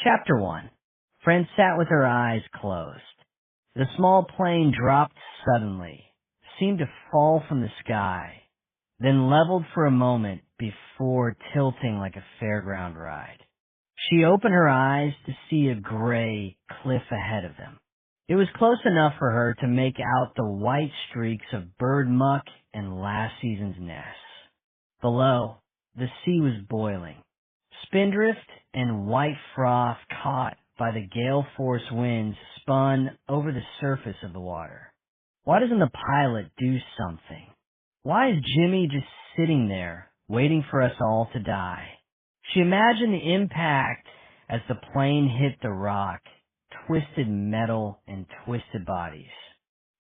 Chapter 1. Fran sat with her eyes closed. The small plane dropped suddenly, seemed to fall from the sky, then leveled for a moment before tilting like a fairground ride. She opened her eyes to see a gray cliff ahead of them. It was close enough for her to make out the white streaks of bird muck and last season's nests. Below, the sea was boiling. Spindrift and white froth caught by the gale-force winds spun over the surface of the water. Why doesn't the pilot do something? Why is Jimmy just sitting there, waiting for us all to die? She imagined the impact as the plane hit the rock, twisted metal and twisted bodies.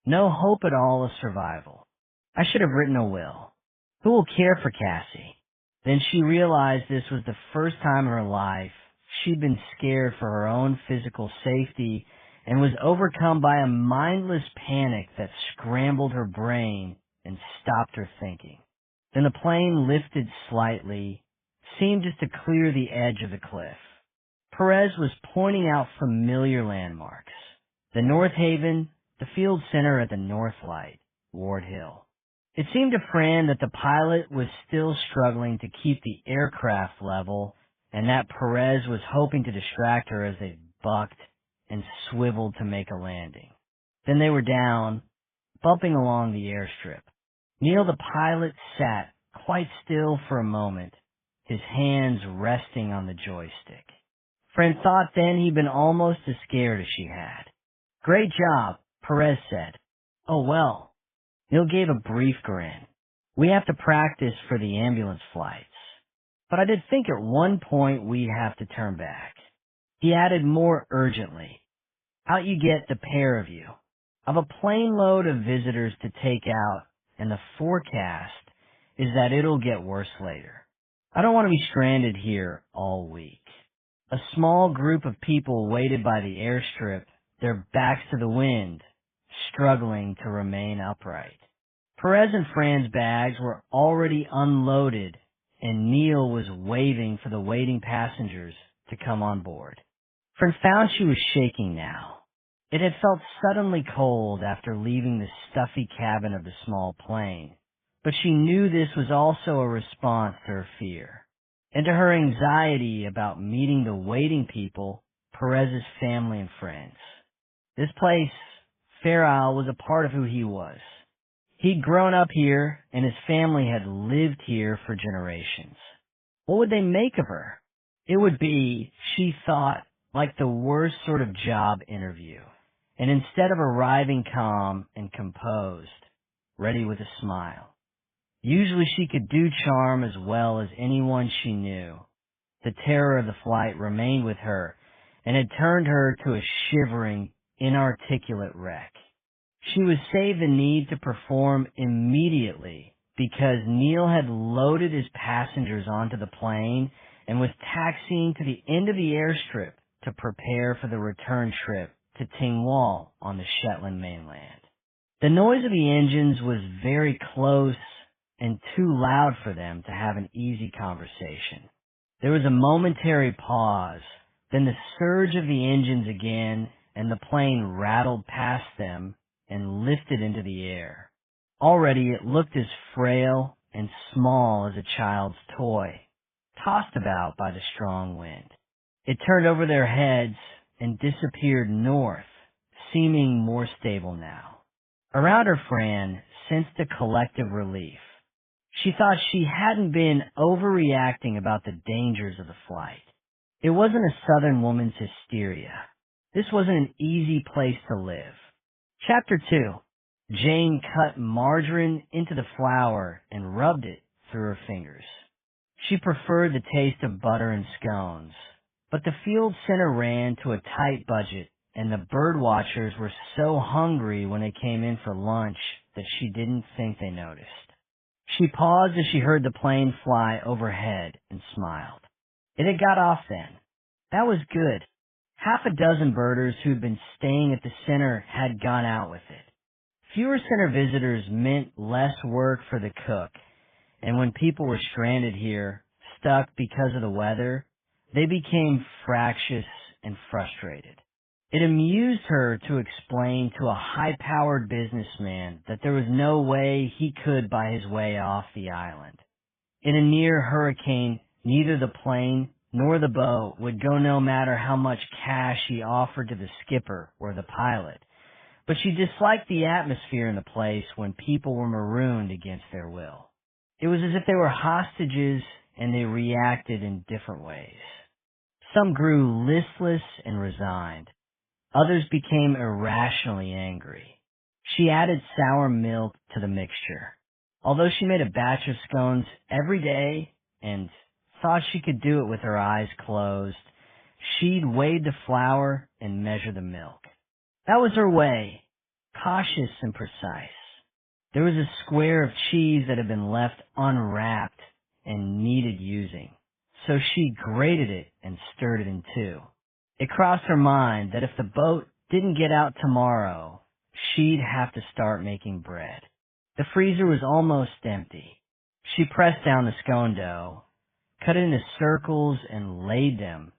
No hope at all of survival. I should have written a will. Who will care for Cassie? Then she realized this was the first time in her life she'd been scared for her own physical safety and was overcome by a mindless panic that scrambled her brain and stopped her thinking. Then the plane lifted slightly, seemed just to clear the edge of the cliff. Perez was pointing out familiar landmarks. The North Haven, the field center at the North Light, Ward Hill. It seemed to Fran that the pilot was still struggling to keep the aircraft level and that Perez was hoping to distract her as they bucked and swiveled to make a landing. Then they were down, bumping along the airstrip. Neil, the pilot, sat quite still for a moment, his hands resting on the joystick. Fran thought then he'd been almost as scared as she had. "Great job," Perez said. "Oh, well." Neil gave a brief grin. "We have to practice for the ambulance flights. But I did think at one point we'd have to turn back." He added more urgently, "Out you get, the pair of you. I've a plane load of visitors to take out, and the forecast is that it'll get worse later. I don't want to be stranded here all week." A small group of people waited by the airstrip, their backs to the wind, struggling to remain upright. Perez and Fran's bags were already unloaded, and Neil was waving for the waiting passengers to come on board. Fran found she was shaking now. It had felt suddenly cold after leaving the stuffy cabin of the small plane, but she knew this was also a response to her fear, and to her anxiety about meeting the waiting people, Perez's family and friends. This place, Fair Isle, was a part of who he was. He'd grown up here, and his family had lived here for generations. What would they make of her? It would be, she thought, like the worst sort of job interview. And instead of arriving calm and composed, ready with a smile. Usually she could do charm as well as anyone she knew. The terror of the flight remained with her, and had turned her to a shivering, inarticulate wreck. She was saved the need to perform immediately because Neil had loaded his passengers onto the plane and was taxiing to the end of the airstrip to prepare for the return trip to Tingwall on the Shetland mainland. The noise of the engines was very close and too loud for them to have an easy conversation. There was a momentary pause, then the surge of the engines again, and the plane rattled past them and lifted into the air. Already it looked as frail and small as a child's toy, tossed about by the strong wind. It turned over their heads and disappeared north, seeming more stable now. Around her, Fran sensed a collective relief. She thought she hadn't been overreacting about the dangers of the flight. It wasn't a southern woman's hysteria. This wasn't an easy place to live. Chapter 2. Jane cut margarine into the flour and rubbed it through her fingers. She preferred the taste of butter and scones, but the field center ran to a tight budget, and the bird watchers were so hungry when they came in for lunch that she didn't think they noticed. She paused as she heard the plane fly overhead and smiled. It had got off then. That was good. Half a dozen birders who'd been staying at the center had gone out with it. Fewer center visitors meant less work for the cook, and when people were stranded here, stuck because of the weather, they became fractious and frustrated. It amused her to explain to a high-powered businessman that there was no way he could buy his way off the island. In a near hurricane, neither the plane nor the boat would go no matter how much cash he offered to the skipper or the pilot. But she disliked the atmosphere in the place when people were marooned against their will. It was as if they were hostages and they reacted in different ways. Some grew listless and resigned. Others became irrationally angry. She added sour milk to the mixture. Although she made a batch of scones every day and thought she could do it with her eyes closed, she'd weigh the flour and measure the milk. That was her way, cautious and precise. There was a square of cheese that had been left unwrapped and needed using, so she grated it and stirred it in two. It crossed her mind that if the boat didn't get out tomorrow, she'd have to start making bread. The freezer was almost empty. She pressed down the scone dough, cut it into circles, and laid them,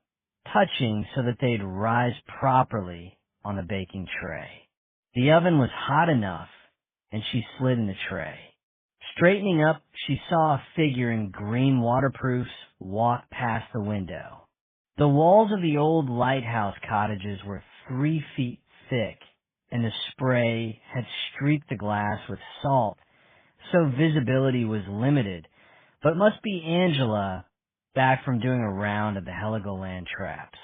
touching so that they'd rise properly on the baking tray. The oven was hot enough, and she slid in the tray. Straightening up, she saw a figure in green waterproofs walk past the window. The walls of the old lighthouse cottages were 3 feet thick, and the spray had streaked the glass with salt, so visibility was limited, but must be Angela back from doing a round of the Heligoland traps.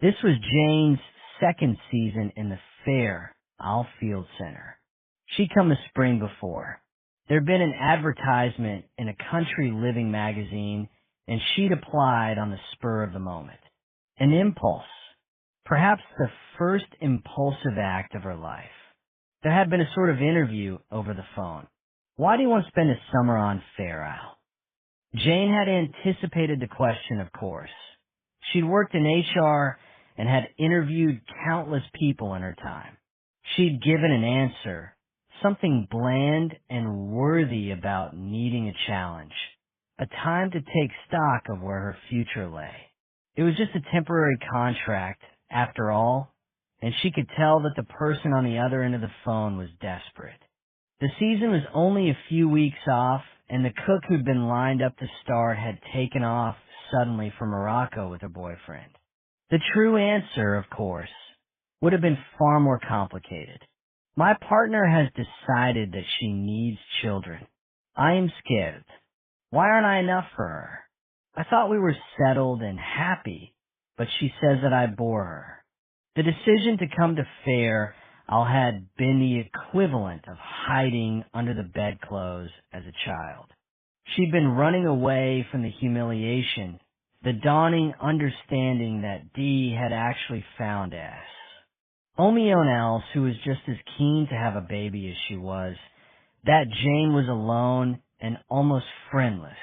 This was Jane's second season in the fair Alfield Center. She'd come the spring before. There'd been an advertisement in a country living magazine, and she'd applied on the spur of the moment. An impulse, perhaps the first impulsive act of her life. There had been a sort of interview over the phone. Why do you want to spend a summer on Fair Isle? Jane had anticipated the question, of course. She'd worked in HR and had interviewed countless people in her time. She'd given an answer, something bland and worthy about needing a challenge, a time to take stock of where her future lay. It was just a temporary contract, after all, and she could tell that the person on the other end of the phone was desperate. The season was only a few weeks off, and the cook who'd been lined up to start had taken off suddenly for Morocco with her boyfriend. The true answer, of course, would have been far more complicated. My partner has decided that she needs children. I am scared. Why aren't I enough for her? I thought we were settled and happy, but she says that I bore her. The decision to come to Fair Isle had been the equivalent of hiding under the bedclothes as a child. She'd been running away from the humiliation, the dawning understanding that Dee had actually found S. Omeo else, who was just as keen to have a baby as she was, that Jane was alone and almost friendless.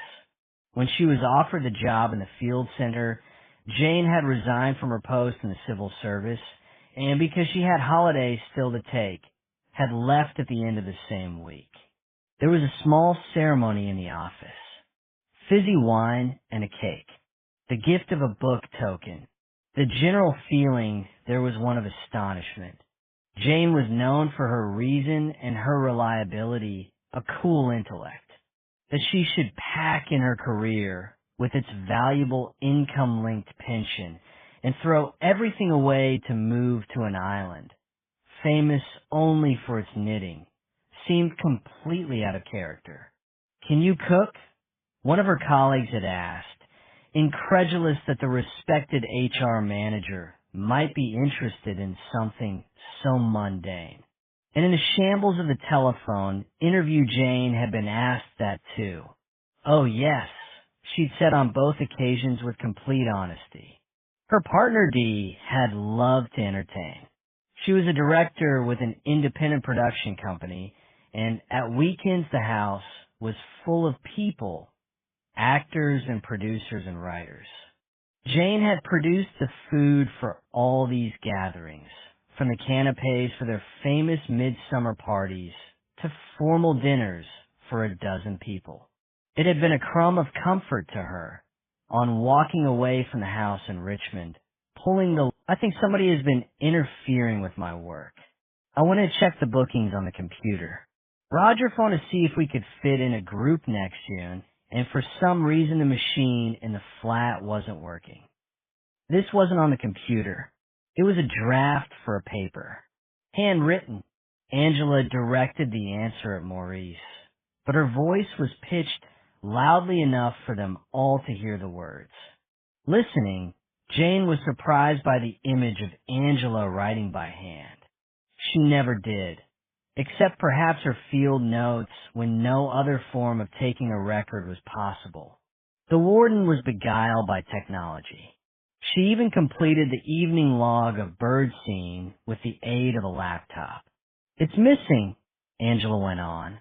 When she was offered the job in the field center, Jane had resigned from her post in the civil service, and because she had holidays still to take, had left at the end of the same week. There was a small ceremony in the office. Fizzy wine and a cake. The gift of a book token. The general feeling there was one of astonishment. Jane was known for her reason and her reliability, a cool intellect. That she should pack in her career with its valuable income-linked pension and throw everything away to move to an island, famous only for its knitting, seemed completely out of character. Can you cook? One of her colleagues had asked, incredulous that the respected HR manager might be interested in something so mundane. And in the shambles of the telephone, interview Jane had been asked that too. Oh yes, she'd said on both occasions with complete honesty. Her partner Dee had loved to entertain. She was a director with an independent production company, and at weekends the house was full of people, actors and producers and writers. Jane had produced the food for all these gatherings, from the canapes for their famous midsummer parties to formal dinners for a dozen people. It had been a crumb of comfort to her on walking away from the house in Richmond, pulling the I think somebody has been interfering with my work. I went and checked the bookings on the computer. Roger phoned to see if we could fit in a group next June, and for some reason the machine in the flat wasn't working. This wasn't on the computer. It was a draft for a paper. Handwritten. Angela directed the answer at Maurice, but her voice was pitched loudly enough for them all to hear the words. Listening, Jane was surprised by the image of Angela writing by hand. She never did, except perhaps her field notes when no other form of taking a record was possible. The warden was beguiled by technology. She even completed the evening log of bird seeing with the aid of a laptop. It's missing, Angela went on.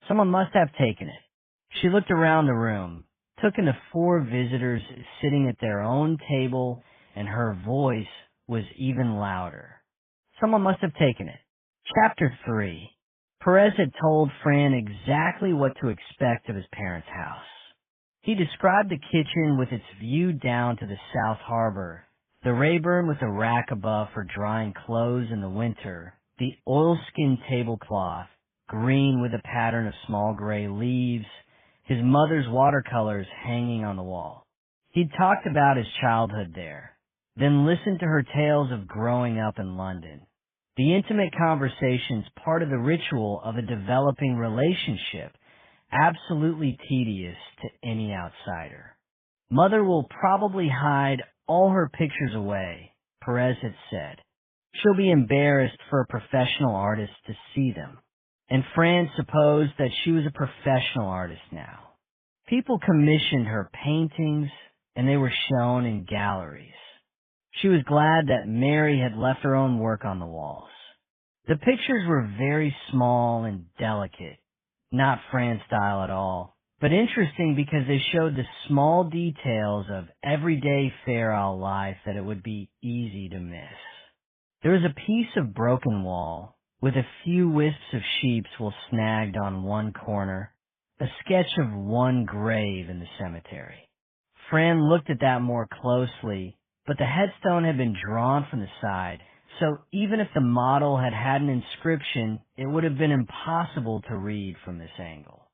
Someone must have taken it. She looked around the room, took in the 4 visitors sitting at their own table, and her voice was even louder. Someone must have taken it. Chapter 3. Perez had told Fran exactly what to expect of his parents' house. He described the kitchen with its view down to the South Harbor, the Rayburn with a rack above for drying clothes in the winter, the oilskin tablecloth, green with a pattern of small gray leaves, his mother's watercolors hanging on the wall. He'd talked about his childhood there, then listened to her tales of growing up in London. The intimate conversations part of the ritual of a developing relationship, absolutely tedious to any outsider. Mother will probably hide all her pictures away, Perez had said. She'll be embarrassed for a professional artist to see them. And Fran supposed that she was a professional artist now. People commissioned her paintings, and they were shown in galleries. She was glad that Mary had left her own work on the walls. The pictures were very small and delicate, not Fran's style at all, but interesting because they showed the small details of everyday Fair Isle life that it would be easy to miss. There was a piece of broken wall, with a few wisps of sheepswool snagged on one corner, a sketch of one grave in the cemetery. Fran looked at that more closely, but the headstone had been drawn from the side, so even if the model had had an inscription, it would have been impossible to read from this angle.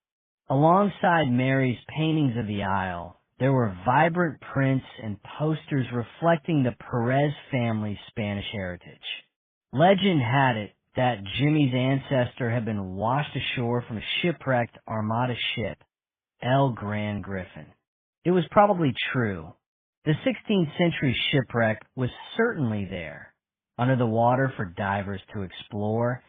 Alongside Mary's paintings of the aisle, there were vibrant prints and posters reflecting the Perez family's Spanish heritage. Legend had it that Jimmy's ancestor had been washed ashore from a shipwrecked Armada ship, El Gran Griffin. It was probably true. The 16th century shipwreck was certainly there, under the water for divers to explore,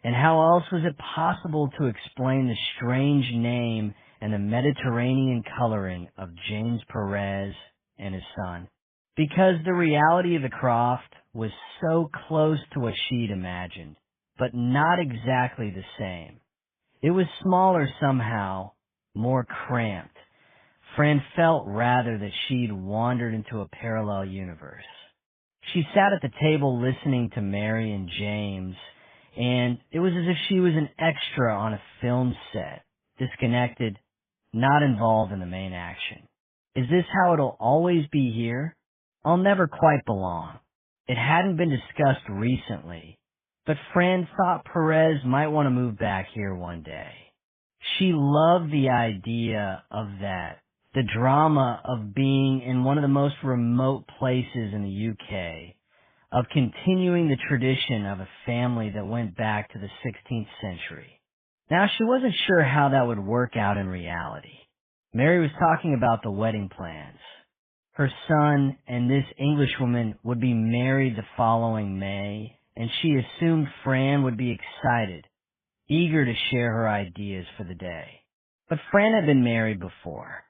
and how else was it possible to explain the strange name and the Mediterranean coloring of James Perez and his son? Because the reality of the croft was so close to what she'd imagined, but not exactly the same. It was smaller somehow, more cramped. Fran felt rather that she'd wandered into a parallel universe. She sat at the table listening to Mary and James, and it was as if she was an extra on a film set, disconnected, not involved in the main action. Is this how it'll always be here? I'll never quite belong. It hadn't been discussed recently, but Fran thought Perez might want to move back here one day. She loved the idea of that, the drama of being in one of the most remote places in the UK, of continuing the tradition of a family that went back to the 16th century. Now, she wasn't sure how that would work out in reality. Mary was talking about the wedding plans. Her son and this Englishwoman would be married the following May, and she assumed Fran would be excited, eager to share her ideas for the day. But Fran had been married before.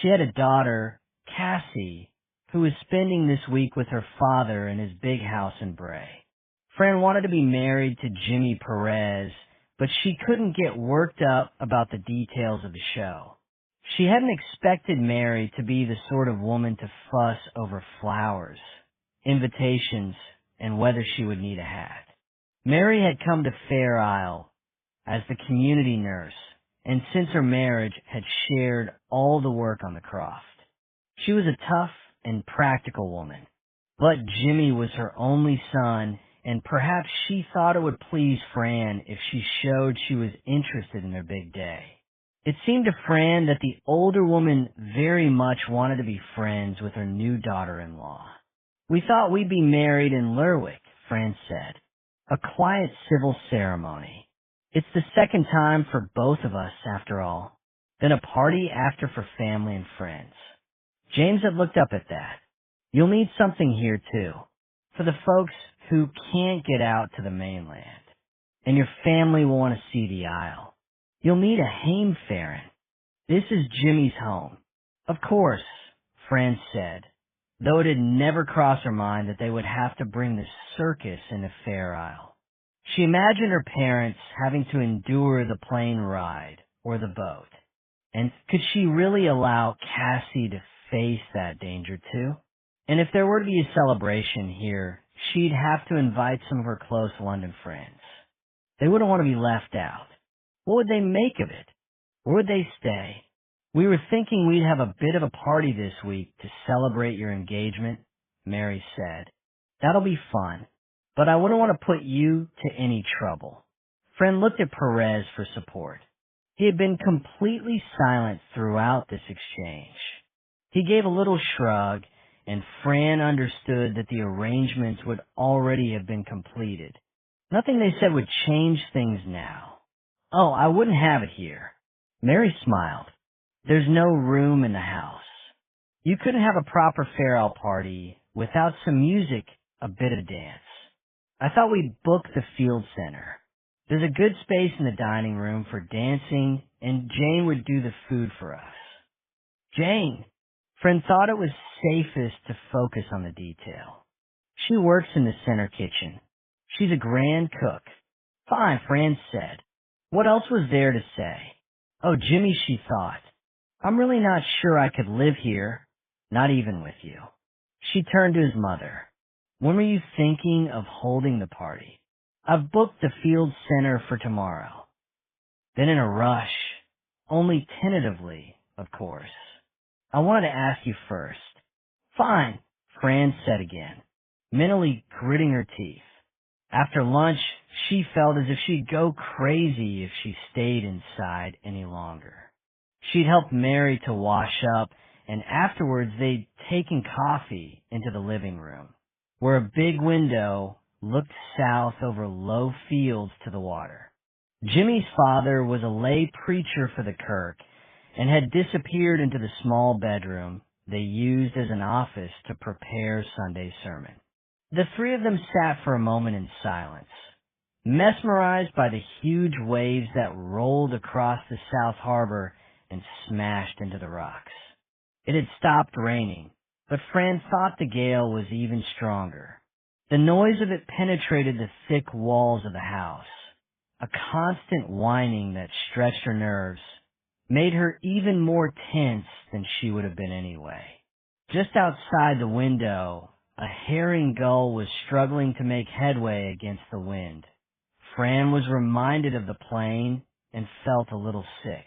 She had a daughter, Cassie, who was spending this week with her father in his big house in Bray. Fran wanted to be married to Jimmy Perez, but she couldn't get worked up about the details of the show. She hadn't expected Mary to be the sort of woman to fuss over flowers, invitations, and whether she would need a hat. Mary had come to Fair Isle as the community nurse, and since her marriage had shared all the work on the croft. She was a tough and practical woman. But Jimmy was her only son, and perhaps she thought it would please Fran if she showed she was interested in their big day. It seemed to Fran that the older woman very much wanted to be friends with her new daughter-in-law. "We thought we'd be married in Lerwick," Fran said. "A quiet civil ceremony. It's the second time for both of us, after all. Then a party after for family and friends." James had looked up at that. "You'll need something here, too, for the folks who can't get out to the mainland. And your family will want to see the Isle. You'll need a heimfahren. This is Jimmy's home." "Of course," Fran said, though it had never crossed her mind that they would have to bring the circus into Fair Isle. She imagined her parents having to endure the plane ride or the boat. And could she really allow Cassie to face that danger too? And if there were to be a celebration here, she'd have to invite some of her close London friends. They wouldn't want to be left out. What would they make of it? Where would they stay? "We were thinking we'd have a bit of a party this week to celebrate your engagement," Mary said. "That'll be fun, but I wouldn't want to put you to any trouble." Fran looked at Perez for support. He had been completely silent throughout this exchange. He gave a little shrug, and Fran understood that the arrangements would already have been completed. Nothing they said would change things now. "Oh, I wouldn't have it here." Mary smiled. "There's no room in the house. You couldn't have a proper farewell party without some music, a bit of dance. I thought we'd book the field center. There's a good space in the dining room for dancing, and Jane would do the food for us." Jane! Fran thought it was safest to focus on the detail. "She works in the center kitchen. She's a grand cook." "Fine," Fran said. What else was there to say? "Oh, Jimmy," she thought, "I'm really not sure I could live here, not even with you." She turned to his mother. "When were you thinking of holding the party?" "I've booked the field center for tomorrow." Then in a rush, only tentatively, of course, "I wanted to ask you first." "Fine," Fran said again, mentally gritting her teeth. After lunch, she felt as if she'd go crazy if she stayed inside any longer. She'd helped Mary to wash up, and afterwards they'd taken coffee into the living room, where a big window looked south over low fields to the water. Jimmy's father was a lay preacher for the kirk and had disappeared into the small bedroom they used as an office to prepare Sunday's sermon. The three of them sat for a moment in silence, mesmerized by the huge waves that rolled across the South Harbor and smashed into the rocks. It had stopped raining, but Fran thought the gale was even stronger. The noise of it penetrated the thick walls of the house. A constant whining that stretched her nerves, made her even more tense than she would have been anyway. Just outside the window, a herring gull was struggling to make headway against the wind. Fran was reminded of the plane and felt a little sick.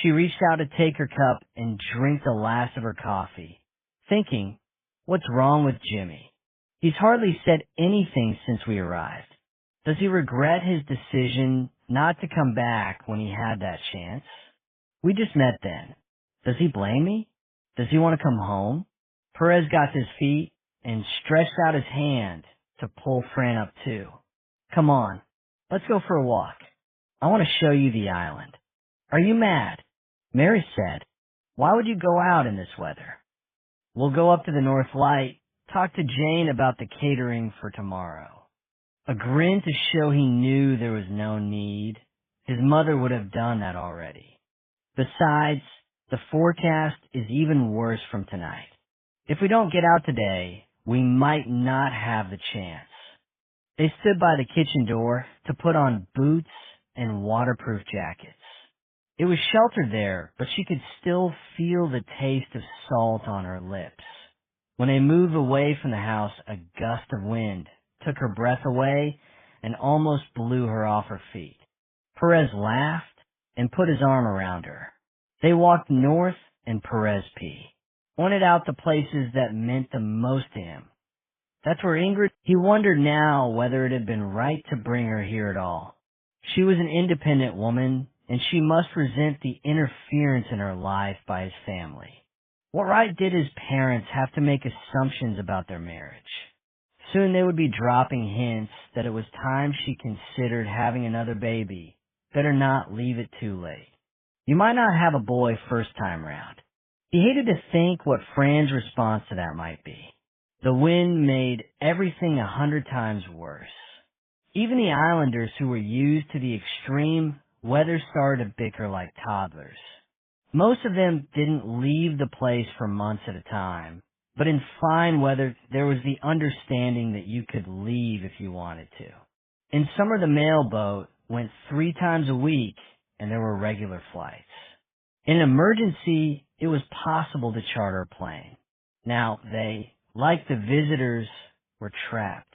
She reached out to take her cup and drink the last of her coffee, thinking, what's wrong with Jimmy? He's hardly said anything since we arrived. Does he regret his decision not to come back when he had that chance? We just met then. Does he blame me? Does he want to come home? Perez got to his feet and stretched out his hand to pull Fran up too. Come on, let's go for a walk. I want to show you the island. Are you mad? Mary said, why would you go out in this weather? We'll go up to the North Light, talk to Jane about the catering for tomorrow. A grin to show he knew there was no need. His mother would have done that already. Besides, the forecast is even worse from tonight. If we don't get out today, we might not have the chance. They stood by the kitchen door to put on boots and waterproof jackets. It was sheltered there, but she could still feel the taste of salt on her lips. When they moved away from the house, a gust of wind took her breath away and almost blew her off her feet. Perez laughed and put his arm around her. They walked north, and Perez pointed out the places that meant the most to him. That's where Ingrid, he wondered now whether it had been right to bring her here at all. She was an independent woman, and she must resent the interference in her life by his family. What right did his parents have to make assumptions about their marriage? Soon they would be dropping hints that it was time she considered having another baby. Better not leave it too late. You might not have a boy first time round. He hated to think what Fran's response to that might be. The wind made everything 100 times worse. Even the islanders who were used to the extreme weather started to bicker like toddlers. Most of them didn't leave the place for months at a time, but in fine weather there was the understanding that you could leave if you wanted to. In summer the mail boat went 3 times a week and there were regular flights. In an emergency, it was possible to charter a plane. Now they, like the visitors, were trapped.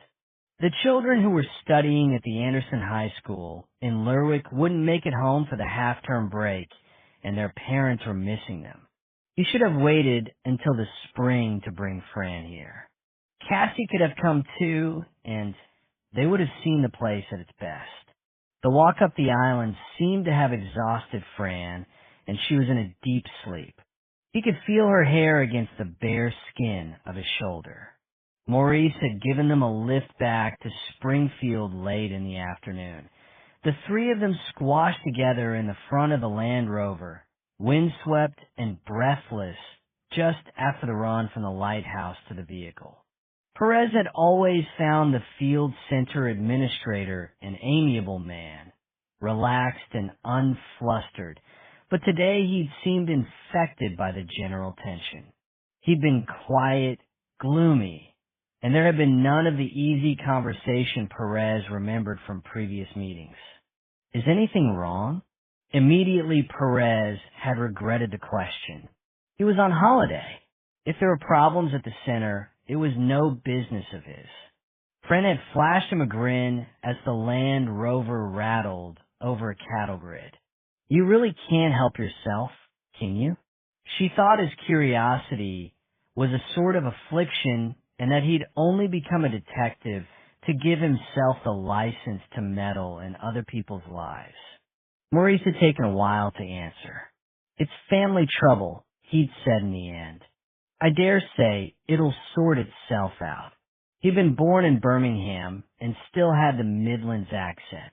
The children who were studying at the Anderson High School in Lerwick wouldn't make it home for the half-term break, and their parents were missing them. He should have waited until the spring to bring Fran here. Cassie could have come too, and they would have seen the place at its best. The walk up the island seemed to have exhausted Fran, and she was in a deep sleep. He could feel her hair against the bare skin of his shoulder. Maurice had given them a lift back to Springfield late in the afternoon. The 3 of them squashed together in the front of the Land Rover, windswept and breathless, just after the run from the lighthouse to the vehicle. Perez had always found the field center administrator an amiable man, relaxed and unflustered, but today he'd seemed infected by the general tension. He'd been quiet, gloomy, and there had been none of the easy conversation Perez remembered from previous meetings. Is anything wrong? Immediately Perez had regretted the question. He was on holiday. If there were problems at the center, it was no business of his. Fran had flashed him a grin as the Land Rover rattled over a cattle grid. You really can't help yourself, can you? She thought his curiosity was a sort of affliction and that he'd only become a detective to give himself the license to meddle in other people's lives. Maurice had taken a while to answer. It's family trouble, he'd said in the end. I dare say it'll sort itself out. He'd been born in Birmingham and still had the Midlands accent.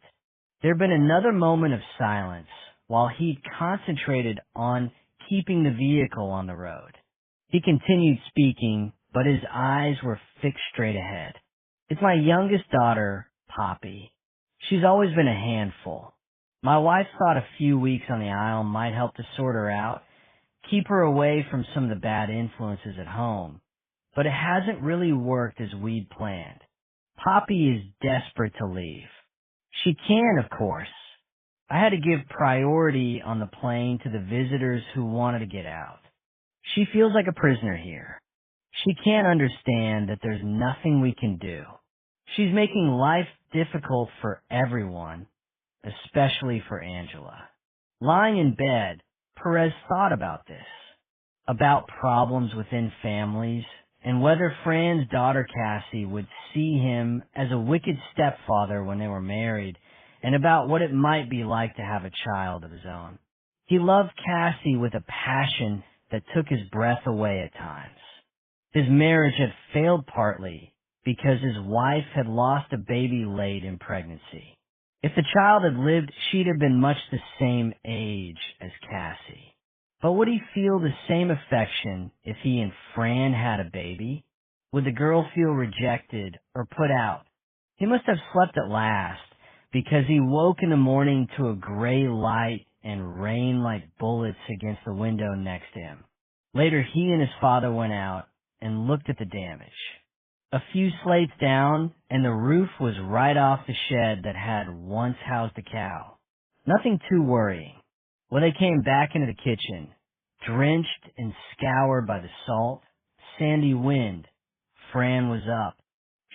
There'd been another moment of silence while he'd concentrated on keeping the vehicle on the road. He continued speaking, but his eyes were fixed straight ahead. It's my youngest daughter, Poppy. She's always been a handful. My wife thought a few weeks on the isle might help to sort her out, keep her away from some of the bad influences at home, but it hasn't really worked as we'd planned. Poppy is desperate to leave. She can, of course. I had to give priority on the plane to the visitors who wanted to get out. She feels like a prisoner here. She can't understand that there's nothing we can do. She's making life difficult for everyone, especially for Angela. Lying in bed, Perez thought about this, about problems within families, and whether Fran's daughter Cassie would see him as a wicked stepfather when they were married, and about what it might be like to have a child of his own. He loved Cassie with a passion that took his breath away at times. His marriage had failed partly because his wife had lost a baby late in pregnancy. If the child had lived, she'd have been much the same age as Cassie. But would he feel the same affection if he and Fran had a baby? Would the girl feel rejected or put out? He must have slept at last, because he woke in the morning to a gray light and rain like bullets against the window next to him. Later, he and his father went out and looked at the damage. A few slates down, and the roof was right off the shed that had once housed a cow. Nothing too worrying. When they came back into the kitchen, drenched and scoured by the salt, sandy wind, Fran was up.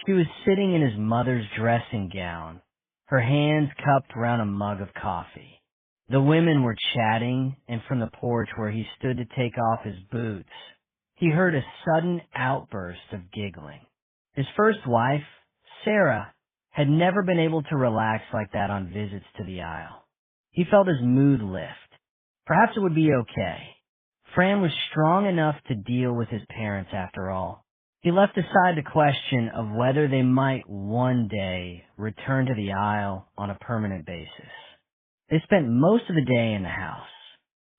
She was sitting in his mother's dressing gown, her hands cupped round a mug of coffee. The women were chatting, and from the porch where he stood to take off his boots, he heard a sudden outburst of giggling. His first wife, Sarah, had never been able to relax like that on visits to the aisle. He felt his mood lift. Perhaps it would be okay. Fran was strong enough to deal with his parents after all. He left aside the question of whether they might one day return to the aisle on a permanent basis. They spent most of the day in the house.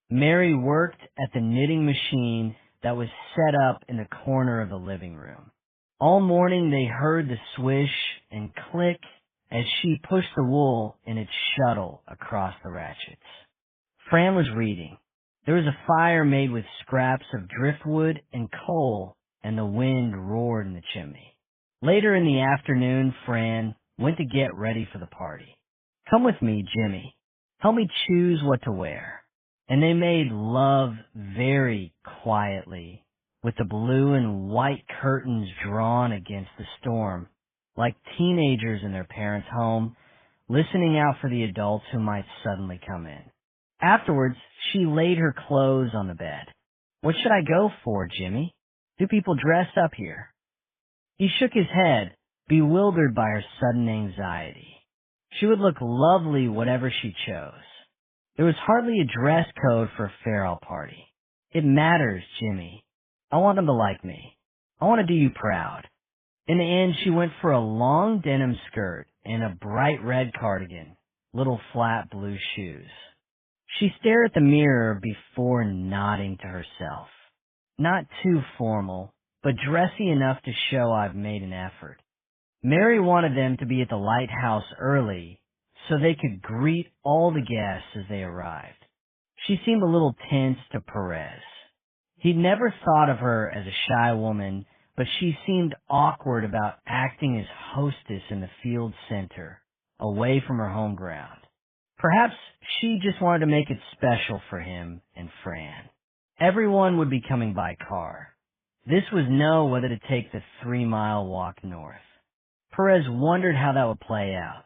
Mary worked at the knitting machine that was set up in the corner of the living room. All morning they heard the swish and click as she pushed the wool in its shuttle across the ratchets. Fran was reading. There was a fire made with scraps of driftwood and coal, and the wind roared in the chimney. Later in the afternoon, Fran went to get ready for the party. "Come with me, Jimmy. Help me choose what to wear." And they made love very quietly, with the blue and white curtains drawn against the storm, like teenagers in their parents' home, listening out for the adults who might suddenly come in. Afterwards, she laid her clothes on the bed. "What should I go for, Jimmy? Do people dress up here?" He shook his head, bewildered by her sudden anxiety. She would look lovely whatever she chose. There was hardly a dress code for a farewell party. "It matters, Jimmy. I want them to like me. I want to do you proud." In the end, she went for a long denim skirt and a bright red cardigan, little flat blue shoes. She stared at the mirror before nodding to herself. Not too formal, but dressy enough to show I've made an effort. Mary wanted them to be at the lighthouse early so they could greet all the guests as they arrived. She seemed a little tense to Perez. He'd never thought of her as a shy woman, but she seemed awkward about acting as hostess in the field center, away from her home ground. Perhaps she just wanted to make it special for him and Fran. Everyone would be coming by car. This was know whether to take the 3-mile walk north. Perez wondered how that would play out.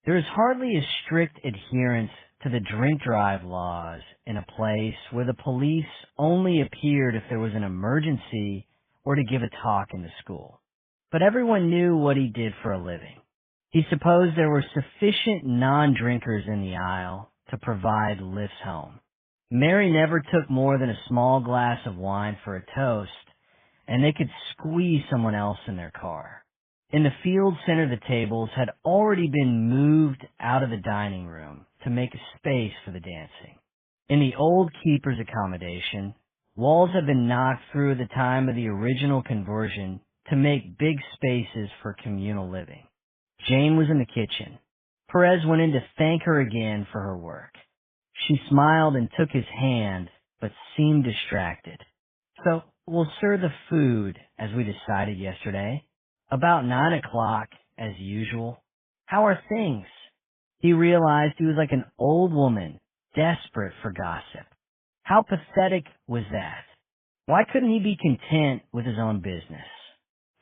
There is hardly a strict adherence to the drink drive laws in a place where the police only appeared if there was an emergency or to give a talk in the school. But everyone knew what he did for a living. He supposed there were sufficient non-drinkers in the aisle to provide lifts home. Mary never took more than a small glass of wine for a toast, and they could squeeze someone else in their car. In the field center, the tables had already been moved out of the dining room to make a space for the dancing. In the old keeper's accommodation, walls had been knocked through at the time of the original conversion to make big spaces for communal living. Jane was in the kitchen. Perez went in to thank her again for her work. She smiled and took his hand, but seemed distracted. "So we'll serve the food as we decided yesterday. About 9 o'clock, as usual. How are things?" He realized he was like an old woman, desperate for gossip. How pathetic was that? Why couldn't he be content with his own business?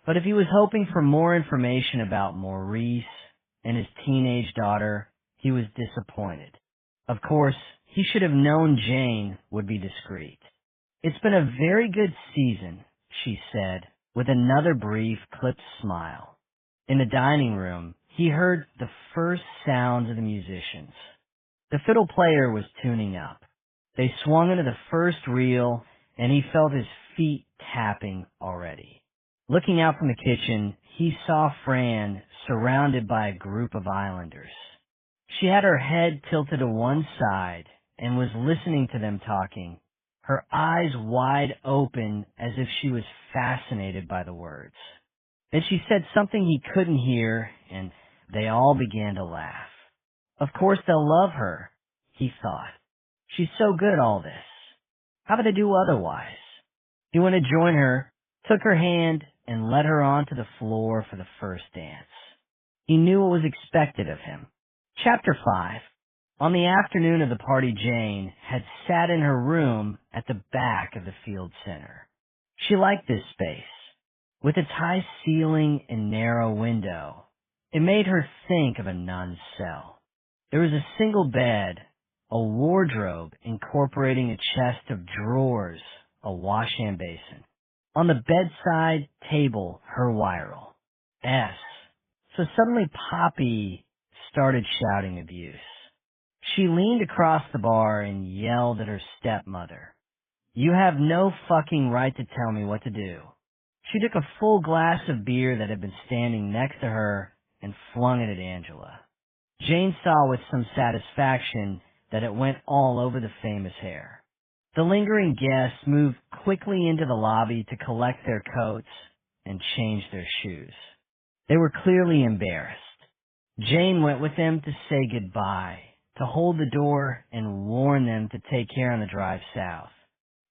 But if he was hoping for more information about Maurice and his teenage daughter, he was disappointed. Of course, he should have known Jane would be discreet. "It's been a very good season," she said, with another brief, clipped smile. In the dining room, he heard the first sounds of the musicians. The fiddle player was tuning up. They swung into the first reel, and he felt his feet tapping already. Looking out from the kitchen, he saw Fran surrounded by a group of islanders. She had her head tilted to one side and was listening to them talking, her eyes wide open as if she was fascinated by the words. Then she said something he couldn't hear, and they all began to laugh. Of course they'll love her, he thought. She's so good at all this. How could they do otherwise? He went to join her, took her hand, and led her onto the floor for the first dance. He knew what was expected of him. Chapter 5. On the afternoon of the party, Jane had sat in her room at the back of the field center. She liked this space. With its high ceiling and narrow window, it made her think of a nun's cell. There was a single bed, a wardrobe incorporating a chest of drawers, a wash-hand basin. On the bedside table, her wire roll. S. So suddenly Poppy started shouting abuse. She leaned across the bar and yelled at her stepmother. "You have no fucking right to tell me what to do." She took a full glass of beer that had been standing next to her and flung it at Angela. Jane saw with some satisfaction that it went all over the famous hair. The lingering guests moved quickly into the lobby to collect their coats and change their shoes. They were clearly embarrassed. Jane went with them to say goodbye, to hold the door and warn them to take care on the drive south.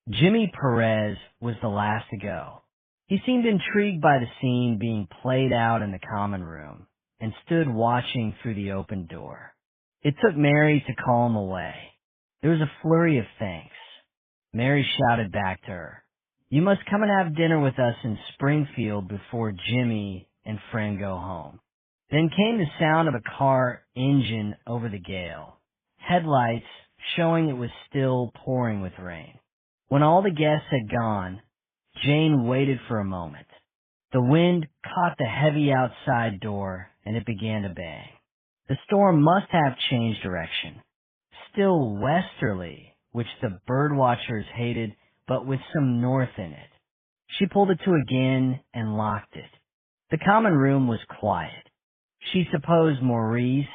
Jimmy Perez was the last to go. He seemed intrigued by the scene being played out in the common room and stood watching through the open door. It took Mary to call him away. There was a flurry of thanks. Mary shouted back to her, "You must come and have dinner with us in Springfield before Jimmy and friend go home." Then came the sound of a car engine over the gale, headlights showing it was still pouring with rain. When all the guests had gone, Jane waited for a moment. The wind caught the heavy outside door and it began to bang. The storm must have changed direction. Still westerly, which the birdwatchers hated, but with some north in it. She pulled it to again and locked it. The common room was quiet. She supposed Maurice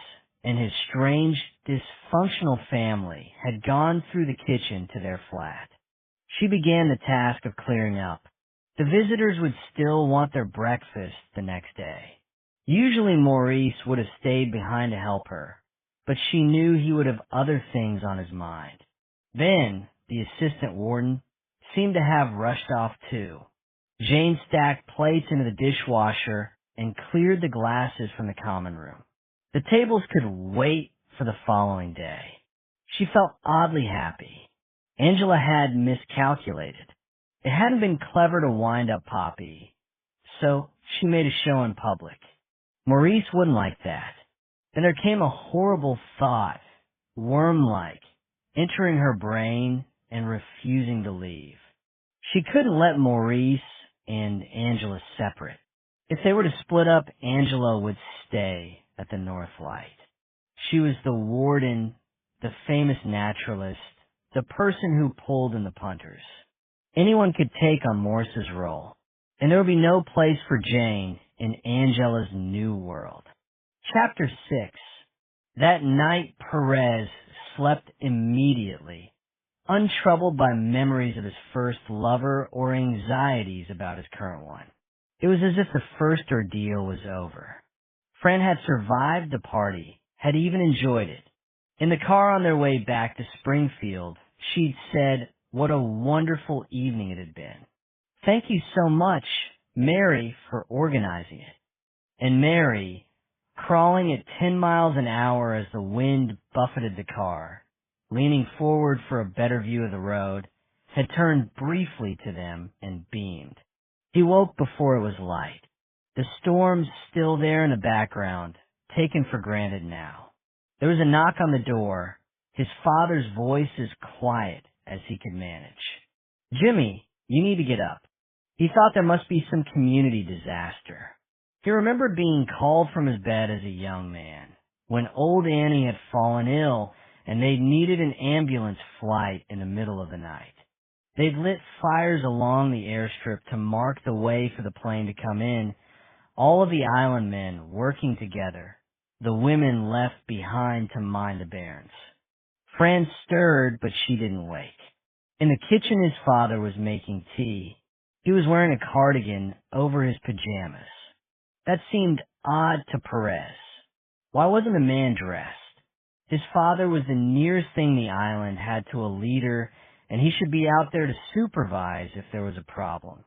and his strange, dysfunctional family had gone through the kitchen to their flat. She began the task of clearing up. The visitors would still want their breakfast the next day. Usually Maurice would have stayed behind to help her, but she knew he would have other things on his mind. Ben, the assistant warden, seemed to have rushed off too. Jane stacked plates into the dishwasher and cleared the glasses from the common room. The tables could wait for the following day. She felt oddly happy. Angela had miscalculated. It hadn't been clever to wind up Poppy, so she made a show in public. Maurice wouldn't like that. Then there came a horrible thought, worm-like, entering her brain and refusing to leave. She couldn't let Maurice and Angela separate. If they were to split up, Angela would stay at the North Light. She was the warden, the famous naturalist, the person who pulled in the punters. Anyone could take on Morse's role, and there would be no place for Jane in Angela's new world. Chapter 6. That night Perez slept immediately, untroubled by memories of his first lover or anxieties about his current one. It was as if the first ordeal was over. Fran had survived the party, had even enjoyed it. In the car on their way back to Springfield, she'd said what a wonderful evening it had been. "Thank you so much, Mary, for organizing it." And Mary, crawling at 10 miles an hour as the wind buffeted the car, leaning forward for a better view of the road, had turned briefly to them and beamed. He woke before it was light. The storm still there in the background, taken for granted now. There was a knock on the door, his father's voice as quiet as he could manage. "Jimmy, you need to get up." He thought there must be some community disaster. He remembered being called from his bed as a young man, when old Annie had fallen ill and they needed an ambulance flight in the middle of the night. They'd lit fires along the airstrip to mark the way for the plane to come in, all of the island men working together, the women left behind to mind the bairns. Fran stirred, but she didn't wake. In the kitchen his father was making tea. He was wearing a cardigan over his pajamas. That seemed odd to Perez. Why wasn't the man dressed? His father was the nearest thing the island had to a leader, and he should be out there to supervise if there was a problem.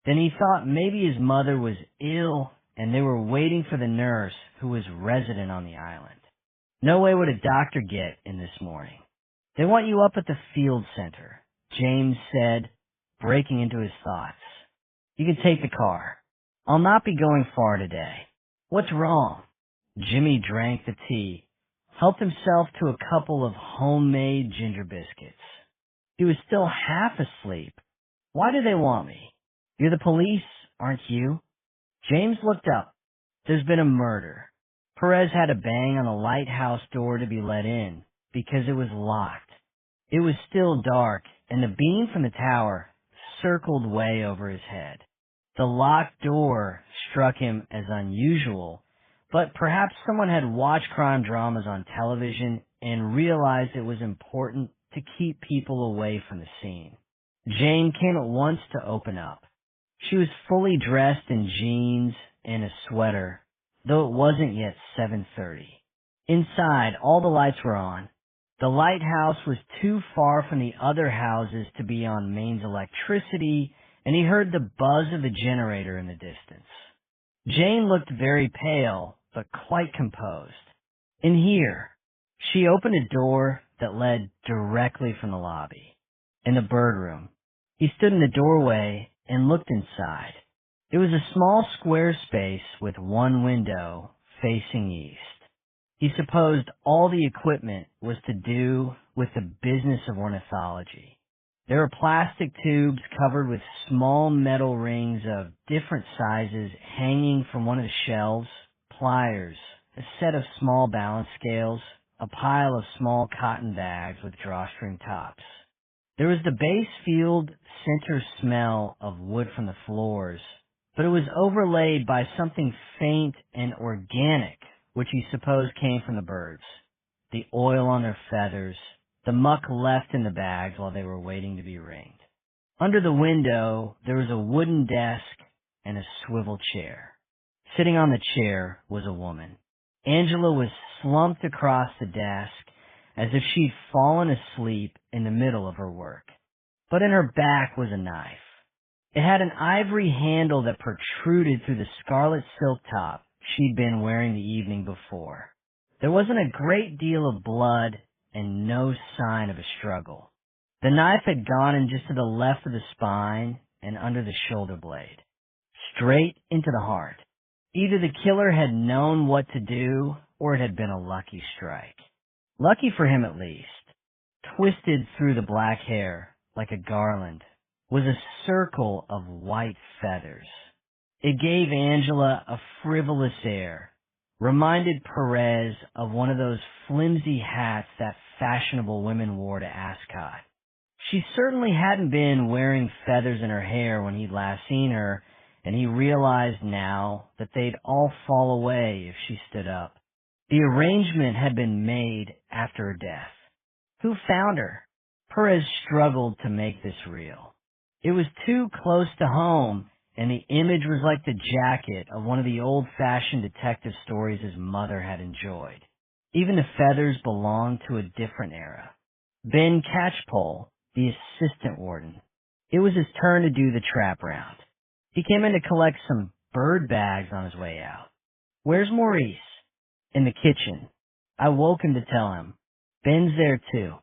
Then he thought maybe his mother was ill and they were waiting for the nurse who was resident on the island. No way would a doctor get in this morning. "They want you up at the field center," James said, breaking into his thoughts. "You can take the car. I'll not be going far today." "What's wrong?" Jimmy drank the tea, helped himself to a couple of homemade ginger biscuits. He was still half asleep. "Why do they want me?" "You're the police, aren't you?" James looked up. There's been a murder. Perez had to bang on the lighthouse door to be let in because it was locked. It was still dark, and the beam from the tower circled way over his head. The locked door struck him as unusual, but perhaps someone had watched crime dramas on television and realized it was important to keep people away from the scene. Jane came at once to open up. She was fully dressed in jeans and a sweater, though it wasn't yet 7:30. Inside, all the lights were on. The lighthouse was too far from the other houses to be on mains electricity, and he heard the buzz of the generator in the distance. Jane looked very pale, but quite composed. In here, she opened a door that led directly from the lobby. In the bird room, he stood in the doorway and looked inside. It was a small square space with one window facing east. He supposed all the equipment was to do with the business of ornithology. There were plastic tubes covered with small metal rings of different sizes hanging from one of the shelves, pliers, a set of small balance scales, a pile of small cotton bags with drawstring tops. There was the base field center smell of wood from the floors, but it was overlaid by something faint and organic, which he supposed came from the birds. The oil on their feathers, the muck left in the bags while they were waiting to be ringed. Under the window, there was a wooden desk and a swivel chair. Sitting on the chair was a woman. Angela was slumped across the desk as if she'd fallen asleep in the middle of her work. But in her back was a knife. It had an ivory handle that protruded through the scarlet silk top she'd been wearing the evening before. There wasn't a great deal of blood and no sign of a struggle. The knife had gone in just to the left of the spine and under the shoulder blade, straight into the heart. Either the killer had known what to do, or it had been a lucky strike. Lucky for him at least. Twisted through the black hair, like a garland, was a circle of white feathers. It gave Angela a frivolous air, reminded Perez of one of those flimsy hats that fashionable women wore to Ascot. She certainly hadn't been wearing feathers in her hair when he'd last seen her, and he realized now that they'd all fall away if she stood up. The arrangement had been made after her death. Who found her? Perez struggled to make this real. It was too close to home, and the image was like the jacket of one of the old-fashioned detective stories his mother had enjoyed. Even the feathers belonged to a different era. Ben Catchpole, the assistant warden. It was his turn to do the trap round. He came in to collect some bird bags on his way out. Where's Maurice? In the kitchen. I woke him to tell him. Ben's there too.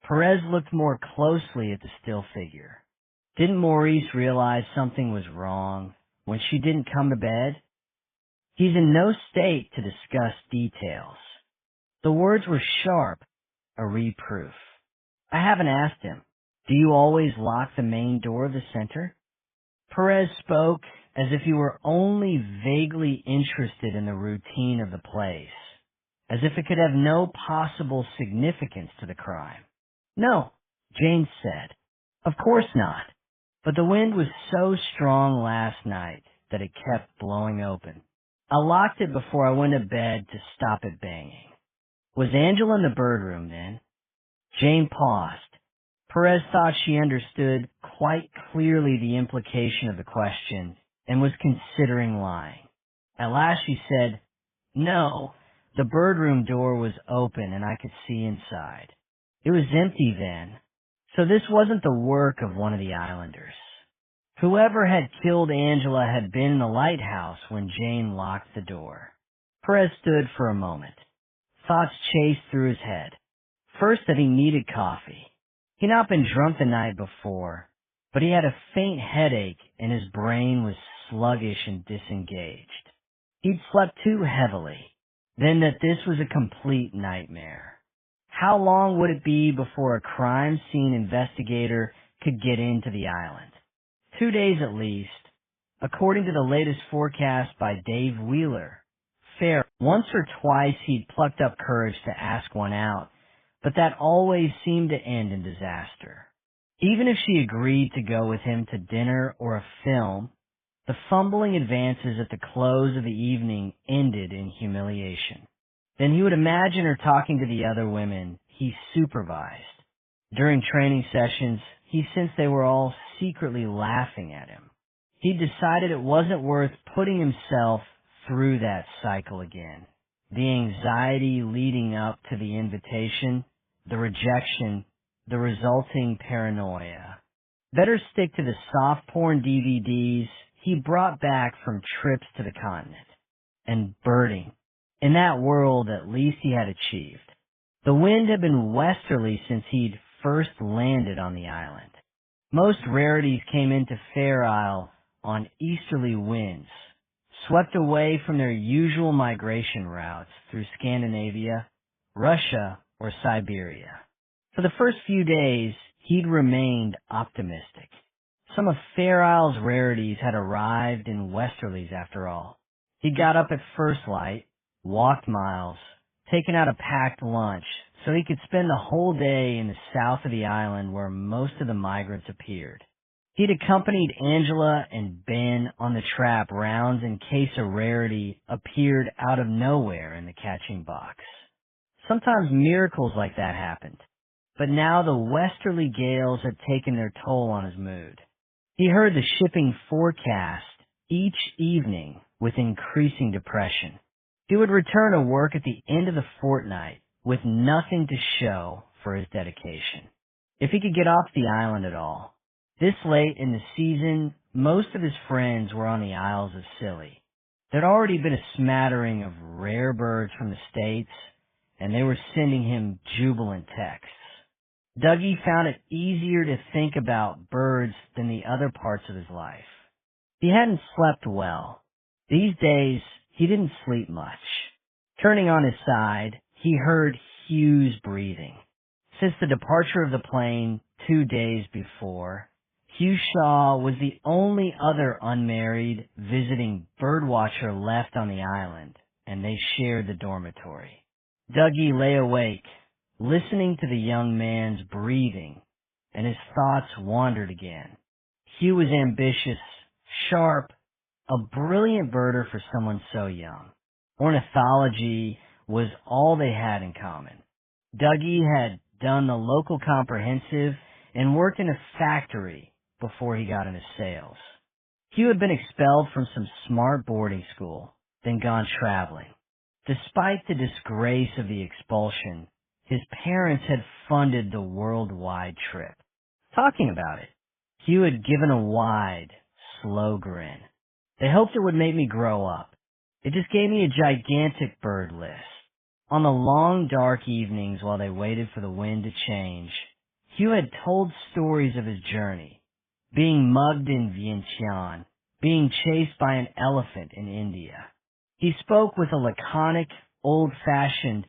Perez looked more closely at the still figure. Didn't Maurice realize something was wrong when she didn't come to bed? He's in no state to discuss details. The words were sharp, a reproof. I haven't asked him. Do you always lock the main door of the center? Perez spoke as if he were only vaguely interested in the routine of the place, as if it could have no possible significance to the crime. No, Jane said. Of course not. But the wind was so strong last night that it kept blowing open. I locked it before I went to bed to stop it banging. Was Angela in the bird room then? Jane paused. Perez thought she understood quite clearly the implication of the question and was considering lying. At last she said, No, the bird room door was open and I could see inside. It was empty then, so this wasn't the work of one of the islanders. Whoever had killed Angela had been in the lighthouse when Jane locked the door. Perez stood for a moment. Thoughts chased through his head. First that he needed coffee. He'd not been drunk the night before, but he had a faint headache and his brain was sluggish and disengaged. He'd slept too heavily. Then that this was a complete nightmare. How long would it be before a crime scene investigator could get into the island? 2 days at least, according to the latest forecast by Dave Wheeler, fair. Once or twice he'd plucked up courage to ask one out, but that always seemed to end in disaster. Even if she agreed to go with him to dinner or a film, the fumbling advances at the close of the evening ended in humiliation. Then he would imagine her talking to the other women he supervised. During training sessions, he sensed they were all secretly laughing at him. He decided it wasn't worth putting himself through that cycle again. The anxiety leading up to the invitation, the rejection, the resulting paranoia. Better stick to the soft porn DVDs he brought back from trips to the continent. And birding. In that world, at least he had achieved. The wind had been westerly since he'd first landed on the island. Most rarities came into Fair Isle on easterly winds, swept away from their usual migration routes through Scandinavia, Russia, or Siberia. For the first few days, he'd remained optimistic. Some of Fair Isle's rarities had arrived in westerlies after all. He got up at first light, walked miles, taken out a packed lunch so he could spend the whole day in the south of the island where most of the migrants appeared. He'd accompanied Angela and Ben on the trap rounds in case a rarity appeared out of nowhere in the catching box. Sometimes miracles like that happened, but now the westerly gales had taken their toll on his mood. He heard the shipping forecast each evening with increasing depression. He would return to work at the end of the fortnight with nothing to show for his dedication. If he could get off the island at all. This late in the season, most of his friends were on the Isles of Scilly. There'd already been a smattering of rare birds from the States, and they were sending him jubilant texts. Dougie found it easier to think about birds than the other parts of his life. He hadn't slept well. These days, he didn't sleep much. Turning on his side, he heard Hugh's breathing. Since the departure of the plane 2 days before, Hugh Shaw was the only other unmarried visiting birdwatcher left on the island, and they shared the dormitory. Dougie lay awake, listening to the young man's breathing, and his thoughts wandered again. Hugh was ambitious, sharp, a brilliant birder for someone so young. Ornithology was all they had in common. Dougie had done the local comprehensive and worked in a factory before he got into sales. Hugh had been expelled from some smart boarding school, then gone traveling. Despite the disgrace of the expulsion, his parents had funded the worldwide trip. Talking about it, Hugh had given a wide, slow grin. They hoped it would make me grow up. It just gave me a gigantic bird list. On the long, dark evenings while they waited for the wind to change, Hugh had told stories of his journey. Being mugged in Vientiane, being chased by an elephant in India. He spoke with a laconic, old-fashioned,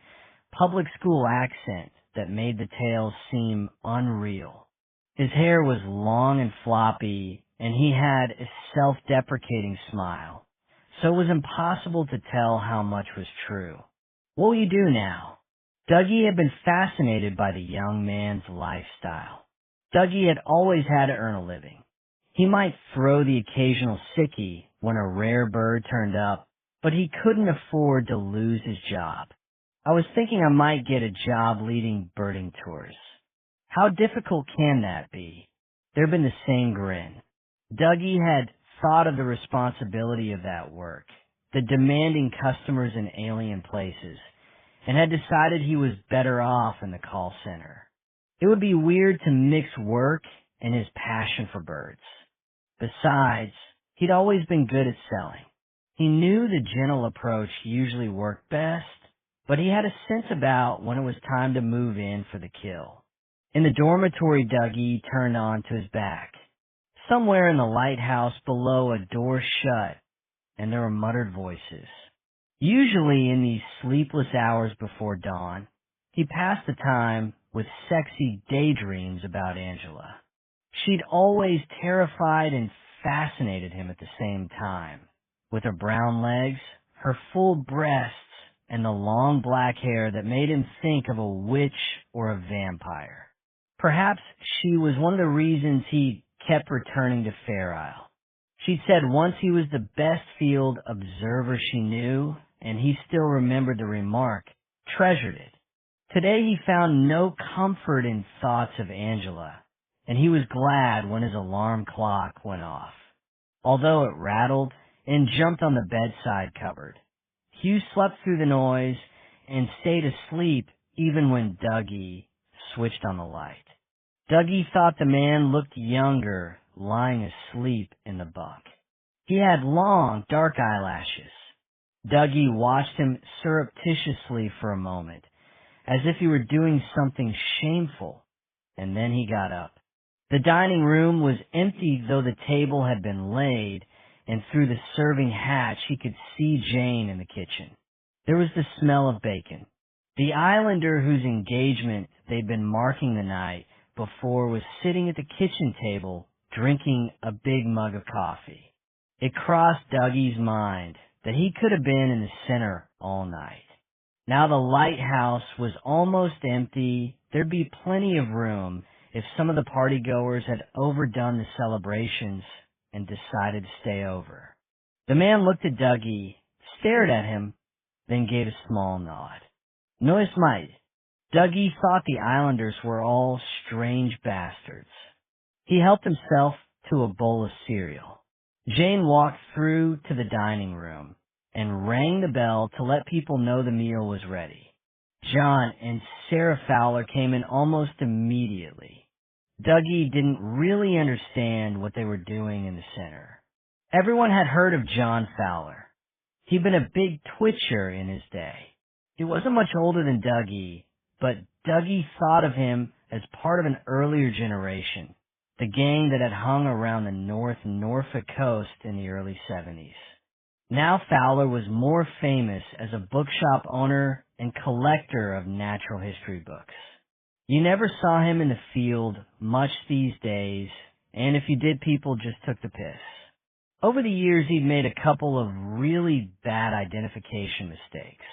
public school accent that made the tales seem unreal. His hair was long and floppy, and he had a self-deprecating smile, so it was impossible to tell how much was true. What will you do now? Dougie had been fascinated by the young man's lifestyle. Dougie had always had to earn a living. He might throw the occasional sickie when a rare bird turned up, but he couldn't afford to lose his job. I was thinking I might get a job leading birding tours. How difficult can that be? There'd been the same grin. Dougie had thought of the responsibility of that work, the demanding customers in alien places, and had decided he was better off in the call center. It would be weird to mix work and his passion for birds. Besides, he'd always been good at selling. He knew the gentle approach usually worked best, but he had a sense about when it was time to move in for the kill. In the dormitory, Dougie turned on to his back. Somewhere in the lighthouse below, a door shut, and there were muttered voices. Usually in these sleepless hours before dawn, he passed the time with sexy daydreams about Angela. She'd always terrified and fascinated him at the same time. With her brown legs, her full breasts, and the long black hair that made him think of a witch or a vampire. Perhaps she was one of the reasons he kept returning to Fair Isle. She'd said once he was the best field observer she knew, and he still remembered the remark, treasured it. Today he found no comfort in thoughts of Angela, and he was glad when his alarm clock went off. Although it rattled and jumped on the bedside cupboard, Hugh slept through the noise and stayed asleep even when Dougie switched on the light. Dougie thought the man looked younger lying asleep in the bunk. He had long, dark eyelashes. Dougie watched him surreptitiously for a moment, as if he were doing something shameful, and then he got up. The dining room was empty, though the table had been laid, and through the serving hatch he could see Jane in the kitchen. There was the smell of bacon. The islander whose engagement they'd been marking the night before was sitting at the kitchen table drinking a big mug of coffee. It crossed Dougie's mind that he could have been in the center all night. Now the lighthouse was almost empty. There'd be plenty of room if some of the partygoers had overdone the celebrations and decided to stay over. The man looked at Dougie, stared at him, then gave a small nod. No, es might. Dougie thought the islanders were all strange bastards. He helped himself to a bowl of cereal. Jane walked through to the dining room and rang the bell to let people know the meal was ready. John and Sarah Fowler came in almost immediately. Dougie didn't really understand what they were doing in the center. Everyone had heard of John Fowler. He'd been a big twitcher in his day. He wasn't much older than Dougie, but Dougie thought of him as part of an earlier generation, the gang that had hung around the North Norfolk coast in the early 70s. Now Fowler was more famous as a bookshop owner and collector of natural history books. You never saw him in the field much these days, and if you did, people just took the piss. Over the years, he'd made a couple of really bad identification mistakes.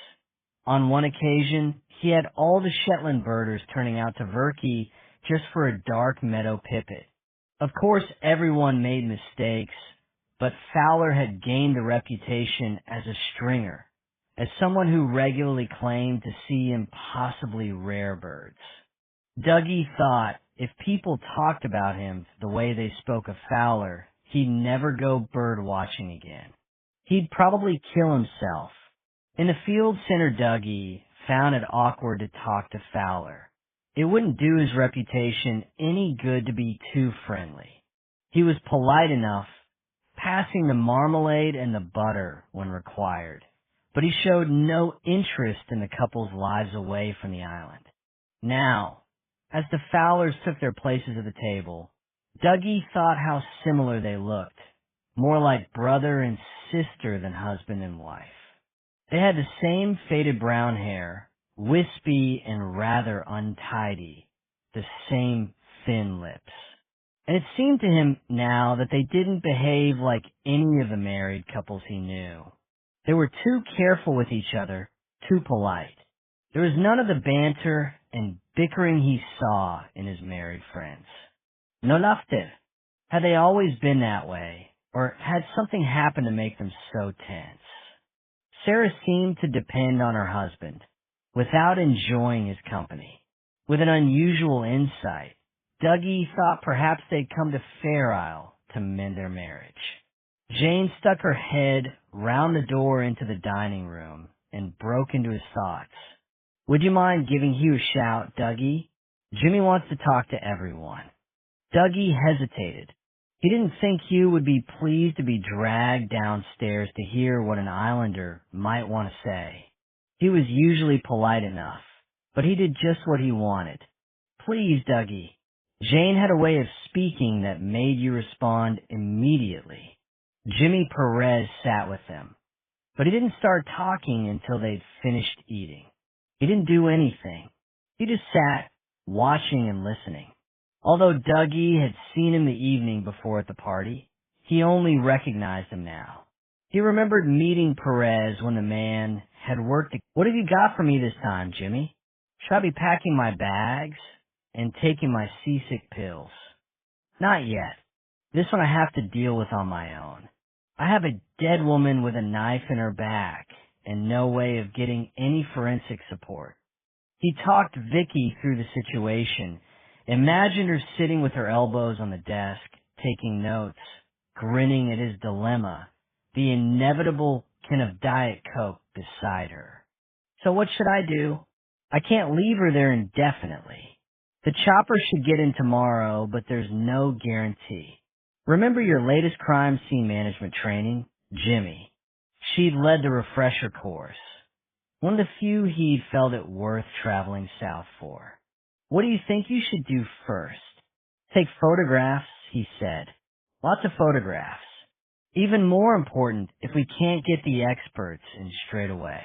On one occasion, he had all the Shetland birders turning out to Verkey just for a dark meadow pipit. Of course, everyone made mistakes, but Fowler had gained a reputation as a stringer, as someone who regularly claimed to see impossibly rare birds. Dougie thought if people talked about him the way they spoke of Fowler, he'd never go bird watching again. He'd probably kill himself. In the field center, Dougie found it awkward to talk to Fowler. It wouldn't do his reputation any good to be too friendly. He was polite enough, passing the marmalade and the butter when required, but he showed no interest in the couple's lives away from the island. Now, as the Fowlers took their places at the table, Dougie thought how similar they looked, more like brother and sister than husband and wife. They had the same faded brown hair, wispy and rather untidy, the same thin lips. And it seemed to him now that they didn't behave like any of the married couples he knew. They were too careful with each other, too polite. There was none of the banter and bickering he saw in his married friends. No laughter. Had they always been that way, or had something happened to make them so tense? Sarah seemed to depend on her husband, without enjoying his company. With an unusual insight, Dougie thought perhaps they'd come to Fair Isle to mend their marriage. Jane stuck her head round the door into the dining room and broke into his thoughts. Would you mind giving Hugh a shout, Dougie? Jimmy wants to talk to everyone. Dougie hesitated. He didn't think Hugh would be pleased to be dragged downstairs to hear what an islander might want to say. He was usually polite enough, but he did just what he wanted. Please, Dougie. Jane had a way of speaking that made you respond immediately. Jimmy Perez sat with them, but he didn't start talking until they'd finished eating. He didn't do anything. He just sat, watching and listening. Although Dougie had seen him the evening before at the party, he only recognized him now. He remembered meeting Perez when the man had worked. What have you got for me this time, Jimmy? Should I be packing my bags and taking my seasick pills? Not yet. This one I have to deal with on my own. I have a dead woman with a knife in her back and no way of getting any forensic support. He talked Vicky through the situation, imagined her sitting with her elbows on the desk, taking notes, grinning at his dilemma, the inevitable can of Diet Coke beside her. So what should I do? I can't leave her there indefinitely. The chopper should get in tomorrow, but there's no guarantee. Remember your latest crime scene management training? Jimmy. She'd led the refresher course. One of the few he'd felt it worth traveling south for. What do you think you should do first? Take photographs, he said. Lots of photographs. Even more important if we can't get the experts in straight away.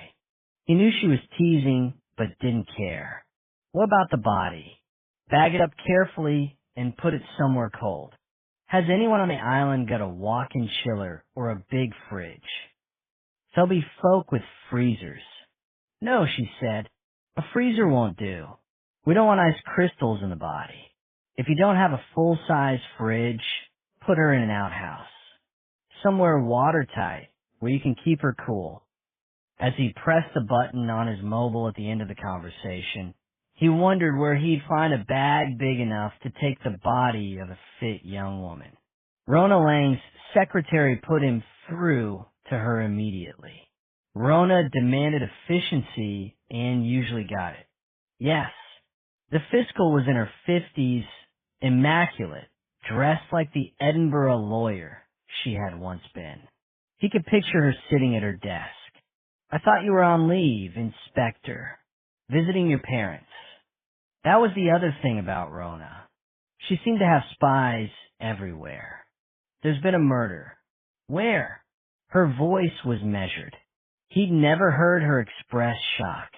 He knew she was teasing, but didn't care. What about the body? Bag it up carefully and put it somewhere cold. Has anyone on the island got a walk-in chiller or a big fridge? There'll be folk with freezers. No, she said. A freezer won't do. We don't want ice crystals in the body. If you don't have a full-size fridge, put her in an outhouse. Somewhere watertight where you can keep her cool. As he pressed the button on his mobile at the end of the conversation, he wondered where he'd find a bag big enough to take the body of a fit young woman. Rona Lang's secretary put him through to her immediately. Rona demanded efficiency and usually got it. Yes, the fiscal was in her 50s, immaculate, dressed like the Edinburgh lawyer she had once been. He could picture her sitting at her desk. I thought you were on leave, Inspector, visiting your parents. That was the other thing about Rona. She seemed to have spies everywhere. There's been a murder. Where? Her voice was measured. He'd never heard her express shock.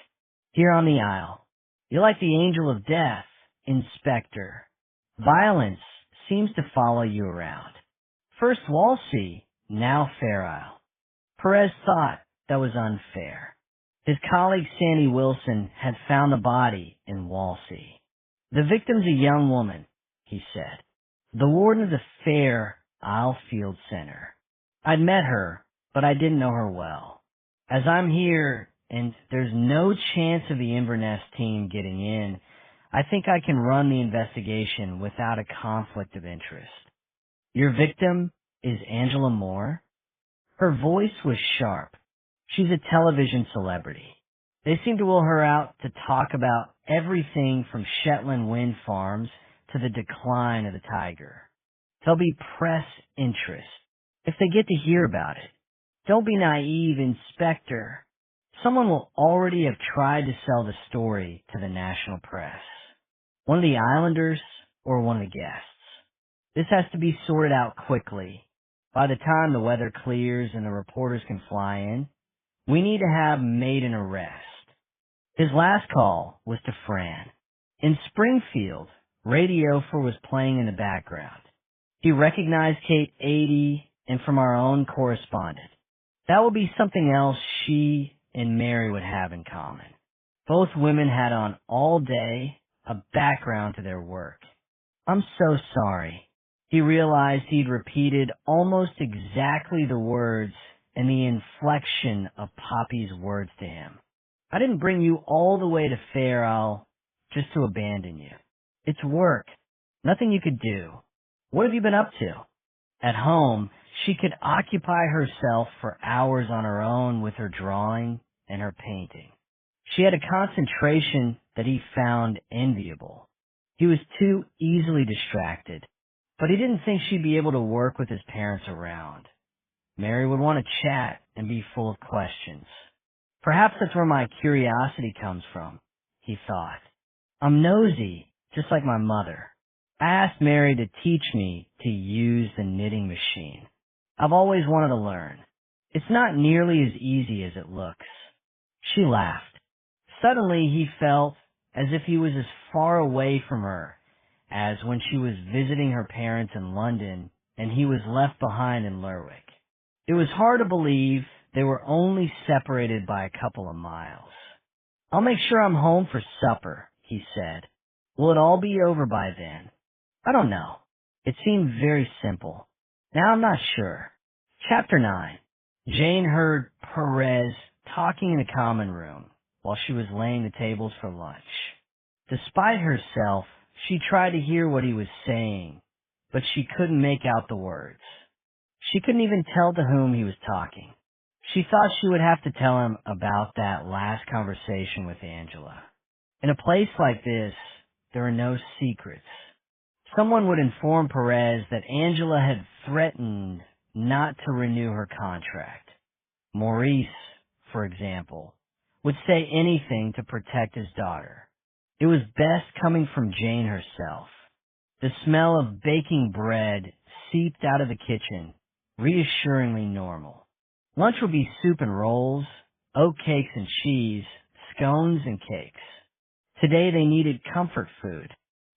Here on the Isle. You're like the angel of death, Inspector. Violence seems to follow you around. First Walsey, now Fair Isle. Perez thought that was unfair. His colleague Sandy Wilson had found the body in Walsey. The victim's a young woman, he said. The warden of the Fair Isle Field Center. I'd met her, but I didn't know her well. As I'm here, and there's no chance of the Inverness team getting in, I think I can run the investigation without a conflict of interest. Your victim is Angela Moore? Her voice was sharp. She's a television celebrity. They seem to will her out to talk about everything from Shetland wind farms to the decline of the tiger. There'll be press interest if they get to hear about it. Don't be naive, Inspector. Someone will already have tried to sell the story to the national press. One of the islanders or one of the guests. This has to be sorted out quickly. By the time the weather clears and the reporters can fly in, we need to have made an arrest. His last call was to Fran. In Springfield, Radio 4 was playing in the background. He recognized Kate 80 and from our own correspondent. That would be something else she and Mary would have in common. Both women had on all day a background to their work. I'm so sorry. He realized he'd repeated almost exactly the words and the inflection of Poppy's words to him. I didn't bring you all the way to Fair Isle just to abandon you. It's work. Nothing you could do. What have you been up to? At home, she could occupy herself for hours on her own with her drawing and her painting. She had a concentration that he found enviable. He was too easily distracted, but he didn't think she'd be able to work with his parents around. Mary would want to chat and be full of questions. Perhaps that's where my curiosity comes from, he thought. I'm nosy, just like my mother. I asked Mary to teach me to use the knitting machine. I've always wanted to learn. It's not nearly as easy as it looks. She laughed. Suddenly he felt as if he was as far away from her as when she was visiting her parents in London and he was left behind in Lerwick. It was hard to believe they were only separated by a couple of miles. "I'll make sure I'm home for supper," he said. "Will it all be over by then?" "I don't know." It seemed very simple. Now I'm not sure. Chapter 9. Jane heard Perez talking in the common room while she was laying the tables for lunch. Despite herself, she tried to hear what he was saying, but she couldn't make out the words. She couldn't even tell to whom he was talking. She thought she would have to tell him about that last conversation with Angela. In a place like this, there are no secrets. Someone would inform Perez that Angela had threatened not to renew her contract. Maurice, for example, would say anything to protect his daughter. It was best coming from Jane herself. The smell of baking bread seeped out of the kitchen, reassuringly normal. Lunch would be soup and rolls, oatcakes and cheese, scones and cakes. Today they needed comfort food.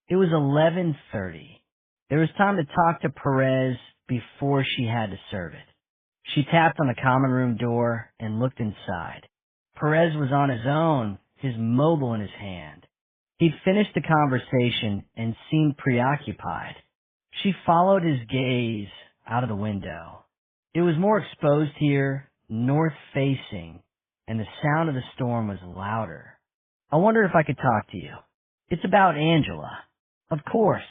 It was 11:30. There was time to talk to Perez before she had to serve it. She tapped on the common room door and looked inside. Perez was on his own, his mobile in his hand. He'd finished the conversation and seemed preoccupied. She followed his gaze out of the window. It was more exposed here, north-facing, and the sound of the storm was louder. "I wonder if I could talk to you." "It's about Angela." "Of course."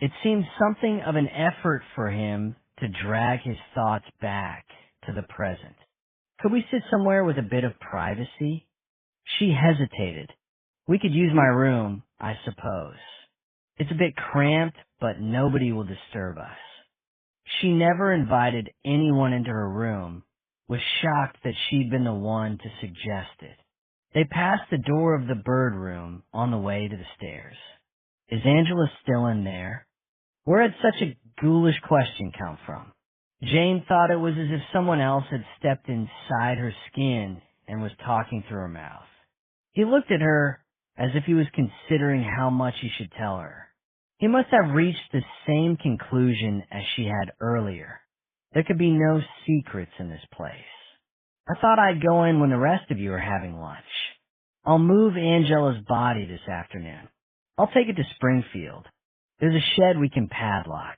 It seemed something of an effort for him to drag his thoughts back to the present. "Could we sit somewhere with a bit of privacy?" She hesitated. "We could use my room, I suppose. It's a bit cramped, but nobody will disturb us." She never invited anyone into her room, was shocked that she'd been the one to suggest it. They passed the door of the bird room on the way to the stairs. "Is Angela still in there?" Where had such a ghoulish question come from? Jane thought it was as if someone else had stepped inside her skin and was talking through her mouth. He looked at her as if he was considering how much he should tell her. He must have reached the same conclusion as she had earlier. There could be no secrets in this place. "I thought I'd go in when the rest of you are having lunch. I'll move Angela's body this afternoon. I'll take it to Springfield. There's a shed we can padlock.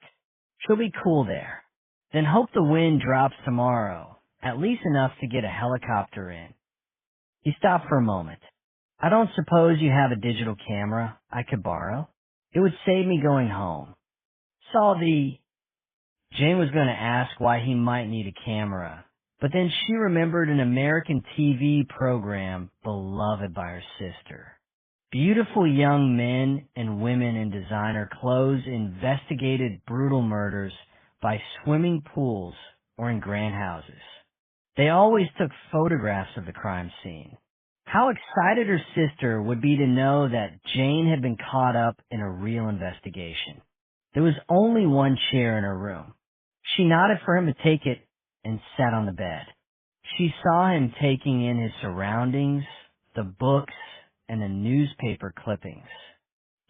She'll be cool there. Then hope the wind drops tomorrow, at least enough to get a helicopter in." He stopped for a moment. "I don't suppose you have a digital camera I could borrow? It would save me going home." Jane was going to ask why he might need a camera, but then she remembered an American TV program beloved by her sister. Beautiful young men and women in designer clothes investigated brutal murders by swimming pools or in grand houses. They always took photographs of the crime scene. How excited her sister would be to know that Jane had been caught up in a real investigation. There was only one chair in her room. She nodded for him to take it and sat on the bed. She saw him taking in his surroundings, the books, and the newspaper clippings.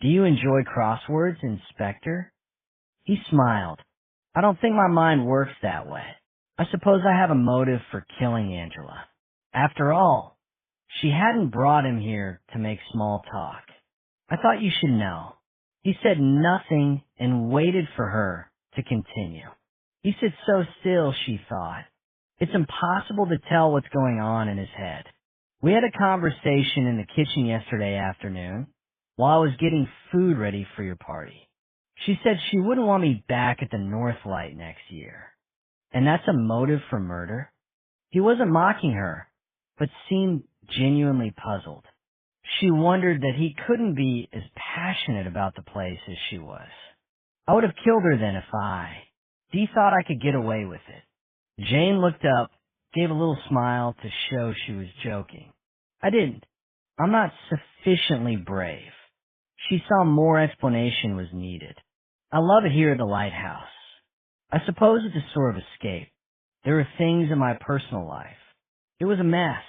"Do you enjoy crosswords, Inspector?" He smiled. "I don't think my mind works that way. I suppose I have a motive for killing Angela. After all, she hadn't brought him here to make small talk. I thought you should know." He said nothing and waited for her to continue. He sits so still, she thought. It's impossible to tell what's going on in his head. "We had a conversation in the kitchen yesterday afternoon while I was getting food ready for your party. She said she wouldn't want me back at the Northlight next year. And that's a motive for murder?" He wasn't mocking her, but seemed genuinely puzzled. She wondered that he couldn't be as passionate about the place as she was. "I would have killed her then if Dee thought I could get away with it." Jane looked up, gave a little smile to show she was joking. "I didn't. I'm not sufficiently brave." She saw more explanation was needed. "I love it here at the lighthouse. I suppose it's a sort of escape. There are things in my personal life. It was a mess.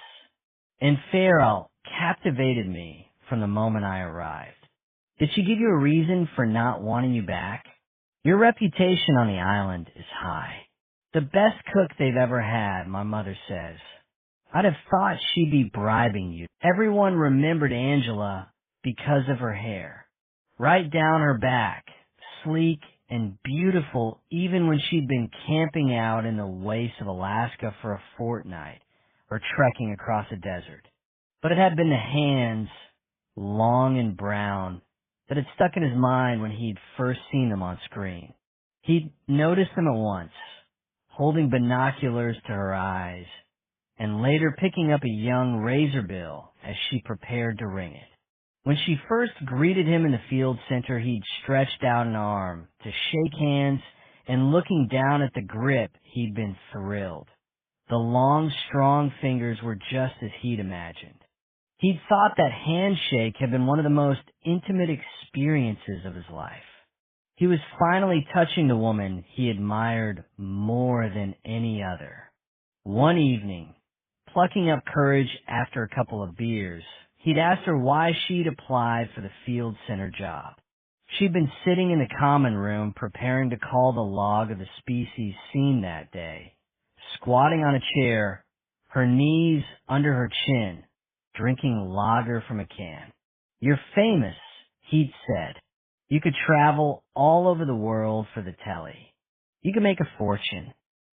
And Farrell captivated me from the moment I arrived." "Did she give you a reason for not wanting you back?" "Your reputation on the island is high. The best cook they've ever had, my mother says. I'd have thought she'd be bribing you. Everyone remembered Angela because of her hair. Right down her back, sleek and beautiful even when she'd been camping out in the wastes of Alaska for a fortnight or trekking across a desert. But it had been the hands, long and brown, that had stuck in his mind when he'd first seen them on screen. He'd noticed them at once, holding binoculars to her eyes, and later picking up a young razor bill as she prepared to ring it. When she first greeted him in the field center, he'd stretched out an arm to shake hands, and looking down at the grip, he'd been thrilled. The long, strong fingers were just as he'd imagined. He'd thought that handshake had been one of the most intimate experiences of his life. He was finally touching the woman he admired more than any other. One evening, plucking up courage after a couple of beers, he'd asked her why she'd applied for the field center job. She'd been sitting in the common room preparing to call the log of the species seen that day, squatting on a chair, her knees under her chin, drinking lager from a can. "You're famous," he'd said. "You could travel all over the world for the telly. You could make a fortune.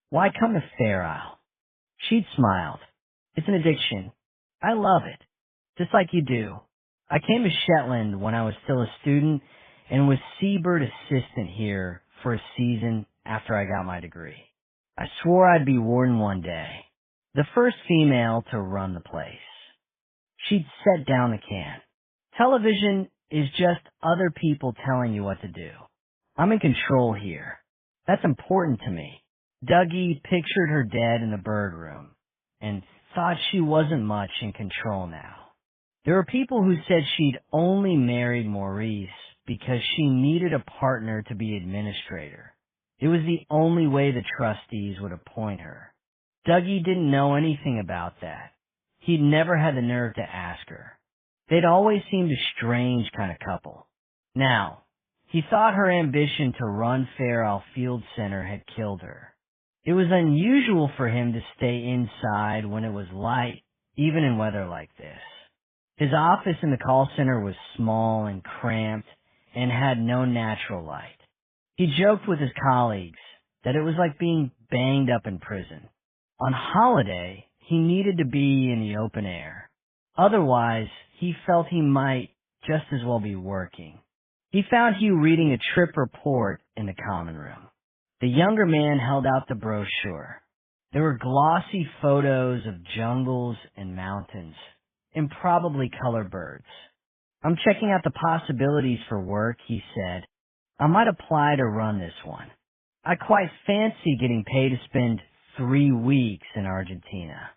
Why come to Fair Isle?" She'd smiled. "It's an addiction. I love it. Just like you do. I came to Shetland when I was still a student and was seabird assistant here for a season after I got my degree. I swore I'd be warden one day. The first female to run the place." She'd set down the can. "Television is just other people telling you what to do. I'm in control here. That's important to me." Dougie pictured her dead in the bird room and thought she wasn't much in control now. There were people who said she'd only married Maurice because she needed a partner to be administrator. It was the only way the trustees would appoint her. Dougie didn't know anything about that. He'd never had the nerve to ask her. They'd always seemed a strange kind of couple. Now, he thought her ambition to run Fair Isle Field Center had killed her. It was unusual for him to stay inside when it was light, even in weather like this. His office in the call center was small and cramped and had no natural light. He joked with his colleagues that it was like being banged up in prison. On holiday, he needed to be in the open air. Otherwise, he felt he might just as well be working. He found Hugh reading a trip report in the common room. The younger man held out the brochure. There were glossy photos of jungles and mountains, and probably colored birds. "I'm checking out the possibilities for work," he said. "I might apply to run this one. I quite fancy getting paid to spend 3 weeks in Argentina.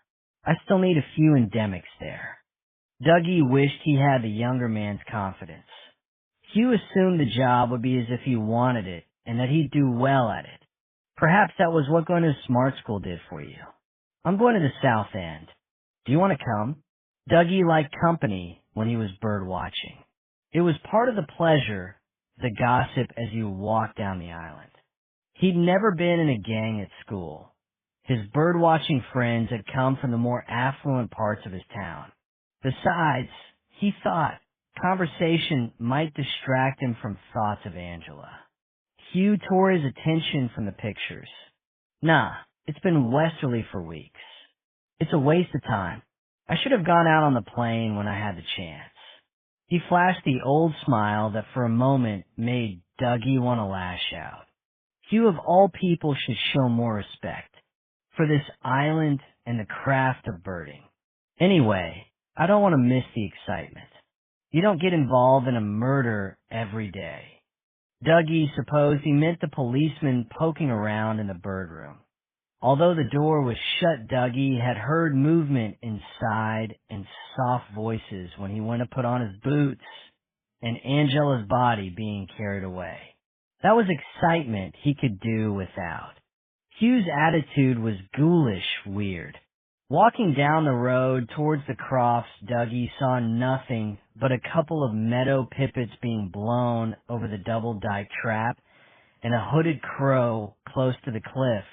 I still need a few endemics there." Dougie wished he had the younger man's confidence. Hugh assumed the job would be as if he wanted it and that he'd do well at it. Perhaps that was what going to smart school did for you. "I'm going to the South End. Do you want to come?" Dougie liked company when he was bird watching. It was part of the pleasure, the gossip as you walked down the island. He'd never been in a gang at school. His bird-watching friends had come from the more affluent parts of his town. Besides, he thought conversation might distract him from thoughts of Angela. Hugh tore his attention from the pictures. "Nah, it's been westerly for weeks. It's a waste of time. I should have gone out on the plane when I had the chance." He flashed the old smile that for a moment made Dougie want to lash out. Hugh of all people should show more respect for this island and the craft of birding. "Anyway, I don't want to miss the excitement. You don't get involved in a murder every day." Dougie supposed he meant the policeman poking around in the bird room. Although the door was shut, Dougie had heard movement inside and soft voices when he went to put on his boots and Angela's body being carried away. That was excitement he could do without. Hugh's attitude was ghoulish weird. Walking down the road towards the crofts, Dougie saw nothing but a couple of meadow pipits being blown over the double-dyke trap and a hooded crow close to the cliff,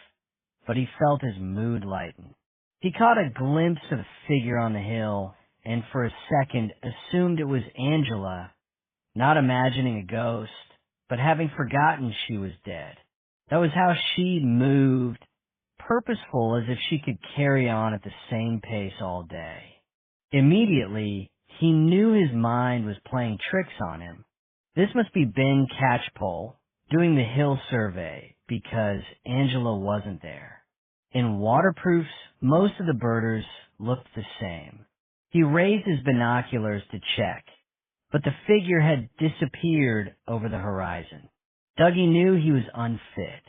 but he felt his mood lighten. He caught a glimpse of a figure on the hill, and for a second assumed it was Angela, not imagining a ghost, but having forgotten she was dead. That was how she moved, purposeful as if she could carry on at the same pace all day. Immediately, he knew his mind was playing tricks on him. This must be Ben Catchpole doing the hill survey because Angela wasn't there. In waterproofs, most of the birders looked the same. He raised his binoculars to check, but the figure had disappeared over the horizon. Dougie knew he was unfit.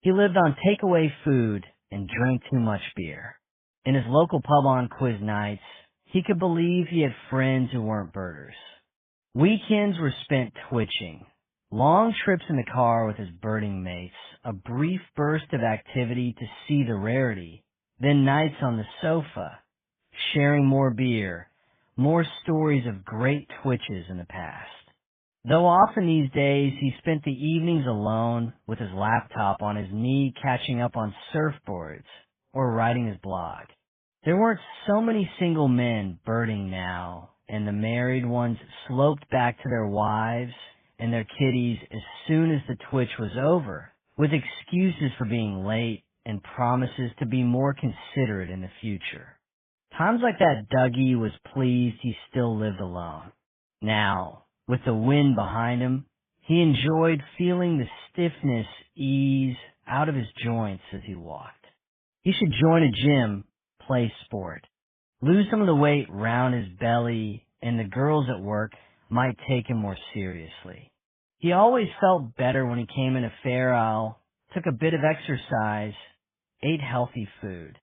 He lived on takeaway food and drank too much beer. In his local pub on quiz nights, he could believe he had friends who weren't birders. Weekends were spent twitching. Long trips in the car with his birding mates, a brief burst of activity to see the rarity, then nights on the sofa, sharing more beer, more stories of great twitches in the past. Though often these days he spent the evenings alone with his laptop on his knee catching up on surfboards or writing his blog. There weren't so many single men birding now, and the married ones sloped back to their wives and their kiddies as soon as the twitch was over, with excuses for being late and promises to be more considerate in the future. Times like that, Dougie was pleased he still lived alone. Now, with the wind behind him, he enjoyed feeling the stiffness ease out of his joints as he walked. He should join a gym, play sport, lose some of the weight round his belly, and the girls at work might take him more seriously. He always felt better when he came in a fair isle, took a bit of exercise, ate healthy food.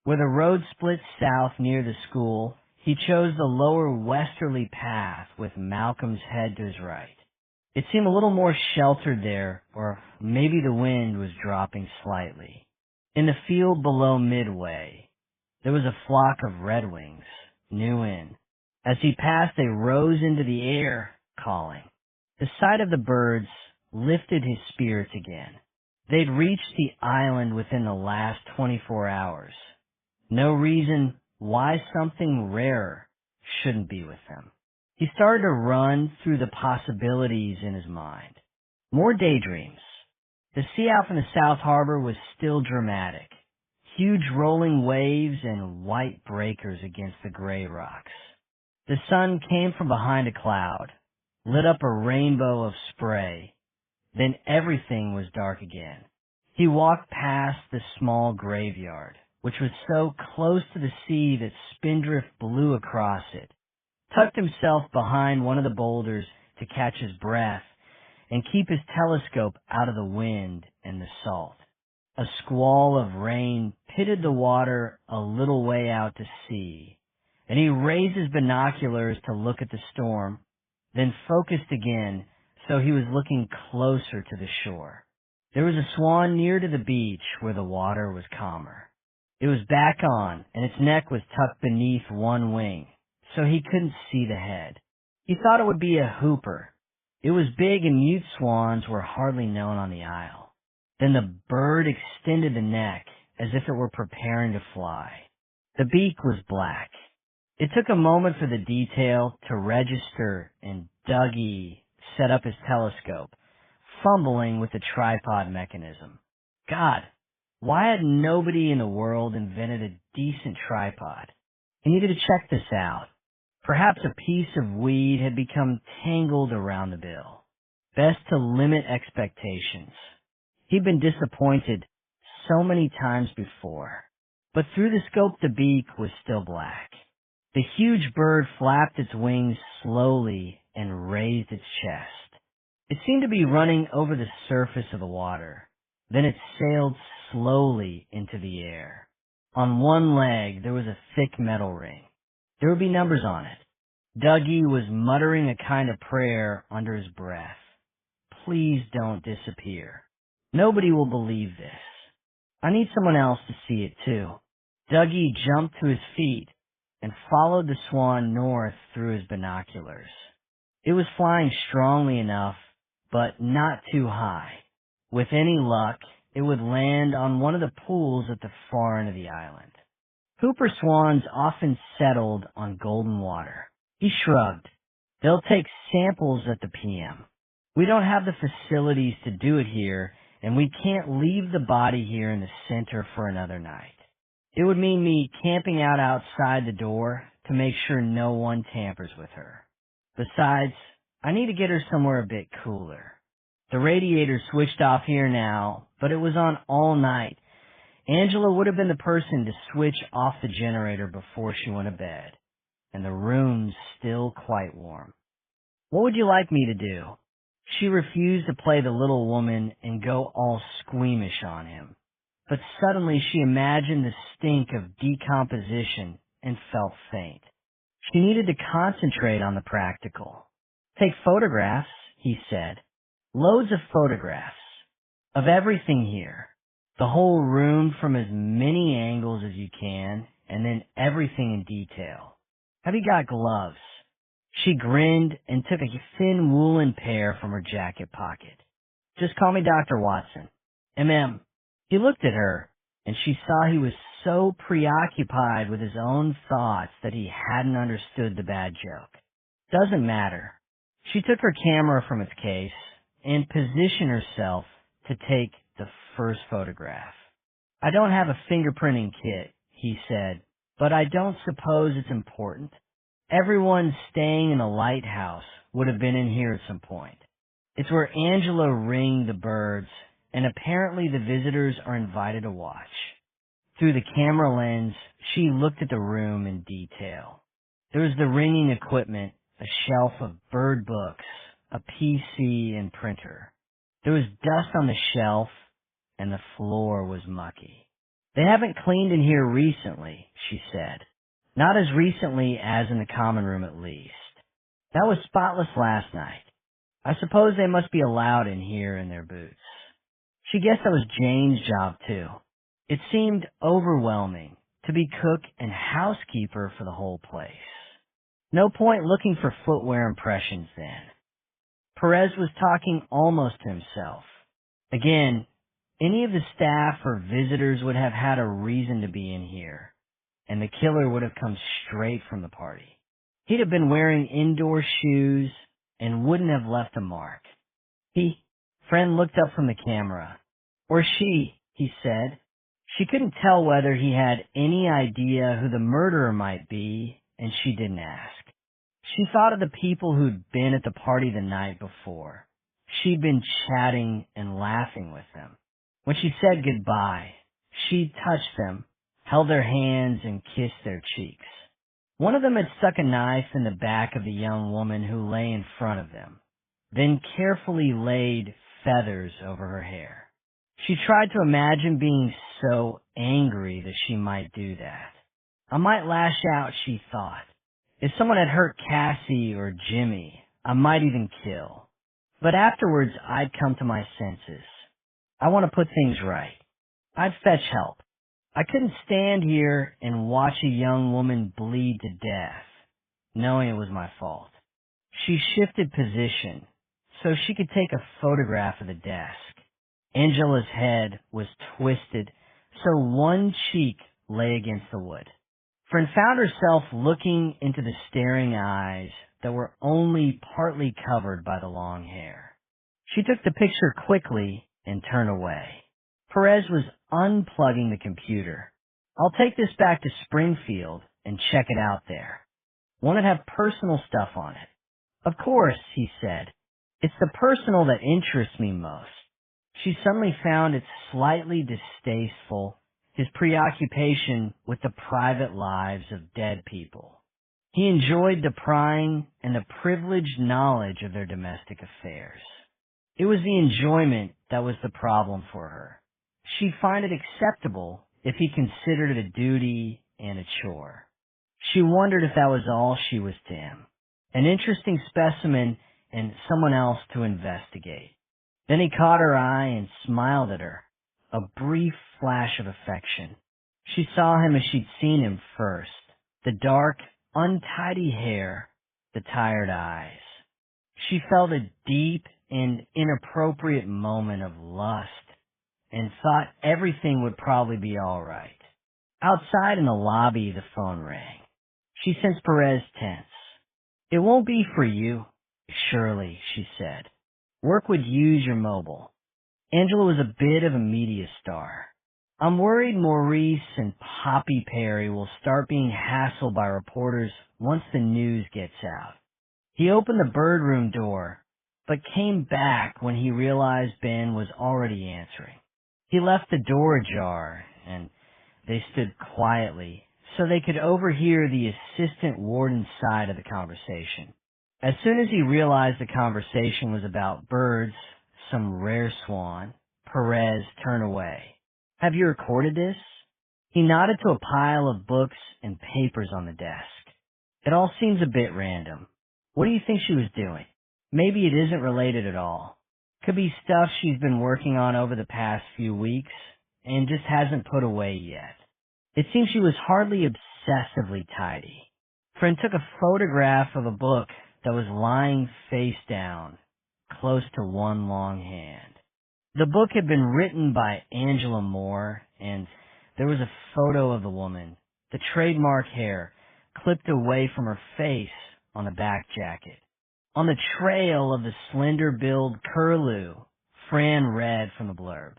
Where the road split south near the school, he chose the lower westerly path with Malcolm's Head to his right. It seemed a little more sheltered there, or maybe the wind was dropping slightly. In the field below Midway, there was a flock of redwings, new in. As he passed, they rose into the air, calling. The sight of the birds lifted his spirits again. They'd reached the island within the last 24 hours. No reason why something rarer shouldn't be with them. He started to run through the possibilities in his mind. More daydreams. The sea out from the South Harbor was still dramatic. Huge rolling waves and white breakers against the gray rocks. The sun came from behind a cloud, lit up a rainbow of spray. Then everything was dark again. He walked past the small graveyard, which was so close to the sea that Spindrift blew across it, tucked himself behind one of the boulders to catch his breath and keep his telescope out of the wind and the salt. A squall of rain pitted the water a little way out to sea, and he raised his binoculars to look at the storm, then focused again so he was looking closer to the shore. There was a swan near to the beach where the water was calmer. It was back on, and its neck was tucked beneath one wing, so he couldn't see the head. He thought it would be a hooper. It was big, and mute swans were hardly known on the isle. Then the bird extended the neck as if it were preparing to fly. The beak was black. It took a moment for the detail to register, and Dougie set up his telescope, fumbling with the tripod mechanism. God, why had nobody in the world invented a decent tripod? He needed to check this out. Perhaps a piece of weed had become tangled around the bill. Best to limit expectations. He'd been disappointed so many times before. But through the scope the beak was still black. The huge bird flapped its wings slowly and raised its chest. It seemed to be running over the surface of the water. Then it sailed slowly into the air. On one leg there was a thick metal ring. There would be numbers on it. Dougie was muttering a kind of prayer under his breath. Please don't disappear. Nobody will believe this. I need someone else to see it too. Dougie jumped to his feet and followed the swan north through his binoculars. It was flying strongly enough, but not too high. With any luck, it would land on one of the pools at the far end of the island. Hooper swans often settled on golden water. He shrugged. They'll take samples at the PM. We don't have the facilities to do it here, and we can't leave the body here in the center for another night. It would mean me camping out outside the door to make sure no one tampers with her. Besides, I need to get her somewhere a bit cooler. The radiator switched off here now, but it was on all night. Angela would have been the person to switch off the generator before she went to bed, and the room's still quite warm. What would you like me to do? She refused to play the little woman and go all squeamish on him. But suddenly she imagined the stink of decomposition and felt faint. She needed to concentrate on the practical. Take photographs, he said. Loads of photographs. Of everything here. The whole room from as many angles as you can, and then everything in detail. Have you got gloves? She grinned and took a thin woolen pair from her jacket pocket. Just call me Dr. Watson. M.M. He looked at her, and she saw he was so preoccupied with his own thoughts that he hadn't understood the bad joke. Doesn't matter. She took her camera from its case and positioned herself to take the first photograph. I don't have a fingerprinting kit, he said, but I don't suppose it's important. Everyone staying in the lighthouse would have been in here at some point. It's where Angela ringed the birds, and apparently the visitors are invited to watch. Through the camera lens, she looked at the room in detail. There was the ringing equipment, a shelf of bird books, a PC and printer. There was dust on the shelf, and the floor was mucky. They haven't cleaned in here recently, she said. Not as recently as in the common room at least. That was spotless last night. I suppose they must be allowed in here in their boots. She guessed that was Jane's job too. It seemed overwhelming to be cook and housekeeper for the whole place. No point looking for footwear impressions then. Perez was talking almost to himself. Again, any of the staff or visitors would have had a reason to be in here, and the killer would have come straight from the party. He'd have been wearing indoor shoes and wouldn't have left a mark. Friend looked up from the camera. Or she, he said. She couldn't tell whether he had any idea who the murderer might be, and she didn't ask. She thought of the people who'd been at the party the night before. She'd been chatting and laughing with them. When she said goodbye, she touched them, held their hands, and kissed their cheeks. One of them had stuck a knife in the back of the young woman who lay in front of them, then carefully laid feathers over her hair. She tried to imagine being so angry that she might do that. I might lash out, she thought. If someone had hurt Cassie or Jimmy, I might even kill. But afterwards, I'd come to my senses. I want to put things right. I'd fetch help. I couldn't stand here and watch a young woman bleed to death, knowing it was my fault. She shifted position so she could take a photograph of the desk. Angela's head was twisted, so one cheek lay against the wood. Fern found herself looking into the staring eyes that were only partly covered by the long hair. She took the picture quickly and turned away. Perez was unplugging the computer. I'll take this back to Springfield and check it out there. Won't it have personal stuff on it? Of course, he said. It's the personal that interests me most. She suddenly found it slightly distasteful, his preoccupation with the private lives of dead people. He enjoyed the prying and the privileged knowledge of their domestic affairs. It was the enjoyment that was the problem for her. She'd find it acceptable if he considered it a duty and a chore. She wondered if that was all she was to him, an interesting specimen and someone else to investigate. Then he caught her eye and smiled at her, a brief flash of affection. She saw him as she'd seen him first, the dark, untidy hair, the tired eyes. She felt a deep and inappropriate moment of lust and thought everything would probably be all right. Outside in the lobby, the phone rang. She sensed Perez tense. "It won't be for you." "Surely," she said. "Work would use your mobile." Angela was a bit of a media star. "I'm worried Maurice and Poppy Perry will start being hassled by reporters once the news gets out." He opened the bird room door, but came back when he realized Ben was already answering. He left the door ajar, and they stood quietly so they could overhear the assistant warden's side of the conversation. As soon as he realized the conversation was about birds, some rare swan, Perez turned away. "Have you recorded this?" He nodded to a pile of books and papers on the desk. "It all seems a bit random. What do you think she was doing? Maybe it isn't related at all. Could be stuff she's been working on over the past few weeks and just hasn't put away yet. It seems she was hardly obsessively tidy." Friend took a photograph of a book that was lying face down, close to one long hand. The book had been written by Angela Moore, and there was a photo of the woman, the trademark hair, clipped away from her face on the back jacket. "On the trail of the slender-billed curlew," Fran read from the blurb.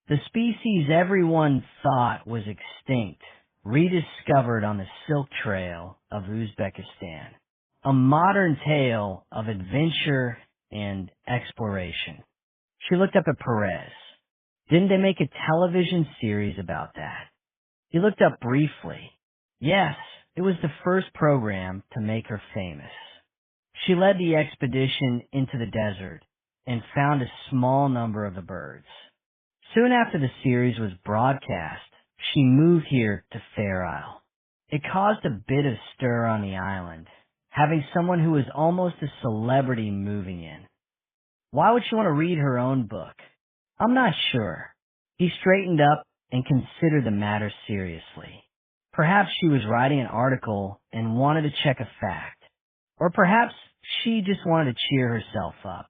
"The species everyone thought was extinct, rediscovered on the Silk Trail of Uzbekistan. A modern tale of adventure and exploration." She looked up at Perez. "Didn't they make a television series about that?" He looked up briefly. "Yes, it was the first program to make her famous." She led the expedition into the desert and found a small number of the birds. Soon after the series was broadcast, she moved here to Fair Isle. It caused a bit of stir on the island, having someone who was almost a celebrity moving in. Why would she want to read her own book? I'm not sure. He straightened up and considered the matter seriously. Perhaps she was writing an article and wanted to check a fact. Or perhaps she just wanted to cheer herself up.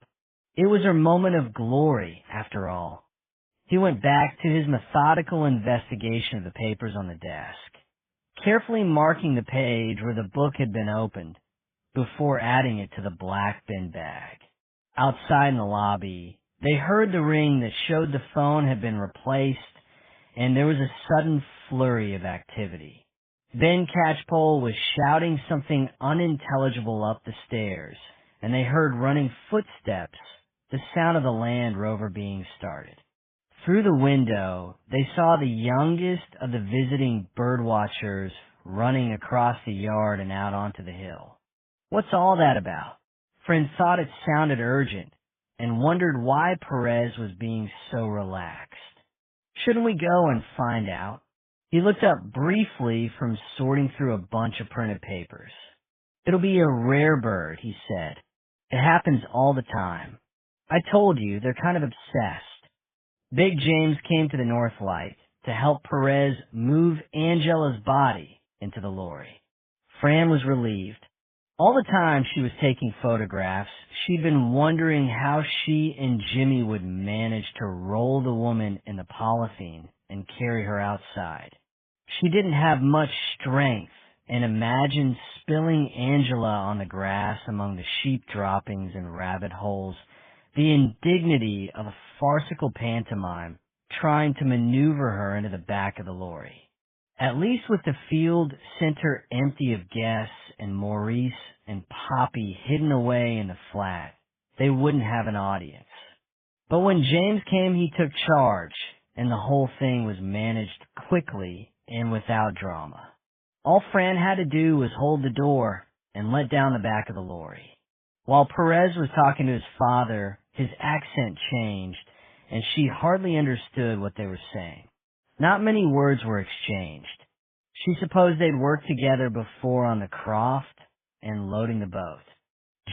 It was her moment of glory, after all. He went back to his methodical investigation of the papers on the desk, carefully marking the page where the book had been opened before adding it to the black bin bag. Outside in the lobby, they heard the ring that showed the phone had been replaced, and there was a sudden flurry of activity. Ben Catchpole was shouting something unintelligible up the stairs, and they heard running footsteps, the sound of the Land Rover being started. Through the window, they saw the youngest of the visiting bird watchers running across the yard and out onto the hill. What's all that about? Friend thought it sounded urgent and wondered why Perez was being so relaxed. Shouldn't we go and find out? He looked up briefly from sorting through a bunch of printed papers. It'll be a rare bird, he said. It happens all the time. I told you, they're kind of obsessed. Big James came to the North Light to help Perez move Angela's body into the lorry. Fran was relieved. All the time she was taking photographs, she'd been wondering how she and Jimmy would manage to roll the woman in the polythene and carry her outside. She didn't have much strength and imagined spilling Angela on the grass among the sheep droppings and rabbit holes, the indignity of a farcical pantomime trying to maneuver her into the back of the lorry. At least with the field center empty of guests and Maurice and Poppy hidden away in the flat, they wouldn't have an audience. But when James came, he took charge, and the whole thing was managed quickly and without drama. All Fran had to do was hold the door and let down the back of the lorry. While Perez was talking to his father, his accent changed, and she hardly understood what they were saying. Not many words were exchanged. She supposed they'd worked together before on the croft and loading the boat.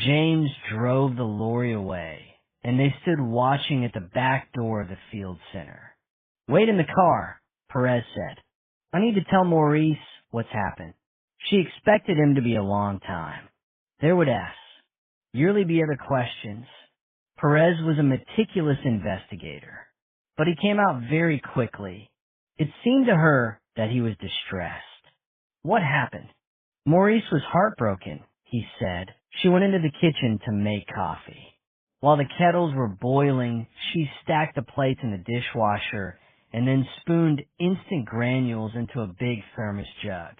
James drove the lorry away, and they stood watching at the back door of the field center. "Wait in the car," Perez said. "I need to tell Maurice what's happened." She expected him to be a long time. There would yearly be other questions. Perez was a meticulous investigator. but he came out very quickly. It seemed to her that he was distressed. What happened? Maurice was heartbroken, he said. She went into the kitchen to make coffee. While the kettles were boiling, she stacked the plates in the dishwasher and then spooned instant granules into a big thermos jug.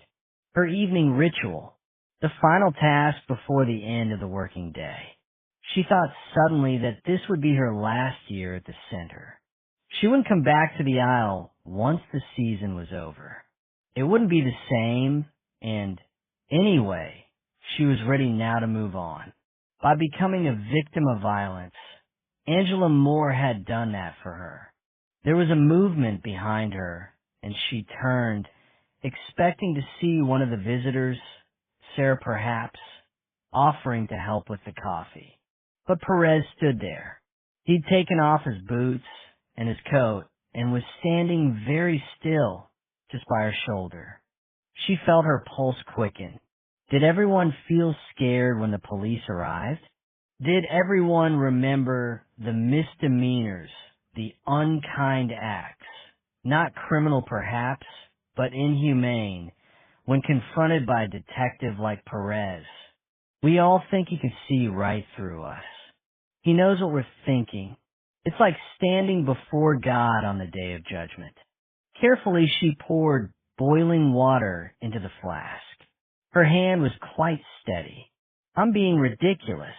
Her evening ritual, the final task before the end of the working day. She thought suddenly that this would be her last year at the center. She wouldn't come back to the aisle once the season was over. It wouldn't be the same, and anyway, she was ready now to move on. By becoming a victim of violence, Angela Moore had done that for her. There was a movement behind her, and she turned, expecting to see one of the visitors, Sarah perhaps, offering to help with the coffee. But Perez stood there. He'd taken off his boots and his coat and was standing very still just by her shoulder. She felt her pulse quicken. Did everyone feel scared when the police arrived? Did everyone remember the misdemeanors, the unkind acts, not criminal perhaps, but inhumane, when confronted by a detective like Perez? We all think he can see right through us. He knows what we're thinking. It's like standing before God on the day of judgment. Carefully, she poured boiling water into the flask. Her hand was quite steady. I'm being ridiculous.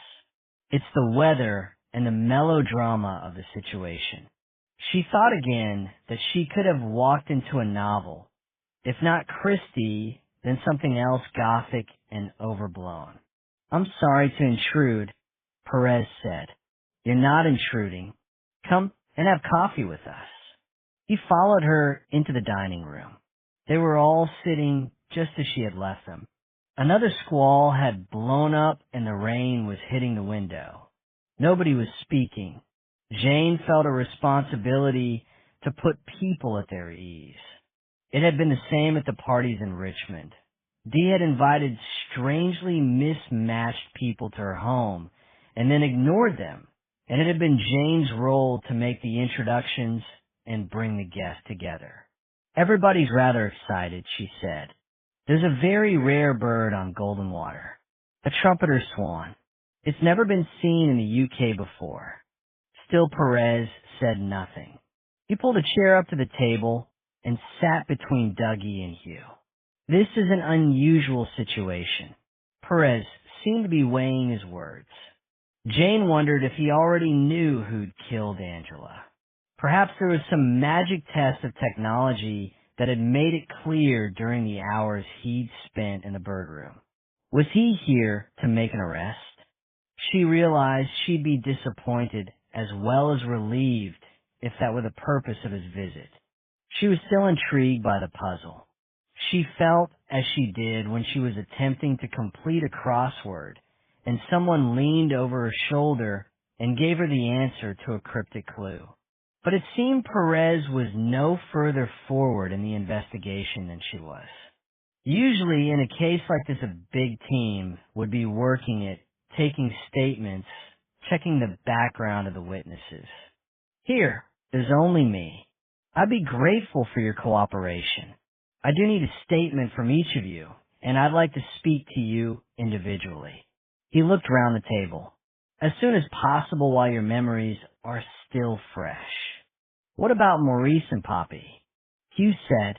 It's the weather and the melodrama of the situation. She thought again that she could have walked into a novel. If not Christie, then something else gothic and overblown. I'm sorry to intrude, Perez said. You're not intruding. Come and have coffee with us. He followed her into the dining room. They were all sitting just as she had left them. Another squall had blown up and the rain was hitting the window. Nobody was speaking. Jane felt a responsibility to put people at their ease. It had been the same at the parties in Richmond. Dee had invited strangely mismatched people to her home and then ignored them, and it had been Jane's role to make the introductions and bring the guests together. Everybody's rather excited, she said. There's a very rare bird on Golden Water, a trumpeter swan. It's never been seen in the UK before. Still Perez said nothing. He pulled a chair up to the table and sat between Dougie and Hugh. This is an unusual situation. Perez seemed to be weighing his words. Jane wondered if he already knew who'd killed Angela. Perhaps there was some magic test of technology that had made it clear during the hours he'd spent in the bird room. Was he here to make an arrest? She realized she'd be disappointed as well as relieved if that were the purpose of his visit. She was still intrigued by the puzzle. She felt as she did when she was attempting to complete a crossword and someone leaned over her shoulder and gave her the answer to a cryptic clue. But it seemed Perez was no further forward in the investigation than she was. Usually, in a case like this, a big team would be working it, taking statements, checking the background of the witnesses. Here, there's only me. I'd be grateful for your cooperation. I do need a statement from each of you, and I'd like to speak to you individually. He looked around the table. As soon as possible while your memories are still fresh. What about Maurice and Poppy? Hugh said,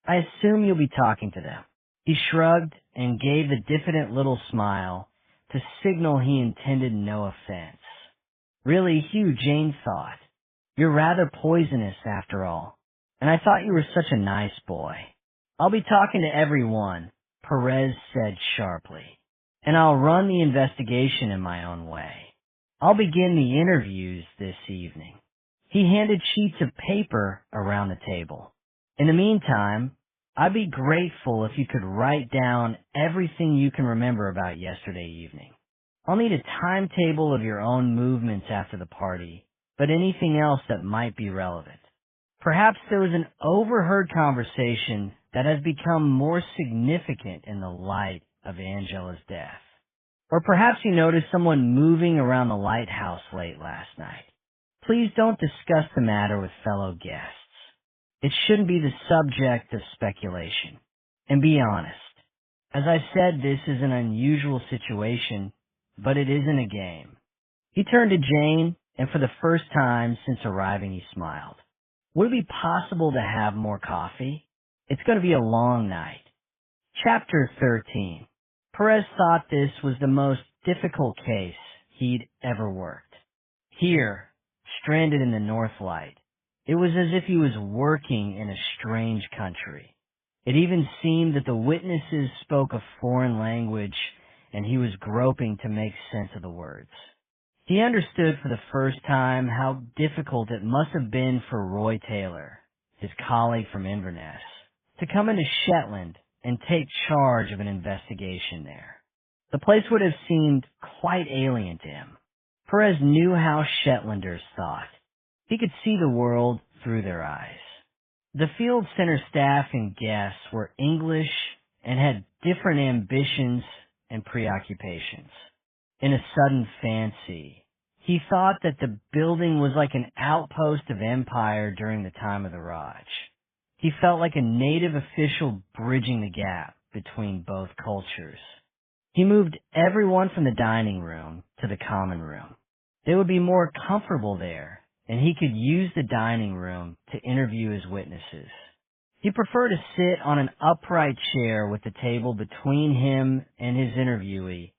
I assume you'll be talking to them. He shrugged and gave a diffident little smile to signal he intended no offense. Really, Hugh, Jane thought. You're rather poisonous after all, and I thought you were such a nice boy. I'll be talking to everyone, Perez said sharply, and I'll run the investigation in my own way. I'll begin the interviews this evening. He handed sheets of paper around the table. In the meantime, I'd be grateful if you could write down everything you can remember about yesterday evening. I'll need a timetable of your own movements after the party, but anything else that might be relevant. Perhaps there was an overheard conversation that has become more significant in the light of Angela's death. Or perhaps you noticed someone moving around the lighthouse late last night. Please don't discuss the matter with fellow guests. It shouldn't be the subject of speculation. And be honest. As I said, this is an unusual situation, but it isn't a game. He turned to Jane, and for the first time since arriving, he smiled. Would it be possible to have more coffee? It's going to be a long night. Chapter 13. Perez thought this was the most difficult case he'd ever worked. Here, stranded in the North Light, it was as if he was working in a strange country. It even seemed that the witnesses spoke a foreign language, and he was groping to make sense of the words. He understood for the first time how difficult it must have been for Roy Taylor, his colleague from Inverness, to come into Shetland and take charge of an investigation there. The place would have seemed quite alien to him. Perez knew how Shetlanders thought. He could see the world through their eyes. The field center staff and guests were English and had different ambitions and preoccupations. In a sudden fancy, he thought that the building was like an outpost of empire during the time of the Raj. He felt like a native official bridging the gap between both cultures. He moved everyone from the dining room to the common room. They would be more comfortable there, and he could use the dining room to interview his witnesses. He preferred to sit on an upright chair with the table between him and his interviewee,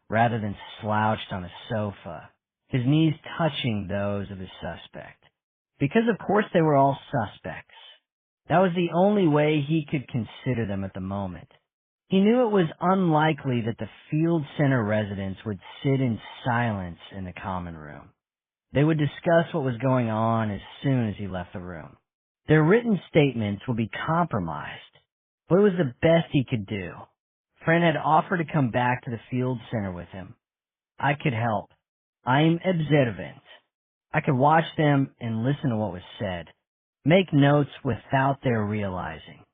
rather than slouched on a sofa, his knees touching those of his suspect. Because of course they were all suspects. That was the only way he could consider them at the moment. He knew it was unlikely that the field center residents would sit in silence in the common room. They would discuss what was going on as soon as he left the room. Their written statements would be compromised, but it was the best he could do. Friend had offered to come back to the field center with him. I could help. I'm observant. I could watch them and listen to what was said, make notes without their realizing.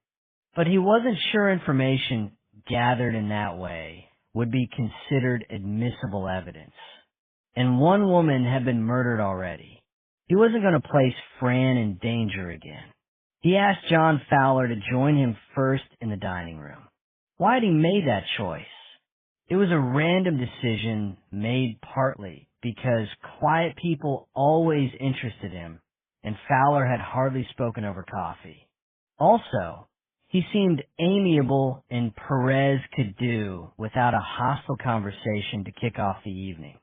But he wasn't sure information gathered in that way would be considered admissible evidence. And one woman had been murdered already. He wasn't going to place Fran in danger again. He asked John Fowler to join him first in the dining room. Why had he made that choice? It was a random decision made partly because quiet people always interested him, and Fowler had hardly spoken over coffee. Also, he seemed amiable and Perez could do without a hostile conversation to kick off the evening.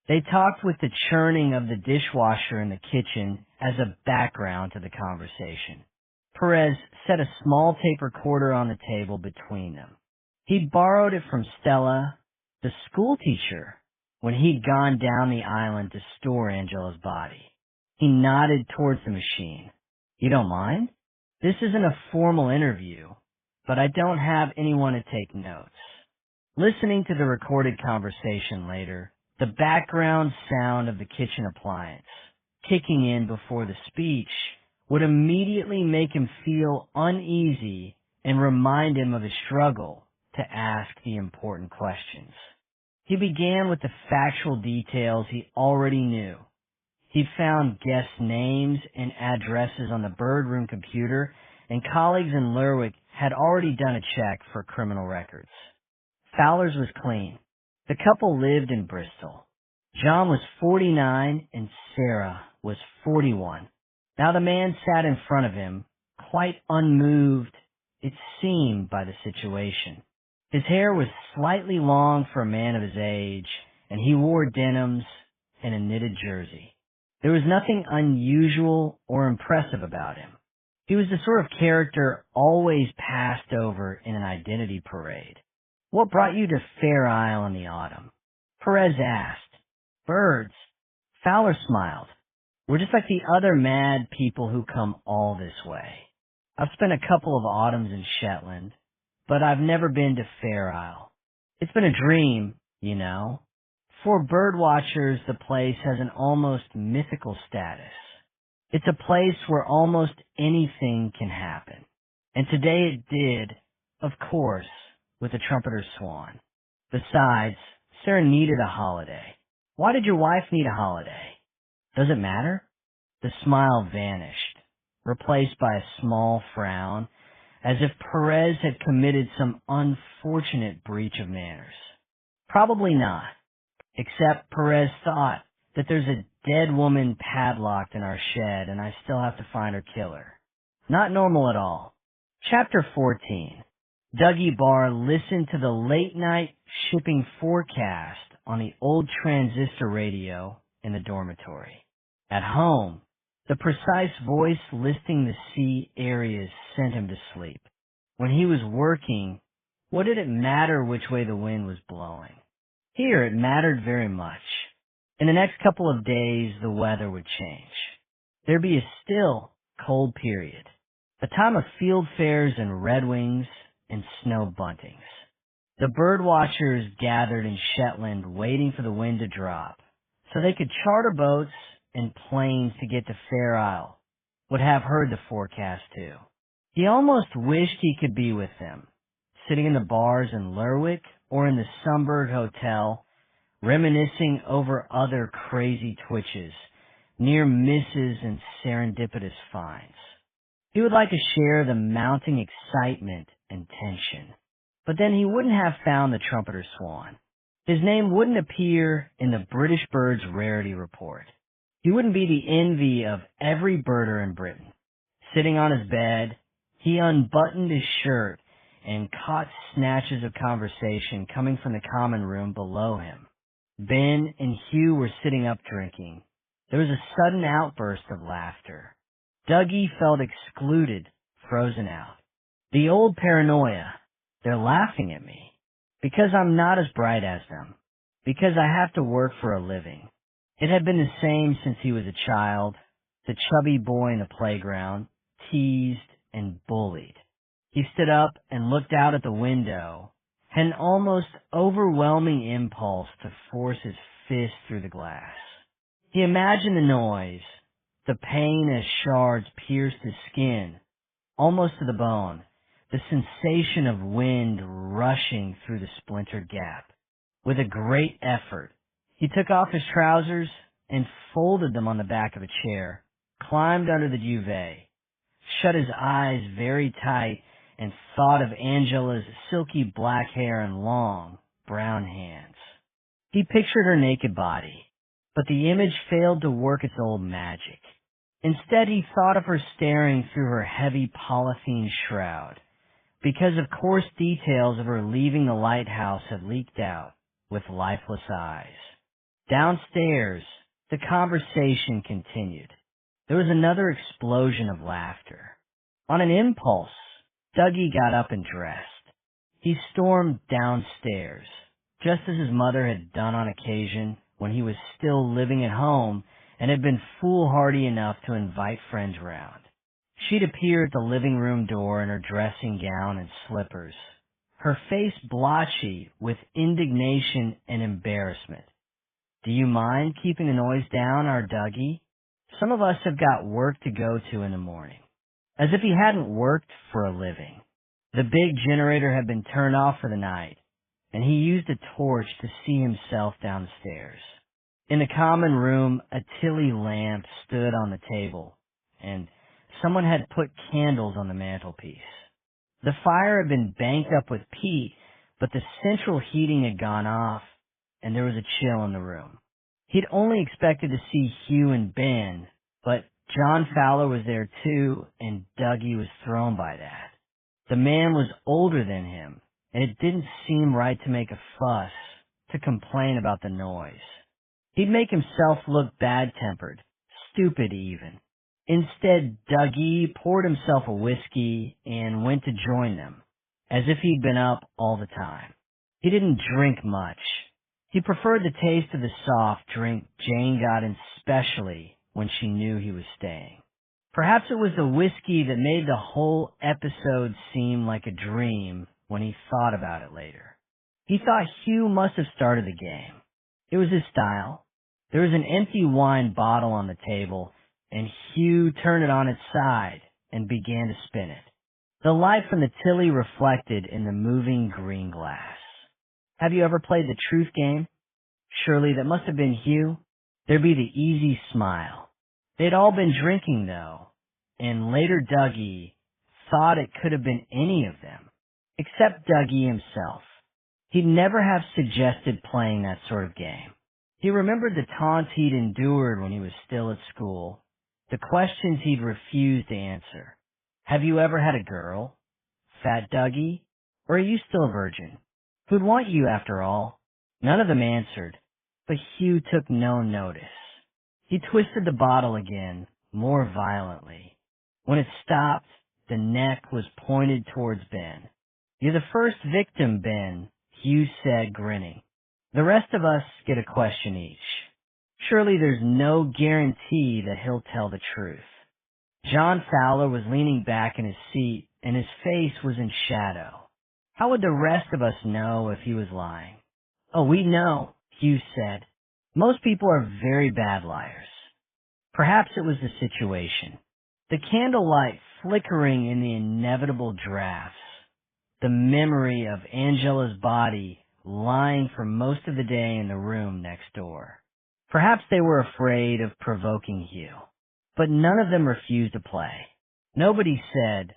They talked with the churning of the dishwasher in the kitchen as a background to the conversation. Perez set a small tape recorder on the table between them. He'd borrowed it from Stella, the schoolteacher, when he'd gone down the island to store Angela's body. He nodded towards the machine. You don't mind? This isn't a formal interview, but I don't have anyone to take notes. Listening to the recorded conversation later, the background sound of the kitchen appliance, kicking in before the speech, would immediately make him feel uneasy and remind him of his struggle to ask the important questions. He began with the factual details he already knew. He found guest names and addresses on the Bird Room computer, and colleagues in Lerwick had already done a check for criminal records. Fowler's was clean. The couple lived in Bristol. John was 49 and Sarah was 41. Now the man sat in front of him, quite unmoved, it seemed, by the situation. His hair was slightly long for a man of his age, and he wore denims and a knitted jersey. There was nothing unusual or impressive about him. He was the sort of character always passed over in an identity parade. What brought you to Fair Isle in the autumn? Perez asked. Birds. Fowler smiled. We're just like the other mad people who come all this way. I've spent a couple of autumns in Shetland, but I've never been to Fair Isle. It's been a dream, you know. For birdwatchers, the place has an almost mythical status. It's a place where almost anything can happen. And today it did, of course, with the trumpeter's swan. Besides, Sarah needed a holiday. Why did your wife need a holiday? Does it matter? The smile vanished, replaced by a small frown, as if Perez had committed some unfortunate breach of manners. Probably not, except Perez thought that there's a dead woman padlocked in our shed and I still have to find her killer. Not normal at all. Chapter 14. Dougie Barr listened to the late-night shipping forecast on the old transistor radio in the dormitory. At home, the precise voice listing the sea areas sent him to sleep. When he was working, what did it matter which way the wind was blowing? Here it mattered very much. In the next couple of days, the weather would change. There'd be a still, cold period, a time of field fairs and Red Wings and snow buntings. The bird watchers gathered in Shetland waiting for the wind to drop, so they could charter boats and planes to get to Fair Isle, would have heard the forecast too. He almost wished he could be with them, sitting in the bars in Lerwick or in the Sunburg Hotel, reminiscing over other crazy twitches, near misses and serendipitous finds. He would like to share the mounting excitement and tension, but then he wouldn't have found the trumpeter swan. His name wouldn't appear in the British Bird's rarity report. He wouldn't be the envy of every birder in Britain. Sitting on his bed, he unbuttoned his shirt and caught snatches of conversation coming from the common room below him. Ben and Hugh were sitting up drinking. There was a sudden outburst of laughter. Dougie felt excluded, frozen out. The old paranoia. They're laughing at me. Because I'm not as bright as them. Because I have to work for a living. It had been the same since he was a child, the chubby boy in the playground, teased and bullied. He stood up and looked out at the window, had an almost overwhelming impulse to force his fist through the glass. He imagined the noise, the pain as shards pierced his skin, almost to the bone, the sensation of wind rushing through the splintered gap. With a great effort, he took off his trousers and folded them on the back of a chair, climbed under the duvet, shut his eyes very tight, and thought of Angela's silky black hair and long, brown hands. He pictured her naked body, but the image failed to work its old magic. Instead, he thought of her staring through her heavy polythene shroud, because of coarse details of her leaving the lighthouse had leaked out with lifeless eyes. Downstairs, the conversation continued. There was another explosion of laughter. On an impulse, Dougie got up and dressed. He stormed downstairs, just as his mother had done on occasion when he was still living at home and had been foolhardy enough to invite friends round. She'd appear at the living room door in her dressing gown and slippers, her face blotchy with indignation and embarrassment. "Do you mind keeping the noise down, our Dougie? Some of us have got work to go to in the morning." As if he hadn't worked for a living. The big generator had been turned off for the night, and he used a torch to see himself down the stairs. In the common room, a Tilly lamp stood on the table, and someone had put candles on the mantelpiece. The fire had been banked up with peat, but the central heating had gone off, and there was a chill in the room. He'd only expected to see Hugh and Ben, but John Fowler was there too, and Dougie was thrown by that. The man was older than him, and it didn't seem right to make a fuss, to complain about the noise. He'd make himself look bad-tempered, stupid even. Instead, Dougie poured himself a whiskey and went to join them, as if he'd been up all the time. He didn't drink much. He preferred the taste of the soft drink Jane got him specially when she knew he was staying. Perhaps it was the whiskey that made the whole episode seem like a dream when he thought about it later. He thought Hugh must have started the game. It was his style. There was an empty wine bottle on the table, and Hugh turned it on its side and began to spin it. The light from the Tilly reflected in the moving green glass. Have you ever played the truth game? Surely that must have been Hugh. There'd be the easy smile, They'd all been drinking, though, and later Dougie thought it could have been any of them, except Dougie himself. He'd never have suggested playing that sort of game. He remembered the taunts he'd endured when he was still at school, the questions he'd refused to answer. Have you ever had a girl? Fat Dougie? Or are you still a virgin? Who'd want you after all? None of them answered, but Hugh took no notice. He twisted the bottle again, more violently. When it stopped, the neck was pointed towards Ben. You're the first victim, Ben, Hugh said, grinning. The rest of us get a question each. Surely there's no guarantee that he'll tell the truth. John Fowler was leaning back in his seat, and his face was in shadow. How would the rest of us know if he was lying? Oh, we know, Hugh said. Most people are very bad liars. Perhaps it was the situation. The candlelight flickering in the inevitable drafts. The memory of Angela's body lying for most of the day in the room next door. Perhaps they were afraid of provoking Hugh. But none of them refused to play. Nobody said,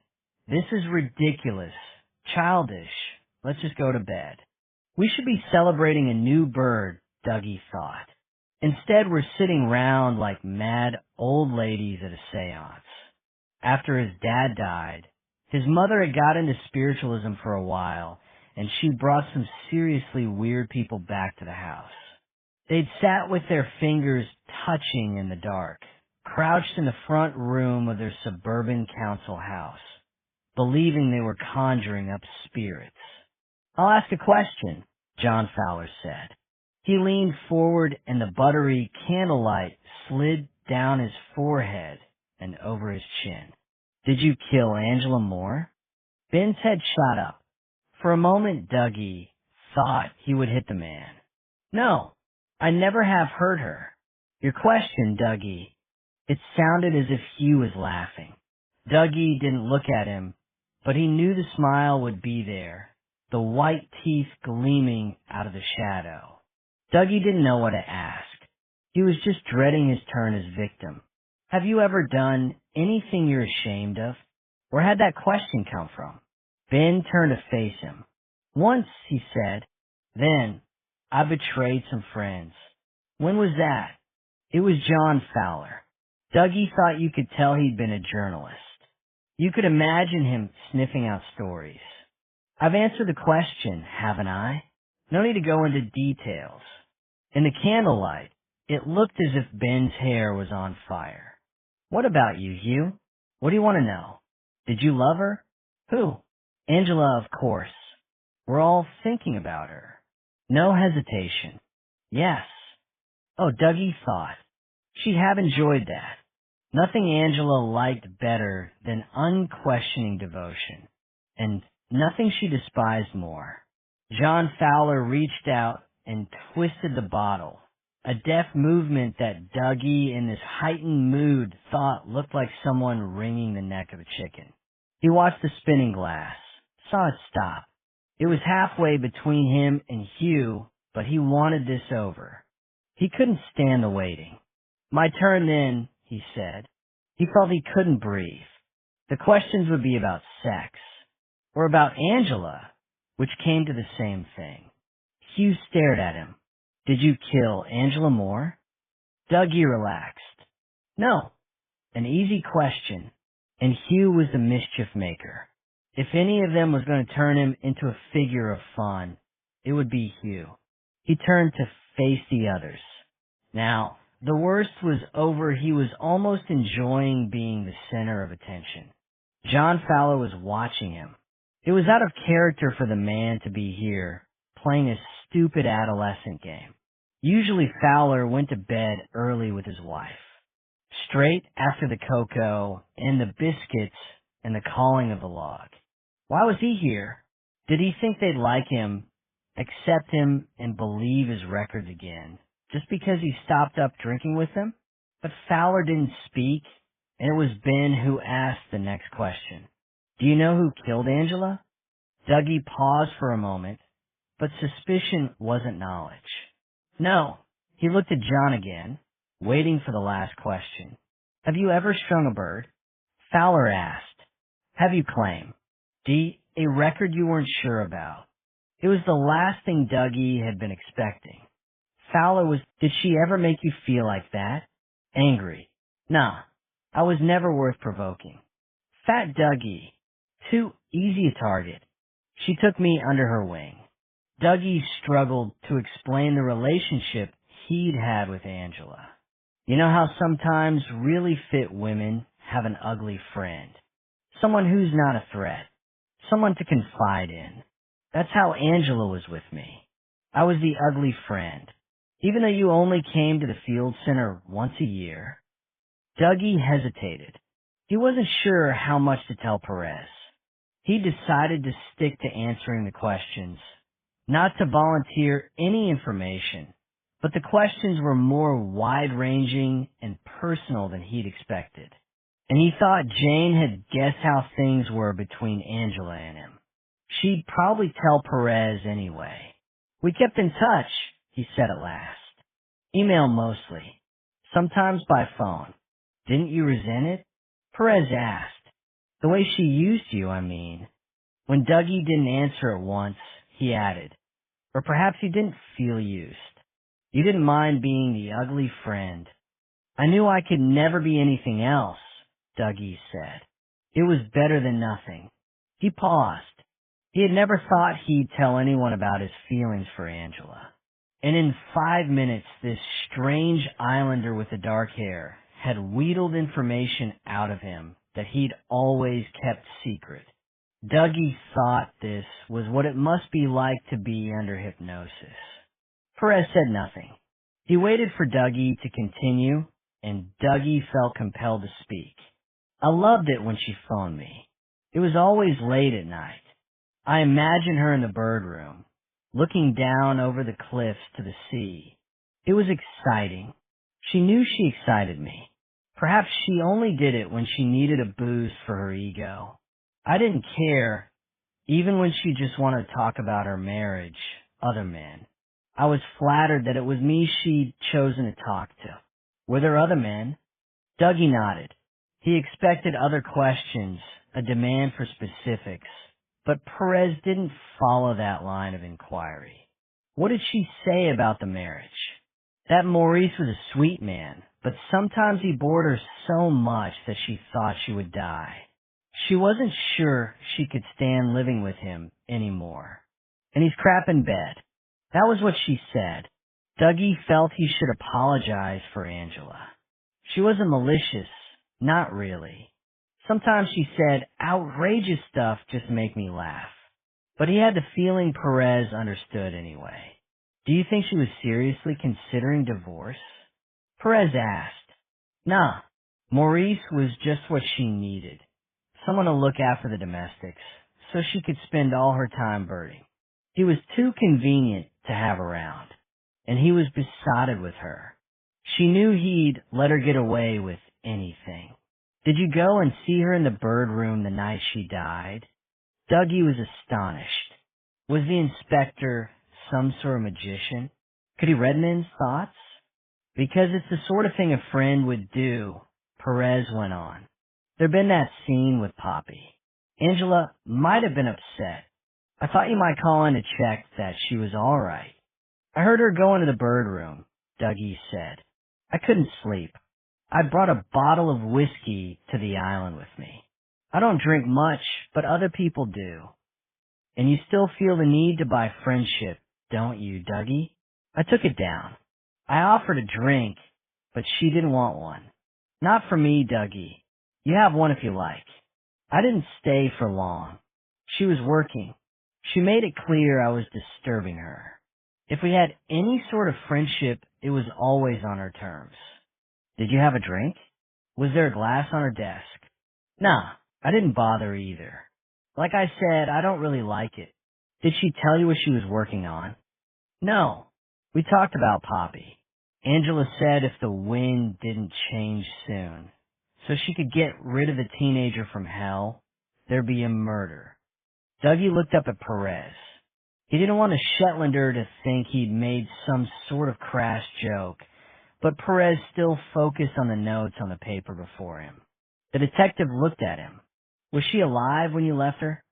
"This is ridiculous, childish, let's just go to bed." We should be celebrating a new bird, Dougie thought. Instead, we're sitting round like mad old ladies at a seance. After his dad died, his mother had got into spiritualism for a while, and she brought some seriously weird people back to the house. They'd sat with their fingers touching in the dark, crouched in the front room of their suburban council house, believing they were conjuring up spirits. "I'll ask a question," John Fowler said. He leaned forward and the buttery candlelight slid down his forehead and over his chin. "Did you kill Angela Moore?" Ben's head shot up. For a moment, Dougie thought he would hit the man. "No, I never have hurt her." "Your question, Dougie." It sounded as if Hugh was laughing. Dougie didn't look at him, but he knew the smile would be there, the white teeth gleaming out of the shadow. Dougie didn't know what to ask. He was just dreading his turn as victim. "Have you ever done anything you're ashamed of? Where had that question come from?" Ben turned to face him. "Once," he said. "Then, I betrayed some friends." "When was that?" "It was John Fowler." Dougie thought you could tell he'd been a journalist. You could imagine him sniffing out stories. "I've answered the question, haven't I? No need to go into details." In the candlelight, it looked as if Ben's hair was on fire. "What about you, Hugh? What do you want to know? Did you love her?" "Who?" "Angela, of course. We're all thinking about her." No hesitation. "Yes." Oh, Dougie thought. She'd have enjoyed that. Nothing Angela liked better than unquestioning devotion, and nothing she despised more. John Fowler reached out and twisted the bottle, a deft movement that Dougie, in this heightened mood, thought looked like someone wringing the neck of a chicken. He watched the spinning glass, saw it stop. It was halfway between him and Hugh, but he wanted this over. He couldn't stand the waiting. "My turn then," he said. He felt he couldn't breathe. The questions would be about sex, or about Angela, which came to the same thing. Hugh stared at him. "Did you kill Angela Moore?" Dougie relaxed. "No." An easy question, and Hugh was the mischief maker. If any of them was going to turn him into a figure of fun, it would be Hugh. He turned to face the others. Now, the worst was over. He was almost enjoying being the center of attention. John Fowler was watching him. It was out of character for the man to be here, playing a stupid adolescent game. Usually Fowler went to bed early with his wife, straight after the cocoa and the biscuits and the calling of the log. Why was he here? Did he think they'd like him, accept him, and believe his records again, just because he stopped up drinking with them? But Fowler didn't speak, and it was Ben who asked the next question. "Do you know who killed Angela?" Dougie paused for a moment, but suspicion wasn't knowledge. "No." He looked at John again, waiting for the last question. Have you ever strung a bird? Fowler asked. Have you claim? D. A record you weren't sure about. It was the last thing Dougie had been expecting. Fowler was, did she ever make you feel like that? Angry. Nah, I was never worth provoking. Fat Dougie. Too easy a target. She took me under her wing. Dougie struggled to explain the relationship he'd had with Angela. You know how sometimes really fit women have an ugly friend? Someone who's not a threat. Someone to confide in. That's how Angela was with me. I was the ugly friend. Even though you only came to the field center once a year. Dougie hesitated. He wasn't sure how much to tell Perez. He decided to stick to answering the questions, not to volunteer any information, but the questions were more wide-ranging and personal than he'd expected. And he thought Jane had guessed how things were between Angela and him. She'd probably tell Perez anyway. We kept in touch, he said at last. Email mostly. Sometimes by phone. Didn't you resent it? Perez asked. The way she used you, I mean. When Dougie didn't answer at once, he added, or perhaps he didn't feel used. You didn't mind being the ugly friend. I knew I could never be anything else, Dougie said. It was better than nothing. He paused. He had never thought he'd tell anyone about his feelings for Angela. And in 5 minutes, this strange islander with the dark hair had wheedled information out of him that he'd always kept secret. Dougie thought this was what it must be like to be under hypnosis. Perez said nothing. He waited for Dougie to continue, and Dougie felt compelled to speak. I loved it when she phoned me. It was always late at night. I imagined her in the bird room, looking down over the cliffs to the sea. It was exciting. She knew she excited me. Perhaps she only did it when she needed a boost for her ego. I didn't care, even when she just wanted to talk about her marriage, other men. I was flattered that it was me she'd chosen to talk to. Were there other men? Dougie nodded. He expected other questions, a demand for specifics, but Perez didn't follow that line of inquiry. What did she say about the marriage? That Maurice was a sweet man, but sometimes he bored her so much that she thought she would die. She wasn't sure she could stand living with him anymore. And he's crap in bed. That was what she said. Dougie felt he should apologize for Angela. She wasn't malicious, not really. Sometimes she said outrageous stuff just make me laugh. But he had the feeling Perez understood anyway. Do you think she was seriously considering divorce? Perez asked. Nah, Maurice was just what she needed. Someone to look after the domestics, so she could spend all her time birding. He was too convenient to have around, and he was besotted with her. She knew he'd let her get away with anything. Did you go and see her in the bird room the night she died? Dougie was astonished. Was the inspector some sort of magician? Could he read men's thoughts? Because it's the sort of thing a friend would do, Perez went on. There'd been that scene with Poppy. Angela might have been upset. I thought you might call in to check that she was all right. I heard her go into the bird room, Dougie said. I couldn't sleep. I brought a bottle of whiskey to the island with me. I don't drink much, but other people do. And you still feel the need to buy friendship, don't you, Dougie? I took it down. I offered a drink, but she didn't want one. Not for me, Dougie. You have one if you like. I didn't stay for long. She was working. She made it clear I was disturbing her. If we had any sort of friendship, it was always on her terms. Did you have a drink? Was there a glass on her desk? Nah, I didn't bother either. Like I said, I don't really like it. Did she tell you what she was working on? No. We talked about Poppy. Angela said if the wind didn't change soon, so she could get rid of the teenager from hell, there'd be a murder. Dougie looked up at Perez. He didn't want a Shetlander to think he'd made some sort of crass joke, but Perez still focused on the notes on the paper before him. The detective looked at him. Was she alive when you left her?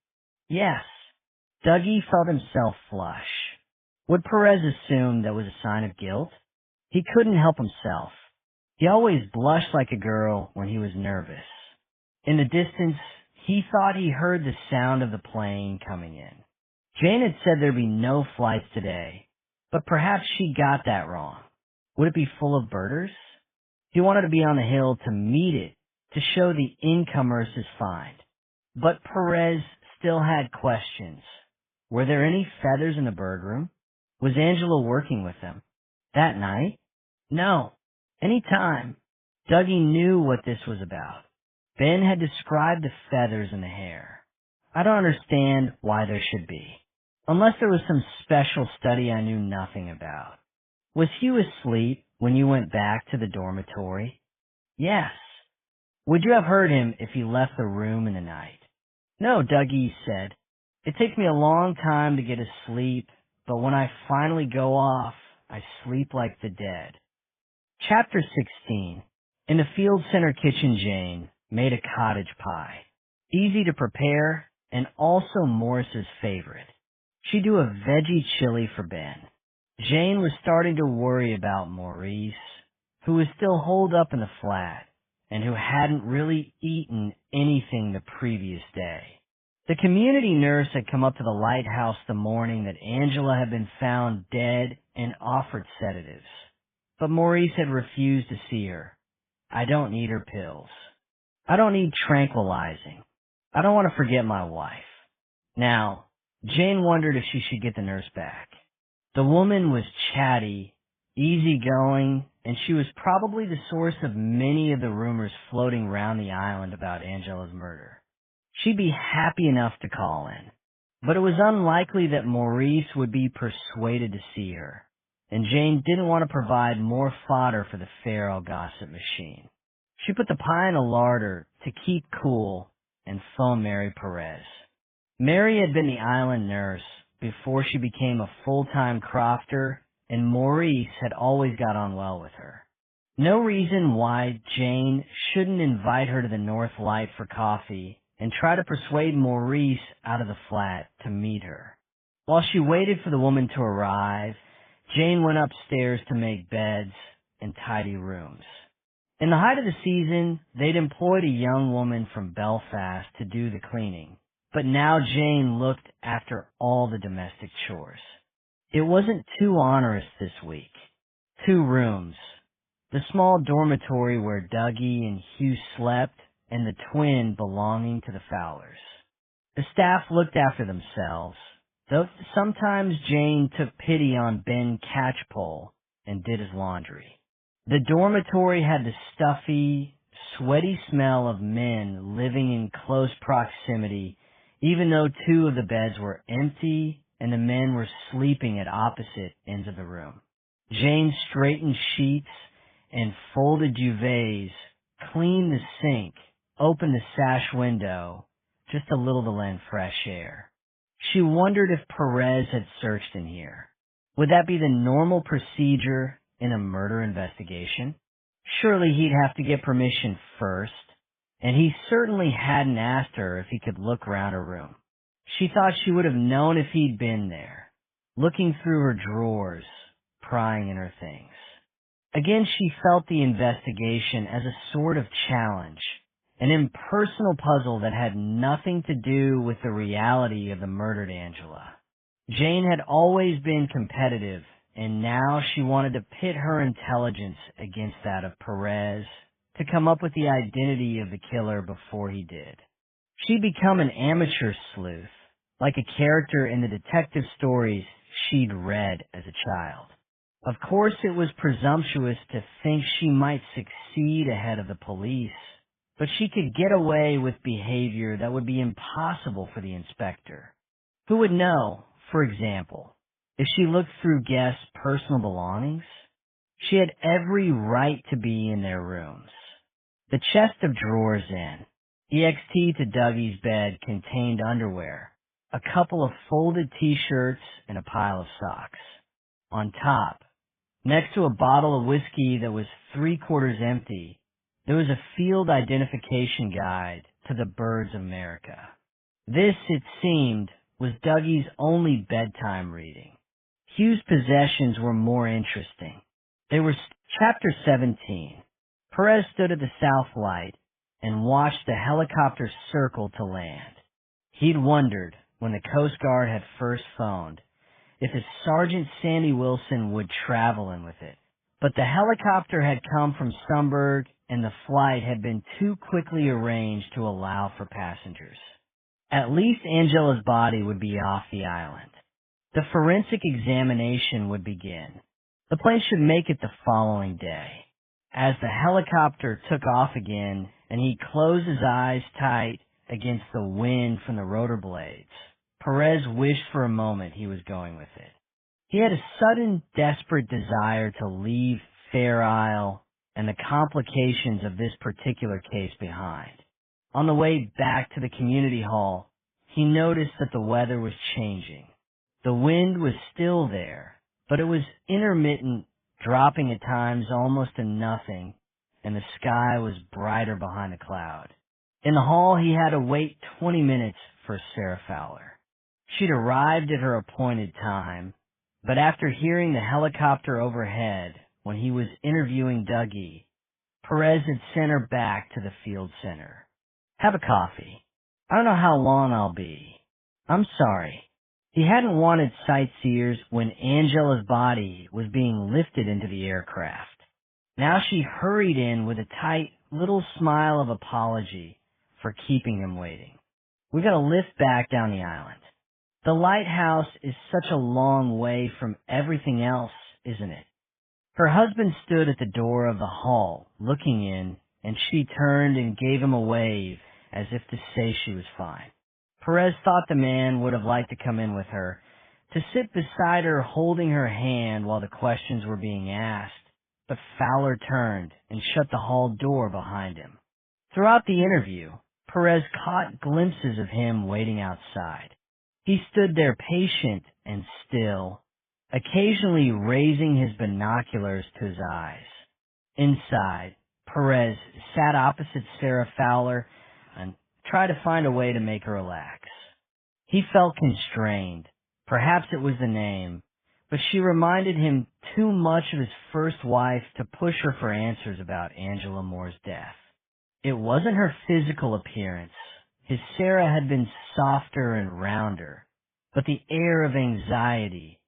Yes. Dougie felt himself flush. Would Perez assume that was a sign of guilt? He couldn't help himself. He always blushed like a girl when he was nervous. In the distance, he thought he heard the sound of the plane coming in. Jane had said there'd be no flights today, but perhaps she got that wrong. Would it be full of birders? He wanted to be on the hill to meet it, to show the incomers his find. But Perez still had questions. Were there any feathers in the bird room? Was Angela working with them? That night? No. Any time. Dougie knew what this was about. Ben had described the feathers in the hair. I don't understand why there should be. Unless there was some special study I knew nothing about. Was Hugh asleep when you went back to the dormitory? Yes. Would you have heard him if he left the room in the night? No, Dougie said. It takes me a long time to get asleep, but when I finally go off, I sleep like the dead. Chapter 16. In the Field Center kitchen, Jane made a cottage pie. Easy to prepare, and also Morris's favorite. She'd do a veggie chili for Ben. Jane was starting to worry about Maurice, who was still holed up in the flat, and who hadn't really eaten anything the previous day. The community nurse had come up to the lighthouse the morning that Angela had been found dead and offered sedatives. But Maurice had refused to see her. I don't need her pills. I don't need tranquilizing. I don't want to forget my wife. Now, Jane wondered if she should get the nurse back. The woman was chatty, easygoing, and she was probably the source of many of the rumors floating around the island about Angela's murder. She'd be happy enough to call in, but it was unlikely that Maurice would be persuaded to see her, and Jane didn't want to provide more fodder for the feral gossip machine. She put the pie in a larder to keep cool and phoned Mary Perez. Mary had been the island nurse before she became a full-time crofter, and Maurice had always got on well with her. No reason why Jane shouldn't invite her to the North Light for coffee and try to persuade Maurice out of the flat to meet her. While she waited for the woman to arrive, Jane went upstairs to make beds and tidy rooms. In the height of the season, they'd employed a young woman from Belfast to do the cleaning, but now Jane looked after all the domestic chores. It wasn't too onerous this week. 2 rooms, the small dormitory where Dougie and Hugh slept, and the twin belonging to the Fowlers. The staff looked after themselves, though sometimes Jane took pity on Ben Catchpole and did his laundry. The dormitory had the stuffy, sweaty smell of men living in close proximity, even though 2 of the beds were empty and the men were sleeping at opposite ends of the room. Jane straightened sheets and folded duvets, cleaned the sink, opened the sash window, just a little to lend fresh air. She wondered if Perez had searched in here. Would that be the normal procedure in a murder investigation? Surely he'd have to get permission first, and he certainly hadn't asked her if he could look around her room. She thought she would have known if he'd been there, looking through her drawers, prying in her things. Again, she felt the investigation as a sort of challenge, an impersonal puzzle that had nothing to do with the reality of the murdered Angela. Jane had always been competitive, and now she wanted to pit her intelligence against that of Perez to come up with the identity of the killer before he did. She'd become an amateur sleuth, like a character in the detective stories she'd read as a child. Of course, it was presumptuous to think she might succeed ahead of the police, but she could get away with behavior that would be impossible for the inspector. Who would know, for example, if she looked through guests' personal belongings? She had every right to be in their rooms. The chest of drawers EXT to Dougie's bed contained underwear, a couple of folded t-shirts, and a pile of socks. On top, Next to a bottle of whiskey that was 3/4 empty, there was a field identification guide to the birds of America. This, it seemed, was Dougie's only bedtime reading. Hugh's possessions were more interesting. They were Chapter 17. Perez stood at the south light and watched the helicopter circle to land. He'd wondered, when the Coast Guard had first phoned, if his Sergeant Sandy Wilson would travel in with it. But the helicopter had come from Stumberg, and the flight had been too quickly arranged to allow for passengers. At least Angela's body would be off the island. The forensic examination would begin. The plane should make it the following day. As the helicopter took off again, and he closed his eyes tight against the wind from the rotor blades, Perez wished for a moment he was going with it. He had a sudden, desperate desire to leave Fair Isle and the complications of this particular case behind. On the way back to the community hall, he noticed that the weather was changing. The wind was still there, but it was intermittent, dropping at times almost to nothing, and the sky was brighter behind a cloud. In the hall, he had to wait 20 minutes for Sarah Fowler. She'd arrived at her appointed time, but after hearing the helicopter overhead when he was interviewing Dougie, Perez had sent her back to the field center. "Have a coffee. I don't know how long I'll be. I'm sorry." He hadn't wanted sightseers when Angela's body was being lifted into the aircraft. Now she hurried in with a tight little smile of apology for keeping him waiting. "We got a lift back down the island. The lighthouse is such a long way from everything else, isn't it?" Her husband stood at the door of the hall, looking in, and she turned and gave him a wave as if to say she was fine. Perez thought the man would have liked to come in with her, to sit beside her holding her hand while the questions were being asked, but Fowler turned and shut the hall door behind him. Throughout the interview, Perez caught glimpses of him waiting outside. He stood there patient and still, occasionally raising his binoculars to his eyes. Inside, Perez sat opposite Sarah Fowler and tried to find a way to make her relax. He felt constrained. Perhaps it was the name, but she reminded him too much of his first wife to push her for answers about Angela Moore's death. It wasn't her physical appearance. His Sarah had been softer and rounder, but the air of anxiety,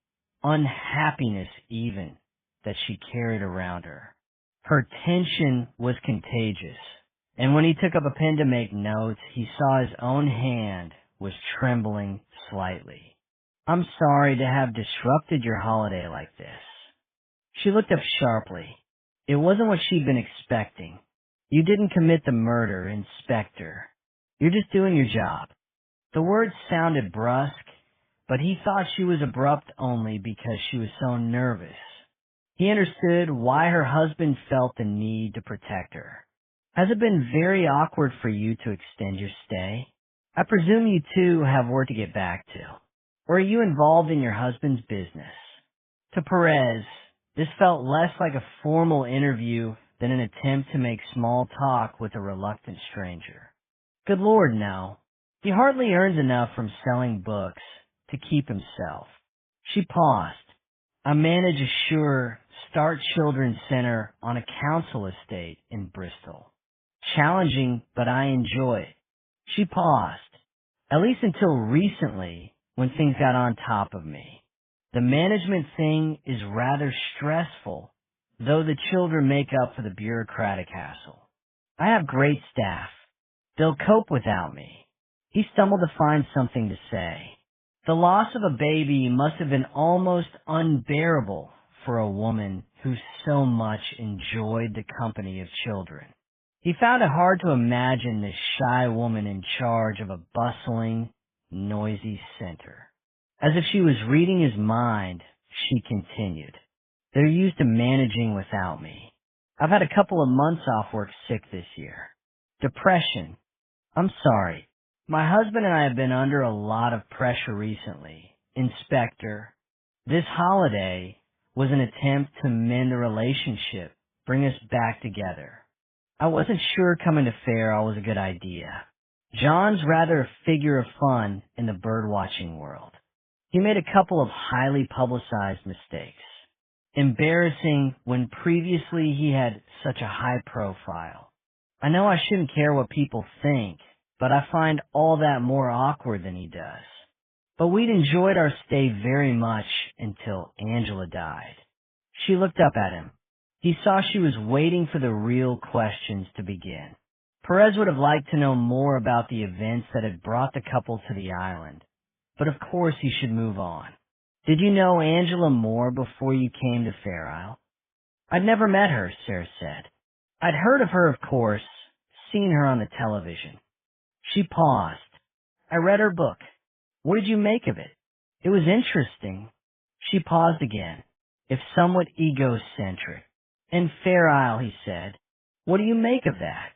unhappiness even, that she carried around her. Her tension was contagious, and when he took up a pen to make notes, he saw his own hand was trembling slightly. "I'm sorry to have disrupted your holiday like this." She looked up sharply. It wasn't what she'd been expecting. "You didn't commit the murder, Inspector. You're just doing your job." The words sounded brusque, but he thought she was abrupt only because she was so nervous. He understood why her husband felt the need to protect her. "Has it been very awkward for you to extend your stay? I presume you too have work to get back to. Or are you involved in your husband's business?" To Perez, this felt less like a formal interview than an attempt to make small talk with a reluctant stranger. "Good Lord, no. He hardly earns enough from selling books to keep himself." She paused. "I manage a Sure Start Children's Center on a council estate in Bristol. Challenging, but I enjoy it." She paused. "At least until recently, when things got on top of me. The management thing is rather stressful, though the children make up for the bureaucratic hassle. I have great staff. They'll cope without me." He stumbled to find something to say. The loss of a baby must have been almost unbearable for a woman who so much enjoyed the company of children. He found it hard to imagine this shy woman in charge of a bustling, noisy center. As if she was reading his mind, she continued, "They're used to managing without me. I've had a couple of months off work sick this year. Depression. I'm sorry. My husband and I have been under a lot of pressure recently. Inspector, this holiday, was an attempt to mend the relationship, bring us back together. I wasn't sure coming to Farrell was a good idea. John's rather a figure of fun in the birdwatching world. He made a couple of highly publicized mistakes. Embarrassing when previously he had such a high profile. I know I shouldn't care what people think, but I find all that more awkward than he does. But we'd enjoyed our stay very much until Angela died. She looked up at him. He saw she was waiting for the real questions to begin. Perez would have liked to know more about the events that had brought the couple to the island, but of course he should move on. Did you know Angela Moore before you came to Fair Isle? I'd never met her, Sarah said. I'd heard of her, of course, seen her on the television. She paused. I read her book. What did you make of it? It was interesting. She paused again, if somewhat egocentric. In Fair Isle, he said. What do you make of that?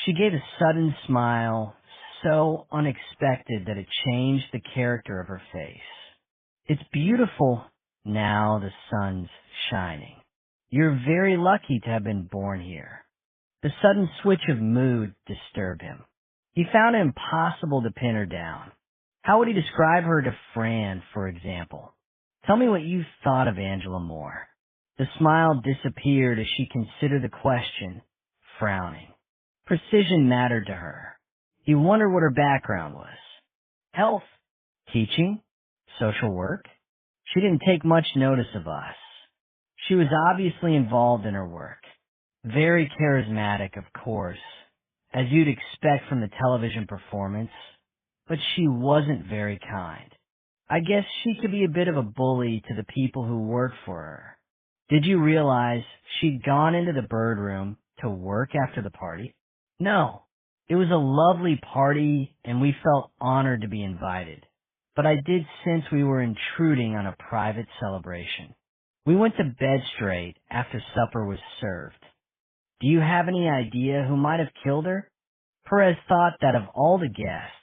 She gave a sudden smile, so unexpected that it changed the character of her face. It's beautiful now the sun's shining. You're very lucky to have been born here. The sudden switch of mood disturbed him. He found it impossible to pin her down. How would he describe her to Fran, for example? Tell me what you thought of Angela Moore. The smile disappeared as she considered the question, frowning. Precision mattered to her. He wondered what her background was. Health, teaching, social work. She didn't take much notice of us. She was obviously involved in her work. Very charismatic, of course, as you'd expect from the television performance, but she wasn't very kind. I guess she could be a bit of a bully to the people who worked for her. Did you realize she'd gone into the bird room to work after the party? No. It was a lovely party, and we felt honored to be invited. But I did sense we were intruding on a private celebration. We went to bed straight after supper was served. Do you have any idea who might have killed her? Perez thought that of all the guests,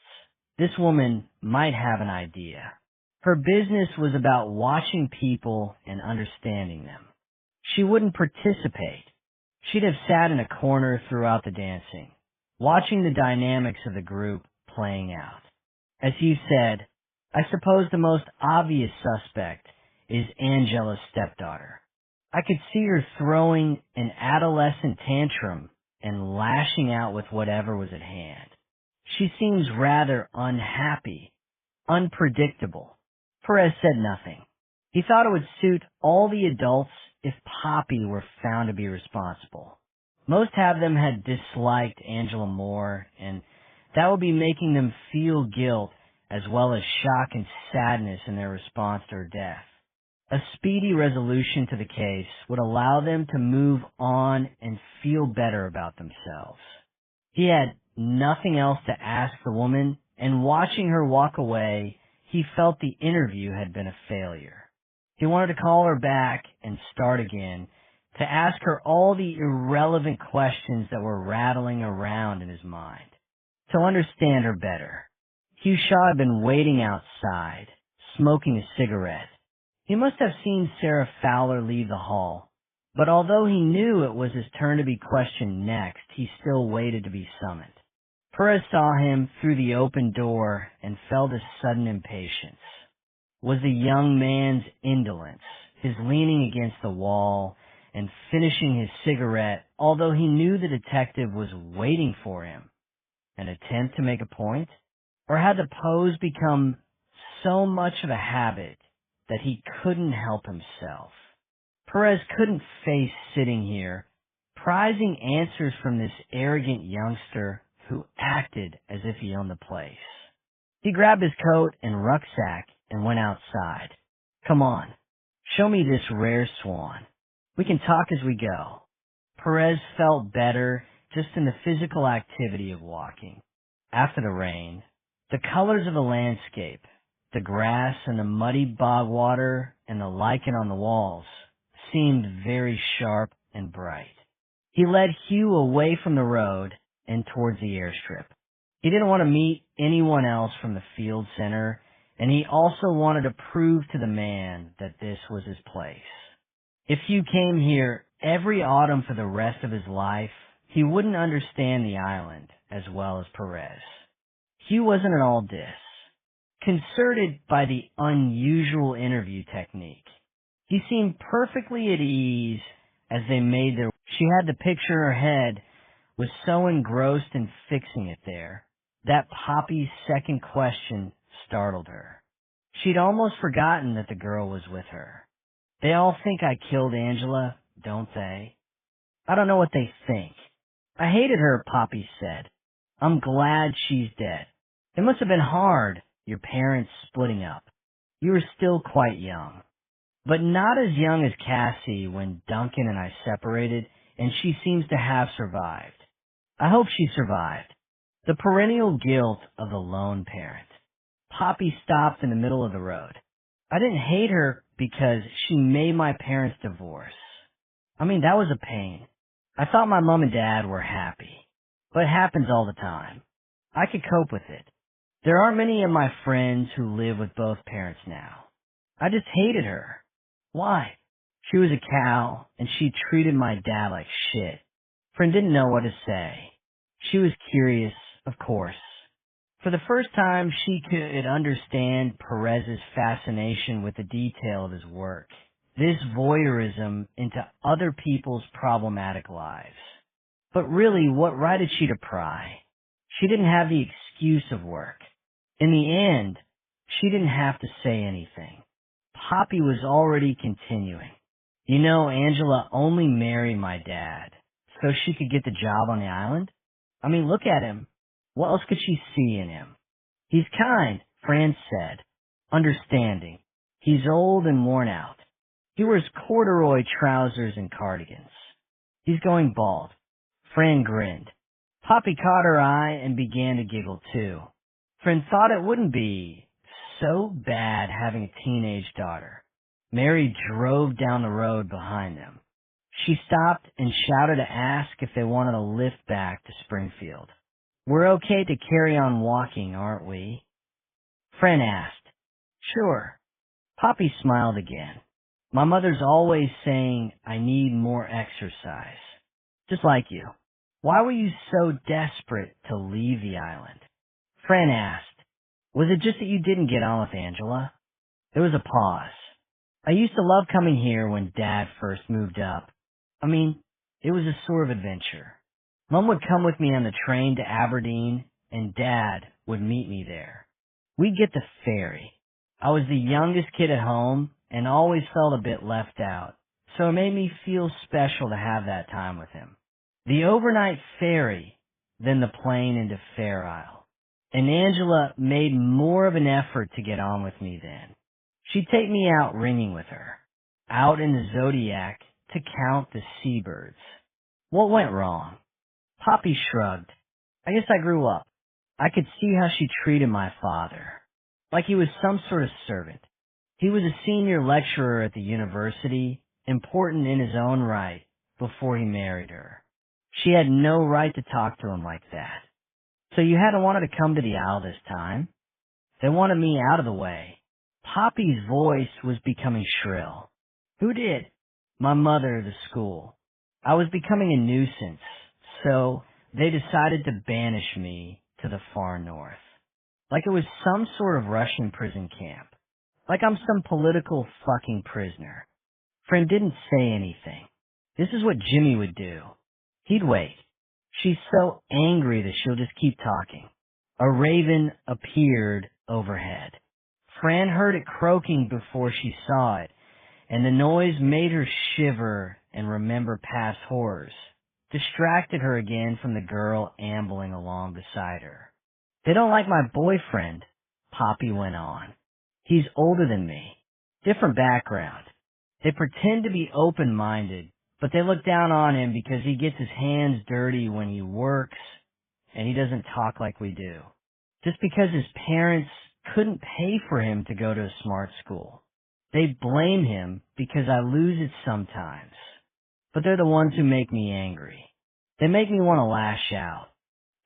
this woman might have an idea. Her business was about watching people and understanding them. She wouldn't participate. She'd have sat in a corner throughout the dancing, watching the dynamics of the group playing out. As you said, I suppose the most obvious suspect is Angela's stepdaughter. I could see her throwing an adolescent tantrum and lashing out with whatever was at hand. She seems rather unhappy, unpredictable. Perez said nothing. He thought it would suit all the adults if Poppy were found to be responsible. Most of them had disliked Angela Moore, and that would be making them feel guilt as well as shock and sadness in their response to her death. A speedy resolution to the case would allow them to move on and feel better about themselves. He had nothing else to ask the woman, and watching her walk away, he felt the interview had been a failure. He wanted to call her back and start again, to ask her all the irrelevant questions that were rattling around in his mind, to understand her better. Hugh Shaw had been waiting outside, smoking a cigarette. He must have seen Sarah Fowler leave the hall, but although he knew it was his turn to be questioned next, he still waited to be summoned. Perez saw him through the open door and felt a sudden impatience. Was the young man's indolence, his leaning against the wall and finishing his cigarette, although he knew the detective was waiting for him, an attempt to make a point? Or had the pose become so much of a habit that he couldn't help himself? Perez couldn't face sitting here, prizing answers from this arrogant youngster who acted as if he owned the place. He grabbed his coat and rucksack and went outside. Come on, show me this rare swan. We can talk as we go. Perez felt better just in the physical activity of walking. After the rain, the colors of the landscape, the grass and the muddy bog water and the lichen on the walls, seemed very sharp and bright. He led Hugh away from the road and towards the airstrip. He didn't want to meet anyone else from the field center, and he also wanted to prove to the man that this was his place. If Hugh came here every autumn for the rest of his life, he wouldn't understand the island as well as Perez. Hugh wasn't at all disconcerted by the unusual interview technique. He seemed perfectly at ease as they made their... She had the picture in her head, was so engrossed in fixing it there, that Poppy's second question startled her. She'd almost forgotten that the girl was with her. They all think I killed Angela, don't they? I don't know what they think. I hated her, Poppy said. I'm glad she's dead. It must have been hard, your parents splitting up. You were still quite young. But not as young as Cassie when Duncan and I separated, and she seems to have survived. I hope she survived. The perennial guilt of the lone parent. Poppy stopped in the middle of the road. I didn't hate her because she made my parents divorce. I mean, that was a pain. I thought my mom and dad were happy. But it happens all the time. I could cope with it. There aren't many of my friends who live with both parents now. I just hated her. Why? She was a cow, and she treated my dad like shit. Friend didn't know what to say. She was curious, of course. For the first time, she could understand Perez's fascination with the detail of his work. This voyeurism into other people's problematic lives. But really, what right had she to pry? She didn't have the excuse of work. In the end, she didn't have to say anything. Poppy was already continuing. You know, Angela only married my dad so she could get the job on the island. I mean, look at him. What else could she see in him? He's kind, Fran said. Understanding. He's old and worn out. He wears corduroy trousers and cardigans. He's going bald. Fran grinned. Poppy caught her eye and began to giggle too. Fran thought it wouldn't be so bad having a teenage daughter. Mary drove down the road behind them. She stopped and shouted to ask if they wanted a lift back to Springfield. We're okay to carry on walking, aren't we? Fran asked. Sure. Poppy smiled again. My mother's always saying I need more exercise. Just like you. Why were you so desperate to leave the island? Fran asked. Was it just that you didn't get on with Angela? There was a pause. I used to love coming here when Dad first moved up. I mean, it was a sort of adventure. Mom would come with me on the train to Aberdeen, and Dad would meet me there. We'd get the ferry. I was the youngest kid at home and always felt a bit left out, so it made me feel special to have that time with him. The overnight ferry, then the plane into Fair Isle. And Angela made more of an effort to get on with me then. She'd take me out ringing with her, out in the Zodiac to count the seabirds. What went wrong? Poppy shrugged. I guess I grew up. I could see how she treated my father, like he was some sort of servant. He was a senior lecturer at the university, important in his own right, before he married her. She had no right to talk to him like that. So you hadn't wanted to come to the Isle this time? They wanted me out of the way. Poppy's voice was becoming shrill. Who did? My mother, the school. I was becoming a nuisance, so they decided to banish me to the far north. Like it was some sort of Russian prison camp. Like I'm some political fucking prisoner. Friend didn't say anything. This is what Jimmy would do. He'd wait. She's so angry that she'll just keep talking. A raven appeared overhead. Fran heard it croaking before she saw it, and the noise made her shiver and remember past horrors, distracted her again from the girl ambling along beside her. They don't like my boyfriend, Poppy went on. He's older than me. Different background. They pretend to be open-minded, but they look down on him because he gets his hands dirty when he works, and he doesn't talk like we do. Just because his parents couldn't pay for him to go to a smart school. They blame him because I lose it sometimes. But they're the ones who make me angry. They make me want to lash out.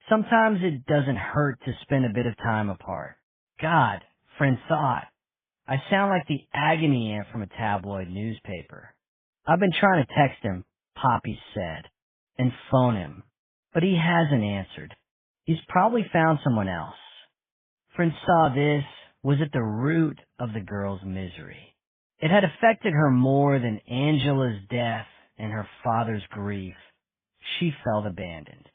Sometimes it doesn't hurt to spend a bit of time apart. God, friend thought. I sound like the agony ant from a tabloid newspaper. I've been trying to text him, Poppy said, and phone him, but he hasn't answered. He's probably found someone else. Francois this was at the root of the girl's misery. It had affected her more than Angela's death and her father's grief. She felt abandoned.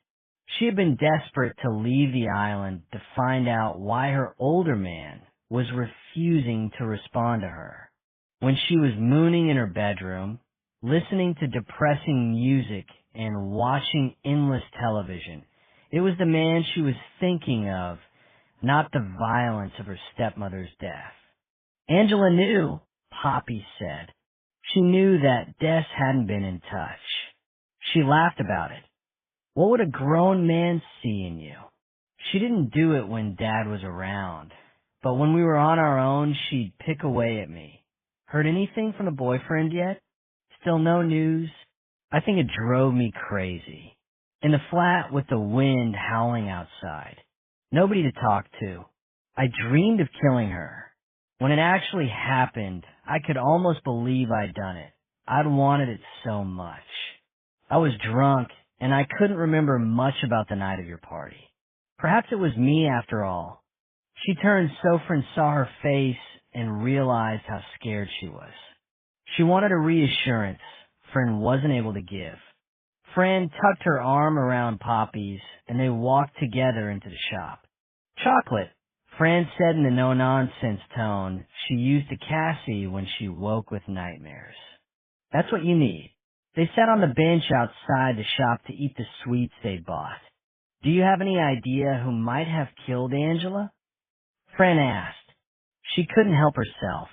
She had been desperate to leave the island to find out why her older man was refusing to respond to her. When she was mooning in her bedroom, listening to depressing music and watching endless television, it was the man she was thinking of, not the violence of her stepmother's death. Angela knew, Poppy said. She knew that Des hadn't been in touch. She laughed about it. What would a grown man see in you? She didn't do it when Dad was around, but when we were on our own, she'd pick away at me. Heard anything from the boyfriend yet? Still no news? I think it drove me crazy. In the flat with the wind howling outside. Nobody to talk to. I dreamed of killing her. When it actually happened, I could almost believe I'd done it. I'd wanted it so much. I was drunk, and I couldn't remember much about the night of your party. Perhaps it was me after all. She turned so Fran saw her face and realized how scared she was. She wanted a reassurance Fran wasn't able to give. Fran tucked her arm around Poppy's, and they walked together into the shop. Chocolate, Fran said in a no-nonsense tone she used to Cassie when she woke with nightmares. That's what you need. They sat on the bench outside the shop to eat the sweets they'd bought. Do you have any idea who might have killed Angela? Fran asked. She couldn't help herself.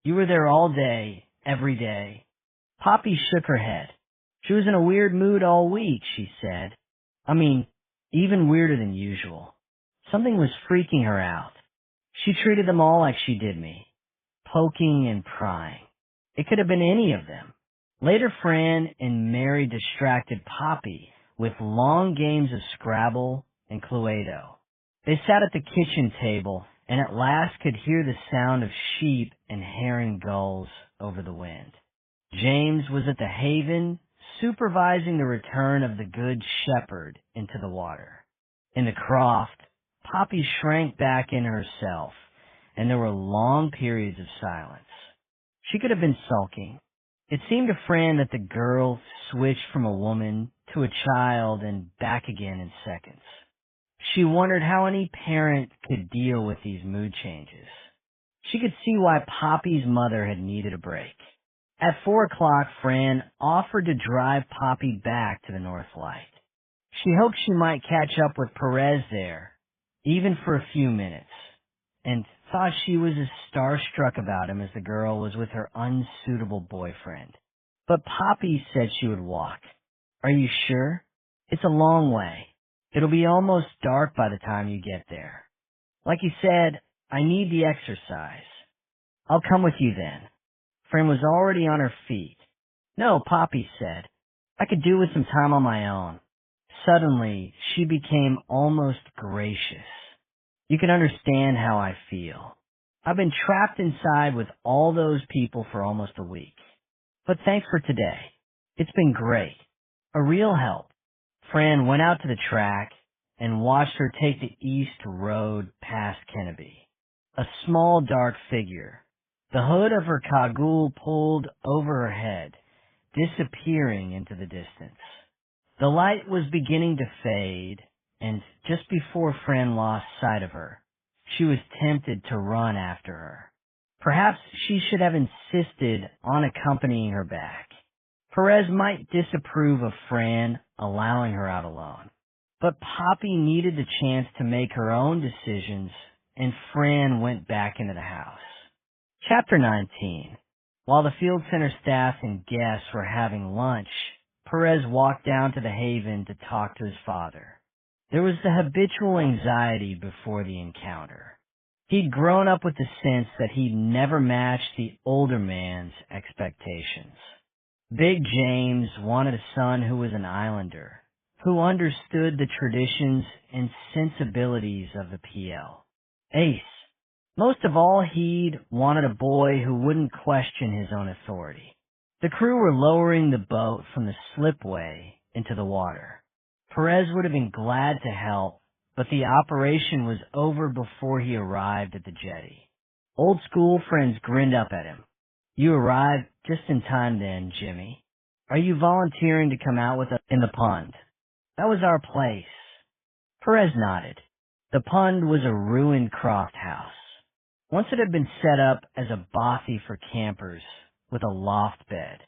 You were there all day, every day. Poppy shook her head. She was in a weird mood all week, she said. I mean, even weirder than usual. Something was freaking her out. She treated them all like she did me, poking and prying. It could have been any of them. Later, Fran and Mary distracted Poppy with long games of Scrabble and Cluedo. They sat at the kitchen table and at last could hear the sound of sheep and herring gulls over the wind. James was at the haven, supervising the return of the Good Shepherd into the water. In the croft, Poppy shrank back in herself, and there were long periods of silence. She could have been sulking. It seemed to Fran that the girl switched from a woman to a child and back again in seconds. She wondered how any parent could deal with these mood changes. She could see why Poppy's mother had needed a break. At 4 o'clock, Fran offered to drive Poppy back to the North Light. She hoped she might catch up with Perez there, even for a few minutes, and thought she was as starstruck about him as the girl was with her unsuitable boyfriend. But Poppy said she would walk. Are you sure? It's a long way. It'll be almost dark by the time you get there. Like you said, I need the exercise. I'll come with you then. Fran was already on her feet. No, Poppy said. I could do with some time on my own. Suddenly, she became almost gracious. You can understand how I feel. I've been trapped inside with all those people for almost a week. But thanks for today. It's been great. A real help. Fran went out to the track and watched her take the east road past Kenneby. A small dark figure. The hood of her cagoule pulled over her head, disappearing into the distance. The light was beginning to fade, and just before Fran lost sight of her, she was tempted to run after her. Perhaps she should have insisted on accompanying her back. Perez might disapprove of Fran allowing her out alone. But Poppy needed the chance to make her own decisions, and Fran went back into the house. Chapter 19. While the field center staff and guests were having lunch, Perez walked down to the haven to talk to his father. There was the habitual anxiety before the encounter. He'd grown up with the sense that he'd never matched the older man's expectations. Big James wanted a son who was an islander, who understood the traditions and sensibilities of the PL. Ace. Most of all, he'd wanted a boy who wouldn't question his own authority. The crew were lowering the boat from the slipway into the water. Perez would have been glad to help, but the operation was over before he arrived at the jetty. Old school friends grinned up at him. "You arrived just in time then, Jimmy. Are you volunteering to come out with us in the pond?" "That was our place." Perez nodded. The pond was a ruined croft house. Once it had been set up as a bothy for campers with a loft bed.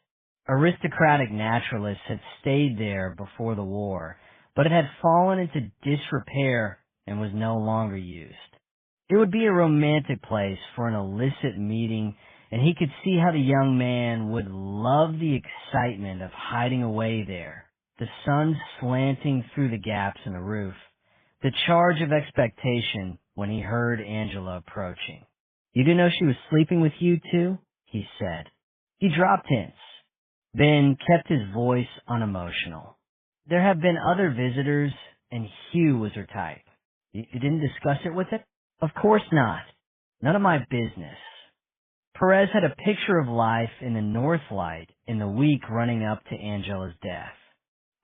Aristocratic naturalists had stayed there before the war, but it had fallen into disrepair and was no longer used. It would be a romantic place for an illicit meeting, and he could see how the young man would love the excitement of hiding away there, the sun slanting through the gaps in the roof, the charge of expectation when he heard Angela approaching. "You didn't know she was sleeping with you too?" he said. He dropped hints. Ben kept his voice unemotional. "There have been other visitors, and Hugh was her type." You didn't discuss it with it?" "Of course not. None of my business." Perez had a picture of life in the North Light in the week running up to Angela's death.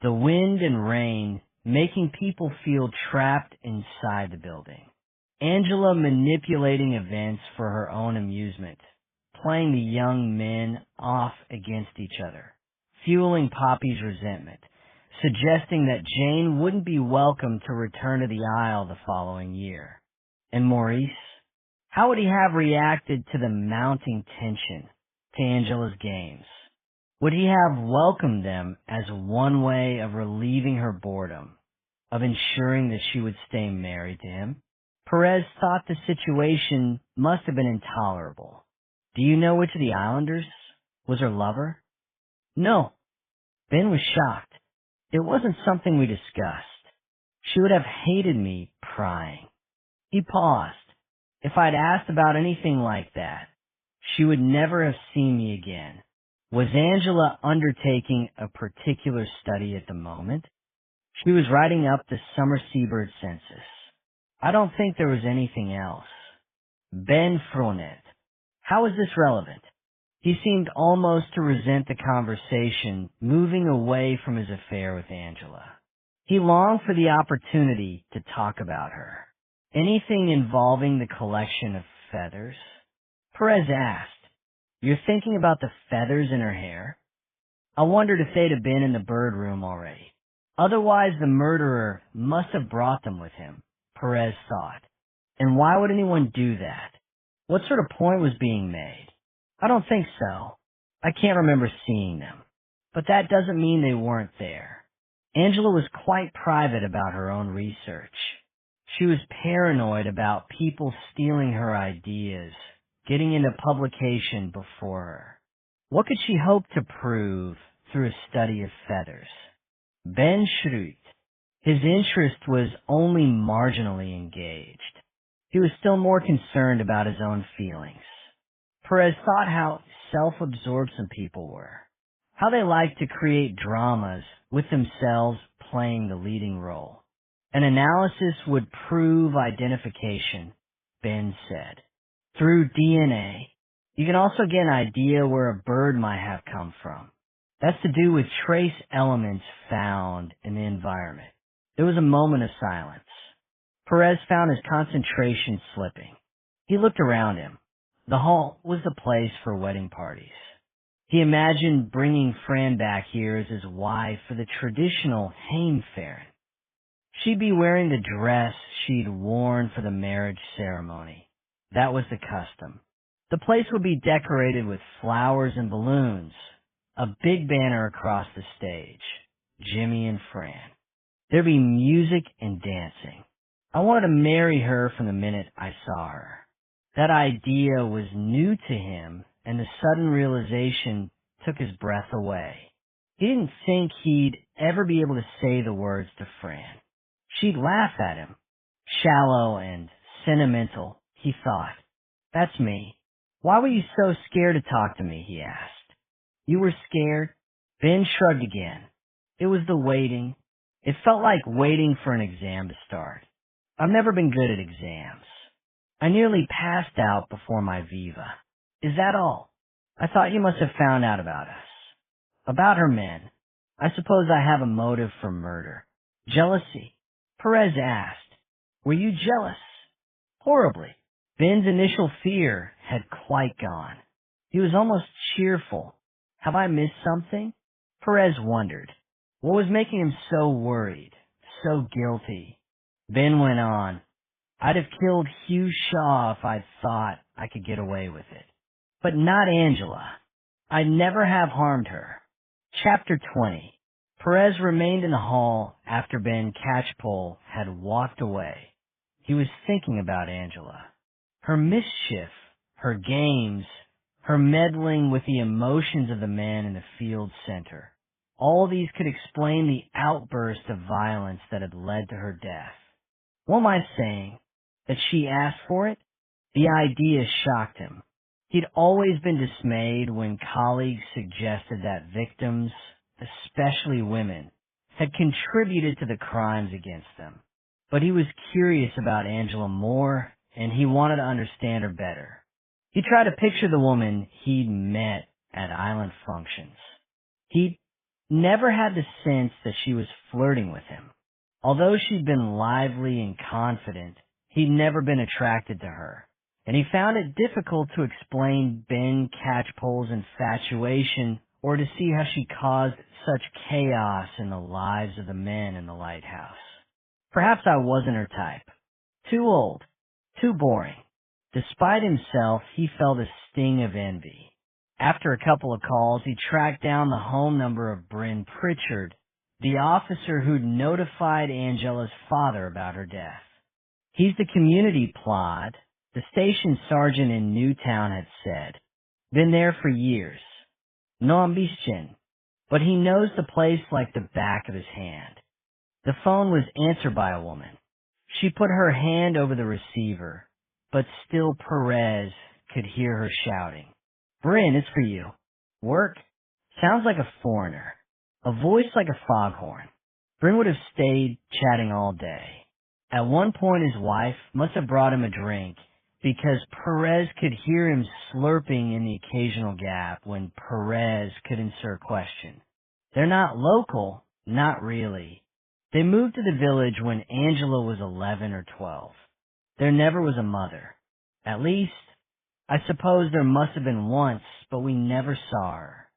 The wind and rain making people feel trapped inside the building. Angela manipulating events for her own amusement, playing the young men off against each other, fueling Poppy's resentment, suggesting that Jane wouldn't be welcome to return to the Isle the following year. And Maurice? How would he have reacted to the mounting tension to Angela's games? Would he have welcomed them as one way of relieving her boredom, of ensuring that she would stay married to him? Perez thought the situation must have been intolerable. "Do you know which of the islanders was her lover?" "No." Ben was shocked. "It wasn't something we discussed. She would have hated me prying." He paused. "If I'd asked about anything like that, she would never have seen me again." Was Angela undertaking a particular study at the moment? She was writing up the summer seabird census. I don't think there was anything else. Ben Fronet. How is this relevant? He seemed almost to resent the conversation, moving away from his affair with Angela. He longed for the opportunity to talk about her. Anything involving the collection of feathers? Perez asked, "You're thinking about the feathers in her hair?" I wondered if they'd have been in the bird room already. Otherwise, the murderer must have brought them with him, Perez thought. And why would anyone do that? What sort of point was being made? I don't think so. I can't remember seeing them. But that doesn't mean they weren't there. Angela was quite private about her own research. She was paranoid about people stealing her ideas, getting into publication before her. What could she hope to prove through a study of feathers? Ben shrieked. His interest was only marginally engaged. He was still more concerned about his own feelings. Perez thought how self-absorbed some people were, how they liked to create dramas with themselves playing the leading role. An analysis would prove identification, Ben said. Through DNA, you can also get an idea where a bird might have come from. That's to do with trace elements found in the environment. There was a moment of silence. Perez found his concentration slipping. He looked around him. The hall was the place for wedding parties. He imagined bringing Fran back here as his wife for the traditional heimfaren. She'd be wearing the dress she'd worn for the marriage ceremony. That was the custom. The place would be decorated with flowers and balloons. A big banner across the stage. Jimmy and Fran. There'd be music and dancing. I wanted to marry her from the minute I saw her. That idea was new to him, and the sudden realization took his breath away. He didn't think he'd ever be able to say the words to Fran. She'd laugh at him. Shallow and sentimental, he thought. That's me. Why were you so scared to talk to me, he asked. You were scared? Ben shrugged again. It was the waiting. It felt like waiting for an exam to start. I've never been good at exams. I nearly passed out before my Viva. Is that all? I thought you must have found out about us. About her men. I suppose I have a motive for murder. Jealousy. Perez asked. Were you jealous? Horribly. Ben's initial fear had quite gone. He was almost cheerful. Have I missed something? Perez wondered. What was making him so worried, so guilty? Ben went on. I'd have killed Hugh Shaw if I'd thought I could get away with it. But not Angela. I'd never have harmed her. Chapter 20. Perez remained in the hall after Ben Catchpole had walked away. He was thinking about Angela. Her mischief, her games, her meddling with the emotions of the man in the field center. All these could explain the outburst of violence that had led to her death. What am I saying? That she asked for it? The idea shocked him. He'd always been dismayed when colleagues suggested that victims, especially women, had contributed to the crimes against them. But he was curious about Angela more, and he wanted to understand her better. He tried to picture the woman he'd met at island functions. He'd never had the sense that she was flirting with him. Although she'd been lively and confident, he'd never been attracted to her, and he found it difficult to explain Ben Catchpole's infatuation or to see how she caused such chaos in the lives of the men in the lighthouse. Perhaps I wasn't her type. Too old. Too boring. Despite himself, he felt a sting of envy. After a couple of calls, he tracked down the home number of Bryn Pritchard, the officer who'd notified Angela's father about her death. He's the community plod, the station sergeant in Newtown had said. Been there for years. No ambition, but he knows the place like the back of his hand. The phone was answered by a woman. She put her hand over the receiver, but still Perez could hear her shouting. Bryn, it's for you. Work? Sounds like a foreigner. A voice like a foghorn. Bryn would have stayed chatting all day. At one point his wife must have brought him a drink because Perez could hear him slurping in the occasional gap when Perez could insert question. They're not local, not really. They moved to the village when Angela was 11 or 12. There never was a mother. At least, I suppose there must have been once, but we never saw her.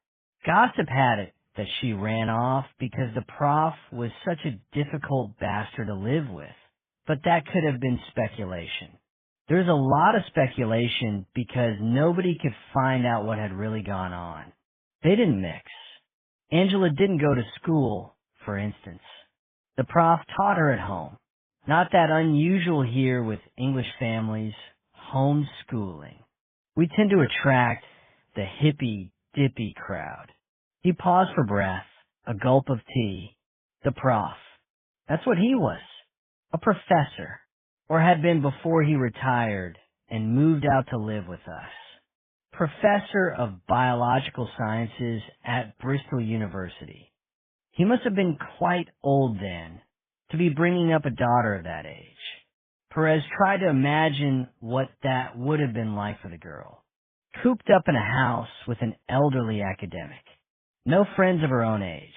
Gossip had it that she ran off because the prof was such a difficult bastard to live with, but that could have been speculation. There's a lot of speculation because nobody could find out what had really gone on. They didn't mix. Angela didn't go to school, for instance. The prof taught her at home. Not that unusual here with English families, homeschooling. We tend to attract the hippy-dippy crowd. He paused for breath, a gulp of tea. The prof. That's what he was. A professor, or had been before he retired and moved out to live with us. Professor of Biological Sciences at Bristol University. He must have been quite old then, to be bringing up a daughter of that age. Perez tried to imagine what that would have been like for the girl. Cooped up in a house with an elderly academic. No friends of her own age.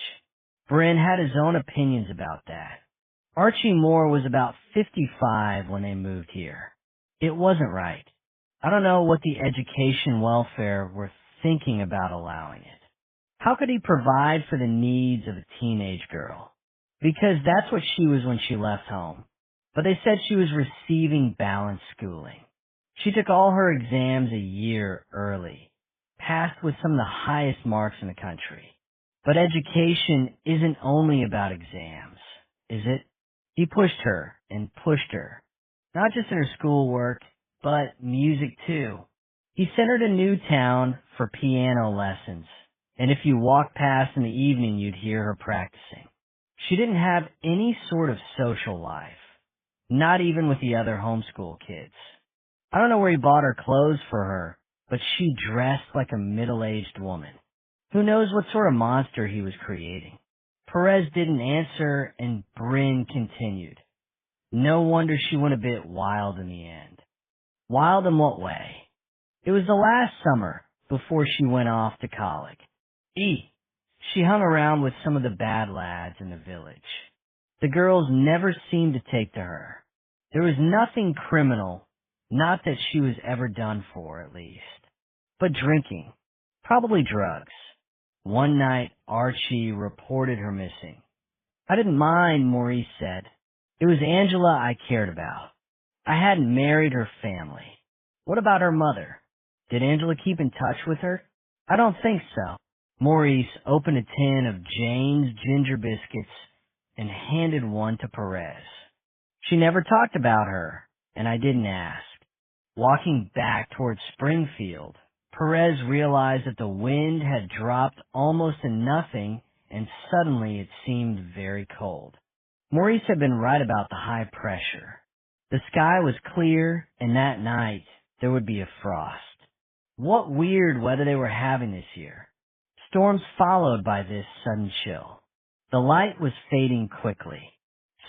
Bryn had his own opinions about that. Archie Moore was about 55 when they moved here. It wasn't right. I don't know what the education welfare were thinking about allowing it. How could he provide for the needs of a teenage girl? Because that's what she was when she left home. But they said she was receiving balanced schooling. She took all her exams a year early, passed with some of the highest marks in the country. But education isn't only about exams, is it? He pushed her and pushed her, not just in her schoolwork, but music too. He sent her to Newtown for piano lessons, and if you walked past in the evening, you'd hear her practicing. She didn't have any sort of social life, not even with the other homeschool kids. I don't know where he bought her clothes for her, but she dressed like a middle-aged woman. Who knows what sort of monster he was creating? Perez didn't answer, and Bryn continued. No wonder she went a bit wild in the end. Wild in what way? It was the last summer before she went off to college. She hung around with some of the bad lads in the village. The girls never seemed to take to her. There was nothing criminal, not that she was ever done for, at least. But drinking. Probably drugs. One night, Archie reported her missing. I didn't mind, Maurice said. It was Angela I cared about. I hadn't married her family. What about her mother? Did Angela keep in touch with her? I don't think so. Maurice opened a tin of Jane's ginger biscuits and handed one to Perez. She never talked about her, and I didn't ask. Walking back towards Springfield, Perez realized that the wind had dropped almost to nothing, and suddenly it seemed very cold. Maurice had been right about the high pressure. The sky was clear, and that night there would be a frost. What weird weather they were having this year. Storms followed by this sudden chill. The light was fading quickly.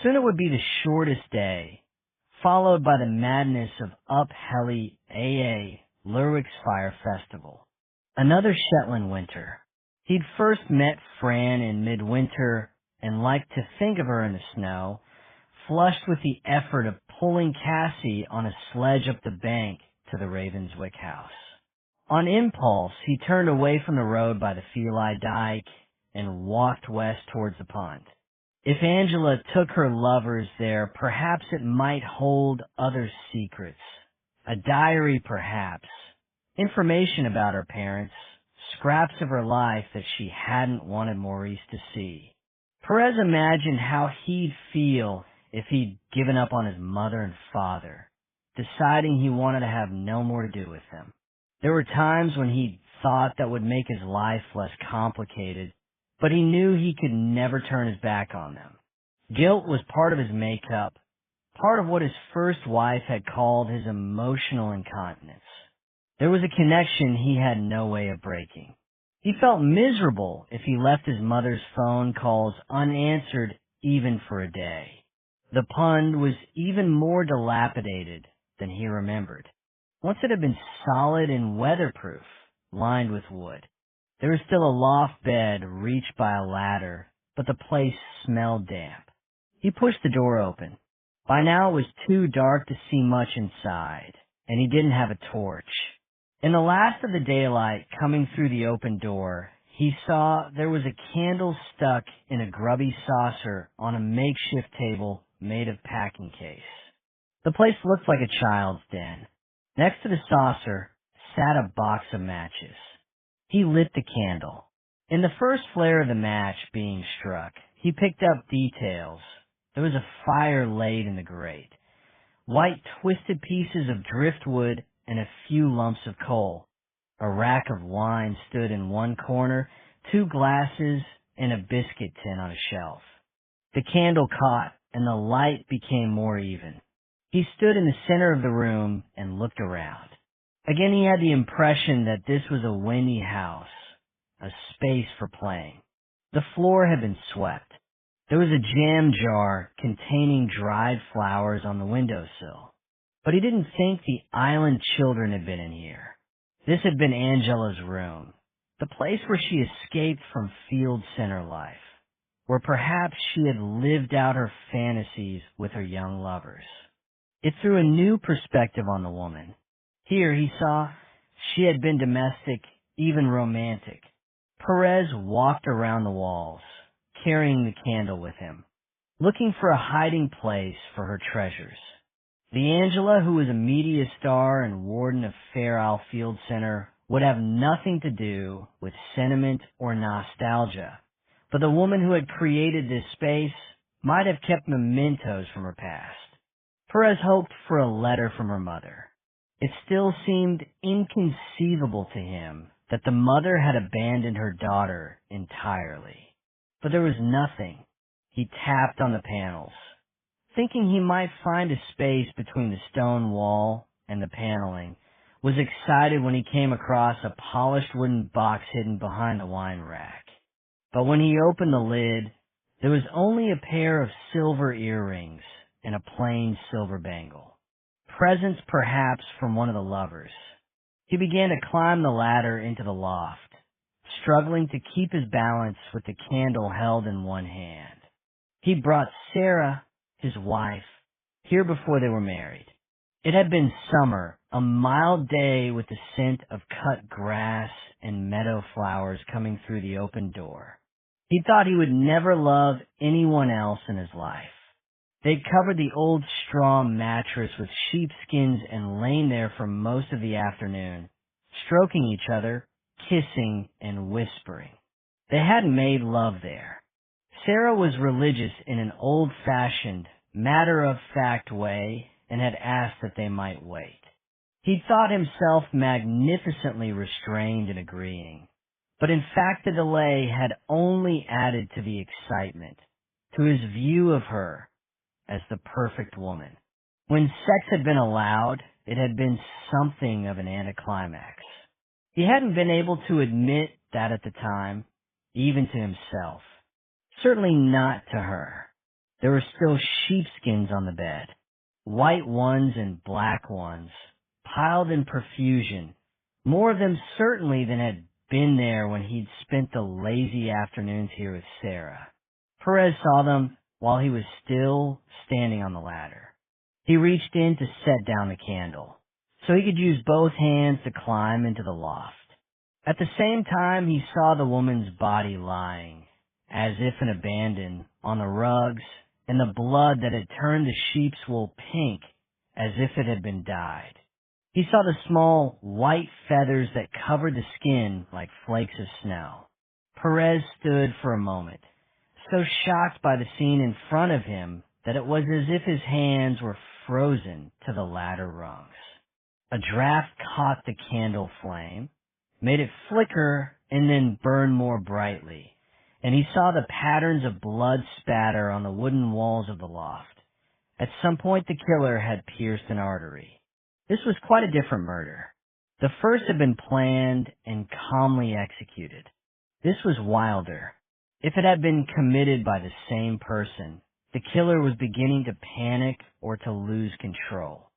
Soon it would be the shortest day, followed by the madness of Up Helly AA Lerwick's Fire Festival. Another Shetland winter. He'd first met Fran in midwinter and liked to think of her in the snow, flushed with the effort of pulling Cassie on a sledge up the bank to the Ravenswick house. On impulse, he turned away from the road by the Feli Dyke and walked west towards the pond. If Angela took her lovers there, perhaps it might hold other secrets. A diary, perhaps. Information about her parents. Scraps of her life that she hadn't wanted Maurice to see. Perez imagined how he'd feel if he'd given up on his mother and father, deciding he wanted to have no more to do with them. There were times when he thought that would make his life less complicated, but he knew he could never turn his back on them. Guilt was part of his makeup, part of what his first wife had called his emotional incontinence. There was a connection he had no way of breaking. He felt miserable if he left his mother's phone calls unanswered even for a day. The pond was even more dilapidated than he remembered. Once it had been solid and weatherproof, lined with wood. There was still a loft bed reached by a ladder, but the place smelled damp. He pushed the door open. By now it was too dark to see much inside, and he didn't have a torch. In the last of the daylight coming through the open door, he saw there was a candle stuck in a grubby saucer on a makeshift table made of packing case. The place looked like a child's den. Next to the saucer sat a box of matches. He lit the candle. In the first flare of the match being struck, he picked up details. There was a fire laid in the grate. White twisted pieces of driftwood and a few lumps of coal. A rack of wine stood in one corner, 2 glasses, and a biscuit tin on a shelf. The candle caught, and the light became more even. He stood in the center of the room and looked around. Again he had the impression that this was a windy house, a space for playing. The floor had been swept. There was a jam jar containing dried flowers on the windowsill. But he didn't think the island children had been in here. This had been Angela's room, the place where she escaped from field center life, where perhaps she had lived out her fantasies with her young lovers. It threw a new perspective on the woman. Here he saw she had been domestic, even romantic. Perez walked around the walls, carrying the candle with him, looking for a hiding place for her treasures. The Angela who was a media star and warden of Fair Isle Field Center would have nothing to do with sentiment or nostalgia, but the woman who had created this space might have kept mementos from her past. Perez hoped for a letter from her mother. It still seemed inconceivable to him that the mother had abandoned her daughter entirely. But there was nothing. He tapped on the panels, thinking he might find a space between the stone wall and the paneling, was excited when he came across a polished wooden box hidden behind the wine rack. But when he opened the lid, there was only a pair of silver earrings and a plain silver bangle. Presents perhaps from one of the lovers. He began to climb the ladder into the loft. struggling to keep his balance with the candle held in one hand. He brought Sarah, his wife, here before they were married. It had been summer, a mild day with the scent of cut grass and meadow flowers coming through the open door. He thought he would never love anyone else in his life. They'd covered the old straw mattress with sheepskins and lain there for most of the afternoon, stroking each other, kissing and whispering. They hadn't made love there. Sarah was religious in an old-fashioned, matter-of-fact way and had asked that they might wait. He thought himself magnificently restrained in agreeing, but in fact the delay had only added to the excitement, to his view of her as the perfect woman. When sex had been allowed, it had been something of an anticlimax. He hadn't been able to admit that at the time, even to himself. Certainly not to her. There were still sheepskins on the bed, white ones and black ones, piled in profusion, more of them certainly than had been there when he'd spent the lazy afternoons here with Sarah. Perez saw them while he was still standing on the ladder. He reached in to set down the candle, so he could use both hands to climb into the loft. At the same time, he saw the woman's body lying, as if in abandon, on the rugs, and the blood that had turned the sheep's wool pink, as if it had been dyed. He saw the small, white feathers that covered the skin like flakes of snow. Perez stood for a moment, so shocked by the scene in front of him that it was as if his hands were frozen to the ladder rungs. A draft caught the candle flame, made it flicker and then burn more brightly, and he saw the patterns of blood spatter on the wooden walls of the loft. At some point the killer had pierced an artery. This was quite a different murder. The first had been planned and calmly executed. This was wilder. If it had been committed by the same person, the killer was beginning to panic or to lose control.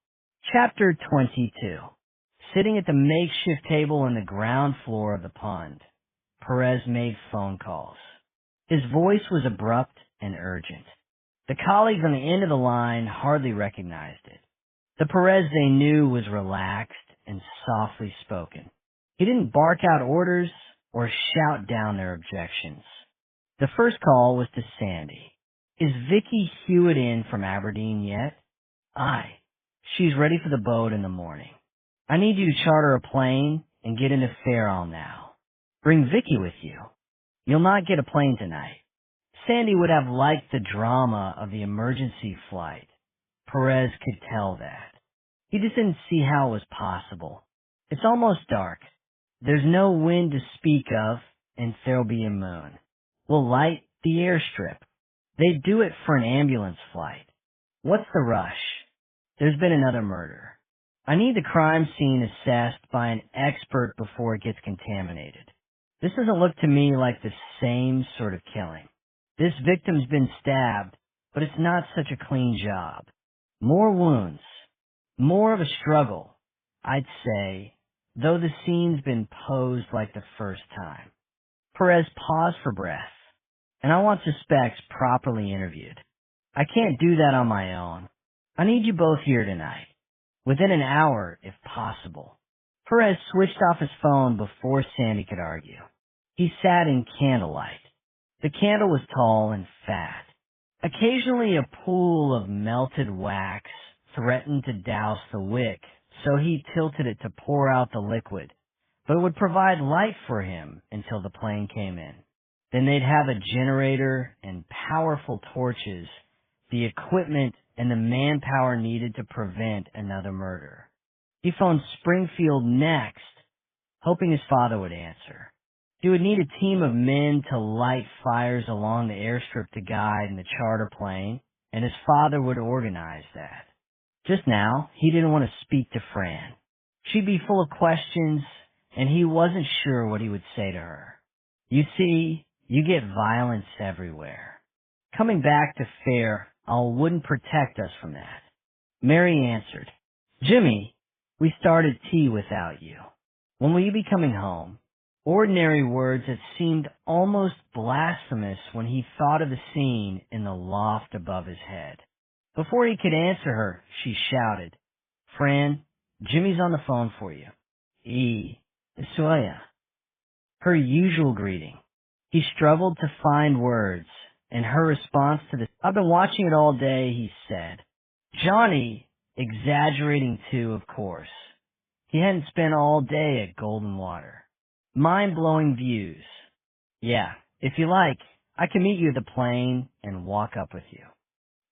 Chapter 22. Sitting at the makeshift table on the ground floor of the pond, Perez made phone calls. His voice was abrupt and urgent. The colleagues on the end of the line hardly recognized it. The Perez they knew was relaxed and softly spoken. He didn't bark out orders or shout down their objections. The first call was to Sandy. "Is Vicky Hewitt in from Aberdeen yet?" "Aye. She's ready for the boat in the morning. I need you to charter a plane and get into Fareham now. Bring Vicky with you. You'll not get a plane tonight." Sandy would have liked the drama of the emergency flight. Perez could tell that. He just didn't see how it was possible. It's almost dark. There's no wind to speak of, and there'll be a moon. We'll light the airstrip. They'd do it for an ambulance flight. What's the rush? There's been another murder. I need the crime scene assessed by an expert before it gets contaminated. This doesn't look to me like the same sort of killing. This victim's been stabbed, but it's not such a clean job. More wounds. More of a struggle, I'd say, though the scene's been posed like the first time. Perez paused for breath. And I want suspects properly interviewed. I can't do that on my own. I need you both here tonight. Within an hour, if possible. Perez switched off his phone before Sandy could argue. He sat in candlelight. The candle was tall and fat. Occasionally a pool of melted wax threatened to douse the wick, so he tilted it to pour out the liquid, but it would provide light for him until the plane came in. Then they'd have a generator and powerful torches, the equipment and the manpower needed to prevent another murder. He phoned Springfield next, hoping his father would answer. He would need a team of men to light fires along the airstrip to guide in the charter plane, and his father would organize that. Just now, he didn't want to speak to Fran. She'd be full of questions, and he wasn't sure what he would say to her. You see, you get violence everywhere. Coming back to Fairhill wouldn't protect us from that. Mary answered, "Jimmy, we started tea without you. When will you be coming home?" ordinary words that seemed almost blasphemous when he thought of the scene in the loft above his head. Before he could answer her, she shouted, "Fran, Jimmy's on the phone for you." Suya. Her usual greeting. He struggled to find words, and her response to this, "I've been watching it all day," he said. Johnny, exaggerating too, of course. He hadn't spent all day at Golden Water. Mind-blowing views. "Yeah, if you like, I can meet you at the plane and walk up with you."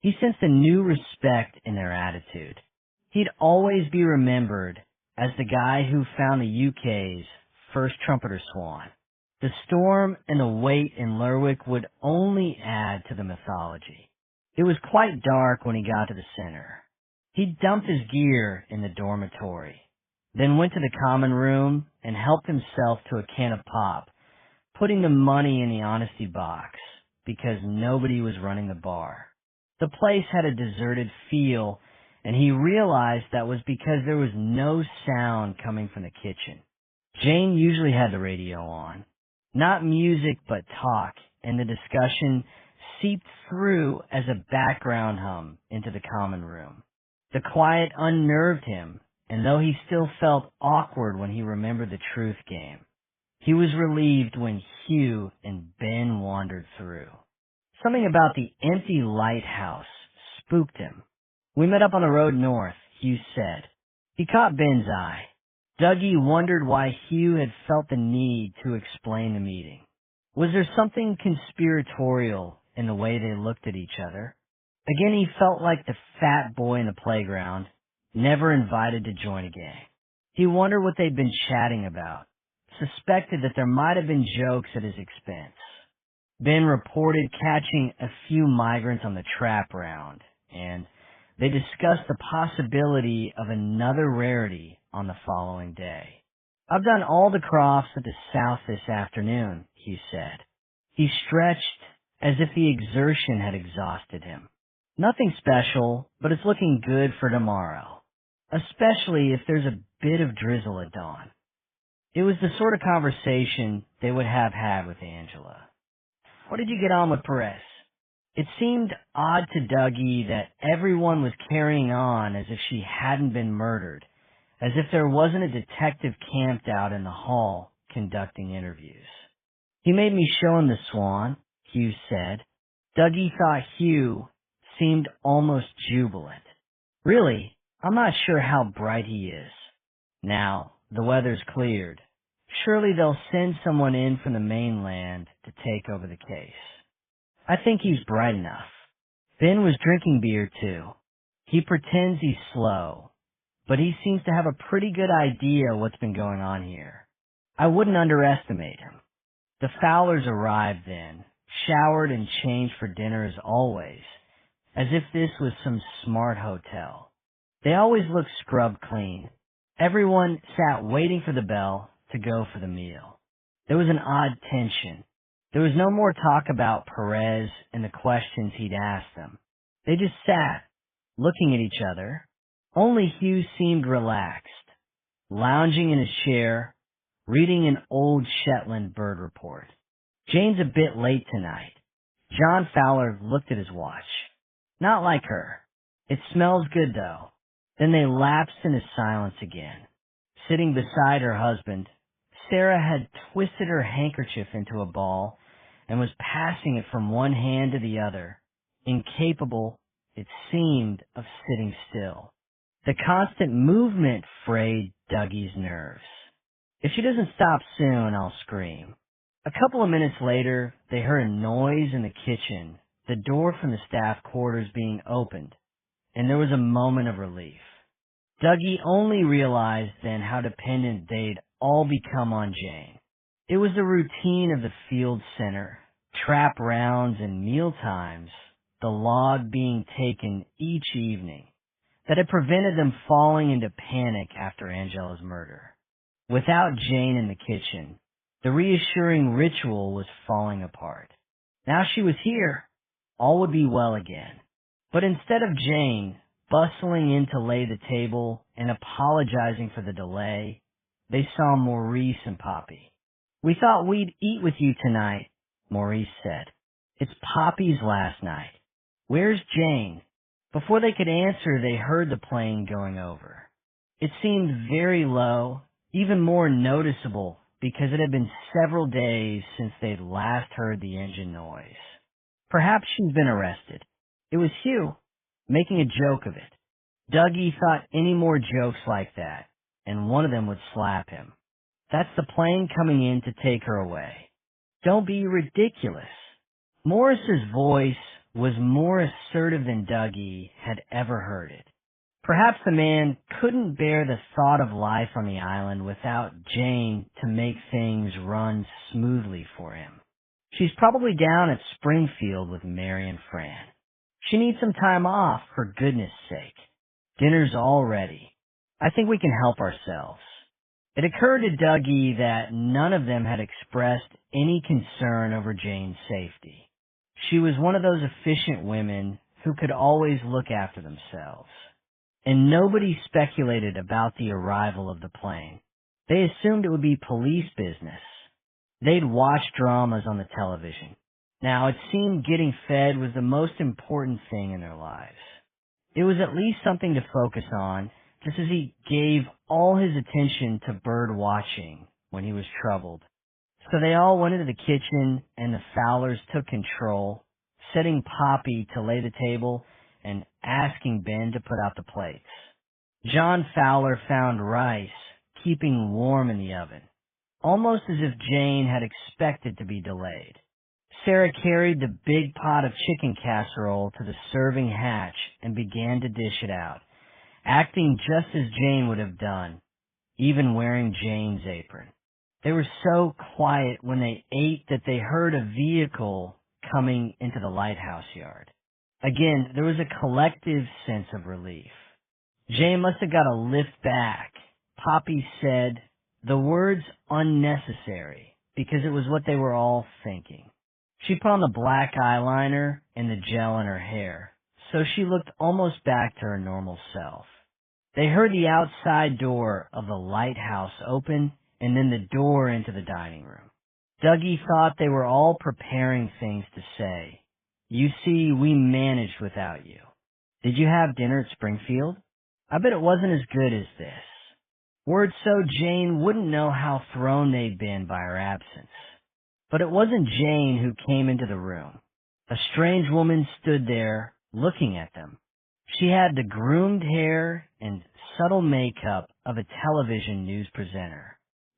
He sensed a new respect in their attitude. He'd always be remembered as the guy who found the UK's first trumpeter swan. The storm and the wait in Lerwick would only add to the mythology. It was quite dark when he got to the center. He dumped his gear in the dormitory, then went to the common room and helped himself to a can of pop, putting the money in the honesty box because nobody was running the bar. The place had a deserted feel, and he realized that was because there was no sound coming from the kitchen. Jane usually had the radio on. Not music, but talk, and the discussion seeped through as a background hum into the common room. The quiet unnerved him, and though he still felt awkward when he remembered the truth game, he was relieved when Hugh and Ben wandered through. Something about the empty lighthouse spooked him. "We met up on the road north," Hugh said. He caught Ben's eye. Dougie wondered why Hugh had felt the need to explain the meeting. Was there something conspiratorial in the way they looked at each other? Again, he felt like the fat boy in the playground, never invited to join a gang. He wondered what they'd been chatting about, suspected that there might have been jokes at his expense. Ben reported catching a few migrants on the trap round, and they discussed the possibility of another rarity on the following day. "I've done all the crofts at the south this afternoon," he said. He stretched as if the exertion had exhausted him. "Nothing special, but it's looking good for tomorrow, especially if there's a bit of drizzle at dawn." It was the sort of conversation they would have had with Angela. "What did you get on with Perez?" It seemed odd to Dougie that everyone was carrying on as if she hadn't been murdered, as if there wasn't a detective camped out in the hall conducting interviews. "He made me show him the swan," Hugh said. Dougie thought Hugh seemed almost jubilant. "Really, I'm not sure how bright he is. Now, the weather's cleared. Surely they'll send someone in from the mainland to take over the case. I think he's bright enough." Ben was drinking beer too. He pretends he's slow, but he seems to have a pretty good idea what's been going on here. I wouldn't underestimate him. The Fowlers arrived then, showered and changed for dinner as always, as if this was some smart hotel. They always looked scrubbed clean. Everyone sat waiting for the bell to go for the meal. There was an odd tension. There was no more talk about Perez and the questions he'd asked them. They just sat, looking at each other. Only Hugh seemed relaxed, lounging in his chair, reading an old Shetland bird report. "Jane's a bit late tonight." John Fowler looked at his watch. "Not like her. It smells good, though." Then they lapsed into silence again. Sitting beside her husband, Sarah had twisted her handkerchief into a ball and was passing it from one hand to the other, incapable, it seemed, of sitting still. The constant movement frayed Dougie's nerves. "If she doesn't stop soon, I'll scream." A couple of minutes later, they heard a noise in the kitchen, the door from the staff quarters being opened, and there was a moment of relief. Dougie only realized then how dependent they'd all become on Jane. It was the routine of the field center, trap rounds and meal times, the log being taken each evening, that had prevented them falling into panic after Angela's murder. Without Jane in the kitchen, the reassuring ritual was falling apart. Now she was here, all would be well again. But instead of Jane bustling in to lay the table and apologizing for the delay, they saw Maurice and Poppy. We thought we'd eat with you tonight, Maurice said. It's Poppy's last night. Where's Jane? Before they could answer, they heard the plane going over. It seemed very low, even more noticeable because it had been several days since they'd last heard the engine noise. Perhaps she'd been arrested. It was Hugh, making a joke of it. Dougie thought any more jokes like that, and one of them would slap him. That's the plane coming in to take her away. Don't be ridiculous. Morris's voice was more assertive than Dougie had ever heard it. Perhaps the man couldn't bear the thought of life on the island without Jane to make things run smoothly for him. She's probably down at Springfield with Mary and Fran. She needs some time off, for goodness sake. Dinner's all ready. I think we can help ourselves. It occurred to Dougie that none of them had expressed any concern over Jane's safety. She was one of those efficient women who could always look after themselves. And nobody speculated about the arrival of the plane. They assumed it would be police business. They'd watched dramas on the television. Now, it seemed getting fed was the most important thing in their lives. It was at least something to focus on, just as he gave all his attention to bird watching when he was troubled. So they all went into the kitchen, and the Fowlers took control, setting Poppy to lay the table and asking Ben to put out the plates. John Fowler found rice keeping warm in the oven, almost as if Jane had expected to be delayed. Sarah carried the big pot of chicken casserole to the serving hatch and began to dish it out, acting just as Jane would have done, even wearing Jane's apron. They were so quiet when they ate that they heard a vehicle coming into the lighthouse yard. Again, there was a collective sense of relief. Jane must have got a lift back. Poppy said the words unnecessary because it was what they were all thinking. She put on the black eyeliner and the gel in her hair, so she looked almost back to her normal self. They heard the outside door of the lighthouse open and then the door into the dining room. Dougie thought they were all preparing things to say. You see, we managed without you. Did you have dinner at Springfield? I bet it wasn't as good as this. Word so Jane wouldn't know how thrown they'd been by her absence. But it wasn't Jane who came into the room. A strange woman stood there, looking at them. She had the groomed hair and subtle makeup of a television news presenter.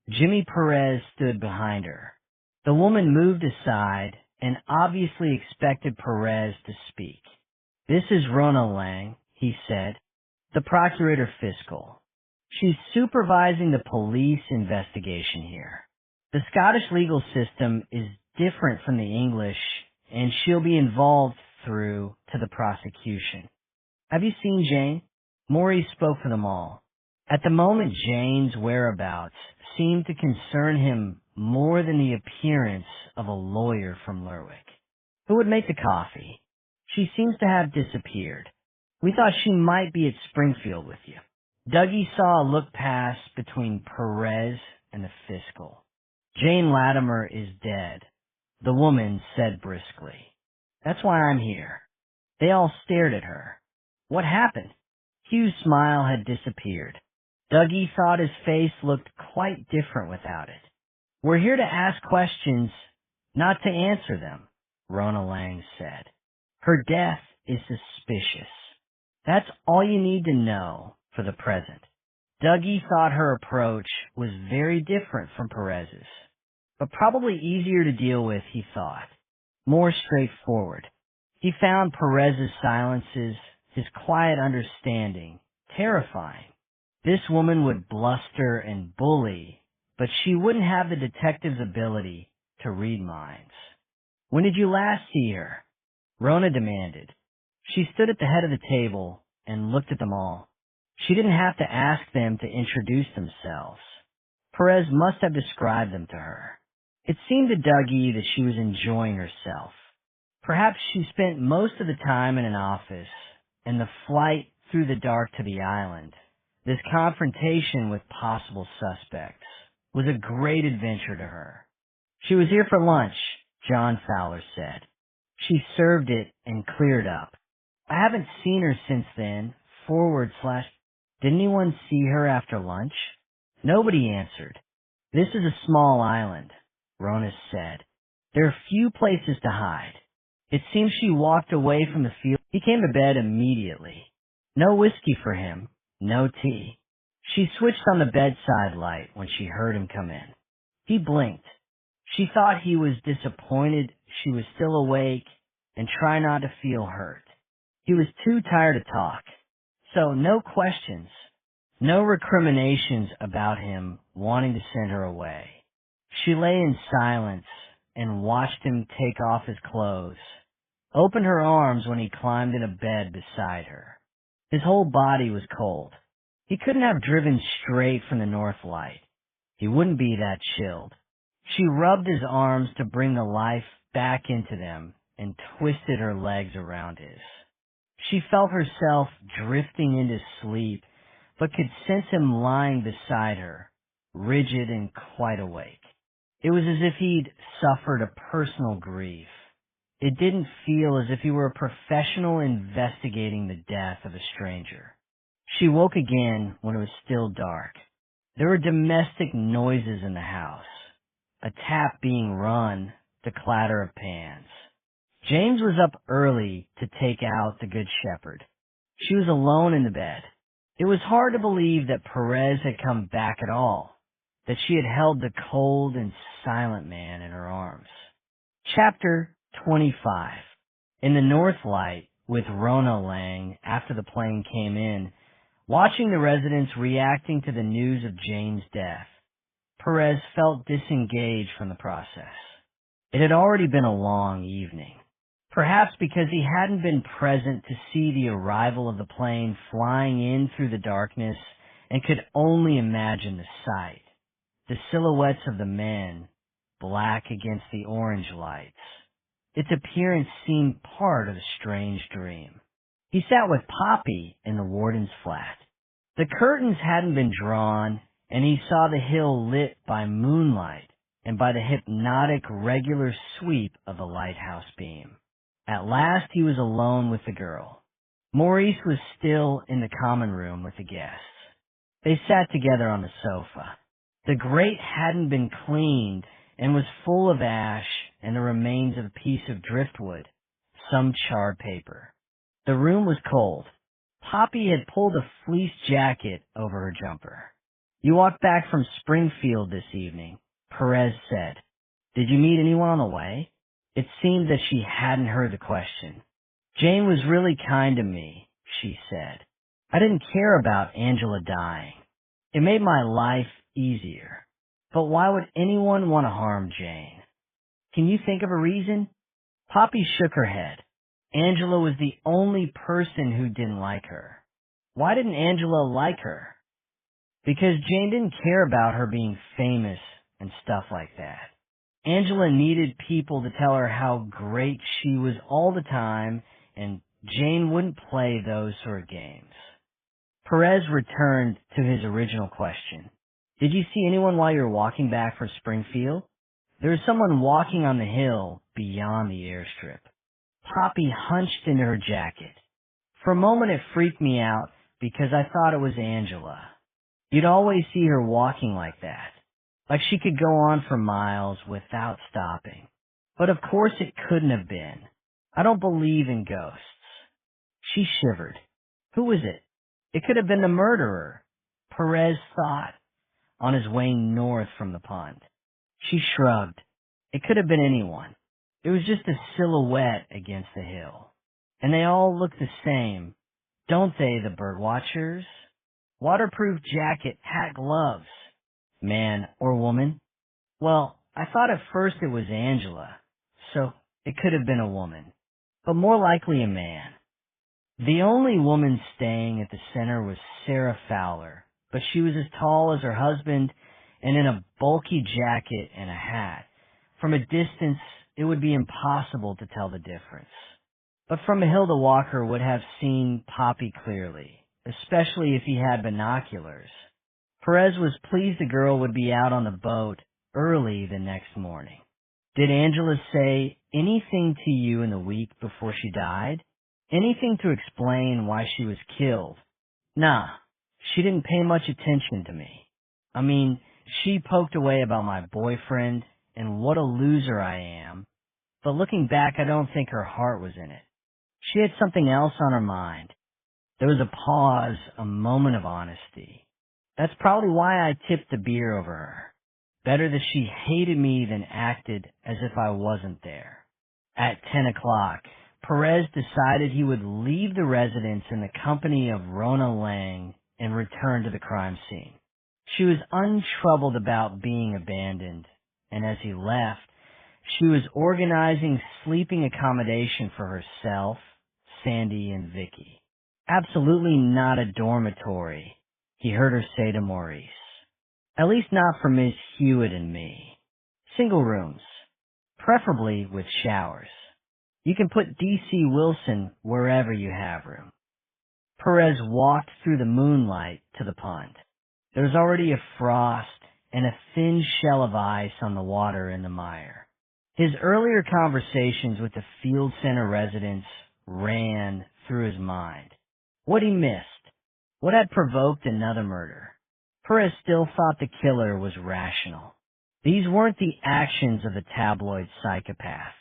Jimmy Perez stood behind her. The woman moved aside and obviously expected Perez to speak. This is Rona Lang, he said, the Procurator Fiscal. She's supervising the police investigation here. The Scottish legal system is different from the English, and she'll be involved through to the prosecution. Have you seen Jane? Maurice spoke for them all. At the moment, Jane's whereabouts seemed to concern him more than the appearance of a lawyer from Lerwick. Who would make the coffee? She seems to have disappeared. We thought she might be at Springfield with you. Dougie saw a look pass between Perez and the fiscal. Jane Latimer is dead, the woman said briskly. That's why I'm here. They all stared at her. What happened? Hugh's smile had disappeared. Dougie thought his face looked quite different without it. We're here to ask questions, not to answer them, Rona Lang said. Her death is suspicious. That's all you need to know for the present. Dougie thought her approach was very different from Perez's, but probably easier to deal with, he thought. More straightforward. He found Perez's silences, his quiet understanding, terrifying. This woman would bluster and bully, but she wouldn't have the detective's ability to read minds. When did you last see her? Rona demanded. She stood at the head of the table and looked at them all. She didn't have to ask them to introduce themselves. Perez must have described them to her. It seemed to Dougie that she was enjoying herself. Perhaps she spent most of the time in an office, and the flight through the dark to the island, this confrontation with possible suspects, was a great adventure to her. She was here for lunch, John Fowler said. She served it and cleared up. I haven't seen her since then, / did anyone see her after lunch? Nobody answered. This is a small island, Ronas said. There are few places to hide. It seems she walked away from the field. He came to bed immediately. No whiskey for him, no tea. She switched on the bedside light when she heard him come in. He blinked. She thought he was disappointed she was still awake and tried not to feel hurt. He was too tired to talk. So no questions, no recriminations about him wanting to send her away. She lay in silence and watched him take off his clothes, opened her arms when he climbed into bed beside her. His whole body was cold. He couldn't have driven straight from the north light. He wouldn't be that chilled. She rubbed his arms to bring the life back into them and twisted her legs around his. She felt herself drifting into sleep, but could sense him lying beside her, rigid and quite awake. It was as if he'd suffered a personal grief. It didn't feel as if he were a professional investigating the death of a stranger. She woke again when it was still dark. There were domestic noises in the house. A tap being run, the clatter of pans. James was up early to take out the Good Shepherd. She was alone in the bed. It was hard to believe that Perez had come back at all, that she had held the cold and silent man in her arms. Chapter 25. In the north light, with Rona Lang after the plane came in, watching the residents reacting to the news of Jane's death, Perez felt disengaged from the process. It had already been a long evening. Perhaps because he hadn't been present to see the arrival of the plane flying in through the darkness and could only imagine the sight. The silhouettes of the men, black against the orange lights. Its appearance seemed part of a strange dream. He sat with Poppy in the warden's flat. The curtains hadn't been drawn, and he saw the hill lit by moonlight and by the hypnotic regular sweep of the lighthouse beam. At last he was alone with the girl. Maurice was still in the common room with the guests. They sat together on the sofa. The grate hadn't been cleaned and was full of ash and the remains of a piece of driftwood, some charred paper. The room was cold. Poppy had pulled a fleece jacket over her jumper. You walked back from Springfield this evening, Perez said. Did you meet anyone on the way? It seemed that she hadn't heard the question. Jane was really kind to me, she said. I didn't care about Angela dying. It made my life easier. But why would anyone want to harm Jane? Can you think of a reason? Poppy shook her head. Angela was the only person who didn't like her. Why didn't Angela like her? Because Jane didn't care about her being famous and stuff like that. Angela needed people to tell her how great she was all the time, and Jane wouldn't play those sort of games. Perez returned to his original question. Did you see anyone while you were walking back from Springfield? There was someone walking on the hill beyond the airstrip. Poppy hunched into her jacket. For a moment it freaked me out because I thought it was Angela. You'd always see her walking like that, like she could go on for miles without stopping. But of course it couldn't have been. I don't believe in ghosts. She shivered. Who was it? It could have been the murderer, Perez thought, on his way north from the pond. She shrugged. It could have been anyone. It was just a silhouette against the hill. And they all look the same, don't they, the birdwatchers? Waterproof jacket, hat, gloves. Man or woman? Well, I thought at first it was Angela, so it could have been a woman, but more likely a man. The only woman staying at the center was Sarah Fowler, but she was as tall as her husband and in a bulky jacket and a hat. From a distance, it would be impossible to tell the difference. But from a hill the walker would have seen Poppy clearly, especially if he had binoculars. Perez was pleased the girl would be out on the boat early the next morning. Did Angela say anything to you in the week before she died? Anything to explain why she was killed? Nah, she didn't pay much attention to me. I mean, she poked away about my boyfriend and what a loser I am, but looking back, I don't think her heart was in it. She had something else on her mind. There was a pause, a moment of honesty. That's probably why I tipped the beer over her. Better that she hated me than acted as if I wasn't there. At 10 o'clock, Perez decided he would leave the residence in the company of Rona Lang and return to the crime scene. She was untroubled about being abandoned, and as he left, she was organizing sleeping accommodation for herself, Sandy, and Vicky. Absolutely not a dormitory, he heard her say to Maurice. At least not for Miss Hewitt and me. Single rooms, preferably with showers. You can put D.C. Wilson wherever you have room. Perez walked through the moonlight to the pond. There was already a frost and a thin shell of ice on the water in the mire. His earlier conversations with the field center residents ran through his mind. What he missed, what had provoked another murder. Perez still thought the killer was rational. These weren't the actions of a tabloid psychopath.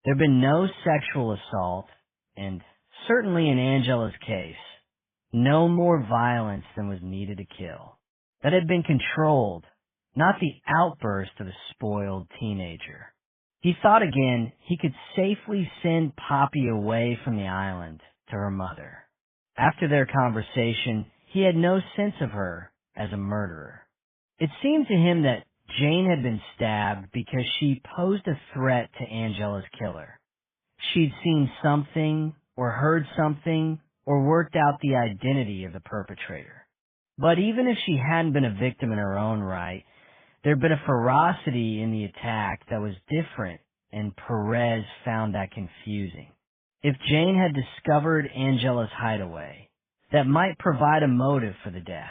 There had been no sexual assault, and certainly in Angela's case, no more violence than was needed to kill. That had been controlled, not the outburst of a spoiled teenager. He thought again he could safely send Poppy away from the island to her mother. After their conversation, he had no sense of her as a murderer. It seemed to him that Jane had been stabbed because she posed a threat to Angela's killer. She'd seen something, or heard something, or worked out the identity of the perpetrator. But even if she hadn't been a victim in her own right, there had been a ferocity in the attack that was different, and Perez found that confusing. If Jane had discovered Angela's hideaway, that might provide a motive for the death.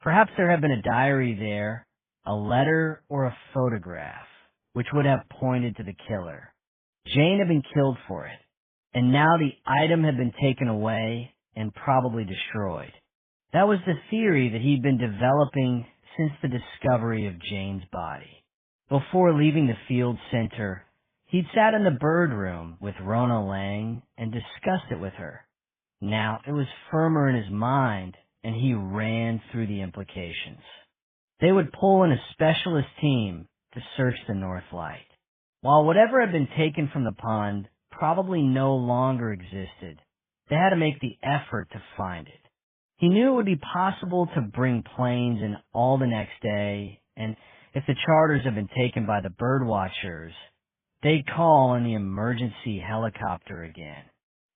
Perhaps there had been a diary there, a letter, or a photograph, which would have pointed to the killer. Jane had been killed for it, and now the item had been taken away and probably destroyed. That was the theory that he'd been developing since the discovery of Jane's body. Before leaving the field center, he'd sat in the bird room with Rona Lang and discussed it with her. Now it was firmer in his mind, and he ran through the implications. They would pull in a specialist team to search the North Light. While whatever had been taken from the pond probably no longer existed, they had to make the effort to find it. He knew it would be possible to bring planes in all the next day, and if the charters had been taken by the bird watchers, they'd call in the emergency helicopter again.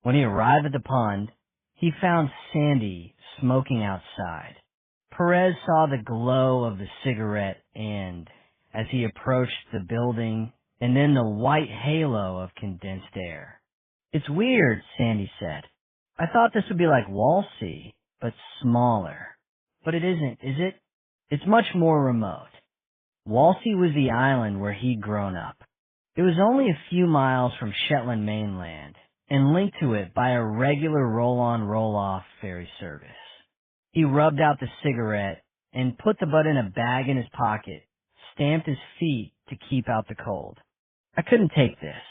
When he arrived at the pond, he found Sandy smoking outside. Perez saw the glow of the cigarette end as he approached the building, and then the white halo of condensed air. "It's weird," Sandy said. "I thought this would be like Walsey, but smaller. But it isn't, is it? It's much more remote." Walsey was the island where he'd grown up. It was only a few miles from Shetland mainland, and linked to it by a regular roll-on roll-off ferry service. He rubbed out the cigarette and put the butt in a bag in his pocket, stamped his feet to keep out the cold. "I couldn't take this.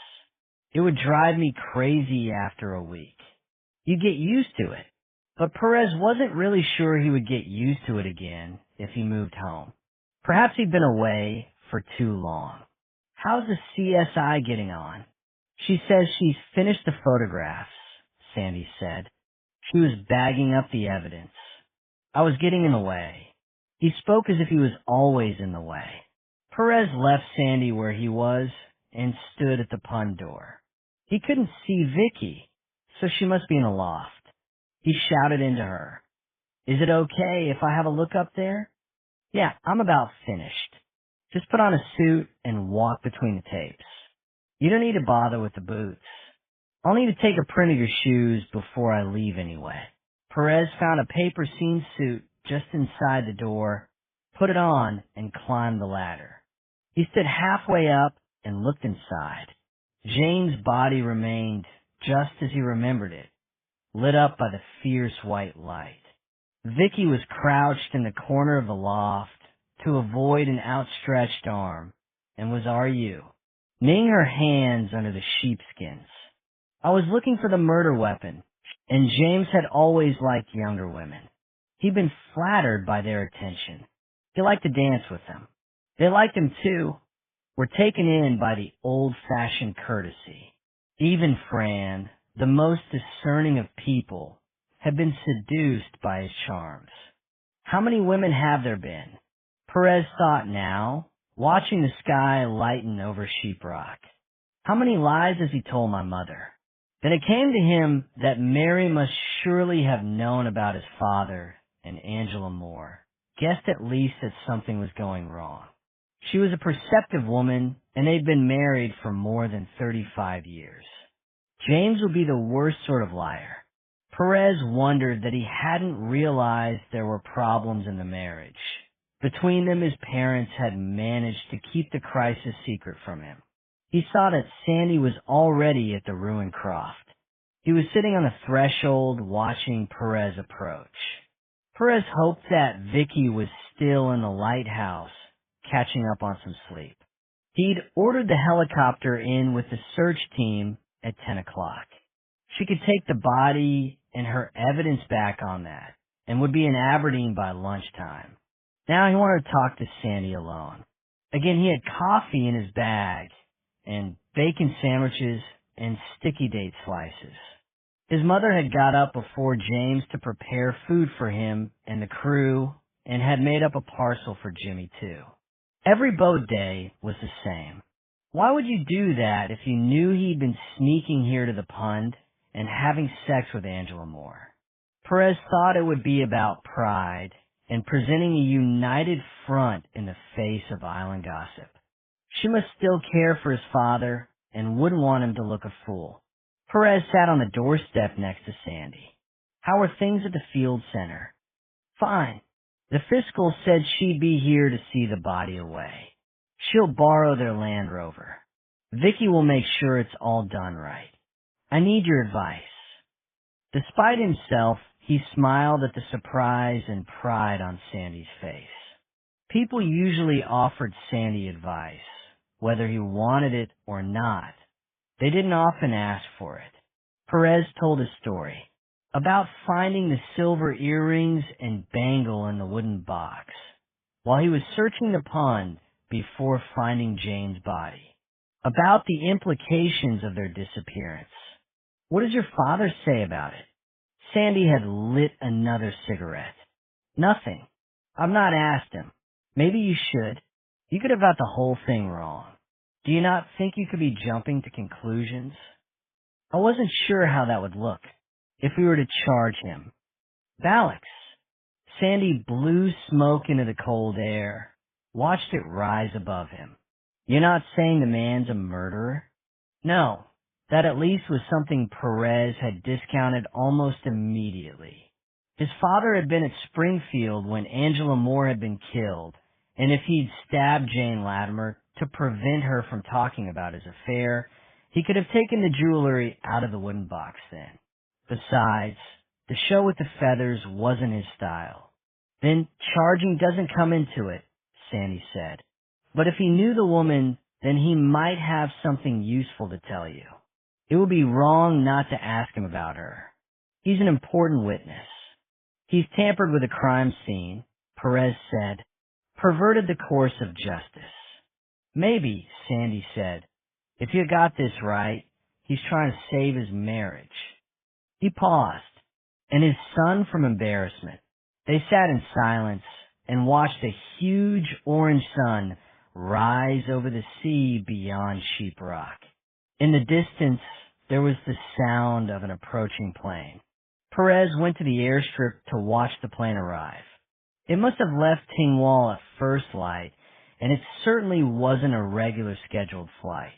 It would drive me crazy after a week. You'd get used to it." But Perez wasn't really sure he would get used to it again if he moved home. Perhaps he'd been away for too long. "How's the CSI getting on?" "She says she's finished the photographs," Sandy said. "She was bagging up the evidence. I was getting in the way." He spoke as if he was always in the way. Perez left Sandy where he was and stood at the pond door. He couldn't see Vicky, so she must be in the loft. He shouted into her, "Is it okay if I have a look up there?" "Yeah, I'm about finished. Just put on a suit and walk between the tapes. You don't need to bother with the boots. I'll need to take a print of your shoes before I leave anyway." Perez found a paper scene suit just inside the door, put it on, and climbed the ladder. He stood halfway up and looked inside. Jane's body remained just as he remembered it, lit up by the fierce white light. Vicky was crouched in the corner of the loft to avoid an outstretched arm and was kneeing her hands under the sheepskins. I was looking for the murder weapon, and James had always liked younger women. He'd been flattered by their attention. He liked to dance with them. They liked him too, were taken in by the old-fashioned courtesy. Even Fran, the most discerning of people, had been seduced by his charms. How many women have there been? Perez thought now, watching the sky lighten over Sheeprock. How many lies has he told my mother? Then it came to him that Mary must surely have known about his father and Angela Moore, guessed at least that something was going wrong. She was a perceptive woman, and they'd been married for more than 35 years. James would be the worst sort of liar. Perez wondered that he hadn't realized there were problems in the marriage. Between them, his parents had managed to keep the crisis secret from him. He saw that Sandy was already at the ruined croft. He was sitting on the threshold watching Perez approach. Perez hoped that Vicky was still in the lighthouse, catching up on some sleep. He'd ordered the helicopter in with the search team at 10 o'clock. She could take the body and her evidence back on that, and would be in Aberdeen by lunchtime. Now he wanted to talk to Sandy alone. Again, he had coffee in his bag, and bacon sandwiches and sticky date slices. His mother had got up before James to prepare food for him and the crew, and had made up a parcel for Jimmy too. Every boat day was the same. Why would you do that if you knew he'd been sneaking here to the pond and having sex with Angela Moore? Perez thought it would be about pride and presenting a united front in the face of island gossip. She must still care for his father and wouldn't want him to look a fool. Perez sat on the doorstep next to Sandy. How were things at the field center? Fine. The fiscal said she'd be here to see the body away. She'll borrow their Land Rover. Vicky will make sure it's all done right. I need your advice. Despite himself, he smiled at the surprise and pride on Sandy's face. People usually offered Sandy advice, whether he wanted it or not. They didn't often ask for it. Perez told a story about finding the silver earrings and bangle in the wooden box while he was searching the pond before finding Jane's body, about the implications of their disappearance. What does your father say about it? Sandy had lit another cigarette. Nothing. I've not asked him. Maybe you should. You could have got the whole thing wrong. Do you not think you could be jumping to conclusions? I wasn't sure how that would look if we were to charge him. Alex. Sandy blew smoke into the cold air, watched it rise above him. You're not saying the man's a murderer? No. That at least was something Perez had discounted almost immediately. His father had been at Springfield when Angela Moore had been killed, and if he'd stabbed Jane Latimer to prevent her from talking about his affair, he could have taken the jewelry out of the wooden box then. Besides, the show with the feathers wasn't his style. Then charging doesn't come into it, Sandy said. But if he knew the woman, then he might have something useful to tell you. It would be wrong not to ask him about her. He's an important witness. He's tampered with a crime scene, Perez said, perverted the course of justice. Maybe, Sandy said, if you got this right, he's trying to save his marriage. He paused, and his son from embarrassment. They sat in silence and watched a huge orange sun rise over the sea beyond Sheeprock. In the distance, there was the sound of an approaching plane. Perez went to the airstrip to watch the plane arrive. It must have left Tingwall at first light, and it certainly wasn't a regular scheduled flight.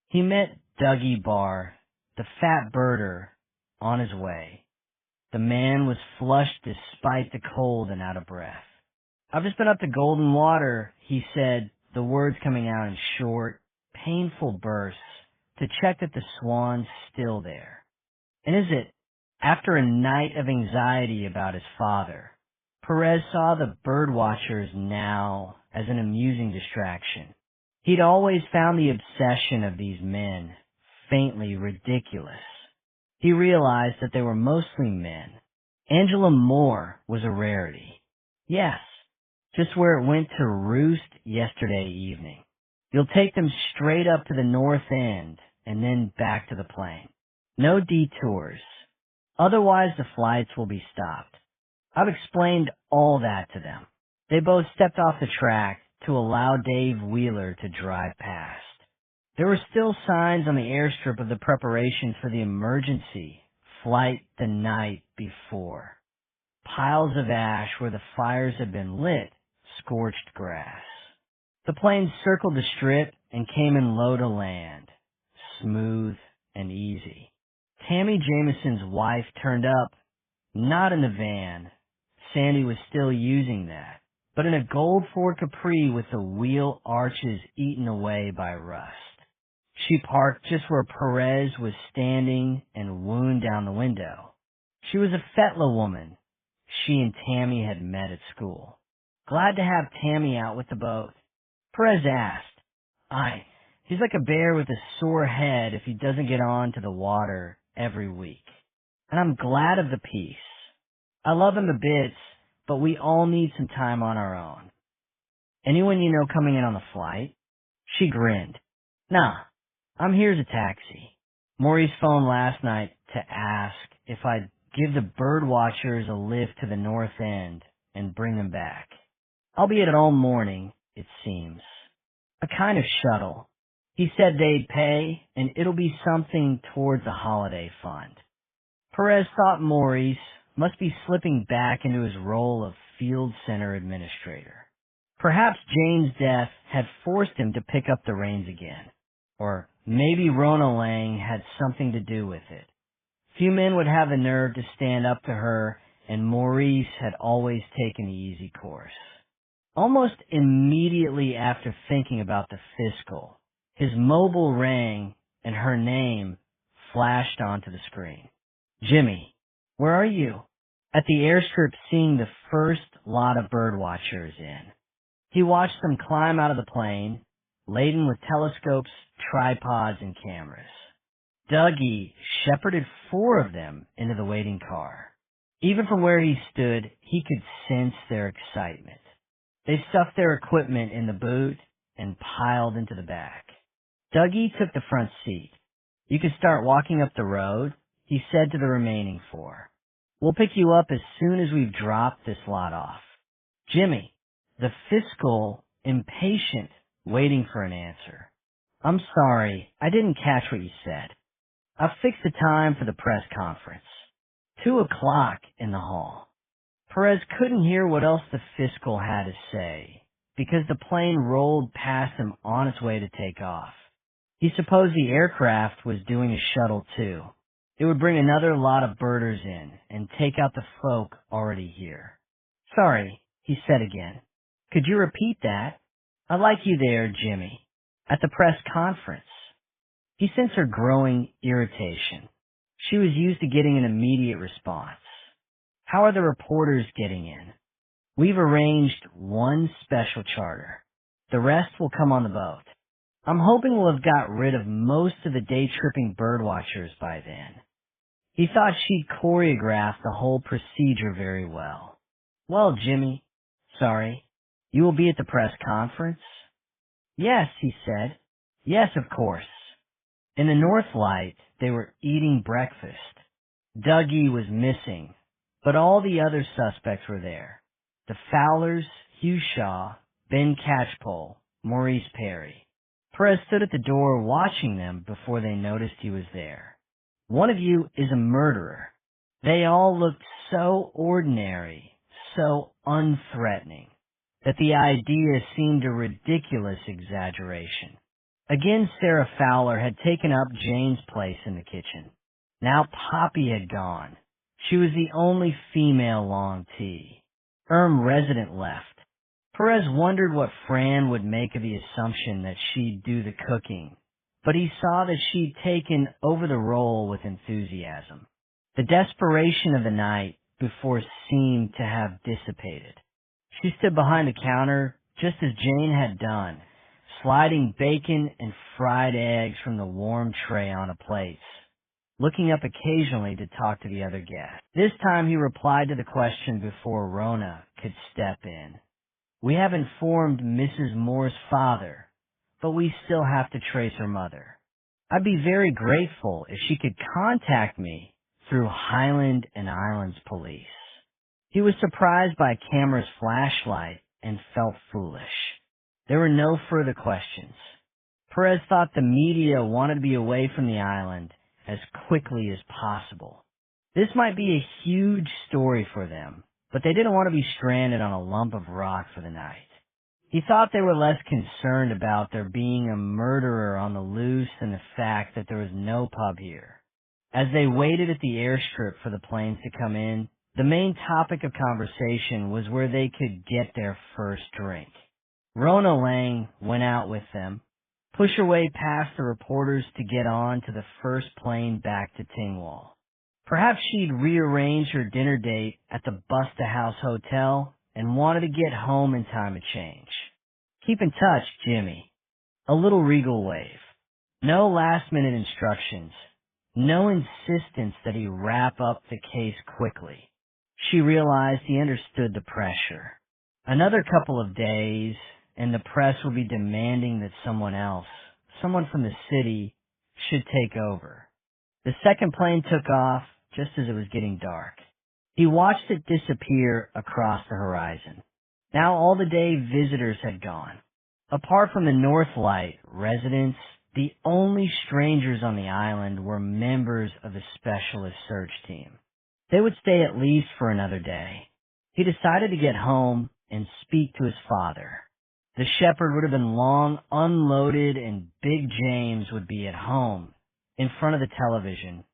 He met Dougie Barr, the fat birder, on his way. The man was flushed despite the cold and out of breath. I've just been up to Golden Water, he said, the words coming out in short, painful bursts to check that the swan's still there. And is it, after a night of anxiety about his father, Perez saw the bird watchers now as an amusing distraction. He'd always found the obsession of these men faintly ridiculous. He realized that they were mostly men. Angela Moore was a rarity. Yes, just where it went to roost yesterday evening. You'll take them straight up to the north end and then back to the plane. No detours. Otherwise the flights will be stopped. I've explained all that to them. They both stepped off the track to allow Dave Wheeler to drive past. There were still signs on the airstrip of the preparations for the emergency flight the night before. Piles of ash where the fires had been lit, scorched grass. The plane circled the strip and came in low to land, smooth and easy. Tammy Jameson's wife turned up, not in the van. Sandy was still using that, but in a gold Ford Capri with the wheel arches eaten away by rust. She parked just where Perez was standing and wound down the window. She was a Fetla woman she and Tammy had met at school. Glad to have Tammy out with the boat. Perez asked, he's like a bear with a sore head if he doesn't get on to the water every week. And I'm glad of the peace. I love him to bits, but we all need some time on our own. Anyone you know coming in on the flight? She grinned. Nah, I'm here as a taxi. Maurice phoned last night to ask if I'd give the bird watchers a lift to the north end and bring them back. I'll be at it all morning, it seems. A kind of shuttle. He said they'd pay, and it'll be something towards the holiday fund. Perez thought Maurice must be slipping back into his role of field center administrator. Perhaps Jane's death had forced him to pick up the reins again. Or maybe Rona Lang had something to do with it. Few men would have the nerve to stand up to her, and Maurice had always taken the easy course. Almost immediately after thinking about the fiscal, his mobile rang and her name flashed onto the screen. Jimmy, where are you? At the airstrip seeing the first lot of bird watchers in. He watched them climb out of the plane, laden with telescopes, tripods, and cameras. Dougie shepherded 4 of them into the waiting car. Even from where he stood, he could sense their excitement. They stuffed their equipment in the boot and piled into the back. Dougie took the front seat. You can start walking up the road, he said to the remaining 4. We'll pick you up as soon as we've dropped this lot off. Jimmy, the fiscal, impatient, waiting for an answer. I'm sorry, I didn't catch what you said. I've fixed the time for the press conference. 2:00 in the hall. Perez couldn't hear what else the fiscal had to say, because the plane rolled past him on its way to take off. He supposed the aircraft was doing a shuttle too. It would bring another lot of birders in and take out the folk already here. Sorry, he said again. Could you repeat that? I'd like you there, Jimmy. At the press conference. He sensed her growing irritation. She was used to getting an immediate response. How are the reporters getting in? We've arranged one special charter. The rest will come on the boat. I'm hoping we'll have got rid of most of the day-tripping birdwatchers by then. He thought she'd choreographed the whole procedure very well. Well, Jimmy, sorry, you will be at the press conference? Yes, he said. Yes, of course. In the North Light, they were eating breakfast. Dougie was missing, but all the other suspects were there. The Fowlers, Hugh Shaw, Ben Catchpole, Maurice Perry. Perez stood at the door watching them before they noticed he was there. One of you is a murderer. They all looked so ordinary, so unthreatening, that the idea seemed a ridiculous exaggeration. Again, Sarah Fowler had taken up Jane's place in the kitchen. Now Poppy had gone. She was the only female Long T. Resident left. Perez wondered what Fran would make of the assumption that she'd do the cooking, but he saw that she'd taken over the role with enthusiasm. The desperation of the night before seemed to have dissipated. She stood behind the counter, just as Jane had done, sliding bacon and fried eggs from the warm tray onto plates, looking up occasionally to talk to the other guests. This time he replied to the question before Rona could step in. "We have informed Mrs. Moore's father, but we still have to trace her mother. I'd be very grateful if she could contact me through Highland and Islands Police." He was surprised by a camera's flashlight and felt foolish. There were no further questions. Perez thought the media wanted to be away from the island as quickly as possible. This might be a huge story for them, but they didn't want to be stranded on a lump of rock for the night. He thought they were less concerned about there being a murderer on the loose than the fact that there was no pub here. As they waited at the airstrip for the planes to come in, the main topic of conversation was where they could get their first drink. Rona Lang went out with them, pushed her way past the reporters to get on to the first plane back to Tingwall. Perhaps she'd rearranged her dinner date at the Busta House Hotel and wanted to get home in time to change. "Keep in touch, Jimmy." A little regal wave. No last-minute instructions. No insistence that he wrap up the case quickly. She realized he understood the pressure. Another couple of days, and the press would be demanding that someone else, someone from the city, should take over. The second plane took off just as it was getting dark. He watched it disappear across the horizon. Now all the day visitors had gone. Apart from the Northlight residents, the only strangers on the island were members of the specialist search team. They would stay at least for another day. He decided to get home and speak to his father. The Shepherd would have been long unloaded and Big James would be at home, in front of the television,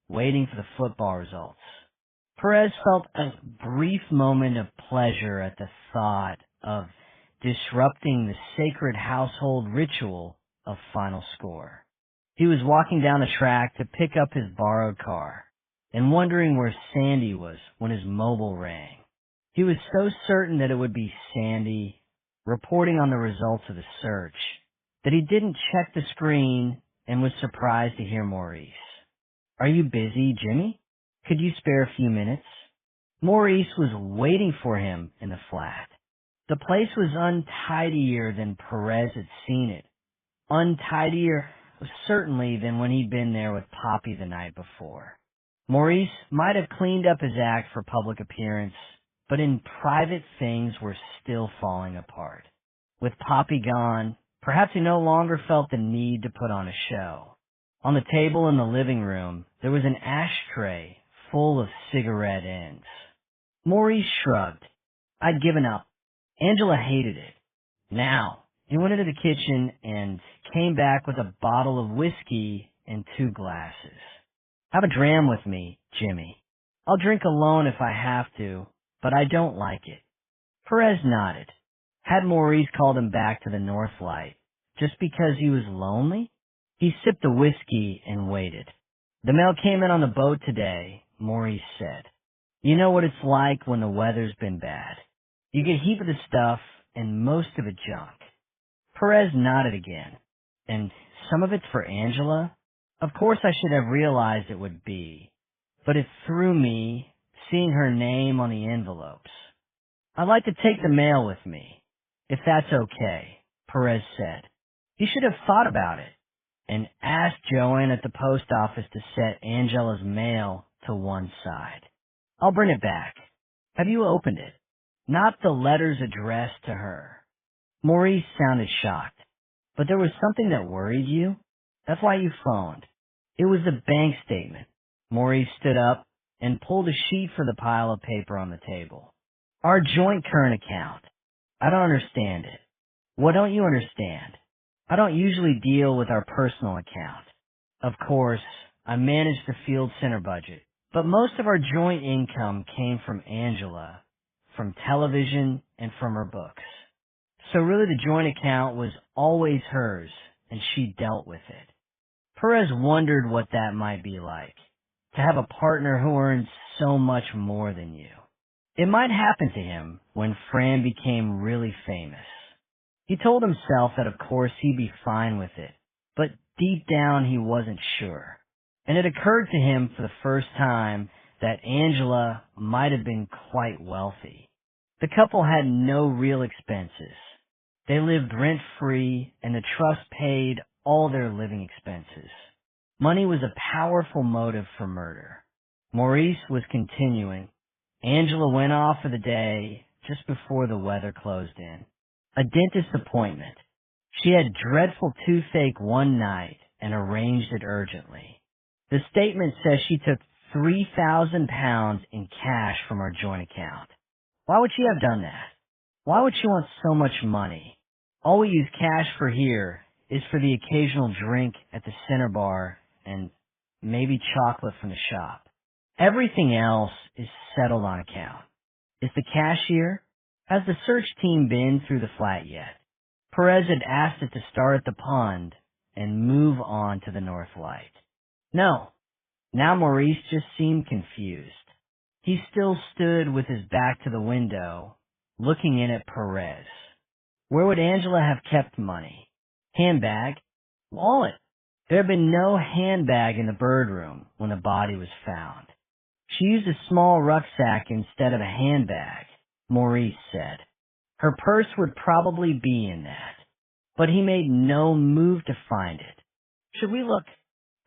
waiting for the football results. Perez felt a brief moment of pleasure at the thought of disrupting the sacred household ritual of final score. He was walking down the track to pick up his borrowed car and wondering where Sandy was when his mobile rang. He was so certain that it would be Sandy reporting on the results of the search that he didn't check the screen and was surprised to hear Maurice. "Are you busy, Jimmy? Could you spare a few minutes?" Maurice was waiting for him in the flat. The place was untidier than Perez had seen it. Untidier, certainly, than when he'd been there with Poppy the night before. Maurice might have cleaned up his act for public appearance, but in private things were still falling apart. With Poppy gone, perhaps he no longer felt the need to put on a show. On the table in the living room, there was an ashtray full of cigarette ends. Maurice shrugged. I'd given up. Angela hated it. Now, he went into the kitchen and came back with a bottle of whiskey and 2 glasses. "Have a dram with me, Jimmy. I'll drink alone if I have to, but I don't like it." Perez nodded. Had Maurice called him back to the Northlight just because he was lonely? He sipped the whiskey and waited. "The mail came in on the boat today," Maurice said. "You know what it's like when the weather's been bad. You get a heap of the stuff and most of it junk." Perez nodded again. "And some of it's for Angela? Of course I should have realized it would be, but it threw me, seeing her name on the envelopes. I'd like to take the mail with me, if that's okay," Perez said. He should have thought about it and asked Joanne at the post office to set Angela's mail to one side. "I'll bring it back. Have you opened it?" "Not the letters addressed to her." Maurice sounded shocked. "But there was something that worried you? That's why you phoned." "It was the bank statement." Maurice stood up and pulled a sheet from the pile of paper on the table. "Our joint current account. I don't understand it." "What don't you understand?" "I don't usually deal with our personal account. Of course, I manage the field center budget, but most of our joint income came from Angela, from television, and from her books. So really the joint account was always hers, and she dealt with it. Perez wondered what that might be like, to have a partner who earns so much more than you. It might happen to him when Fran became really famous. He told himself that of course he'd be fine with it, but deep down he wasn't sure. And it occurred to him for the first time that Angela might have been quite wealthy. The couple had no real expenses. They lived rent-free, and the trust paid all their living expenses. Money was a powerful motive for murder. Maurice was continuing. Angela went off for the day just before the weather closed in. A dentist appointment. She had dreadful toothache one night and arranged it urgently. The statement says she took £3,000 in cash from our joint account. Why would she have done that? Why would she want so much money? All we use cash for here is for the occasional drink at the center bar and maybe chocolate from the shop. Everything else is settled on account. Is the cashier? Has the search team been through the flat yet? Perez had asked it to start at the pond and move on to the north light. No. Now Maurice just seemed confused. He still stood with his back to the window, looking in at Perez. Where would Angela have kept money? Handbag? Wallet? There had been no handbag in the bird room when the body was found. She used a small rucksack instead of a handbag, Maurice said. Her purse would probably be in that. But he made no move to find it. Should we look?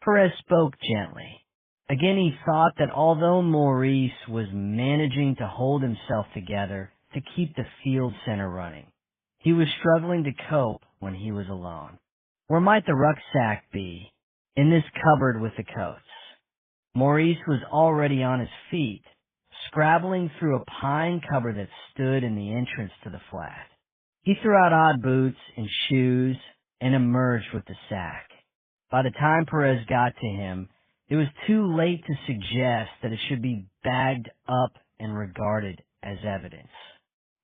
Perez spoke gently. Again he thought that although Maurice was managing to hold himself together to keep the field center running, he was struggling to cope when he was alone. Where might the rucksack be? In this cupboard with the coats. Maurice was already on his feet, scrabbling through a pine cupboard that stood in the entrance to the flat. He threw out odd boots and shoes and emerged with the sack. By the time Perez got to him, it was too late to suggest that it should be bagged up and regarded as evidence.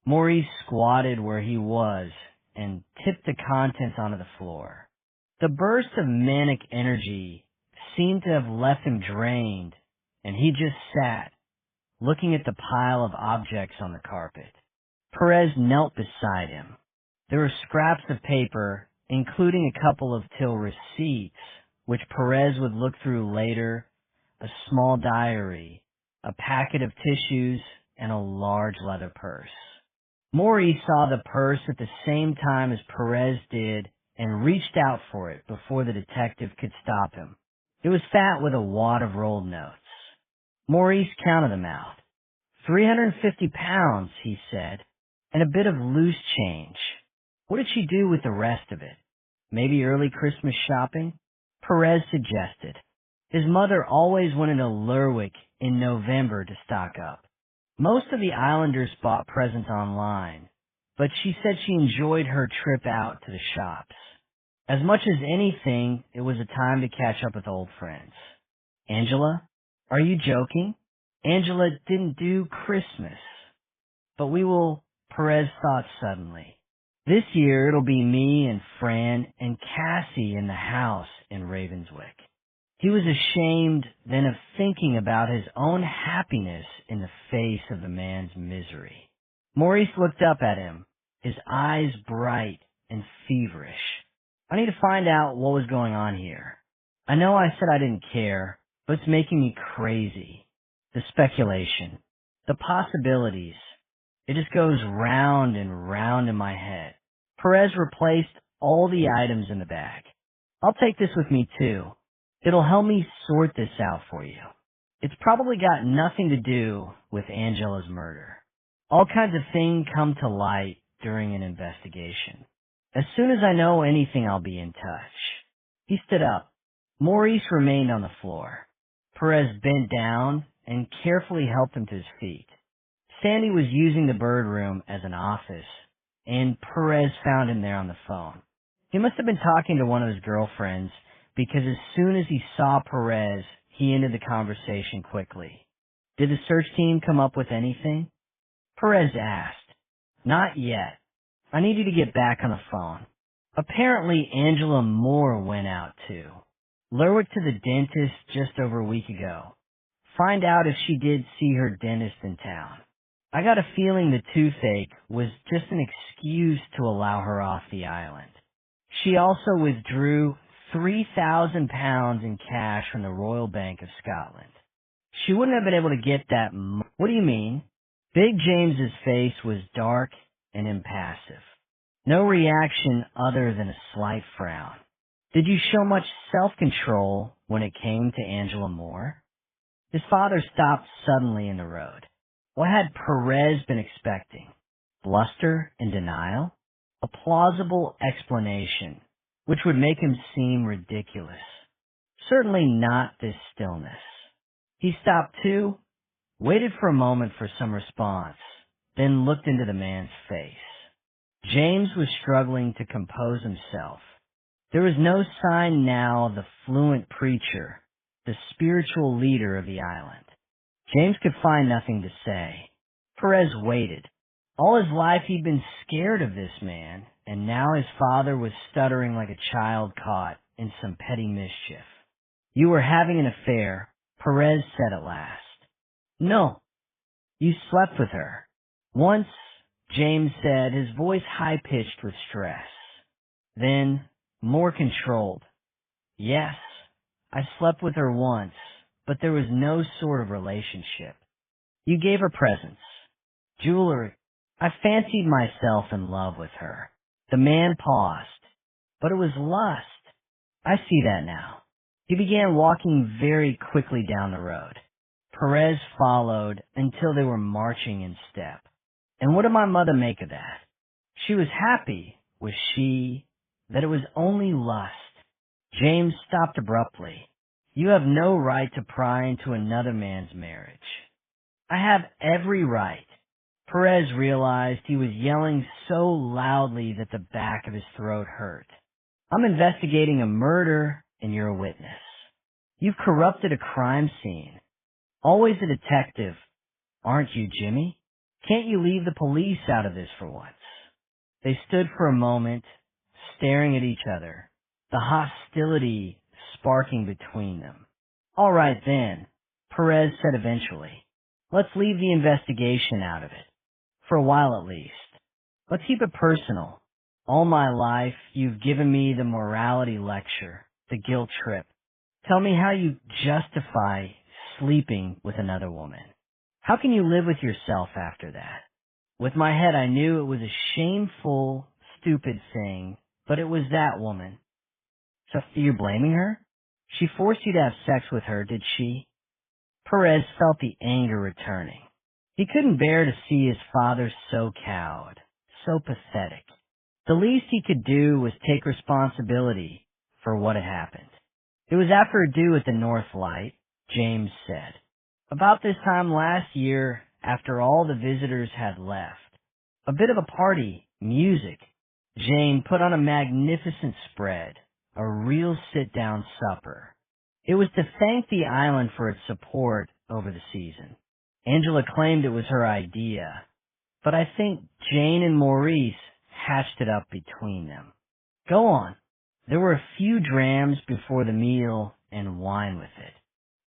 Maurice squatted where he was and tipped the contents onto the floor. The burst of manic energy seemed to have left him drained, and he just sat, looking at the pile of objects on the carpet. Perez knelt beside him. There were scraps of paper, including a couple of till receipts, which Perez would look through later, a small diary, a packet of tissues, and a large leather purse. Maurice saw the purse at the same time as Perez did and reached out for it before the detective could stop him. It was fat with a wad of rolled notes. Maurice counted them out. 350 pounds, he said, and a bit of loose change. What did she do with the rest of it? Maybe early Christmas shopping? Perez suggested. His mother always went into Lerwick in November to stock up. Most of the islanders bought presents online, but she said she enjoyed her trip out to the shops. As much as anything, it was a time to catch up with old friends. Angela? Are you joking? Angela didn't do Christmas. But we will, Perez thought suddenly. This year it'll be me and Fran and Cassie in the house in Ravenswick. He was ashamed then of thinking about his own happiness in the face of the man's misery. Maurice looked up at him, his eyes bright and feverish. I need to find out what was going on here. I know I said I didn't care, but it's making me crazy. The speculation, the possibilities. It just goes round and round in my head. Perez replaced all the items in the bag. I'll take this with me too. It'll help me sort this out for you. It's probably got nothing to do with Angela's murder. All kinds of things come to light during an investigation. As soon as I know anything, I'll be in touch. He stood up. Maurice remained on the floor. Perez bent down and carefully helped him to his feet. Sandy was using the bird room as an office, and Perez found him there on the phone. He must have been talking to one of his girlfriends, because as soon as he saw Perez, he ended the conversation quickly. Did the search team come up with anything? Perez asked. Not yet. I need you to get back on the phone. Apparently Angela Moore went out too. Lerwick to the dentist just over a week ago. Find out if she did see her dentist in town. I got a feeling the toothache was just an excuse to allow her off the island. She also withdrew £3,000 in cash from the Royal Bank of Scotland. She wouldn't have been able to get that What do you mean? Big James's face was dark and impassive. No reaction other than a slight frown. Did you show much self-control when it came to Angela Moore? His father stopped suddenly in the road. What had Perez been expecting? Bluster and denial? A plausible explanation, which would make him seem ridiculous. Certainly not this stillness. He stopped too, waited for a moment for some response, then looked into the man's face. James was struggling to compose himself. There was no sign now of the fluent preacher, the spiritual leader of the island. James could find nothing to say. Perez waited. All his life he'd been scared of this man, and now his father was stuttering like a child caught in some petty mischief. You were having an affair, Perez said at last. No. You slept with her. Once, James said, his voice high-pitched with stress. Then, more controlled. Yes, I slept with her once, but there was no sort of relationship. You gave her presents, jewelry. I fancied myself in love with her. The man paused, but it was lust. I see that now. He began walking very quickly down the road. Perez followed until they were marching in step. And what did my mother make of that? She was happy, was she, that it was only lust. James stopped abruptly. You have no right to pry into another man's marriage. I have every right. Perez realized he was yelling so loudly that the back of his throat hurt. I'm investigating a murder and you're a witness. You've corrupted a crime scene. Always a detective, aren't you, Jimmy? Can't you leave the police out of this for once? They stood for a moment, staring at each other, the hostility sparking between them. All right then, Perez said eventually. Let's leave the investigation out of it. For a while at least. Let's keep it personal. All my life, you've given me the morality lecture, the guilt trip. Tell me how you justify sleeping with another woman. How can you live with yourself after that? With my head, I knew it was a shameful, stupid thing, but it was that woman. So you're blaming her? She forced you to have sex with her, did she? Perez felt the anger returning. He couldn't bear to see his father so cowed, so pathetic. The least he could do was take responsibility for what had happened. It was after a do at the North Light, James said. About this time last year, after all the visitors had left. A bit of a party, music. Jane put on a magnificent spread, a real sit-down supper. It was to thank the island for its support over the season. Angela claimed it was her idea, but I think Jane and Maurice hatched it up between them. Go on. There were a few drams before the meal and wine with it.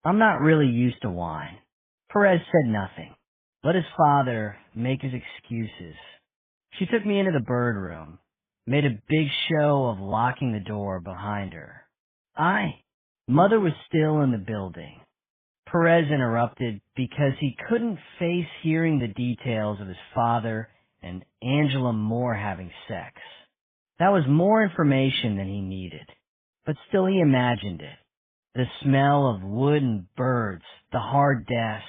I'm not really used to wine. Perez said nothing. Let his father make his excuses. She took me into the bird room, made a big show of locking the door behind her. Mother was still in the building. Perez interrupted because he couldn't face hearing the details of his father and Angela Moore having sex. That was more information than he needed, but still he imagined it. The smell of wood and birds, the hard desk,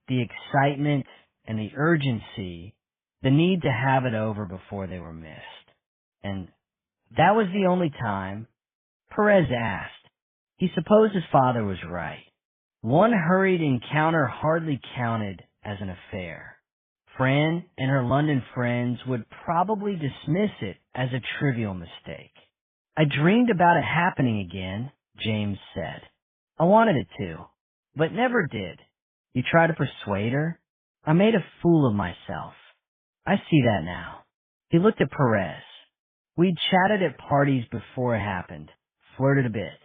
the excitement and the urgency, the need to have it over before they were missed. And that was the only time. Perez asked. He supposed his father was right. One hurried encounter hardly counted as an affair. Fran and her London friends would probably dismiss it as a trivial mistake. I dreamed about it happening again, James said. I wanted it to, but never did. You try to persuade her? I made a fool of myself. I see that now. He looked at Perez. We'd chatted at parties before it happened, flirted a bit.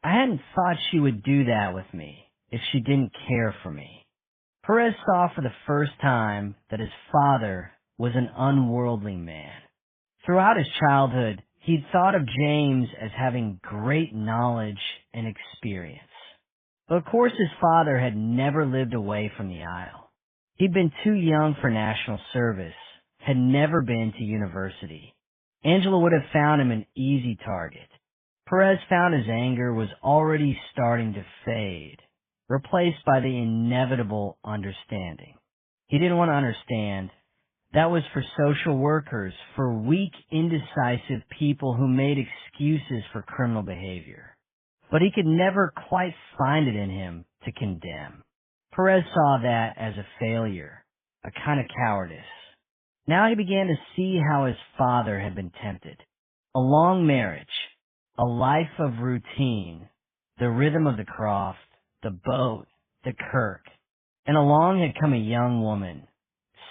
I hadn't thought she would do that with me if she didn't care for me. Perez saw for the first time that his father was an unworldly man. Throughout his childhood, he'd thought of James as having great knowledge and experience. But of course his father had never lived away from the Isle. He'd been too young for national service, had never been to university. Angela would have found him an easy target. Perez found his anger was already starting to fade, replaced by the inevitable understanding. He didn't want to understand. That was for social workers, for weak, indecisive people who made excuses for criminal behavior. But he could never quite find it in him to condemn. Perez saw that as a failure, a kind of cowardice. Now he began to see how his father had been tempted. A long marriage, a life of routine, the rhythm of the croft, the boat, the kirk, and along had come a young woman,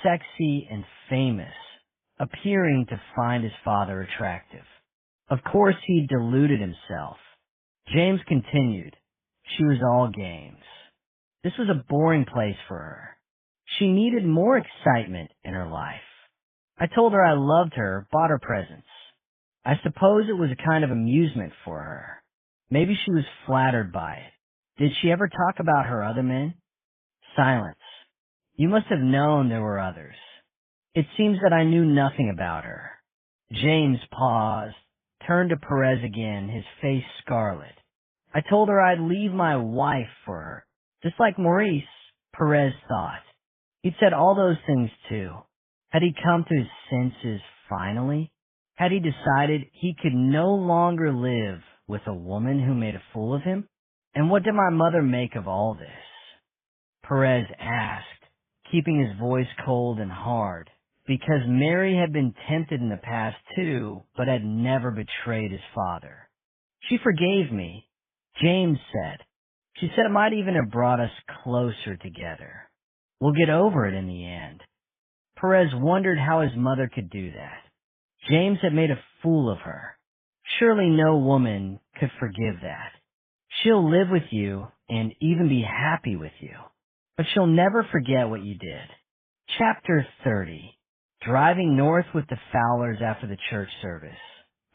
sexy and famous, appearing to find his father attractive. Of course he deluded himself. James continued. She was all games. This was a boring place for her. She needed more excitement in her life. I told her I loved her, bought her presents. I suppose it was a kind of amusement for her. Maybe she was flattered by it. Did she ever talk about her other men? Silence. You must have known there were others. It seems that I knew nothing about her. James paused, turned to Perez again, his face scarlet. I told her I'd leave my wife for her. Just like Maurice, Perez thought. He'd said all those things too. Had he come to his senses finally? Had he decided he could no longer live with a woman who made a fool of him? And what did my mother make of all this? Perez asked, keeping his voice cold and hard, because Mary had been tempted in the past too, but had never betrayed his father. She forgave me, James said. She said it might even have brought us closer together. We'll get over it in the end. Perez wondered how his mother could do that. James had made a fool of her. Surely no woman could forgive that. She'll live with you and even be happy with you, but she'll never forget what you did. Chapter 30. Driving north with the Fowlers after the church service,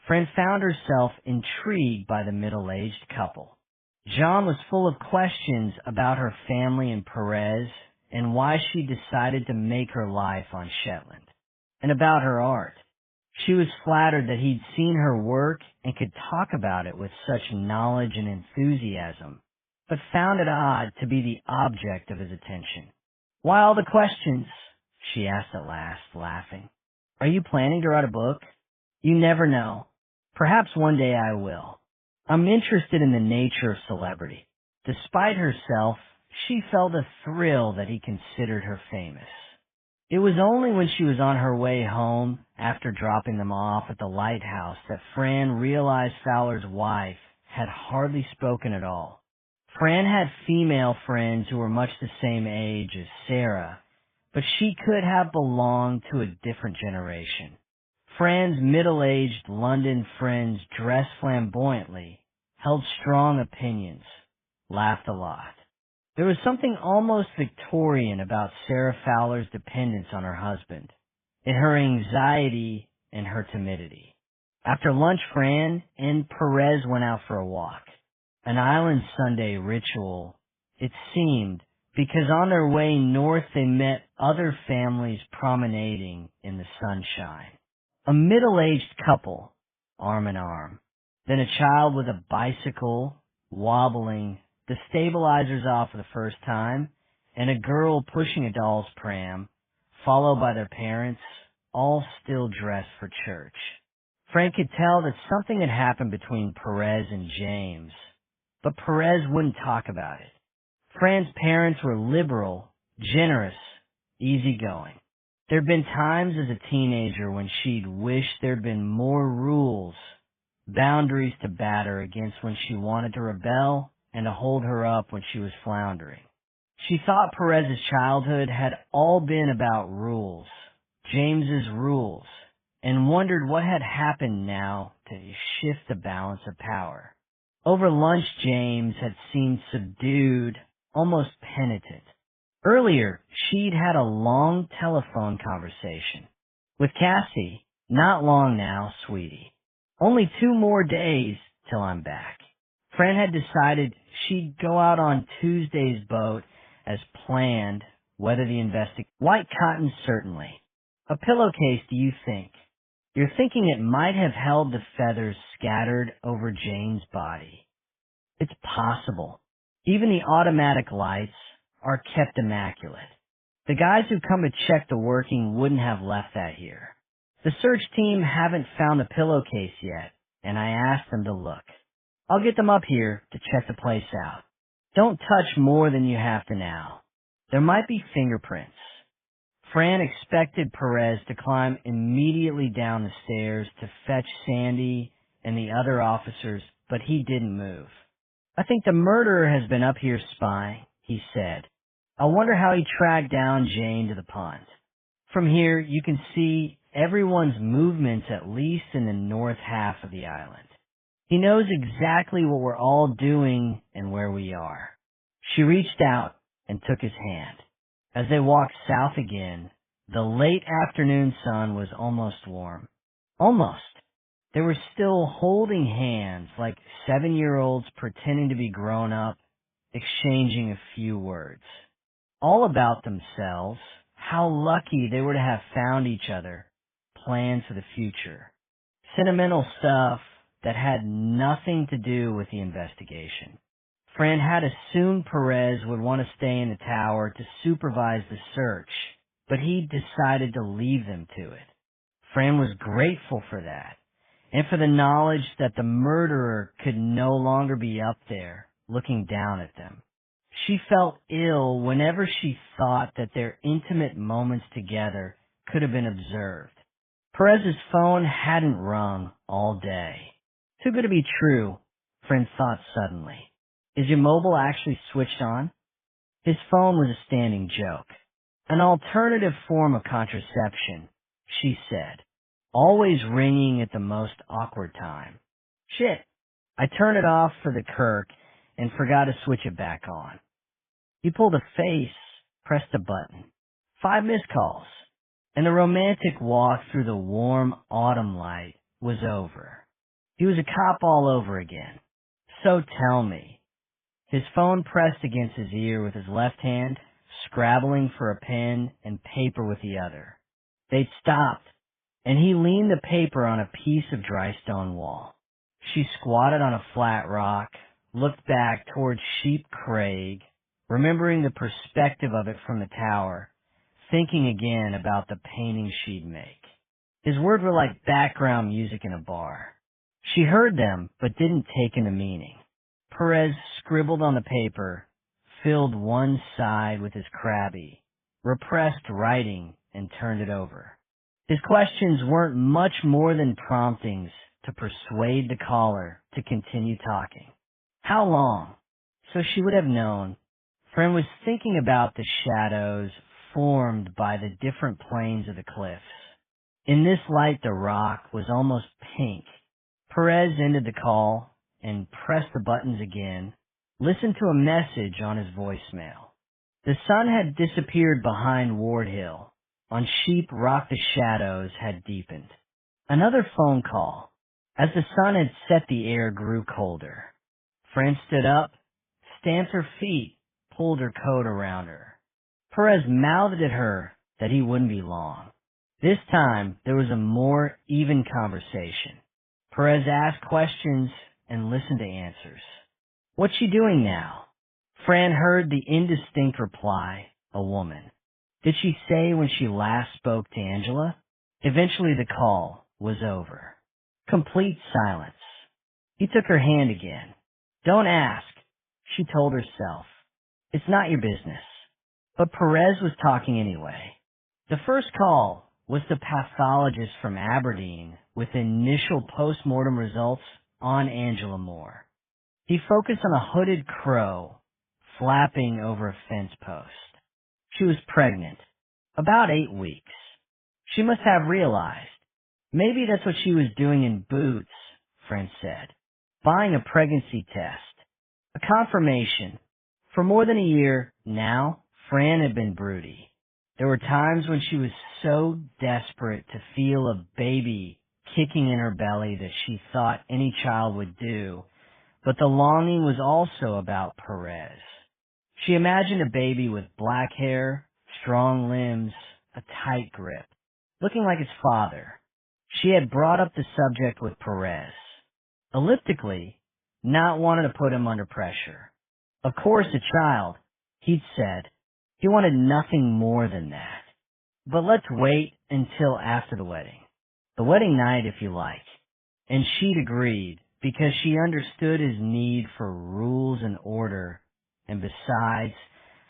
Fran found herself intrigued by the middle-aged couple. John was full of questions about her family and Perez and why she decided to make her life on Shetland, and about her art. She was flattered that he'd seen her work and could talk about it with such knowledge and enthusiasm, but found it odd to be the object of his attention. Why all the questions? She asked at last, laughing. Are you planning to write a book? You never know. Perhaps one day I will. I'm interested in the nature of celebrity. Despite herself, she felt a thrill that he considered her famous. It was only when she was on her way home, after dropping them off at the lighthouse, that Fran realized Fowler's wife had hardly spoken at all. Fran had female friends who were much the same age as Sarah, but she could have belonged to a different generation. Fran's middle-aged London friends dressed flamboyantly, held strong opinions, laughed a lot. There was something almost Victorian about Sarah Fowler's dependence on her husband, in her anxiety and her timidity. After lunch, Fran and Perez went out for a walk, an island Sunday ritual, it seemed, because on their way north they met other families promenading in the sunshine. A middle-aged couple, arm in arm, then a child with a bicycle, wobbling, the stabilizers off for the first time, and a girl pushing a doll's pram, followed by their parents, all still dressed for church. Frank could tell that something had happened between Perez and James, but Perez wouldn't talk about it. Fran's parents were liberal, generous, easygoing. There'd been times as a teenager when she'd wished there'd been more rules, boundaries to batter against when she wanted to rebel and to hold her up when she was floundering. She thought Perez's childhood had all been about rules, James's rules, and wondered what had happened now to shift the balance of power. Over lunch, James had seemed subdued, almost penitent. Earlier, she'd had a long telephone conversation with Cassie. Not long now, sweetie. Only 2 more days till I'm back. Fran had decided she'd go out on Tuesday's boat as planned, weather the White cotton, certainly. A pillowcase, do you think? You're thinking it might have held the feathers scattered over Jane's body. It's possible. Even the automatic lights are kept immaculate. The guys who come to check the working wouldn't have left that here. The search team haven't found the pillowcase yet, and I asked them to look. I'll get them up here to check the place out. Don't touch more than you have to now. There might be fingerprints. Fran expected Perez to climb immediately down the stairs to fetch Sandy and the other officers, but he didn't move. I think the murderer has been up here spying, he said. I wonder how he tracked down Jane to the pond. From here, you can see everyone's movements at least in the north half of the island. He knows exactly what we're all doing and where we are. She reached out and took his hand. As they walked south again, the late afternoon sun was almost warm. Almost. They were still holding hands like 7-year-olds pretending to be grown up, exchanging a few words. All about themselves, how lucky they were to have found each other, plans for the future. Sentimental stuff that had nothing to do with the investigation. Fran had assumed Perez would want to stay in the tower to supervise the search, but he decided to leave them to it. Fran was grateful for that, and for the knowledge that the murderer could no longer be up there looking down at them. She felt ill whenever she thought that their intimate moments together could have been observed. Perez's phone hadn't rung all day. Too good to be true, Fran thought suddenly. Is your mobile actually switched on? His phone was a standing joke. An alternative form of contraception, she said, always ringing at the most awkward time. Shit. I turned it off for the Kirk and forgot to switch it back on. He pulled a face, pressed a button. 5 missed calls, and the romantic walk through the warm autumn light was over. He was a cop all over again. So tell me. His phone pressed against his ear with his left hand, scrabbling for a pen and paper with the other. They'd stopped, and he leaned the paper on a piece of dry stone wall. She squatted on a flat rock, looked back towards Sheep Craig, remembering the perspective of it from the tower, thinking again about the painting she'd make. His words were like background music in a bar. She heard them, but didn't take in the meaning. Perez scribbled on the paper, filled one side with his crabby, repressed writing, and turned it over. His questions weren't much more than promptings to persuade the caller to continue talking. How long? So she would have known. Fran was thinking about the shadows formed by the different planes of the cliffs. In this light, the rock was almost pink. Perez ended the call and pressed the buttons again, listened to a message on his voicemail. The sun had disappeared behind Ward Hill. On Sheep Rock the shadows had deepened. Another phone call. As the sun had set, the air grew colder. Fran stood up, stamped her feet, pulled her coat around her. Perez mouthed at her that he wouldn't be long. This time, there was a more even conversation. Perez asked questions and listened to answers. What's she doing now? Fran heard the indistinct reply, a woman. Did she say when she last spoke to Angela? Eventually the call was over. Complete silence. He took her hand again. Don't ask, she told herself. It's not your business. But Perez was talking anyway. The first call was the pathologist from Aberdeen with initial post-mortem results on Angela Moore. He focused on a hooded crow flapping over a fence post. She was pregnant, about 8 weeks. She must have realized. Maybe that's what she was doing in Boots, Fran said. Buying a pregnancy test. A confirmation. For more than a year now, Fran had been broody. There were times when she was so desperate to feel a baby kicking in her belly that she thought any child would do, but the longing was also about Perez. She imagined a baby with black hair, strong limbs, a tight grip, looking like his father. She had brought up the subject with Perez, elliptically, not wanting to put him under pressure. Of course, a child, he'd said. He wanted nothing more than that. But let's wait until after the wedding. The wedding night, if you like. And she'd agreed, because she understood his need for rules and order. And besides,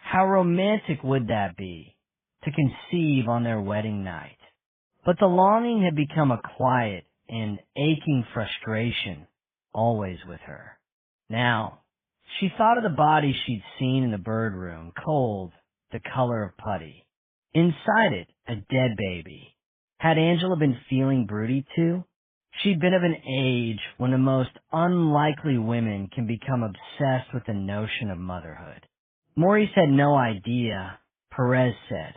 how romantic would that be, to conceive on their wedding night? But the longing had become a quiet and aching frustration, always with her. Now, she thought of the body she'd seen in the bird room, cold, the color of putty. Inside it, a dead baby. Had Angela been feeling broody too? She'd been of an age when the most unlikely women can become obsessed with the notion of motherhood. Maurice had no idea, Perez said.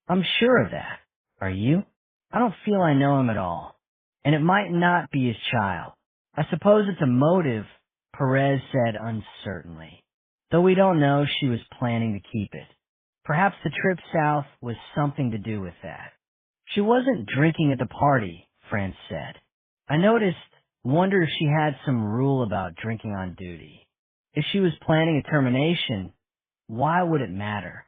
I'm sure of that. Are you? I don't feel I know him at all. And it might not be his child. I suppose it's a motive, Perez said uncertainly. Though we don't know she was planning to keep it. Perhaps the trip south was something to do with that. She wasn't drinking at the party, France said. I wondered if she had some rule about drinking on duty. If she was planning a termination, why would it matter?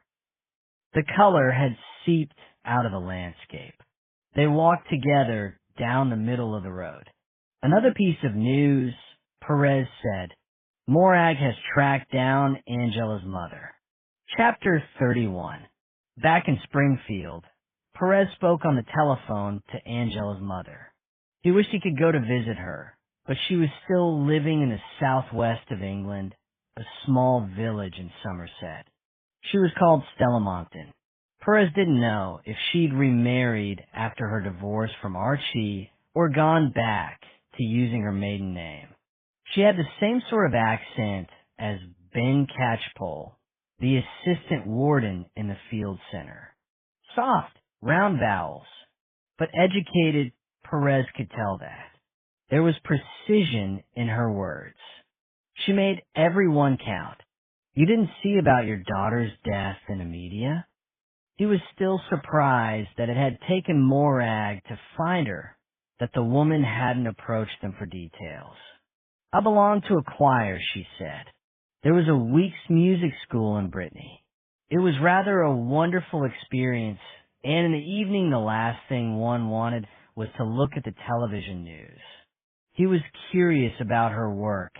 The color had seeped out of the landscape. They walked together down the middle of the road. Another piece of news, Perez said. Morag has tracked down Angela's mother. Chapter 31. Back in Springfield, Perez spoke on the telephone to Angela's mother. He wished he could go to visit her, but she was still living in the southwest of England, a small village in Somerset. She was called Stella Monckton. Perez didn't know if she'd remarried after her divorce from Archie or gone back to using her maiden name. She had the same sort of accent as Ben Catchpole, the assistant warden in the field center. Soft, round vowels, but educated, Perez could tell that. There was precision in her words. She made every one count. You didn't see about your daughter's death in the media? He was still surprised that it had taken Morag to find her, that the woman hadn't approached them for details. I belong to a choir, she said. There was a week's music school in Brittany. It was rather a wonderful experience, and in the evening the last thing one wanted was to look at the television news. He was curious about her work,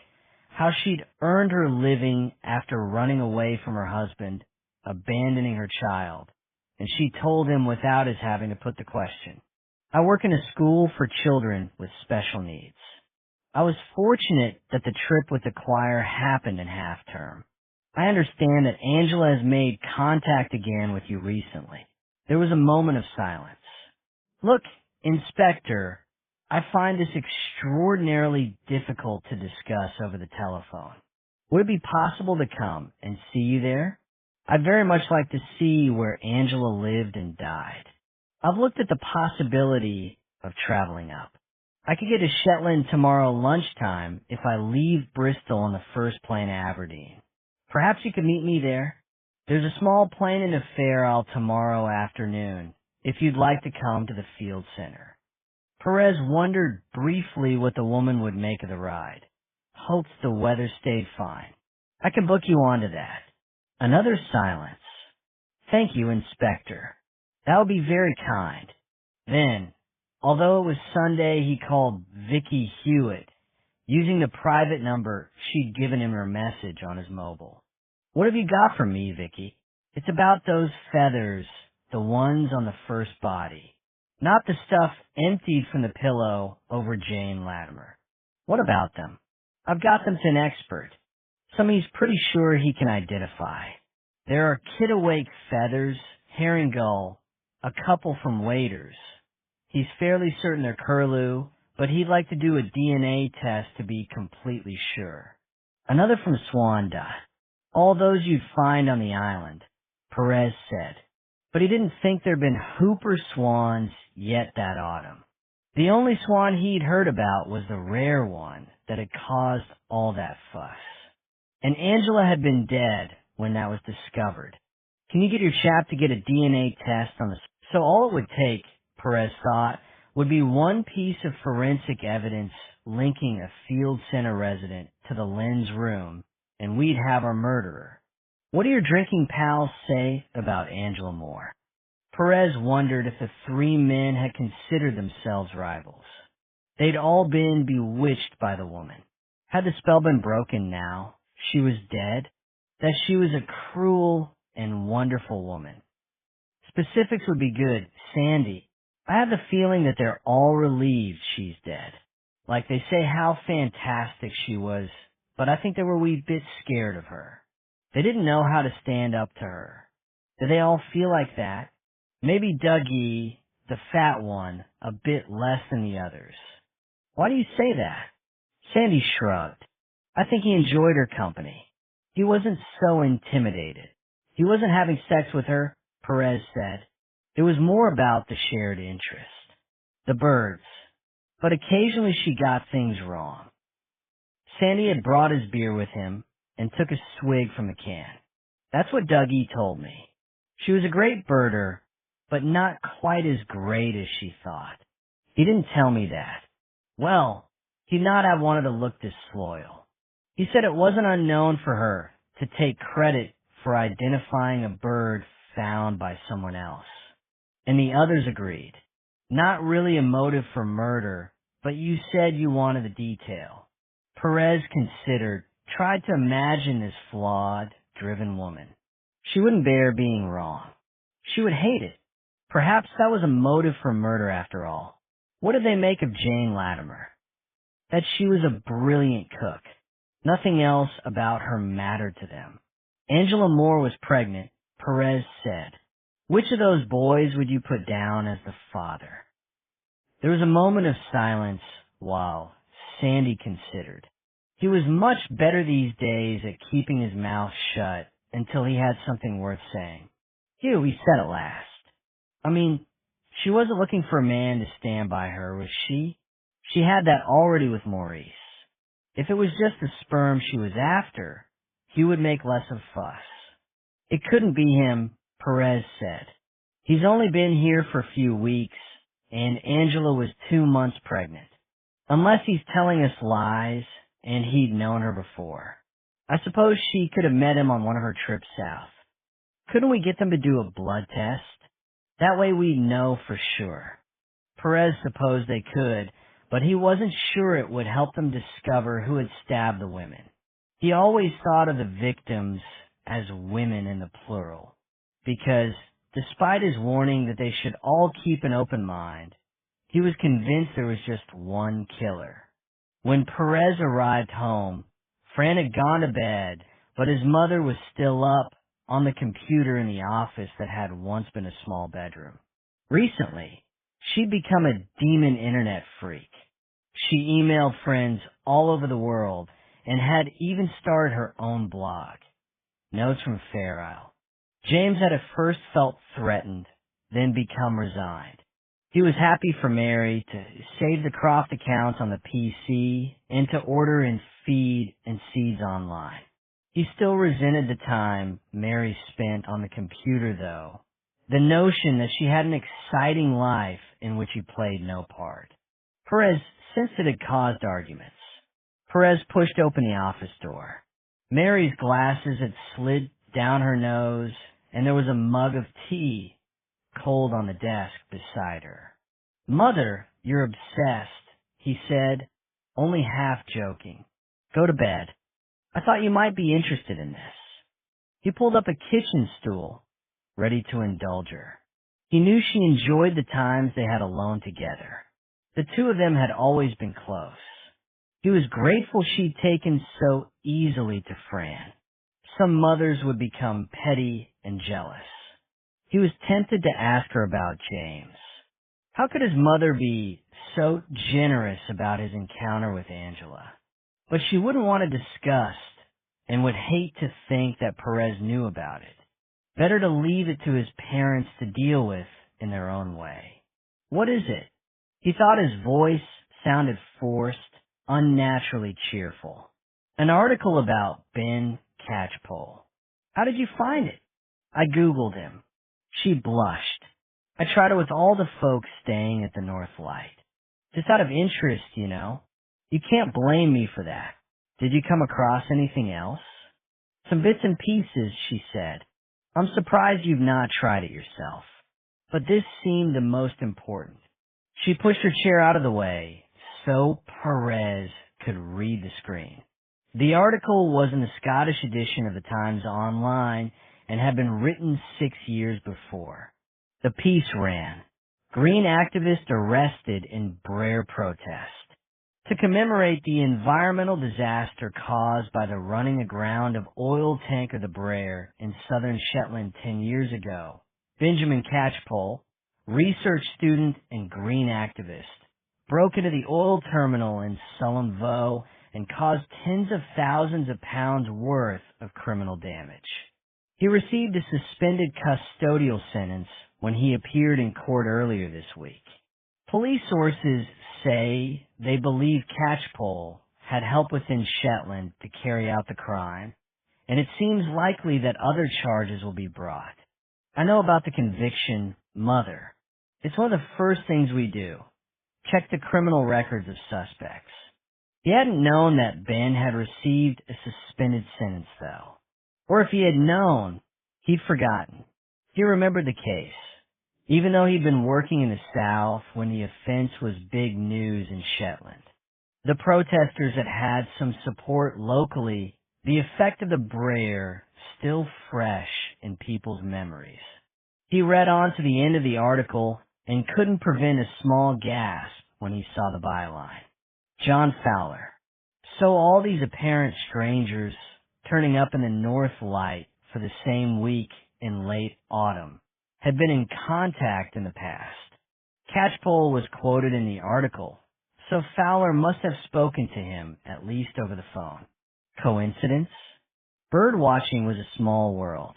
how she'd earned her living after running away from her husband, abandoning her child, and she told him without his having to put the question. I work in a school for children with special needs. I was fortunate that the trip with the choir happened in half-term. I understand that Angela has made contact again with you recently. There was a moment of silence. Look, Inspector, I find this extraordinarily difficult to discuss over the telephone. Would it be possible to come and see you there? I'd very much like to see where Angela lived and died. I've looked at the possibility of traveling up. I could get to Shetland tomorrow lunchtime if I leave Bristol on the first plane to Aberdeen. Perhaps you could meet me there. There's a small plane and a fare out tomorrow afternoon, if you'd like to come to the field center. Perez wondered briefly what the woman would make of the ride. Hoped the weather stayed fine. I can book you onto that. Another silence. Thank you, Inspector. That would be very kind. Then, although it was Sunday, he called Vicky Hewitt, using the private number she'd given him her message on his mobile. What have you got for me, Vicky? It's about those feathers, the ones on the first body. Not the stuff emptied from the pillow over Jane Latimer. What about them? I've got them to an expert. Some he's pretty sure he can identify. There are kittiwake feathers, herring gull, a couple from waders. He's fairly certain they're curlew, but he'd like to do a DNA test to be completely sure. Another from Swanda. All those you'd find on the island, Perez said. But he didn't think there'd been hooper swans yet that autumn. The only swan he'd heard about was the rare one that had caused all that fuss. And Angela had been dead when that was discovered. Can you get your chap to get a DNA test on the... So all it would take, Perez thought, would be one piece of forensic evidence linking a field center resident to the Lynn's room, and we'd have our murderer. What do your drinking pals say about Angela Moore? Perez wondered if the three men had considered themselves rivals. They'd all been bewitched by the woman. Had the spell been broken now? She was dead? That she was a cruel and wonderful woman. Specifics would be good. Sandy. I have the feeling that they're all relieved she's dead. Like they say how fantastic she was, but I think they were a wee bit scared of her. They didn't know how to stand up to her. Do they all feel like that? Maybe Dougie, the fat one, a bit less than the others. Why do you say that? Sandy shrugged. I think he enjoyed her company. He wasn't so intimidated. He wasn't having sex with her, Perez said. It was more about the shared interest. The birds. But occasionally she got things wrong. Sandy had brought his beer with him and took a swig from the can. That's what Dougie told me. She was a great birder, but not quite as great as she thought. He didn't tell me that. Well, he'd not have wanted to look disloyal. He said it wasn't unknown for her to take credit for identifying a bird found by someone else. And the others agreed. Not really a motive for murder, but you said you wanted the detail. Perez considered, tried to imagine this flawed, driven woman. She wouldn't bear being wrong. She would hate it. Perhaps that was a motive for murder after all. What did they make of Jane Latimer? That she was a brilliant cook. Nothing else about her mattered to them. Angela Moore was pregnant, Perez said. Which of those boys would you put down as the father? There was a moment of silence while Sandy considered. He was much better these days at keeping his mouth shut until he had something worth saying. Hugh, he said at last. I mean, she wasn't looking for a man to stand by her, was she? She had that already with Maurice. If it was just the sperm she was after, he would make less of fuss. It couldn't be him, Perez said. He's only been here for a few weeks, and Angela was 2 months pregnant. Unless he's telling us lies, and he'd known her before. I suppose she could have met him on one of her trips south. Couldn't we get them to do a blood test? That way we'd know for sure. Perez supposed they could, but he wasn't sure it would help them discover who had stabbed the women. He always thought of the victims as women in the plural, because despite his warning that they should all keep an open mind, he was convinced there was just one killer. When Perez arrived home, Fran had gone to bed, but his mother was still up on the computer in the office that had once been a small bedroom. Recently, she'd become a demon internet freak. She emailed friends all over the world and had even started her own blog. Notes from Fair Isle. James had at first felt threatened, then become resigned. He was happy for Mary to save the Croft accounts on the PC and to order in feed and seeds online. He still resented the time Mary spent on the computer, though. The notion that she had an exciting life in which he played no part. Perez sensed it had caused arguments. Perez pushed open the office door. Mary's glasses had slid down her nose, and there was a mug of tea cold on the desk beside her. Mother, you're obsessed, he said, only half joking. Go to bed. I thought you might be interested in this. He pulled up a kitchen stool, ready to indulge her. He knew she enjoyed the times they had alone together. The two of them had always been close. He was grateful she'd taken so easily to Fran. Some mothers would become petty and jealous. He was tempted to ask her about James. How could his mother be so generous about his encounter with Angela? But she wouldn't want to discuss and would hate to think that Perez knew about it. Better to leave it to his parents to deal with in their own way. What is it? He thought his voice sounded forced, unnaturally cheerful. An article about Ben Catchpole. How did you find it? I Googled him. She blushed. I tried it with all the folks staying at the North Light. Just out of interest, you know. You can't blame me for that. Did you come across anything else? Some bits and pieces, she said. I'm surprised you've not tried it yourself. But this seemed the most important. She pushed her chair out of the way so Perez could read the screen. The article was in the Scottish edition of the Times Online and had been written 6 years before. The piece ran, Green activist arrested in Brer protest. To commemorate the environmental disaster caused by the running aground of oil tanker the Brer in southern Shetland 10 years ago, Benjamin Catchpole, research student and green activist, broke into the oil terminal in Sullom Voe and caused tens of thousands of pounds worth of criminal damage. He received a suspended custodial sentence when he appeared in court earlier this week. Police sources say they believe Catchpole had help within Shetland to carry out the crime, and it seems likely that other charges will be brought. I know about the conviction, Mother. It's one of the first things we do. Check the criminal records of suspects. He hadn't known that Ben had received a suspended sentence, though. Or if he had known, he'd forgotten. He remembered the case, even though he'd been working in the South when the offense was big news in Shetland. The protesters had had some support locally, the effect of the Brer still fresh in people's memories. He read on to the end of the article and couldn't prevent a small gasp when he saw the byline. John Fowler. So all these apparent strangers turning up in the North Light for the same week in late autumn had been in contact in the past. Catchpole was quoted in the article, so Fowler must have spoken to him at least over the phone. Coincidence? Bird watching was a small world.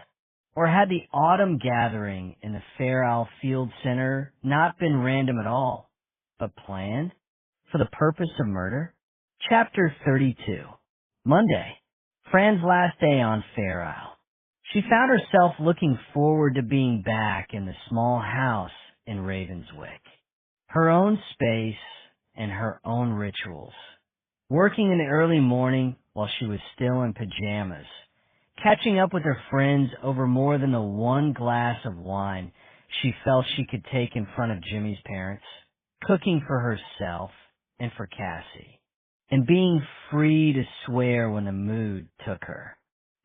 Or had the autumn gathering in the Fair Isle Field Center not been random at all, but planned for the purpose of murder? Chapter 32. Monday. Fran's last day on Fair Isle. She found herself looking forward to being back in the small house in Ravenswick. Her own space and her own rituals. Working in the early morning while she was still in pajamas. Catching up with her friends over more than the one glass of wine she felt she could take in front of Jimmy's parents. Cooking for herself and for Cassie. And being free to swear when the mood took her.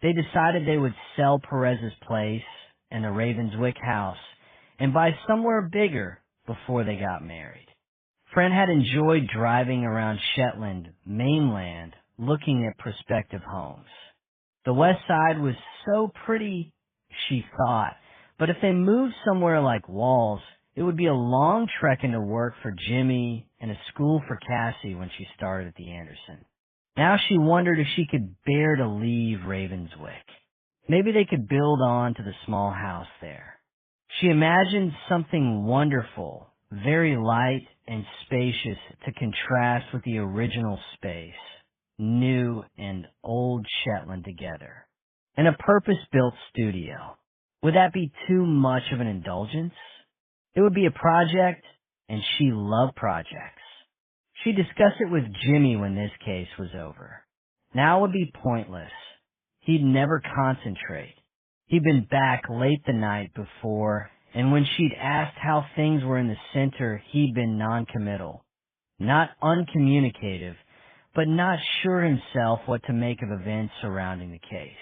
They decided they would sell Perez's place and the Ravenswick house and buy somewhere bigger before they got married. Fran had enjoyed driving around Shetland mainland looking at prospective homes. The west side was so pretty, she thought, but if they moved somewhere like Walls, it would be a long trek into work for Jimmy and a school for Cassie when she started at the Anderson. Now she wondered if she could bear to leave Ravenswick. Maybe they could build on to the small house there. She imagined something wonderful, very light and spacious to contrast with the original space, new and old Shetland together, and a purpose-built studio. Would that be too much of an indulgence? It would be a project, and she loved projects. She discussed it with Jimmy when this case was over. Now it would be pointless. He'd never concentrate. He'd been back late the night before, and when she'd asked how things were in the center, he'd been noncommittal. Not uncommunicative, but not sure himself what to make of events surrounding the case.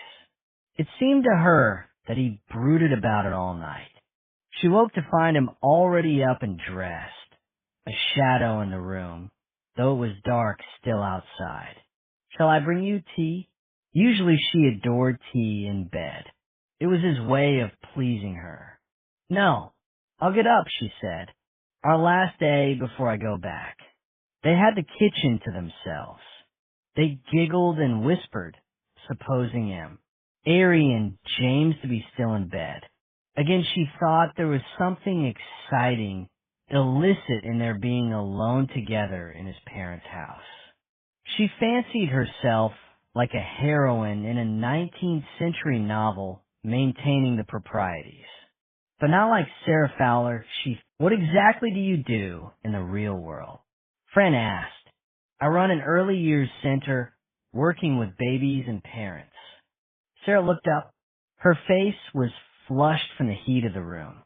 It seemed to her that he brooded about it all night. She woke to find him already up and dressed, a shadow in the room, though it was dark still outside. Shall I bring you tea? Usually she adored tea in bed. It was his way of pleasing her. No, I'll get up, she said. Our last day before I go back. They had the kitchen to themselves. They giggled and whispered, supposing Ari and James to be still in bed. Again, she thought there was something exciting, illicit in their being alone together in his parents' house. She fancied herself like a heroine in a 19th century novel maintaining the proprieties. But not like Sarah Fowler, what exactly do you do in the real world? Fran asked. I run an early years center working with babies and parents. Sarah looked up. Her face was flushed from the heat of the room.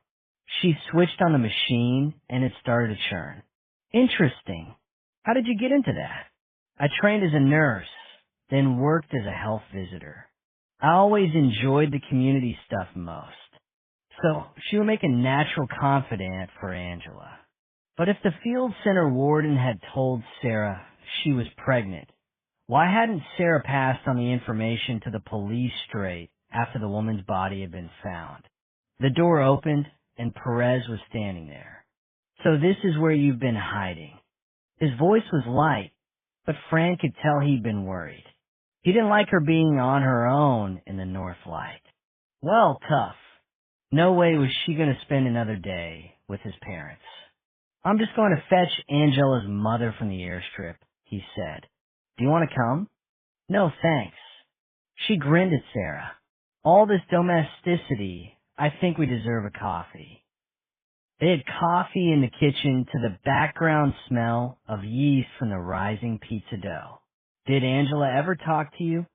She switched on the machine and it started to churn. Interesting. How did you get into that? I trained as a nurse, then worked as a health visitor. I always enjoyed the community stuff most. So she would make a natural confidant for Angela. But if the field center warden had told Sarah she was pregnant, why hadn't Sarah passed on the information to the police straight after the woman's body had been found? The door opened and Perez was standing there. So this is where you've been hiding. His voice was light, but Fran could tell he'd been worried. He didn't like her being on her own in the North Light. Well, tough. No way was she going to spend another day with his parents. I'm just going to fetch Angela's mother from the airstrip, he said. Do you want to come? No, thanks. She grinned at Sarah. All this domesticity, I think we deserve a coffee. They had coffee in the kitchen to the background smell of yeast from the rising pizza dough. Did Angela ever talk to you?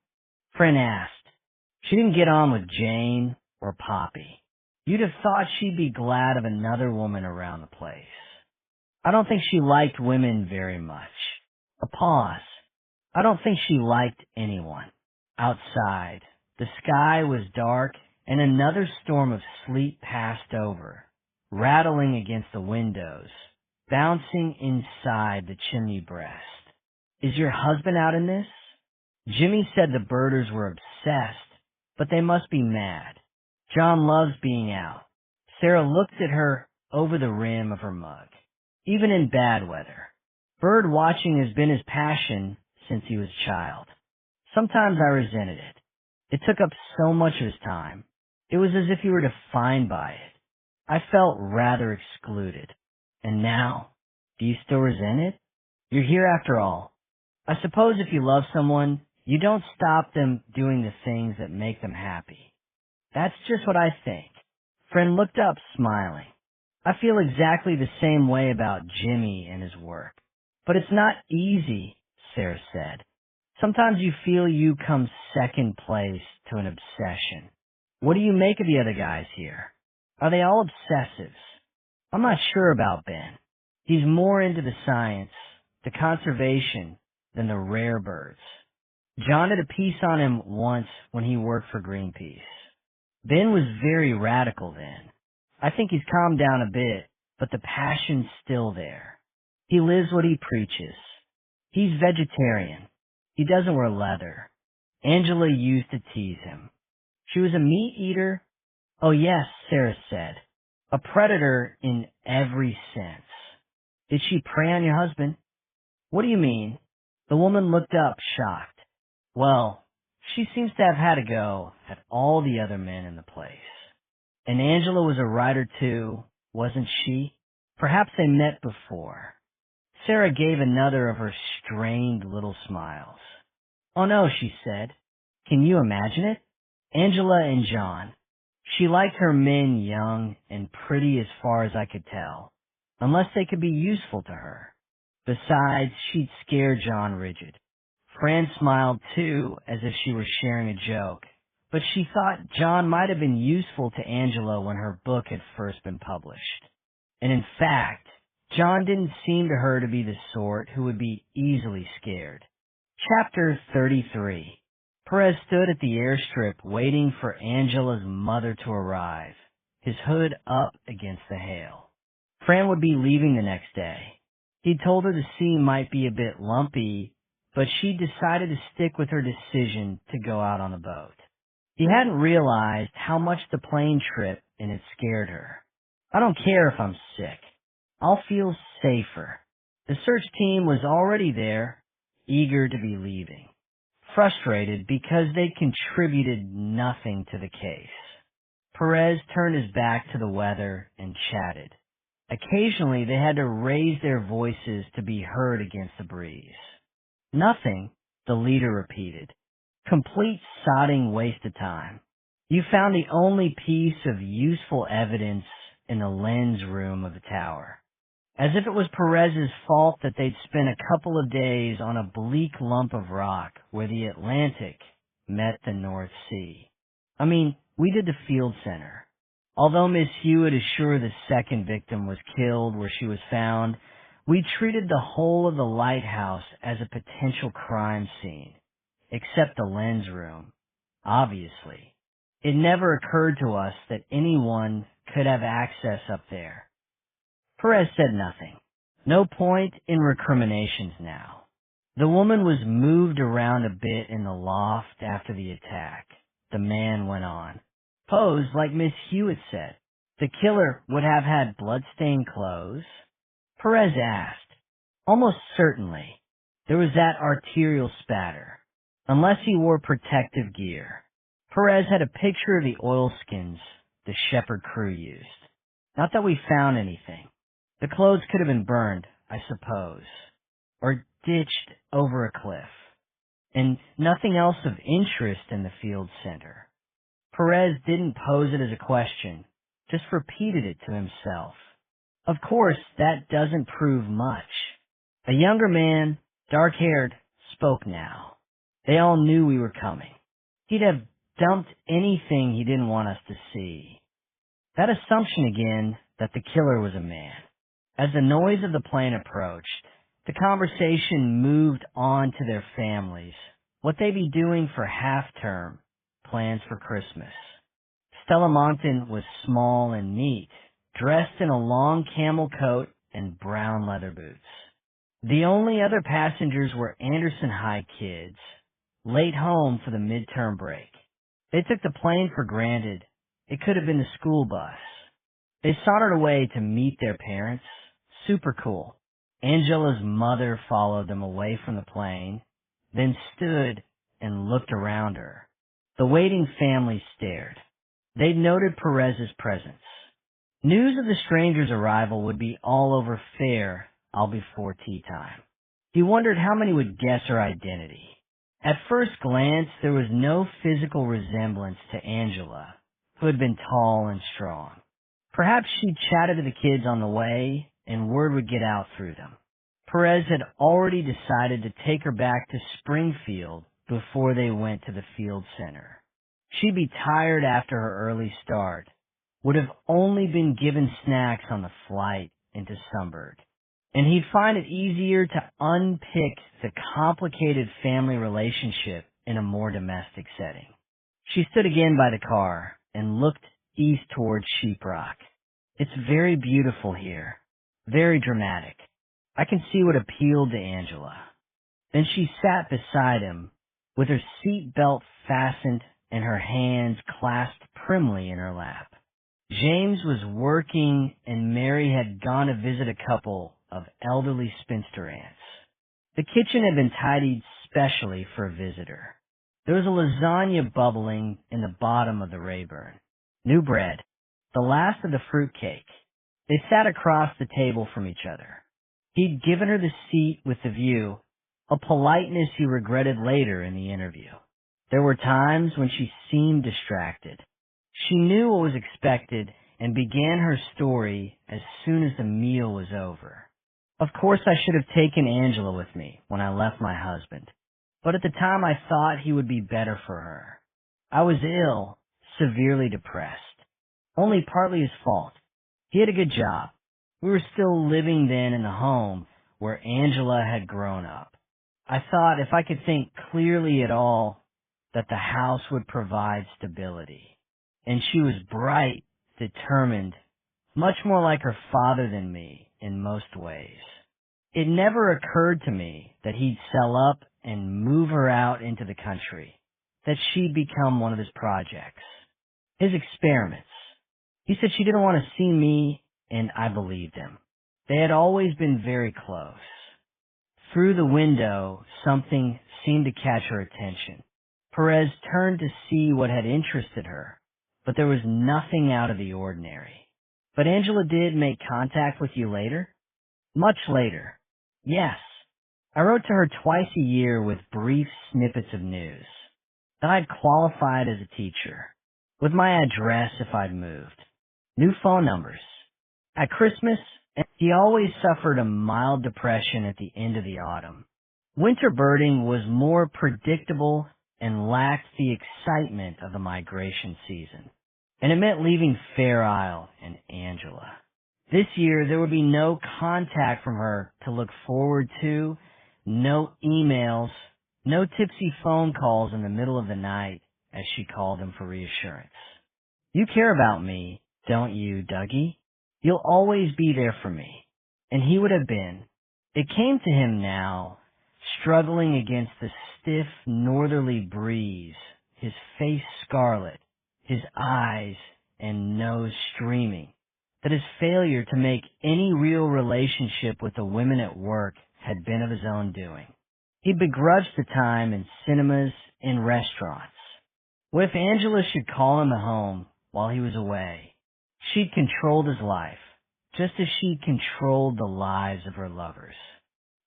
Fran asked. She didn't get on with Jane or Poppy. You'd have thought she'd be glad of another woman around the place. I don't think she liked women very much. A pause. I don't think she liked anyone. Outside, the sky was dark and another storm of sleet passed over, rattling against the windows, bouncing inside the chimney breast. Is your husband out in this? Jimmy said the birders were obsessed, but they must be mad. John loves being out. Sarah looked at her over the rim of her mug. Even in bad weather. Bird watching has been his passion since he was a child. Sometimes I resented it. It took up so much of his time. It was as if he were defined by it. I felt rather excluded. And now, do you still resent it? You're here after all. I suppose if you love someone, you don't stop them doing the things that make them happy. That's just what I think. Fran looked up, smiling. I feel exactly the same way about Jimmy and his work. But it's not easy, Sarah said. Sometimes you feel you come second place to an obsession. What do you make of the other guys here? Are they all obsessives? I'm not sure about Ben. He's more into the science, the conservation, than the rare birds. John did a piece on him once when he worked for Greenpeace. Ben was very radical then. I think he's calmed down a bit, but the passion's still there. He lives what he preaches. He's vegetarian. He doesn't wear leather. Angela used to tease him. She was a meat eater. Oh yes, Sarah said. A predator in every sense. Did she prey on your husband? What do you mean? The woman looked up, shocked. Well, she seems to have had a go at all the other men in the place. And Angela was a writer too, wasn't she? Perhaps they met before. Sarah gave another of her strained little smiles. Oh no, she said. Can you imagine it? Angela and John. She liked her men young and pretty as far as I could tell, unless they could be useful to her. Besides, she'd scare John rigid. Fran smiled too, as if she were sharing a joke, but she thought John might have been useful to Angela when her book had first been published. And in fact, John didn't seem to her to be the sort who would be easily scared. Chapter 33. Perez stood at the airstrip waiting for Angela's mother to arrive, his hood up against the hail. Fran would be leaving the next day. He told her the sea might be a bit lumpy, but she decided to stick with her decision to go out on the boat. He hadn't realized how much the plane trip and it scared her. I don't care if I'm sick. I'll feel safer. The search team was already there, eager to be leaving, frustrated because they contributed nothing to the case. Perez turned his back to the weather and chatted. Occasionally they had to raise their voices to be heard against the breeze. Nothing, the leader repeated. Complete sodding waste of time. You found the only piece of useful evidence in the lens room of the tower. As if it was Perez's fault that they'd spent a couple of days on a bleak lump of rock where the Atlantic met the North Sea. I mean, we did the field center. Although Miss Hewitt is sure the second victim was killed where she was found, we treated the whole of the lighthouse as a potential crime scene, except the lens room, obviously. It never occurred to us that anyone could have access up there. Perez said nothing. No point in recriminations now. The woman was moved around a bit in the loft after the attack. The man went on. Posed like Miss Hewitt said. The killer would have had blood-stained clothes? Perez asked. Almost certainly. There was that arterial spatter. Unless he wore protective gear. Perez had a picture of the oilskins the Shepherd crew used. Not that we found anything. The clothes could have been burned, I suppose. Or ditched over a cliff. And nothing else of interest in the field center. Perez didn't pose it as a question, just repeated it to himself. Of course, that doesn't prove much. A younger man, dark-haired, spoke now. They all knew we were coming. He'd have dumped anything he didn't want us to see. That assumption again that the killer was a man. As the noise of the plane approached, the conversation moved on to their families, what they'd be doing for half-term, plans for Christmas. Stella Monckton was small and neat, dressed in a long camel coat and brown leather boots. The only other passengers were Anderson High kids, late home for the midterm break. They took the plane for granted. It could have been the school bus. They sauntered away to meet their parents. Super cool. Angela's mother followed them away from the plane, then stood and looked around her. The waiting family stared. They'd noted Perez's presence. News of the stranger's arrival would be all over Fair all before tea time. He wondered how many would guess her identity. At first glance, there was no physical resemblance to Angela, who had been tall and strong. Perhaps she'd chatted to the kids on the way, and word would get out through them. Perez had already decided to take her back to Springfield before they went to the field center. She'd be tired after her early start, would have only been given snacks on the flight into Sunburg, and he'd find it easier to unpick the complicated family relationship in a more domestic setting. She stood again by the car and looked east towards Sheeprock. It's very beautiful here, very dramatic. I can see what appealed to Angela. Then she sat beside him, with her seat belt fastened and her hands clasped primly in her lap. James was working and Mary had gone to visit a couple of elderly spinster aunts. The kitchen had been tidied specially for a visitor. There was a lasagna bubbling in the bottom of the Rayburn. New bread, the last of the fruit cake. They sat across the table from each other. He'd given her the seat with the view, a politeness he regretted later in the interview. There were times when she seemed distracted. She knew what was expected and began her story as soon as the meal was over. Of course I should have taken Angela with me when I left my husband, but at the time I thought he would be better for her. I was ill, severely depressed. Only partly his fault. He had a good job. We were still living then in the home where Angela had grown up. I thought if I could think clearly at all, that the house would provide stability. And she was bright, determined, much more like her father than me in most ways. It never occurred to me that he'd sell up and move her out into the country, that she'd become one of his projects, his experiments. He said she didn't want to see me, and I believed him. They had always been very close. Through the window, something seemed to catch her attention. Perez turned to see what had interested her, but there was nothing out of the ordinary. But Angela did make contact with you later? Much later. Yes. I wrote to her twice a year with brief snippets of news. Then I'd qualified as a teacher, with my address if I'd moved. New phone numbers. At Christmas, he always suffered a mild depression at the end of the autumn. Winter birding was more predictable and lacked the excitement of the migration season. And it meant leaving Fair Isle and Angela. This year, there would be no contact from her to look forward to, no emails, no tipsy phone calls in the middle of the night as she called him for reassurance. You care about me, don't you, Dougie? You'll always be there for me. And he would have been. It came to him now, struggling against the stiff northerly breeze, his face scarlet, his eyes and nose streaming, that his failure to make any real relationship with the women at work had been of his own doing. He begrudged the time in cinemas and restaurants. What if Angela should call him at home while he was away? She'd controlled his life, just as she'd controlled the lives of her lovers.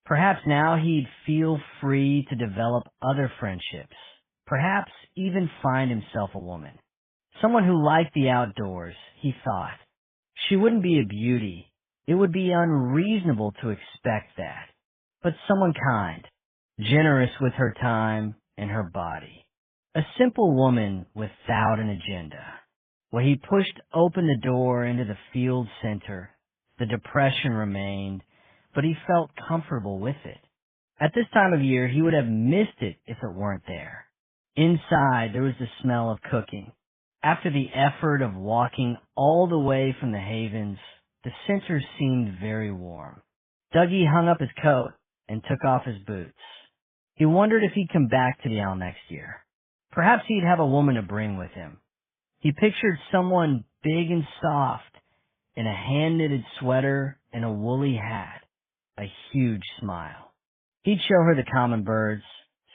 Perhaps now he'd feel free to develop other friendships, perhaps even find himself a woman. Someone who liked the outdoors, he thought. She wouldn't be a beauty. It would be unreasonable to expect that. But someone kind, generous with her time and her body. A simple woman without an agenda. When he pushed open the door into the field center, the depression remained, but he felt comfortable with it. At this time of year, he would have missed it if it weren't there. Inside, there was the smell of cooking. After the effort of walking all the way from the Havens, the center seemed very warm. Dougie hung up his coat and took off his boots. He wondered if he'd come back to the Isle next year. Perhaps he'd have a woman to bring with him. He pictured someone big and soft in a hand-knitted sweater and a woolly hat, a huge smile. He'd show her the common birds,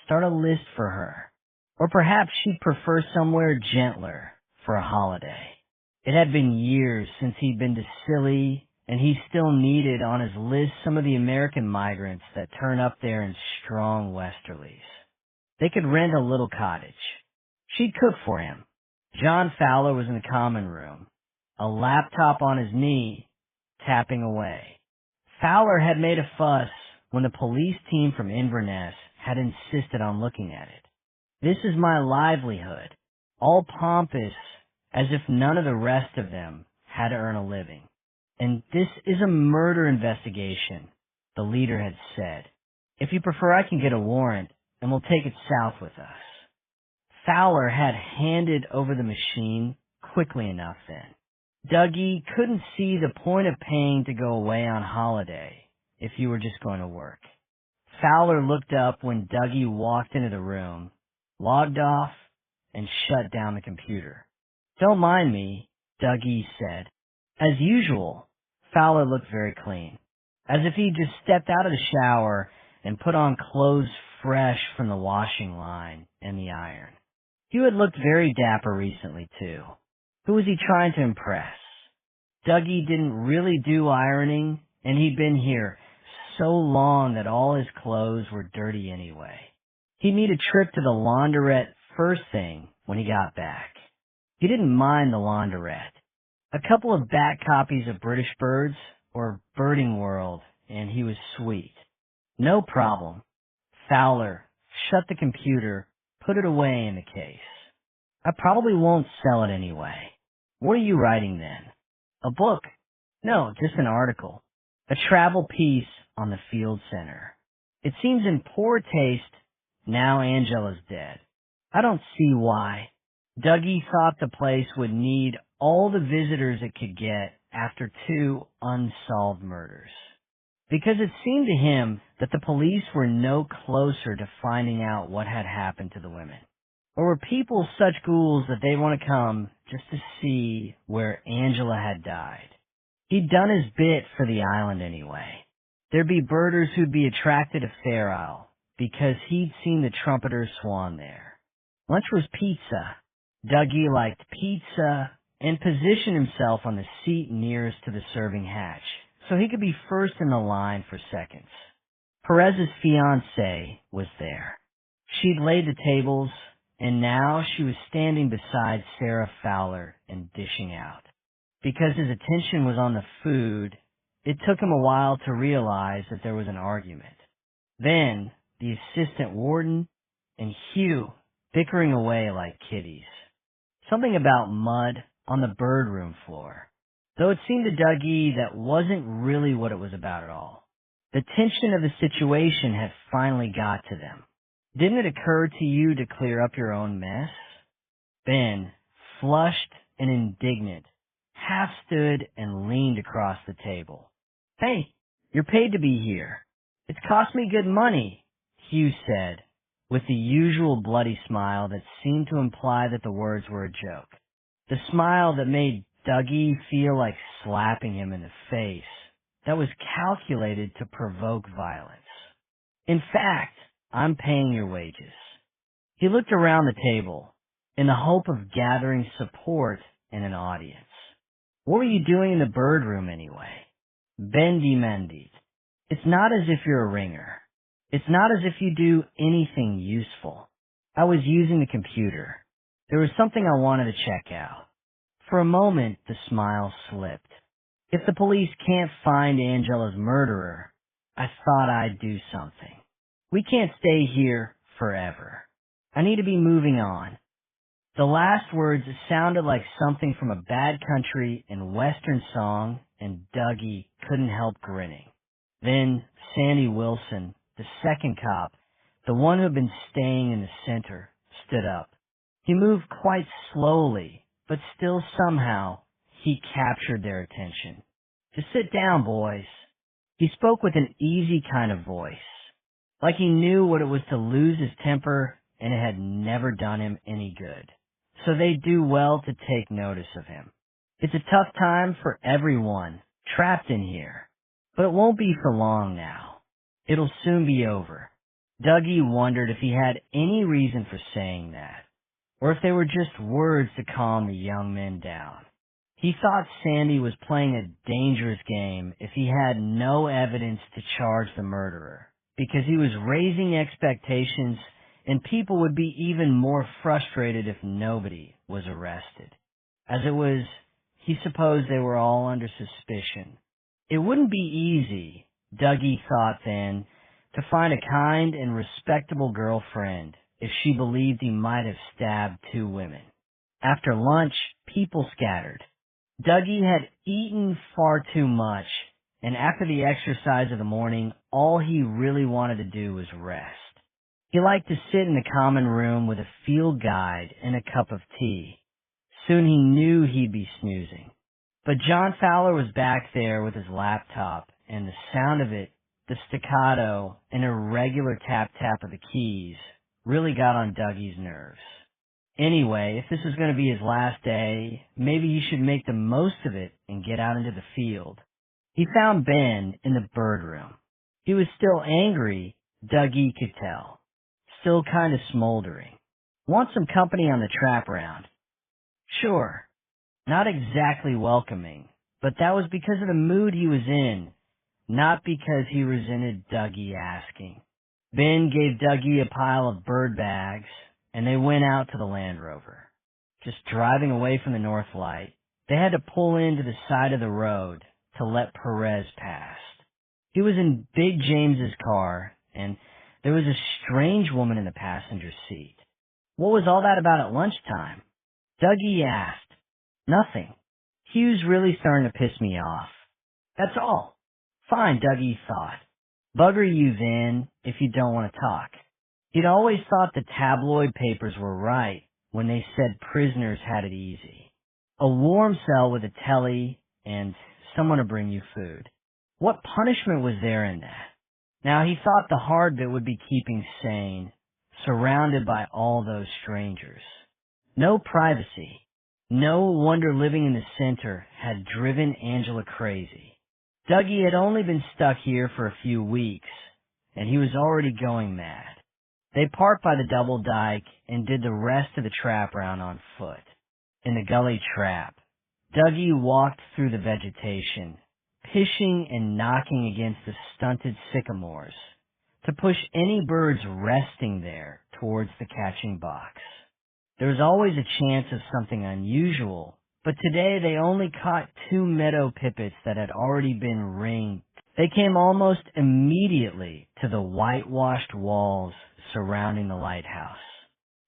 start a list for her. Or perhaps she'd prefer somewhere gentler for a holiday. It had been years since he'd been to Scilly, and he still needed on his list some of the American migrants that turn up there in strong westerlies. They could rent a little cottage. She'd cook for him. John Fowler was in the common room, a laptop on his knee, tapping away. Fowler had made a fuss when the police team from Inverness had insisted on looking at it. This is my livelihood, all pompous, as if none of the rest of them had to earn a living. And this is a murder investigation, the leader had said. If you prefer, I can get a warrant, and we'll take it south with us. Fowler had handed over the machine quickly enough then. Dougie couldn't see the point of paying to go away on holiday if you were just going to work. Fowler looked up when Dougie walked into the room, logged off, and shut down the computer. Don't mind me, Dougie said. As usual, Fowler looked very clean, as if he'd just stepped out of the shower and put on clothes fresh from the washing line and the iron. He had looked very dapper recently, too. Who was he trying to impress? Dougie didn't really do ironing, and he'd been here so long that all his clothes were dirty anyway. He'd need a trip to the laundrette first thing when he got back. He didn't mind the laundrette. A couple of back copies of British Birds or Birding World, and he was sweet. No problem. Fowler shut the computer, put it away in the case. I probably won't sell it anyway. What are you writing then? A book? No, just an article. A travel piece on the field center. It seems in poor taste now Angela's dead. I don't see why. Dougie thought the place would need all the visitors it could get after 2 unsolved murders. Because it seemed to him that the police were no closer to finding out what had happened to the women. Or were people such ghouls that they'd want to come just to see where Angela had died? He'd done his bit for the island anyway. There'd be birders who'd be attracted to Fair Isle because he'd seen the trumpeter swan there. Lunch was pizza. Dougie liked pizza and positioned himself on the seat nearest to the serving hatch so he could be first in the line for seconds. Perez's fiancée was there. She'd laid the tables, and now she was standing beside Sarah Fowler and dishing out. Because his attention was on the food, it took him a while to realize that there was an argument. Then, the assistant warden and Hugh bickering away like kiddies. Something about mud on the bird room floor. Though it seemed to Dougie that wasn't really what it was about at all. The tension of the situation had finally got to them. Didn't it occur to you to clear up your own mess? Ben, flushed and indignant, half stood and leaned across the table. Hey, you're paid to be here. It's cost me good money, Hugh said, with the usual bloody smile that seemed to imply that the words were a joke. The smile that made Dougie feel like slapping him in the face, that was calculated to provoke violence. In fact, I'm paying your wages. He looked around the table in the hope of gathering support and an audience. What were you doing in the bird room anyway? Ben demanded. It's not as if you're a ringer. It's not as if you do anything useful. I was using the computer. There was something I wanted to check out. For a moment, the smile slipped. If the police can't find Angela's murderer, I thought I'd do something. We can't stay here forever. I need to be moving on. The last words sounded like something from a bad country and western song, and Dougie couldn't help grinning. Then Sandy Wilson, the second cop, the one who had been staying in the center, stood up. He moved quite slowly, but still somehow he captured their attention. Just sit down, boys. He spoke with an easy kind of voice, like he knew what it was to lose his temper and it had never done him any good. So they'd do well to take notice of him. It's a tough time for everyone trapped in here, but it won't be for long now. It'll soon be over. Dougie wondered if he had any reason for saying that, or if they were just words to calm the young men down. He thought Sandy was playing a dangerous game if he had no evidence to charge the murderer, because he was raising expectations and people would be even more frustrated if nobody was arrested. As it was, he supposed they were all under suspicion. It wouldn't be easy, Dougie thought then, to find a kind and respectable girlfriend if she believed he might have stabbed 2 women. After lunch, people scattered. Dougie had eaten far too much, and after the exercise of the morning, all he really wanted to do was rest. He liked to sit in the common room with a field guide and a cup of tea. Soon he knew he'd be snoozing. But John Fowler was back there with his laptop, and the sound of it, the staccato and irregular tap-tap of the keys, really got on Dougie's nerves. Anyway, if this was going to be his last day, maybe he should make the most of it and get out into the field. He found Ben in the bird room. He was still angry, Dougie could tell. Still kind of smoldering. Want some company on the trap round? Sure. Not exactly welcoming, but that was because of the mood he was in, not because he resented Dougie asking. Ben gave Dougie a pile of bird bags, and they went out to the Land Rover. Just driving away from the North Light, they had to pull into the side of the road to let Perez pass. He was in Big James's car, and there was a strange woman in the passenger seat. What was all that about at lunchtime? Dougie asked. Nothing. Hugh's really starting to piss me off. That's all. Fine, Dougie thought. Bugger you then, if you don't want to talk. He'd always thought the tabloid papers were right when they said prisoners had it easy. A warm cell with a telly and someone to bring you food. What punishment was there in that? Now he thought the hard bit would be keeping sane, surrounded by all those strangers. No privacy. No wonder living in the center had driven Angela crazy. Dougie had only been stuck here for a few weeks, and he was already going mad. They parked by the double dike and did the rest of the trap round on foot. In the gully trap, Dougie walked through the vegetation, pishing and knocking against the stunted sycamores to push any birds resting there towards the catching box. There was always a chance of something unusual, but today they only caught 2 meadow pipits that had already been ringed. They came almost immediately to the whitewashed walls surrounding the lighthouse.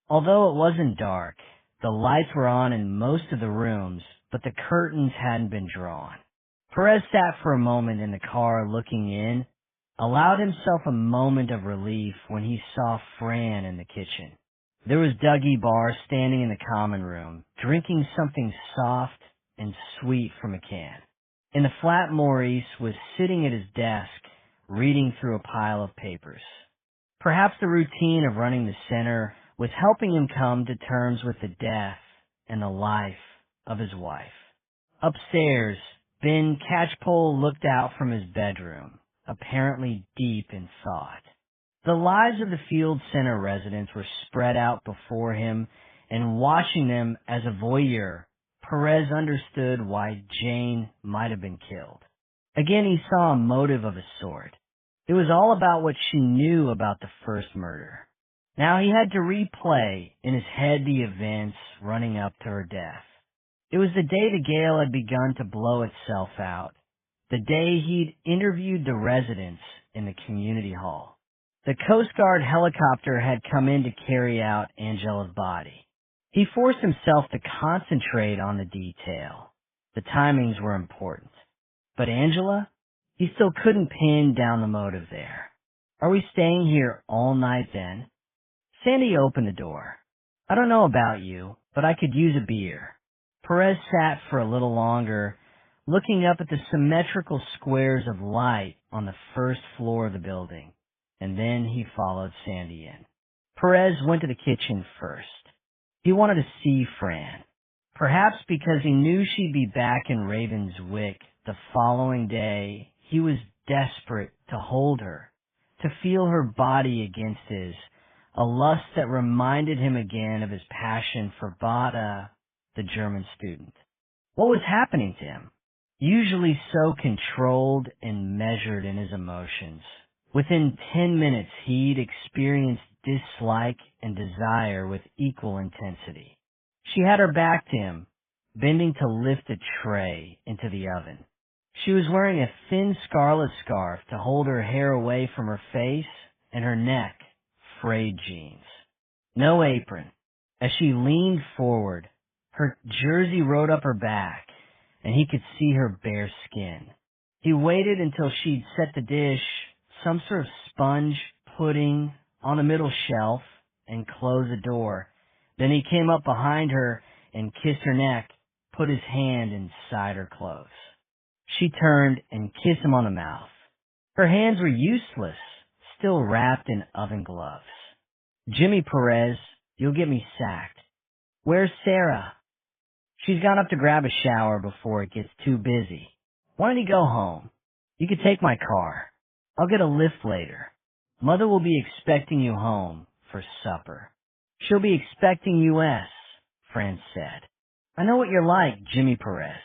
Although it wasn't dark, the lights were on in most of the rooms, but the curtains hadn't been drawn. Perez sat for a moment in the car looking in, allowed himself a moment of relief when he saw Fran in the kitchen. There was Dougie Barr standing in the common room, drinking something soft and sweet from a can. In the flat, Maurice was sitting at his desk, reading through a pile of papers. Perhaps the routine of running the center was helping him come to terms with the death and the life of his wife. Upstairs, Ben Catchpole looked out from his bedroom, apparently deep in thought. The lives of the Field Center residents were spread out before him, and watching them as a voyeur, Perez understood why Jane might have been killed. Again, he saw a motive of a sort. It was all about what she knew about the first murder. Now he had to replay in his head the events running up to her death. It was the day the gale had begun to blow itself out, the day he'd interviewed the residents in the community hall. The Coast Guard helicopter had come in to carry out Angela's body. He forced himself to concentrate on the detail. The timings were important. But Angela? He still couldn't pin down the motive there. Are we staying here all night then? Sandy opened the door. I don't know about you, but I could use a beer. Perez sat for a little longer, looking up at the symmetrical squares of light on the first floor of the building, and then he followed Sandy in. Perez went to the kitchen first. He wanted to see Fran, perhaps because he knew she'd be back in Ravenswick the following day. He was desperate to hold her, to feel her body against his, a lust that reminded him again of his passion for Bada, the German student. What was happening to him? Usually so controlled and measured in his emotions, within 10 minutes he'd experienced dislike and desire with equal intensity. She had her back to him, bending to lift a tray into the oven. She was wearing a thin scarlet scarf to hold her hair away from her face, and her neck frayed jeans. No apron. As she leaned forward, her jersey rode up her back, and he could see her bare skin. He waited until she'd set the dish, some sort of sponge pudding, on the middle shelf, and closed the door. Then he came up behind her and kissed her neck, put his hand inside her clothes. She turned and kissed him on the mouth. Her hands were useless, still wrapped in oven gloves. Jimmy Perez, you'll get me sacked. Where's Sarah? She's gone up to grab a shower before it gets too busy. Why don't you go home? You could take my car. I'll get a lift later. Mother will be expecting you home for supper. She'll be expecting us, Fran said. I know what you're like, Jimmy Perez.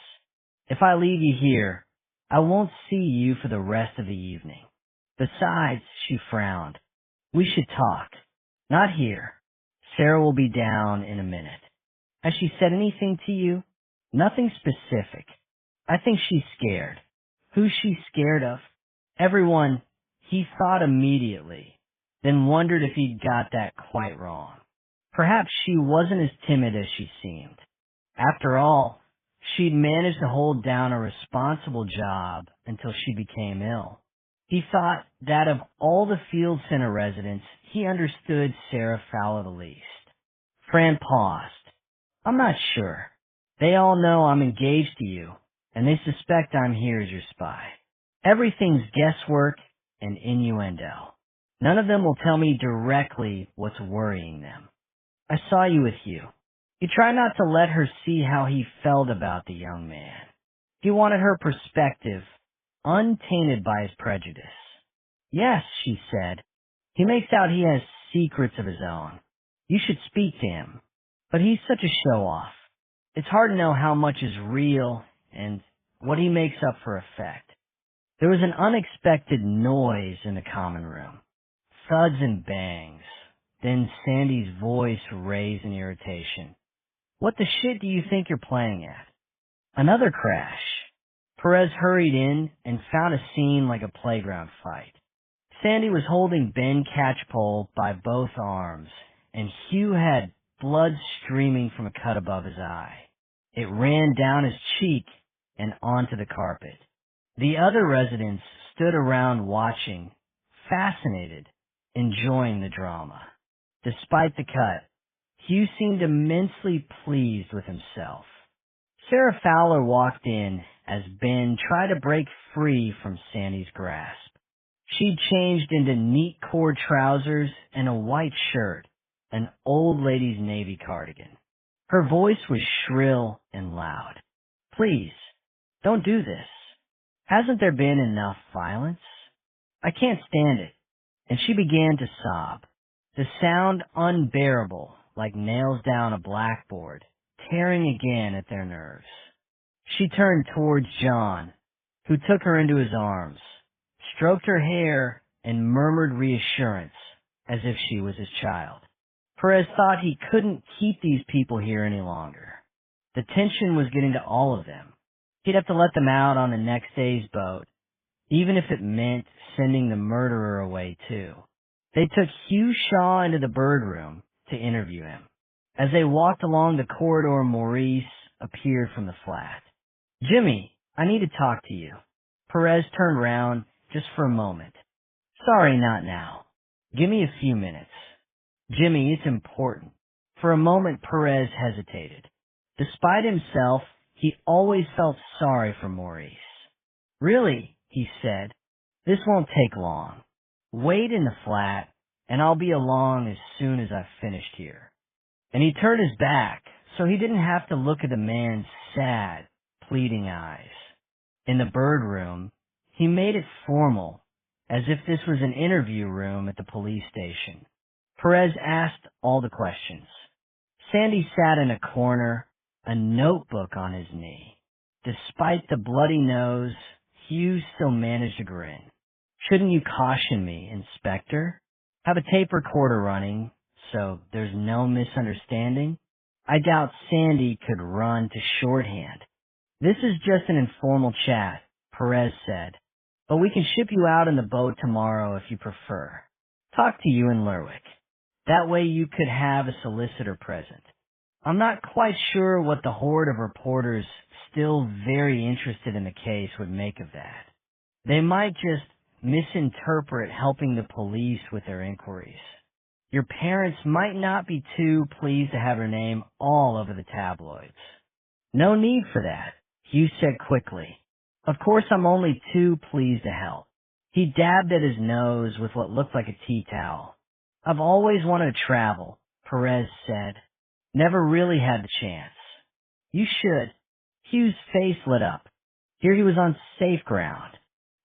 If I leave you here, I won't see you for the rest of the evening. Besides, she frowned, we should talk. Not here. Sarah will be down in a minute. Has she said anything to you? Nothing specific. I think she's scared. Who's she scared of? Everyone. He thought immediately, then wondered if he'd got that quite wrong. Perhaps she wasn't as timid as she seemed. After all, she'd managed to hold down a responsible job until she became ill. He thought that of all the Field Center residents, he understood Sarah Fowler the least. Fran paused. I'm not sure. They all know I'm engaged to you, and they suspect I'm here as your spy. Everything's guesswork and innuendo. None of them will tell me directly what's worrying them. I saw you with Hugh. He tried not to let her see how he felt about the young man. He wanted her perspective, untainted by his prejudice. Yes, she said. He makes out he has secrets of his own. You should speak to him. But he's such a show-off. It's hard to know how much is real and what he makes up for effect. There was an unexpected noise in the common room. Thuds and bangs. Then Sandy's voice raised in irritation. What the shit do you think you're playing at? Another crash. Perez hurried in and found a scene like a playground fight. Sandy was holding Ben Catchpole by both arms, and Hugh had blood streaming from a cut above his eye. It ran down his cheek and onto the carpet. The other residents stood around watching, fascinated, enjoying the drama. Despite the cut, Hugh seemed immensely pleased with himself. Sarah Fowler walked in as Ben tried to break free from Sandy's grasp. She'd changed into neat cord trousers and a white shirt, an old lady's navy cardigan. Her voice was shrill and loud. Please, don't do this. Hasn't there been enough violence? I can't stand it. And she began to sob. The sound unbearable, like nails down a blackboard, tearing again at their nerves. She turned towards John, who took her into his arms, stroked her hair, and murmured reassurance, as if she was his child. Perez thought he couldn't keep these people here any longer. The tension was getting to all of them. He'd have to let them out on the next day's boat, even if it meant sending the murderer away too. They took Hugh Shaw into the bird room to interview him. As they walked along the corridor, Maurice appeared from the flat. Jimmy, I need to talk to you. Perez turned round just for a moment. Sorry, not now. Give me a few minutes. Jimmy, it's important. For a moment, Perez hesitated. Despite himself, he always felt sorry for Maurice. Really, he said, this won't take long. Wait in the flat, and I'll be along as soon as I've finished here. And he turned his back, so he didn't have to look at the man's sad, pleading eyes. In the bird room, he made it formal, as if this was an interview room at the police station. Perez asked all the questions. Sandy sat in a corner, a notebook on his knee. Despite the bloody nose, Hugh still managed a grin. Shouldn't you caution me, Inspector? Have a tape recorder running, so there's no misunderstanding? I doubt Sandy could run to shorthand. This is just an informal chat, Perez said, but we can ship you out in the boat tomorrow if you prefer. Talk to you in Lerwick. That way you could have a solicitor present. I'm not quite sure what the horde of reporters still very interested in the case would make of that. They might just misinterpret helping the police with their inquiries. Your parents might not be too pleased to have her name all over the tabloids. No need for that, Hugh said quickly. Of course I'm only too pleased to help. He dabbed at his nose with what looked like a tea towel. I've always wanted to travel, Perez said. Never really had the chance. You should. Hugh's face lit up. Here he was on safe ground.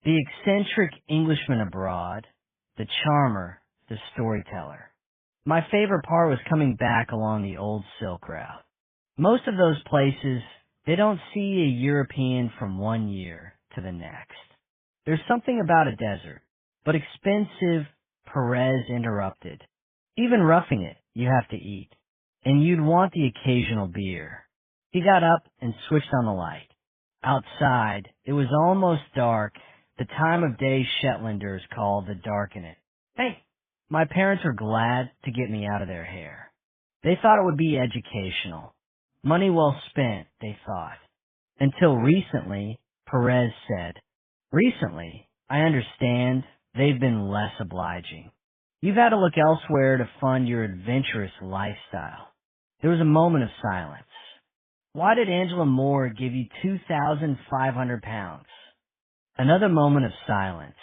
The eccentric Englishman abroad, the charmer, the storyteller. My favorite part was coming back along the old Silk Route. Most of those places, they don't see a European from one year to the next. There's something about a desert, but expensive, Perez interrupted. Even roughing it, you have to eat, and you'd want the occasional beer. He got up and switched on the light. Outside, it was almost dark, the time of day Shetlanders call the darken it. Hey, my parents were glad to get me out of their hair. They thought it would be educational. Money well spent, they thought. Until recently, Perez said. Recently, I understand, they've been less obliging. You've had to look elsewhere to fund your adventurous lifestyle. There was a moment of silence. Why did Angela Moore give you 2,500 pounds? Another moment of silence,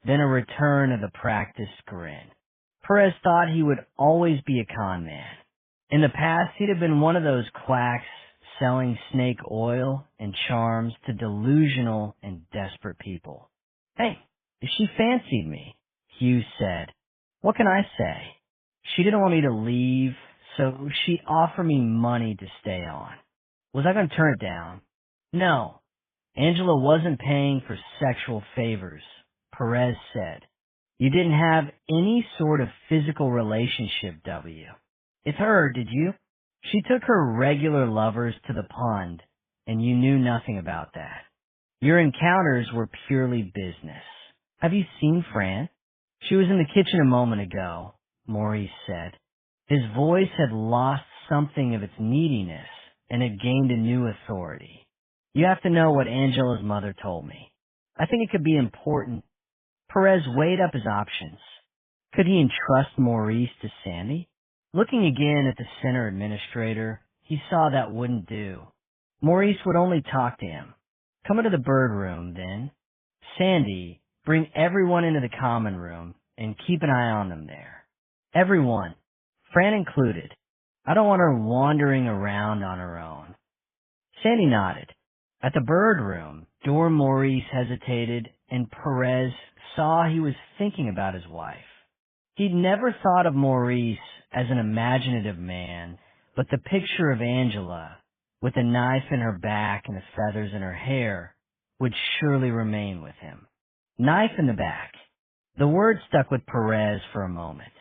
then a return of the practiced grin. Perez thought he would always be a con man. In the past, he'd have been one of those quacks selling snake oil and charms to delusional and desperate people. "Hey, she fancied me," Hugh said. "What can I say? She didn't want me to leave, so she offered me money to stay on. Was I going to turn it down? No. Angela wasn't paying for sexual favors," Perez said. "You didn't have any sort of physical relationship, W. With her, did you? She took her regular lovers to the pond, and you knew nothing about that. Your encounters were purely business. Have you seen Fran?" "She was in the kitchen a moment ago," Maurice said. His voice had lost something of its neediness and had gained a new authority. "You have to know what Angela's mother told me. I think it could be important." Perez weighed up his options. Could he entrust Maurice to Sandy? Looking again at the center administrator, he saw that wouldn't do. Maurice would only talk to him. "Come into the bird room, then. Sandy, bring everyone into the common room and keep an eye on them there. Everyone, Fran included. I don't want her wandering around on her own." Sandy nodded. At the bird room, door Maurice hesitated, and Perez saw he was thinking about his wife. He'd never thought of Maurice as an imaginative man, but the picture of Angela, with a knife in her back and the feathers in her hair, would surely remain with him. Knife in the back. The word stuck with Perez for a moment.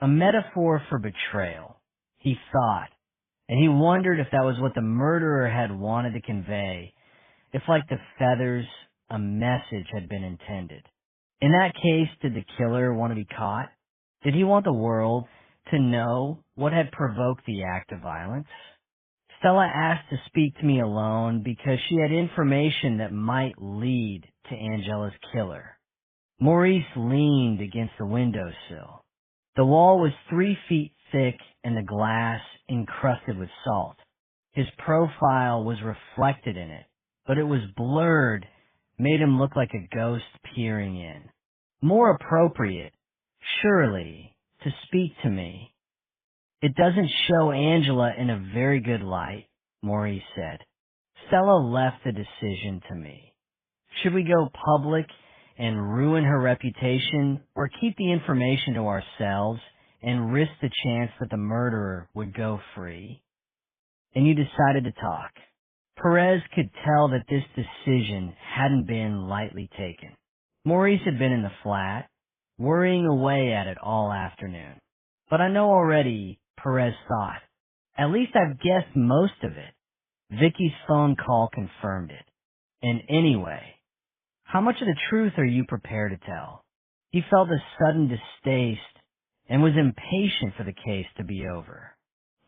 A metaphor for betrayal, he thought, and he wondered if that was what the murderer had wanted to convey, if, like the feathers, a message had been intended. In that case, did the killer want to be caught? Did he want the world to know what had provoked the act of violence? Stella asked to speak to me alone because she had information that might lead to Angela's killer. Maurice leaned against the windowsill. The wall was 3 feet thick and the glass encrusted with salt. His profile was reflected in it, but it was blurred, made him look like a ghost peering in. More appropriate, surely, to speak to me. "It doesn't show Angela in a very good light," Maurice said. "Stella left the decision to me. Should we go public and ruin her reputation, or keep the information to ourselves and risk the chance that the murderer would go free?" "And you decided to talk." Perez could tell that this decision hadn't been lightly taken. Maurice had been in the flat, worrying away at it all afternoon. "But I know already," Perez thought. "At least I've guessed most of it. Vicky's phone call confirmed it. And anyway, how much of the truth are you prepared to tell?" He felt a sudden distaste and was impatient for the case to be over.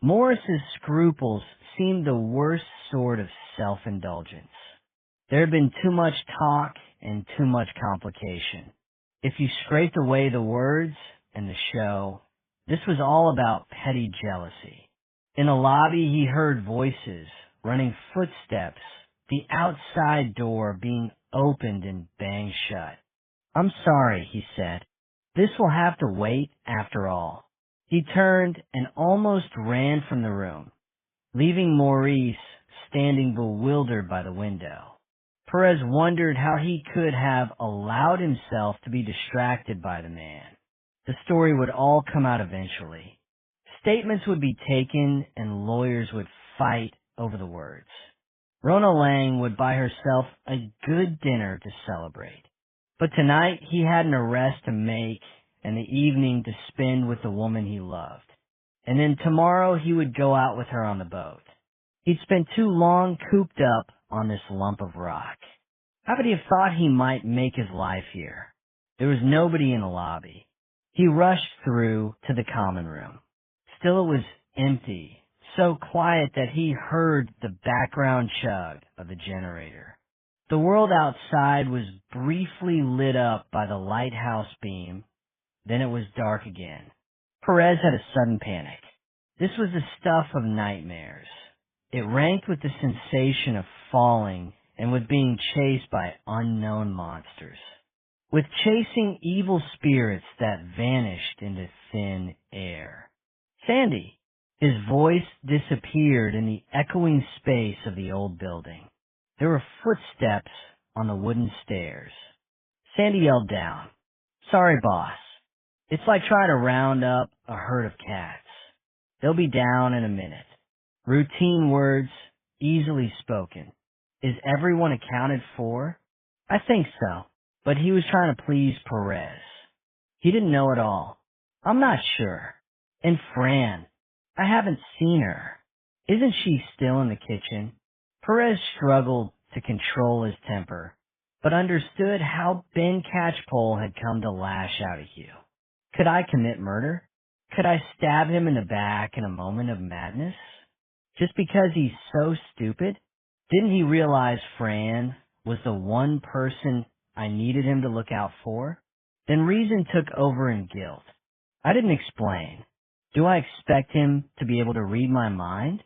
Morris's scruples seemed the worst sort of self-indulgence. There had been too much talk and too much complication. If you scraped away the words and the show, this was all about petty jealousy. In the lobby, he heard voices, running footsteps, the outside door being opened and banged shut. "I'm sorry," he said. "This will have to wait after all." He turned and almost ran from the room, leaving Maurice standing bewildered by the window. Perez wondered how he could have allowed himself to be distracted by the man. The story would all come out eventually. Statements would be taken and lawyers would fight over the words. Rona Lang would buy herself a good dinner to celebrate. But tonight he had an arrest to make and the evening to spend with the woman he loved. And then tomorrow he would go out with her on the boat. He'd spent too long cooped up on this lump of rock. How could he have thought he might make his life here? There was nobody in the lobby. He rushed through to the common room. Still it was empty, so quiet that he heard the background chug of the generator. The world outside was briefly lit up by the lighthouse beam, then it was dark again. Perez had a sudden panic. This was the stuff of nightmares. It ranked with the sensation of falling and with being chased by unknown monsters, with chasing evil spirits that vanished into thin air. "Sandy, His voice disappeared in the echoing space of the old building. There were footsteps on the wooden stairs. Sandy yelled down, "Sorry, boss. It's like trying to round up a herd of cats. They'll be down in a minute." Routine words, easily spoken. Is everyone accounted for? I think so, but he was trying to please Perez. He didn't know it all. I'm not sure. And Fran, I haven't seen her. Isn't she still in the kitchen? Perez struggled to control his temper, but understood how Ben Catchpole had come to lash out at Hugh. Could I commit murder? Could I stab him in the back in a moment of madness? Just because he's so stupid? Didn't he realize Fran was the one person I needed him to look out for? Then reason took over in guilt. I didn't explain. Do I expect him to be able to read my mind?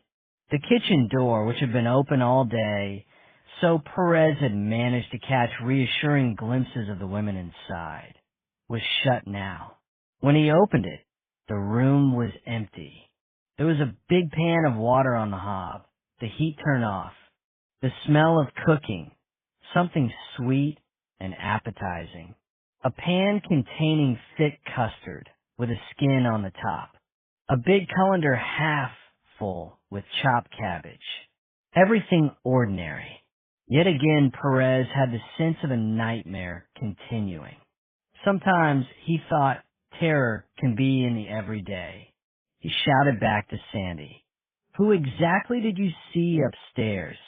The kitchen door, which had been open all day, so Perez had managed to catch reassuring glimpses of the women inside, was shut now. When he opened it, the room was empty. There was a big pan of water on the hob, the heat turned off, the smell of cooking, something sweet and appetizing. A pan containing thick custard with a skin on the top. A big colander half full with chopped cabbage. Everything ordinary. Yet again, Perez had the sense of a nightmare continuing. Sometimes he thought terror can be in the everyday. He shouted back to Sandy, "Who exactly did you see upstairs?"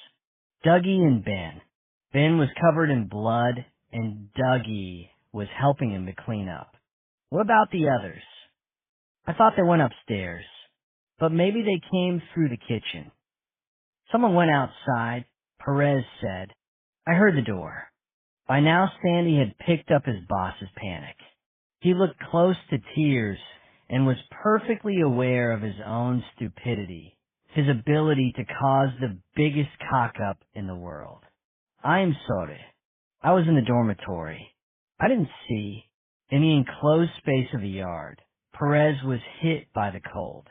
Dougie and Ben. Ben was covered in blood, and Dougie was helping him to clean up. What about the others? I thought they went upstairs, but maybe they came through the kitchen. Someone went outside, Perez said. I heard the door. By now Sandy had picked up his boss's panic. He looked close to tears and was perfectly aware of his own stupidity, his ability to cause the biggest cock-up in the world. I am sorry. I was in the dormitory. I didn't see. In the enclosed space of the yard, Perez was hit by the cold.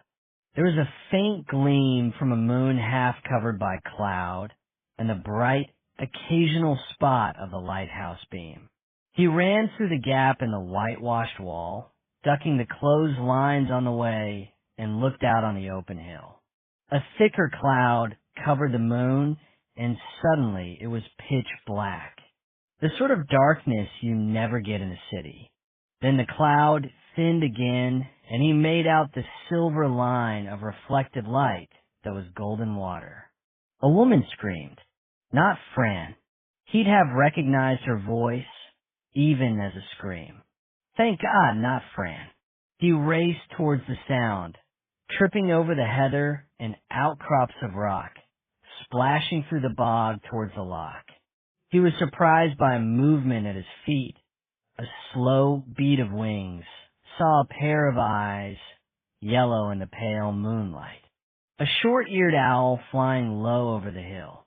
There was a faint gleam from a moon half covered by cloud and the bright, occasional spot of the lighthouse beam. He ran through the gap in the whitewashed wall, ducking the closed lines on the way, and looked out on the open hill. A thicker cloud covered the moon, and suddenly it was pitch black. The sort of darkness you never get in a city. Then the cloud thinned again, and he made out the silver line of reflected light that was golden water. A woman screamed. Not Fran. He'd have recognized her voice, even as a scream. Thank God, not Fran. He raced towards the sound, tripping over the heather and outcrops of rock, splashing through the bog towards the lock. He was surprised by a movement at his feet, a slow beat of wings, saw a pair of eyes, yellow in the pale moonlight. A short-eared owl flying low over the hill.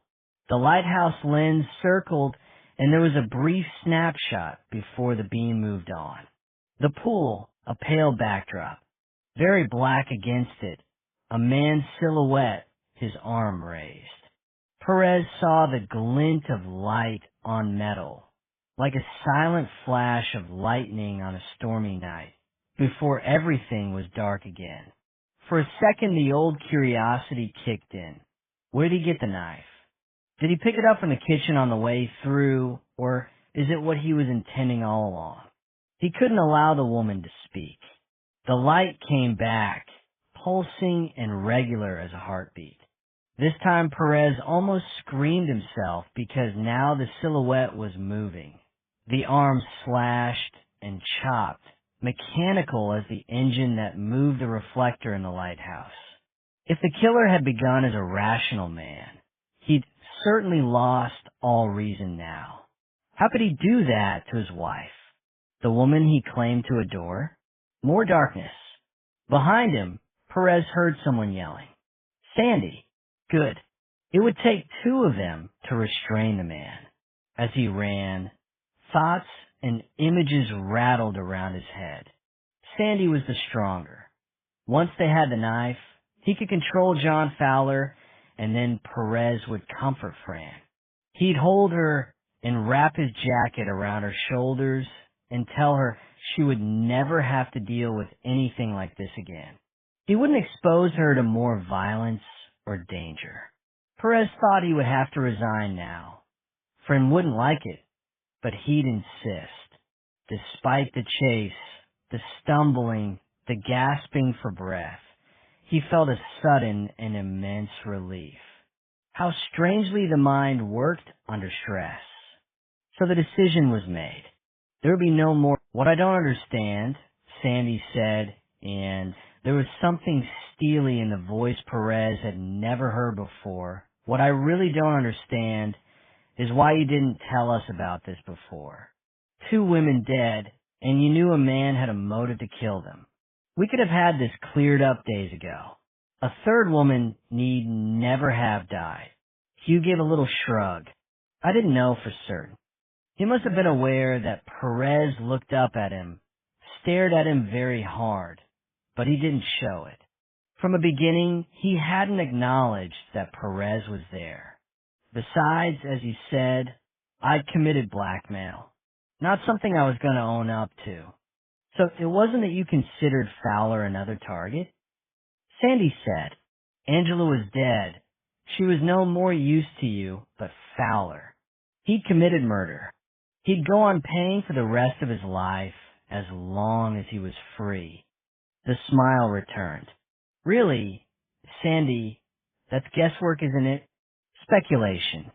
The lighthouse lens circled, and there was a brief snapshot before the beam moved on. The pool, a pale backdrop. Very black against it, a man's silhouette, his arm raised. Perez saw the glint of light on metal, like a silent flash of lightning on a stormy night, before everything was dark again. For a second, the old curiosity kicked in. Where did he get the knife? Did he pick it up from the kitchen on the way through, or is it what he was intending all along? He couldn't allow the woman to speak. The light came back, pulsing and regular as a heartbeat. This time Perez almost screamed himself because now the silhouette was moving. The arm slashed and chopped, mechanical as the engine that moved the reflector in the lighthouse. If the killer had begun as a rational man, he'd certainly lost all reason now. How could he do that to his wife? The woman he claimed to adore? More darkness. Behind him, Perez heard someone yelling. Sandy. Good. It would take two of them to restrain the man. As he ran, thoughts and images rattled around his head. Sandy was the stronger. Once they had the knife, He could control John Fowler, and then Perez would comfort Fran. He'd hold her and wrap his jacket around her shoulders and tell her she would never have to deal with anything like this again. He wouldn't expose her to more violence or danger. Perez thought he would have to resign now. Fran wouldn't like it, but he'd insist. Despite the chase, the stumbling, the gasping for breath, he felt a sudden and immense relief. How strangely the mind worked under stress. So the decision was made. There would be no more. What I don't understand, Sandy said, and there was something steely in the voice Perez had never heard before. What I really don't understand is why you didn't tell us about this before. 2 women dead, and you knew a man had a motive to kill them. We could have had this cleared up days ago. A 3rd woman need never have died. Hugh gave a little shrug. I didn't know for certain. He must have been aware that Perez looked up at him, stared at him very hard, but he didn't show it. From the beginning, he hadn't acknowledged that Perez was there. Besides, as he said, I'd committed blackmail. Not something I was going to own up to. So it wasn't that you considered Fowler another target? Sandy said, Angela was dead. She was no more use to you, but Fowler. He'd committed murder. He'd go on paying for the rest of his life as long as he was free. The smile returned. Really, Sandy, that's guesswork, isn't it? Speculation.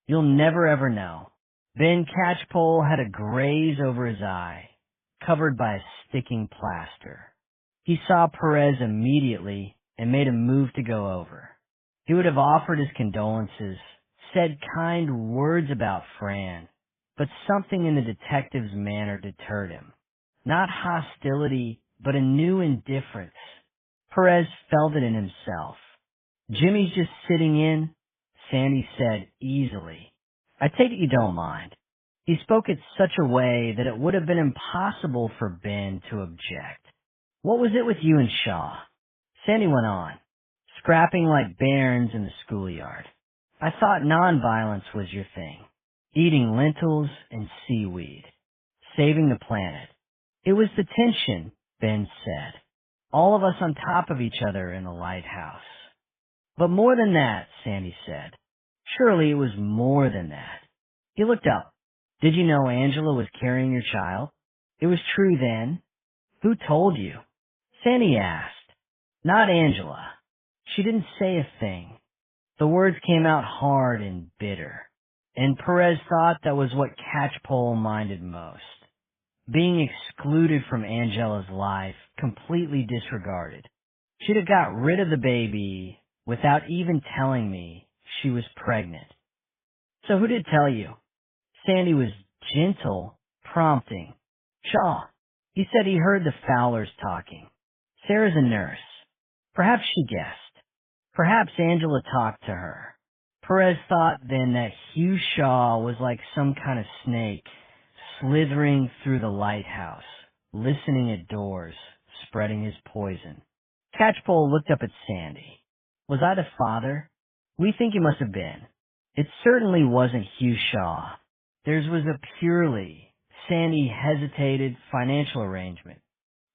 You'll never ever know. Ben Catchpole had a graze over his eye, covered by a sticking plaster. He saw Perez immediately and made a move to go over. He would have offered his condolences, said kind words about Fran, but something in the detective's manner deterred him. Not hostility, but a new indifference. Perez felt it in himself. Jimmy's just sitting in, Sandy said easily. I take it you don't mind. He spoke it such a way that it would have been impossible for Ben to object. What was it with you and Shaw? Sandy went on, scrapping like bairns in the schoolyard. I thought nonviolence was your thing. Eating lentils and seaweed. Saving the planet. It was the tension, Ben said. All of us on top of each other in the lighthouse. But more than that, Sandy said. Surely it was more than that. He looked up. Did you know Angela was carrying your child? It was true then. Who told you? Sandy asked. Not Angela. She didn't say a thing. The words came out hard and bitter. And Perez thought that was what Catchpole minded most. Being excluded from Angela's life, completely disregarded. She'd have got rid of the baby without even telling me she was pregnant. So who did tell you? Sandy was gentle, prompting. Shaw. He said he heard the Fowlers talking. Sarah's a nurse. Perhaps she guessed. Perhaps Angela talked to her. Perez thought then that Hugh Shaw was like some kind of snake, slithering through the lighthouse, listening at doors, spreading his poison. Catchpole looked up at Sandy. Was I the father? We think he must have been. It certainly wasn't Hugh Shaw. Theirs was a purely, Sandy hesitated, financial arrangement.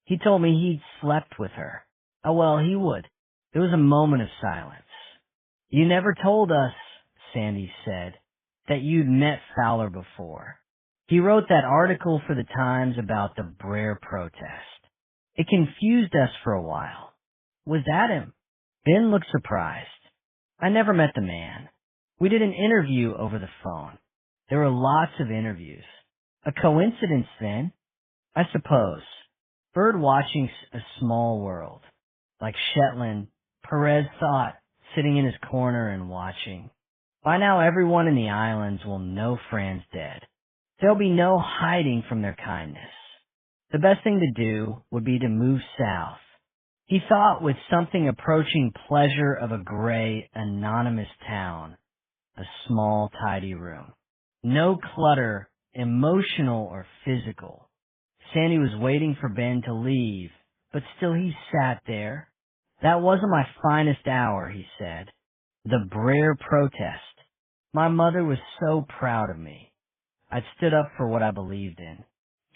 He told me he'd slept with her. Oh, well, he would. There was a moment of silence. You never told us, Sandy said, that you'd met Fowler before. He wrote that article for the Times about the Brer protest. It confused us for a while. Was that him? Ben looked surprised. I never met the man. We did an interview over the phone. There were lots of interviews. A coincidence then? I suppose. Bird watching's a small world. Like Shetland, Perez thought, sitting in his corner and watching. By now everyone in the islands will know Fran's dead. There'll be no hiding from their kindness. The best thing to do would be to move south. He thought with something approaching pleasure of a gray, anonymous town. A small, tidy room. No clutter, emotional or physical. Sandy was waiting for Ben to leave, but still he sat there, That wasn't my finest hour, he said. The Brer protest. My mother was so proud of me. I'd stood up for what I believed in.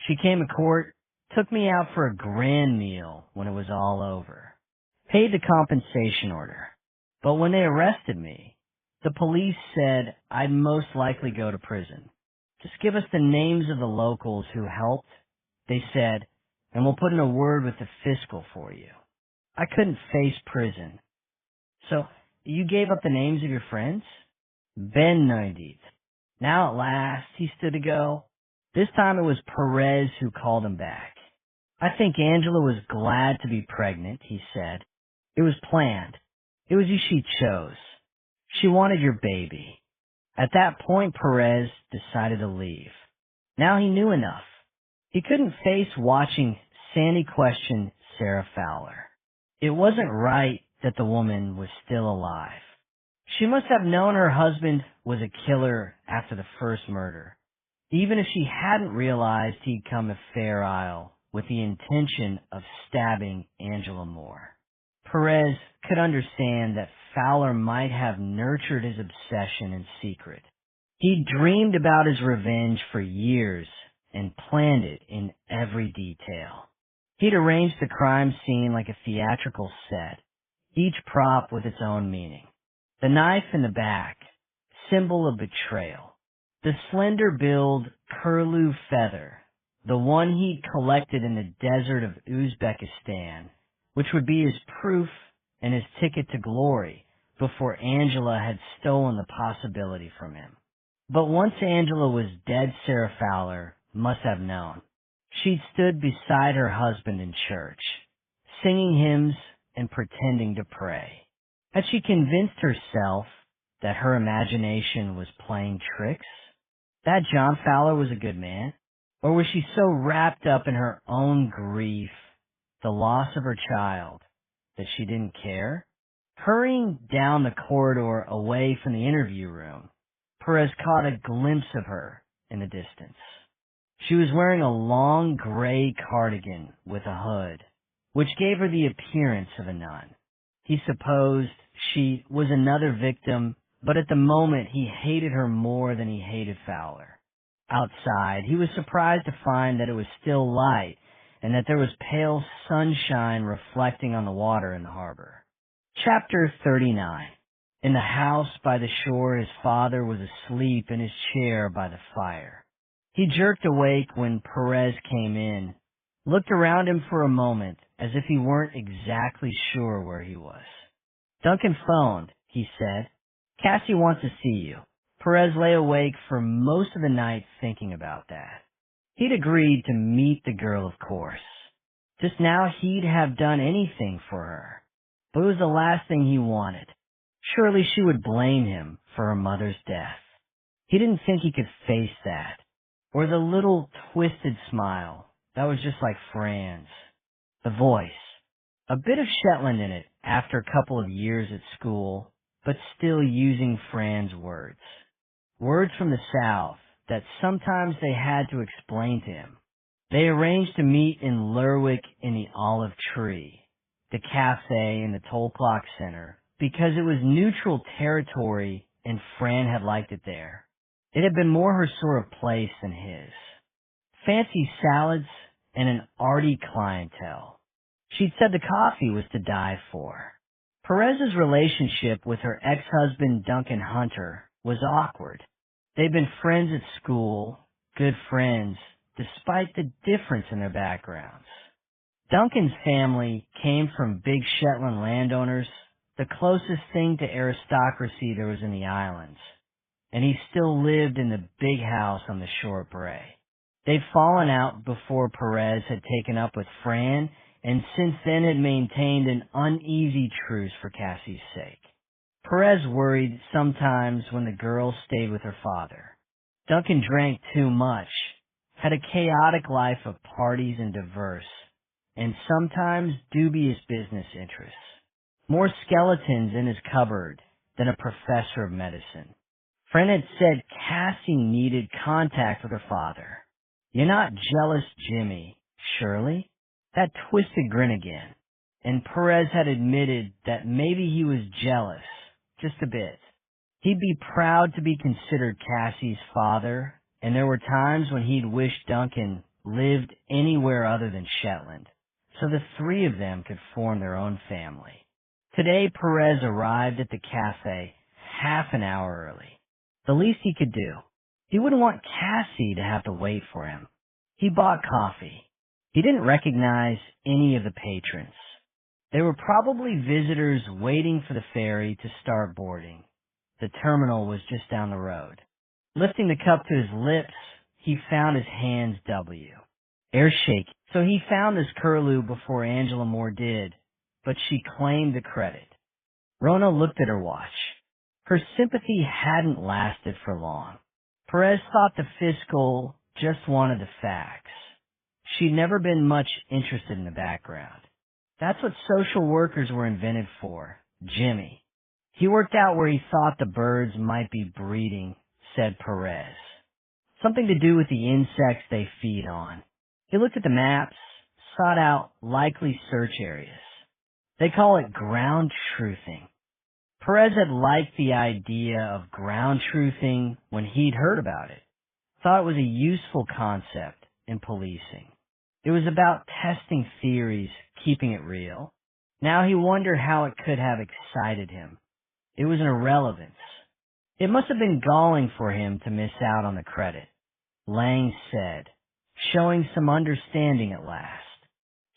She came to court, took me out for a grand meal when it was all over, paid the compensation order. But when they arrested me, the police said I'd most likely go to prison. Just give us the names of the locals who helped, they said, and we'll put in a word with the fiscal for you. I couldn't face prison. So, you gave up the names of your friends? Ben Nindit. Now at last he stood to go. This time it was Perez who called him back. I think Angela was glad to be pregnant, he said. It was planned. It was you she chose. She wanted your baby. At that point, Perez decided to leave. Now he knew enough. He couldn't face watching Sandy question Sarah Fowler. It wasn't right that the woman was still alive. She must have known her husband was a killer after the first murder, even if she hadn't realized he'd come to Fair Isle with the intention of stabbing Angela Moore. Perez could understand that Fowler might have nurtured his obsession in secret. He'd dreamed about his revenge for years and planned it in every detail. He'd arranged the crime scene like a theatrical set, each prop with its own meaning. The knife in the back, symbol of betrayal. The slender-billed curlew feather, the one he'd collected in the desert of Uzbekistan, which would be his proof and his ticket to glory before Angela had stolen the possibility from him. But once Angela was dead, Sarah Fowler must have known. She'd stood beside her husband in church, singing hymns and pretending to pray. Had she convinced herself that her imagination was playing tricks? That John Fowler was a good man? Or was she so wrapped up in her own grief, the loss of her child, that she didn't care? Hurrying down the corridor away from the interview room, Perez caught a glimpse of her in the distance. She was wearing a long gray cardigan with a hood, which gave her the appearance of a nun. He supposed she was another victim, but at the moment he hated her more than he hated Fowler. Outside, he was surprised to find that it was still light and that there was pale sunshine reflecting on the water in the harbor. Chapter 39. In the house by the shore, his father was asleep in his chair by the fire. He jerked awake when Perez came in, looked around him for a moment as if he weren't exactly sure where he was. Duncan phoned, he said. Cassie wants to see you. Perez lay awake for most of the night thinking about that. He'd agreed to meet the girl, of course. Just now he'd have done anything for her. But it was the last thing he wanted. Surely she would blame him for her mother's death. He didn't think he could face that. Or the little twisted smile that was just like Fran's. The voice. A bit of Shetland in it after a couple of years at school, but still using Fran's words. Words from the South that sometimes they had to explain to him. They arranged to meet in Lerwick in the Olive Tree, the cafe and the toll clock center, because it was neutral territory and Fran had liked it there. It had been more her sort of place than his. Fancy salads and an arty clientele. She'd said the coffee was to die for. Perez's relationship with her ex-husband Duncan Hunter was awkward. They'd been friends at school, good friends, despite the difference in their backgrounds. Duncan's family came from big Shetland landowners, the closest thing to aristocracy there was in the islands, and he still lived in the big house on the short brae. They'd fallen out before Perez had taken up with Fran, and since then had maintained an uneasy truce for Cassie's sake. Perez worried sometimes when the girl stayed with her father. Duncan drank too much, had a chaotic life of parties and diverse, and sometimes dubious business interests. More skeletons in his cupboard than a professor of medicine. Fran had said Cassie needed contact with her father. You're not jealous, Jimmy, surely? That twisted grin again. and Perez had admitted that maybe he was jealous, just a bit. He'd be proud to be considered Cassie's father, and there were times when he'd wished Duncan lived anywhere other than Shetland, so the three of them could form their own family. Today, Perez arrived at the cafe half an hour early. The least he could do. He wouldn't want Cassie to have to wait for him. He bought coffee. He didn't recognize any of the patrons. They were probably visitors waiting for the ferry to start boarding. The terminal was just down the road. Lifting the cup to his lips, he found his hands W. Air shaky, so he found this curlew before Angela Moore did, but she claimed the credit. Rona looked at her watch. Her sympathy hadn't lasted for long. Perez thought the fiscal just wanted the facts. She'd never been much interested in the background. That's what social workers were invented for. Jimmy. He worked out where he thought the birds might be breeding, said Perez. Something to do with the insects they feed on. He looked at the maps, sought out likely search areas. They call it ground truthing. Perez had liked the idea of ground truthing when he'd heard about it. Thought it was a useful concept in policing. It was about testing theories, keeping it real. Now he wondered how it could have excited him. It was an irrelevance. It must have been galling for him to miss out on the credit. Lang said, showing some understanding at last.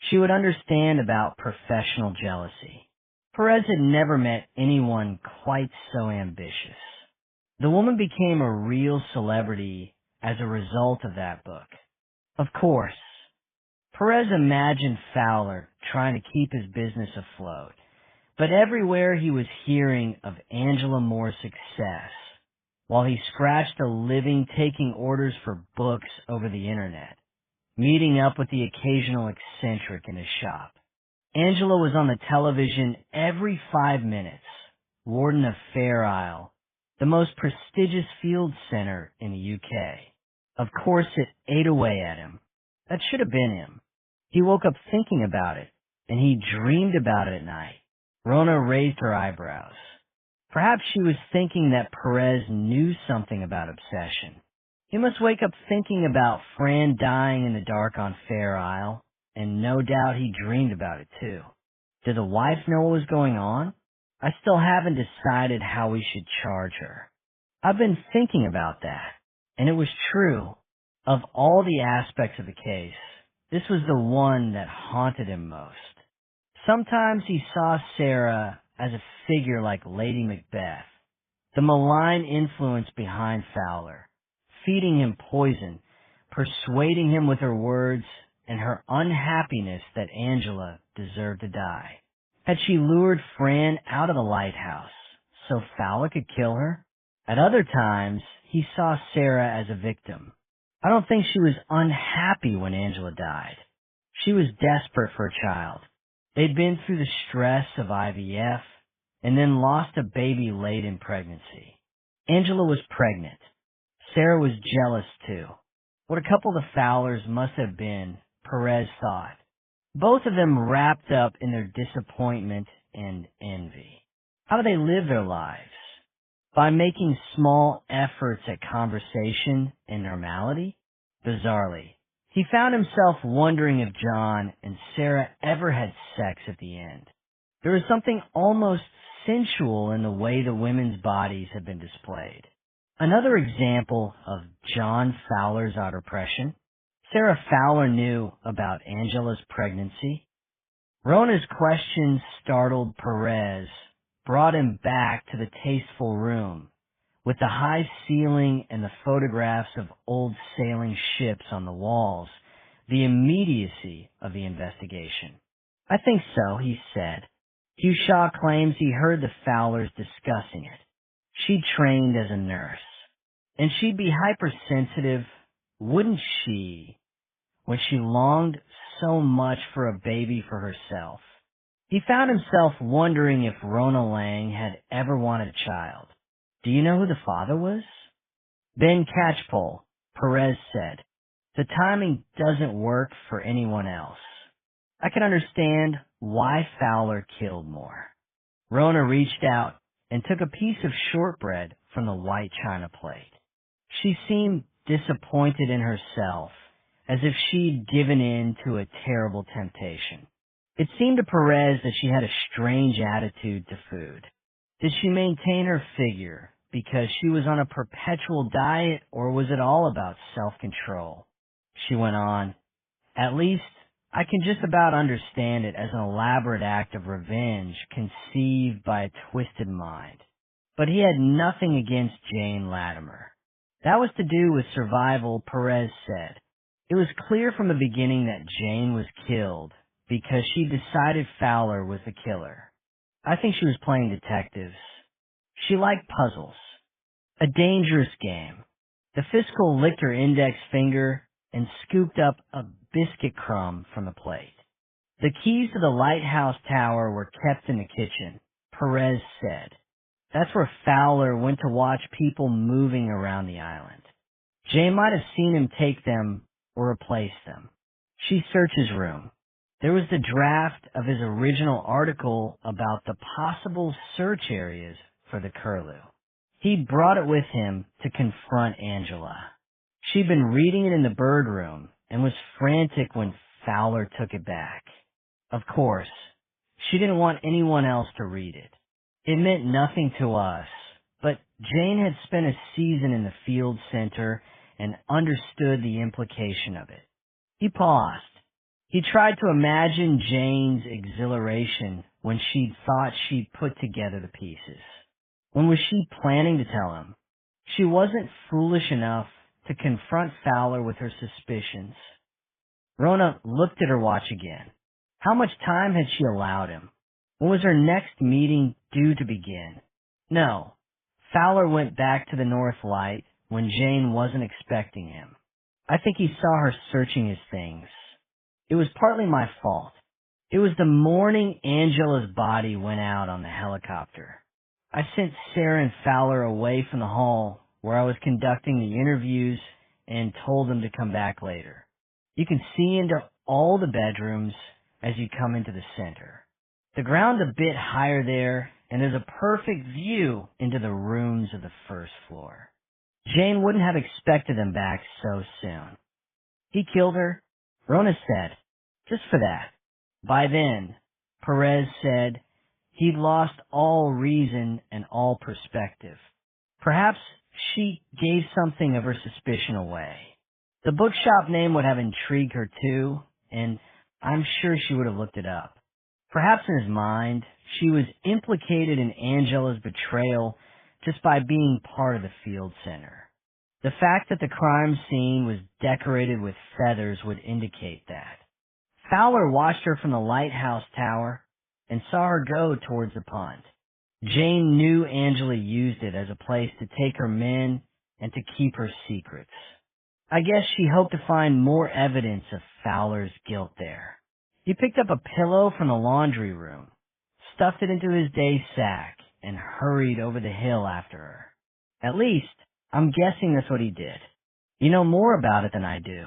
She would understand about professional jealousy. Perez had never met anyone quite so ambitious. The woman became a real celebrity as a result of that book. Of course, Perez imagined Fowler trying to keep his business afloat, but everywhere he was hearing of Angela Moore's success, while he scratched a living taking orders for books over the internet, meeting up with the occasional eccentric in his shop. Angela was on the television every 5 minutes, warden of Fair Isle, the most prestigious field center in the UK. Of course, it ate away at him. That should have been him. He woke up thinking about it, and he dreamed about it at night. Rona raised her eyebrows. Perhaps she was thinking that Perez knew something about obsession. He must wake up thinking about Fran dying in the dark on Fair Isle, and no doubt he dreamed about it too. Did the wife know what was going on? I still haven't decided how we should charge her. I've been thinking about that, and it was true. Of all the aspects of the case, this was the one that haunted him most. Sometimes he saw Sarah as a figure like Lady Macbeth, the malign influence behind Fowler, feeding him poison, persuading him with her words, and her unhappiness that Angela deserved to die. Had she lured Fran out of the lighthouse so Fowler could kill her? At other times, he saw Sarah as a victim. I don't think she was unhappy when Angela died. She was desperate for a child. They'd been through the stress of IVF and then lost a baby late in pregnancy. Angela was pregnant. Sarah was jealous too. What a couple the Fowlers must have been, Perez thought. Both of them wrapped up in their disappointment and envy. How do they live their lives? By making small efforts at conversation and normality? Bizarrely, he found himself wondering if John and Sarah ever had sex at the end. There was something almost sensual in the way the women's bodies had been displayed. Another example of John Fowler's oppression. Sarah Fowler knew about Angela's pregnancy. Rona's questions startled Perez, brought him back to the tasteful room, with the high ceiling and the photographs of old sailing ships on the walls, the immediacy of the investigation. I think so, he said. Hugh Shaw claims he heard the Fowlers discussing it. She trained as a nurse. And she'd be hypersensitive, wouldn't she, when she longed so much for a baby for herself? He found himself wondering if Rona Lang had ever wanted a child. Do you know who the father was? Ben Catchpole, Perez said. The timing doesn't work for anyone else. I can understand why Fowler killed more. Rona reached out and took a piece of shortbread from the white china plate. She seemed disappointed in herself, as if she'd given in to a terrible temptation. It seemed to Perez that she had a strange attitude to food. Did she maintain her figure because she was on a perpetual diet, or was it all about self-control? She went on, "At least I can just about understand it as an elaborate act of revenge conceived by a twisted mind." But he had nothing against Jane Latimer. That was to do with survival, Perez said. It was clear from the beginning that Jane was killed because she decided Fowler was the killer. I think she was playing detectives. She liked puzzles. A dangerous game. The fiscal licked her index finger and scooped up a biscuit crumb from the plate. The keys to the lighthouse tower were kept in the kitchen, Perez said. That's where Fowler went to watch people moving around the island. Jane might have seen him take them or replace them. She searched his room. There was the draft of his original article about the possible search areas for the curlew. He brought it with him to confront Angela. She'd been reading it in the bird room and was frantic when Fowler took it back. Of course, she didn't want anyone else to read it. It meant nothing to us, but Jane had spent a season in the field center and understood the implication of it. He paused. He tried to imagine Jane's exhilaration when she'd thought she'd put together the pieces. When was she planning to tell him? She wasn't foolish enough to confront Fowler with her suspicions. Rona looked at her watch again. How much time had she allowed him? When was her next meeting due to begin? No. Fowler went back to the North Light when Jane wasn't expecting him. I think he saw her searching his things. It was partly my fault. It was the morning Angela's body went out on the helicopter. I sent Sarah and Fowler away from the hall where I was conducting the interviews and told them to come back later. You can see into all the bedrooms as you come into the center. The ground's a bit higher there, and there's a perfect view into the rooms of the first floor. Jane wouldn't have expected them back so soon. He killed her, Rona said, just for that. By then, Perez said, he'd lost all reason and all perspective. Perhaps she gave something of her suspicion away. The bookshop name would have intrigued her too, and I'm sure she would have looked it up. Perhaps in his mind, she was implicated in Angela's betrayal just by being part of the field center. The fact that the crime scene was decorated with feathers would indicate that. Fowler watched her from the lighthouse tower and saw her go towards the pond. Jane knew Angela used it as a place to take her men and to keep her secrets. I guess she hoped to find more evidence of Fowler's guilt there. He picked up a pillow from the laundry room, stuffed it into his day sack, and hurried over the hill after her. At least, I'm guessing that's what he did. You know more about it than I do.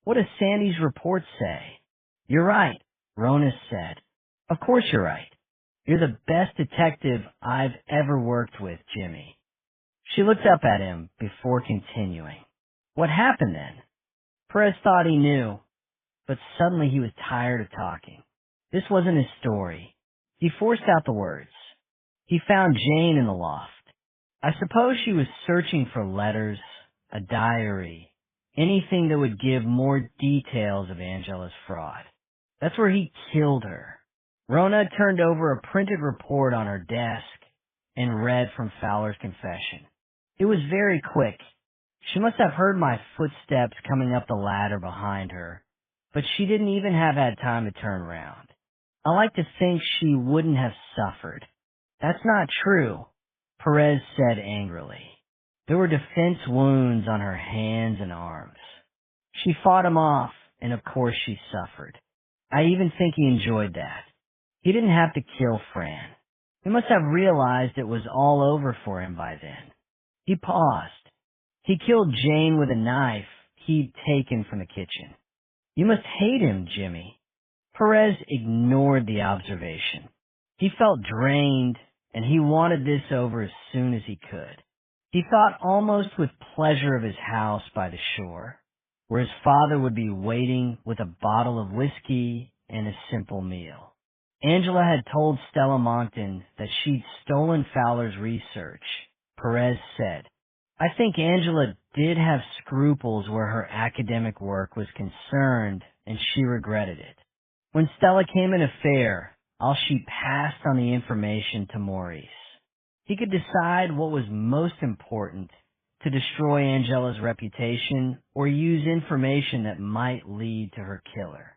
What does Sandy's report say? You're right, Rona said. Of course you're right. You're the best detective I've ever worked with, Jimmy. She looked up at him before continuing. What happened then? Perez thought he knew, but suddenly he was tired of talking. This wasn't his story. He forced out the words. He found Jane in the loft. I suppose she was searching for letters, a diary, anything that would give more details of Angela's fraud. That's where he killed her. Rona turned over a printed report on her desk and read from Fowler's confession. It was very quick. She must have heard my footsteps coming up the ladder behind her, but she didn't even have had time to turn around. I like to think she wouldn't have suffered. That's not true, Perez said angrily. There were defense wounds on her hands and arms. She fought him off, and of course she suffered. I even think he enjoyed that. He didn't have to kill Fran. He must have realized it was all over for him by then. He paused. He killed Jane with a knife he'd taken from the kitchen. You must hate him, Jimmy. Perez ignored the observation. He felt drained, and he wanted this over as soon as he could. He thought almost with pleasure of his house by the shore, where his father would be waiting with a bottle of whiskey and a simple meal. Angela had told Stella Monckton that she'd stolen Fowler's research. Perez said, "I think Angela did have scruples where her academic work was concerned, and she regretted it. When Stella came in a fair, she passed on the information to Maurice. He could decide what was most important, to destroy Angela's reputation or use information that might lead to her killer."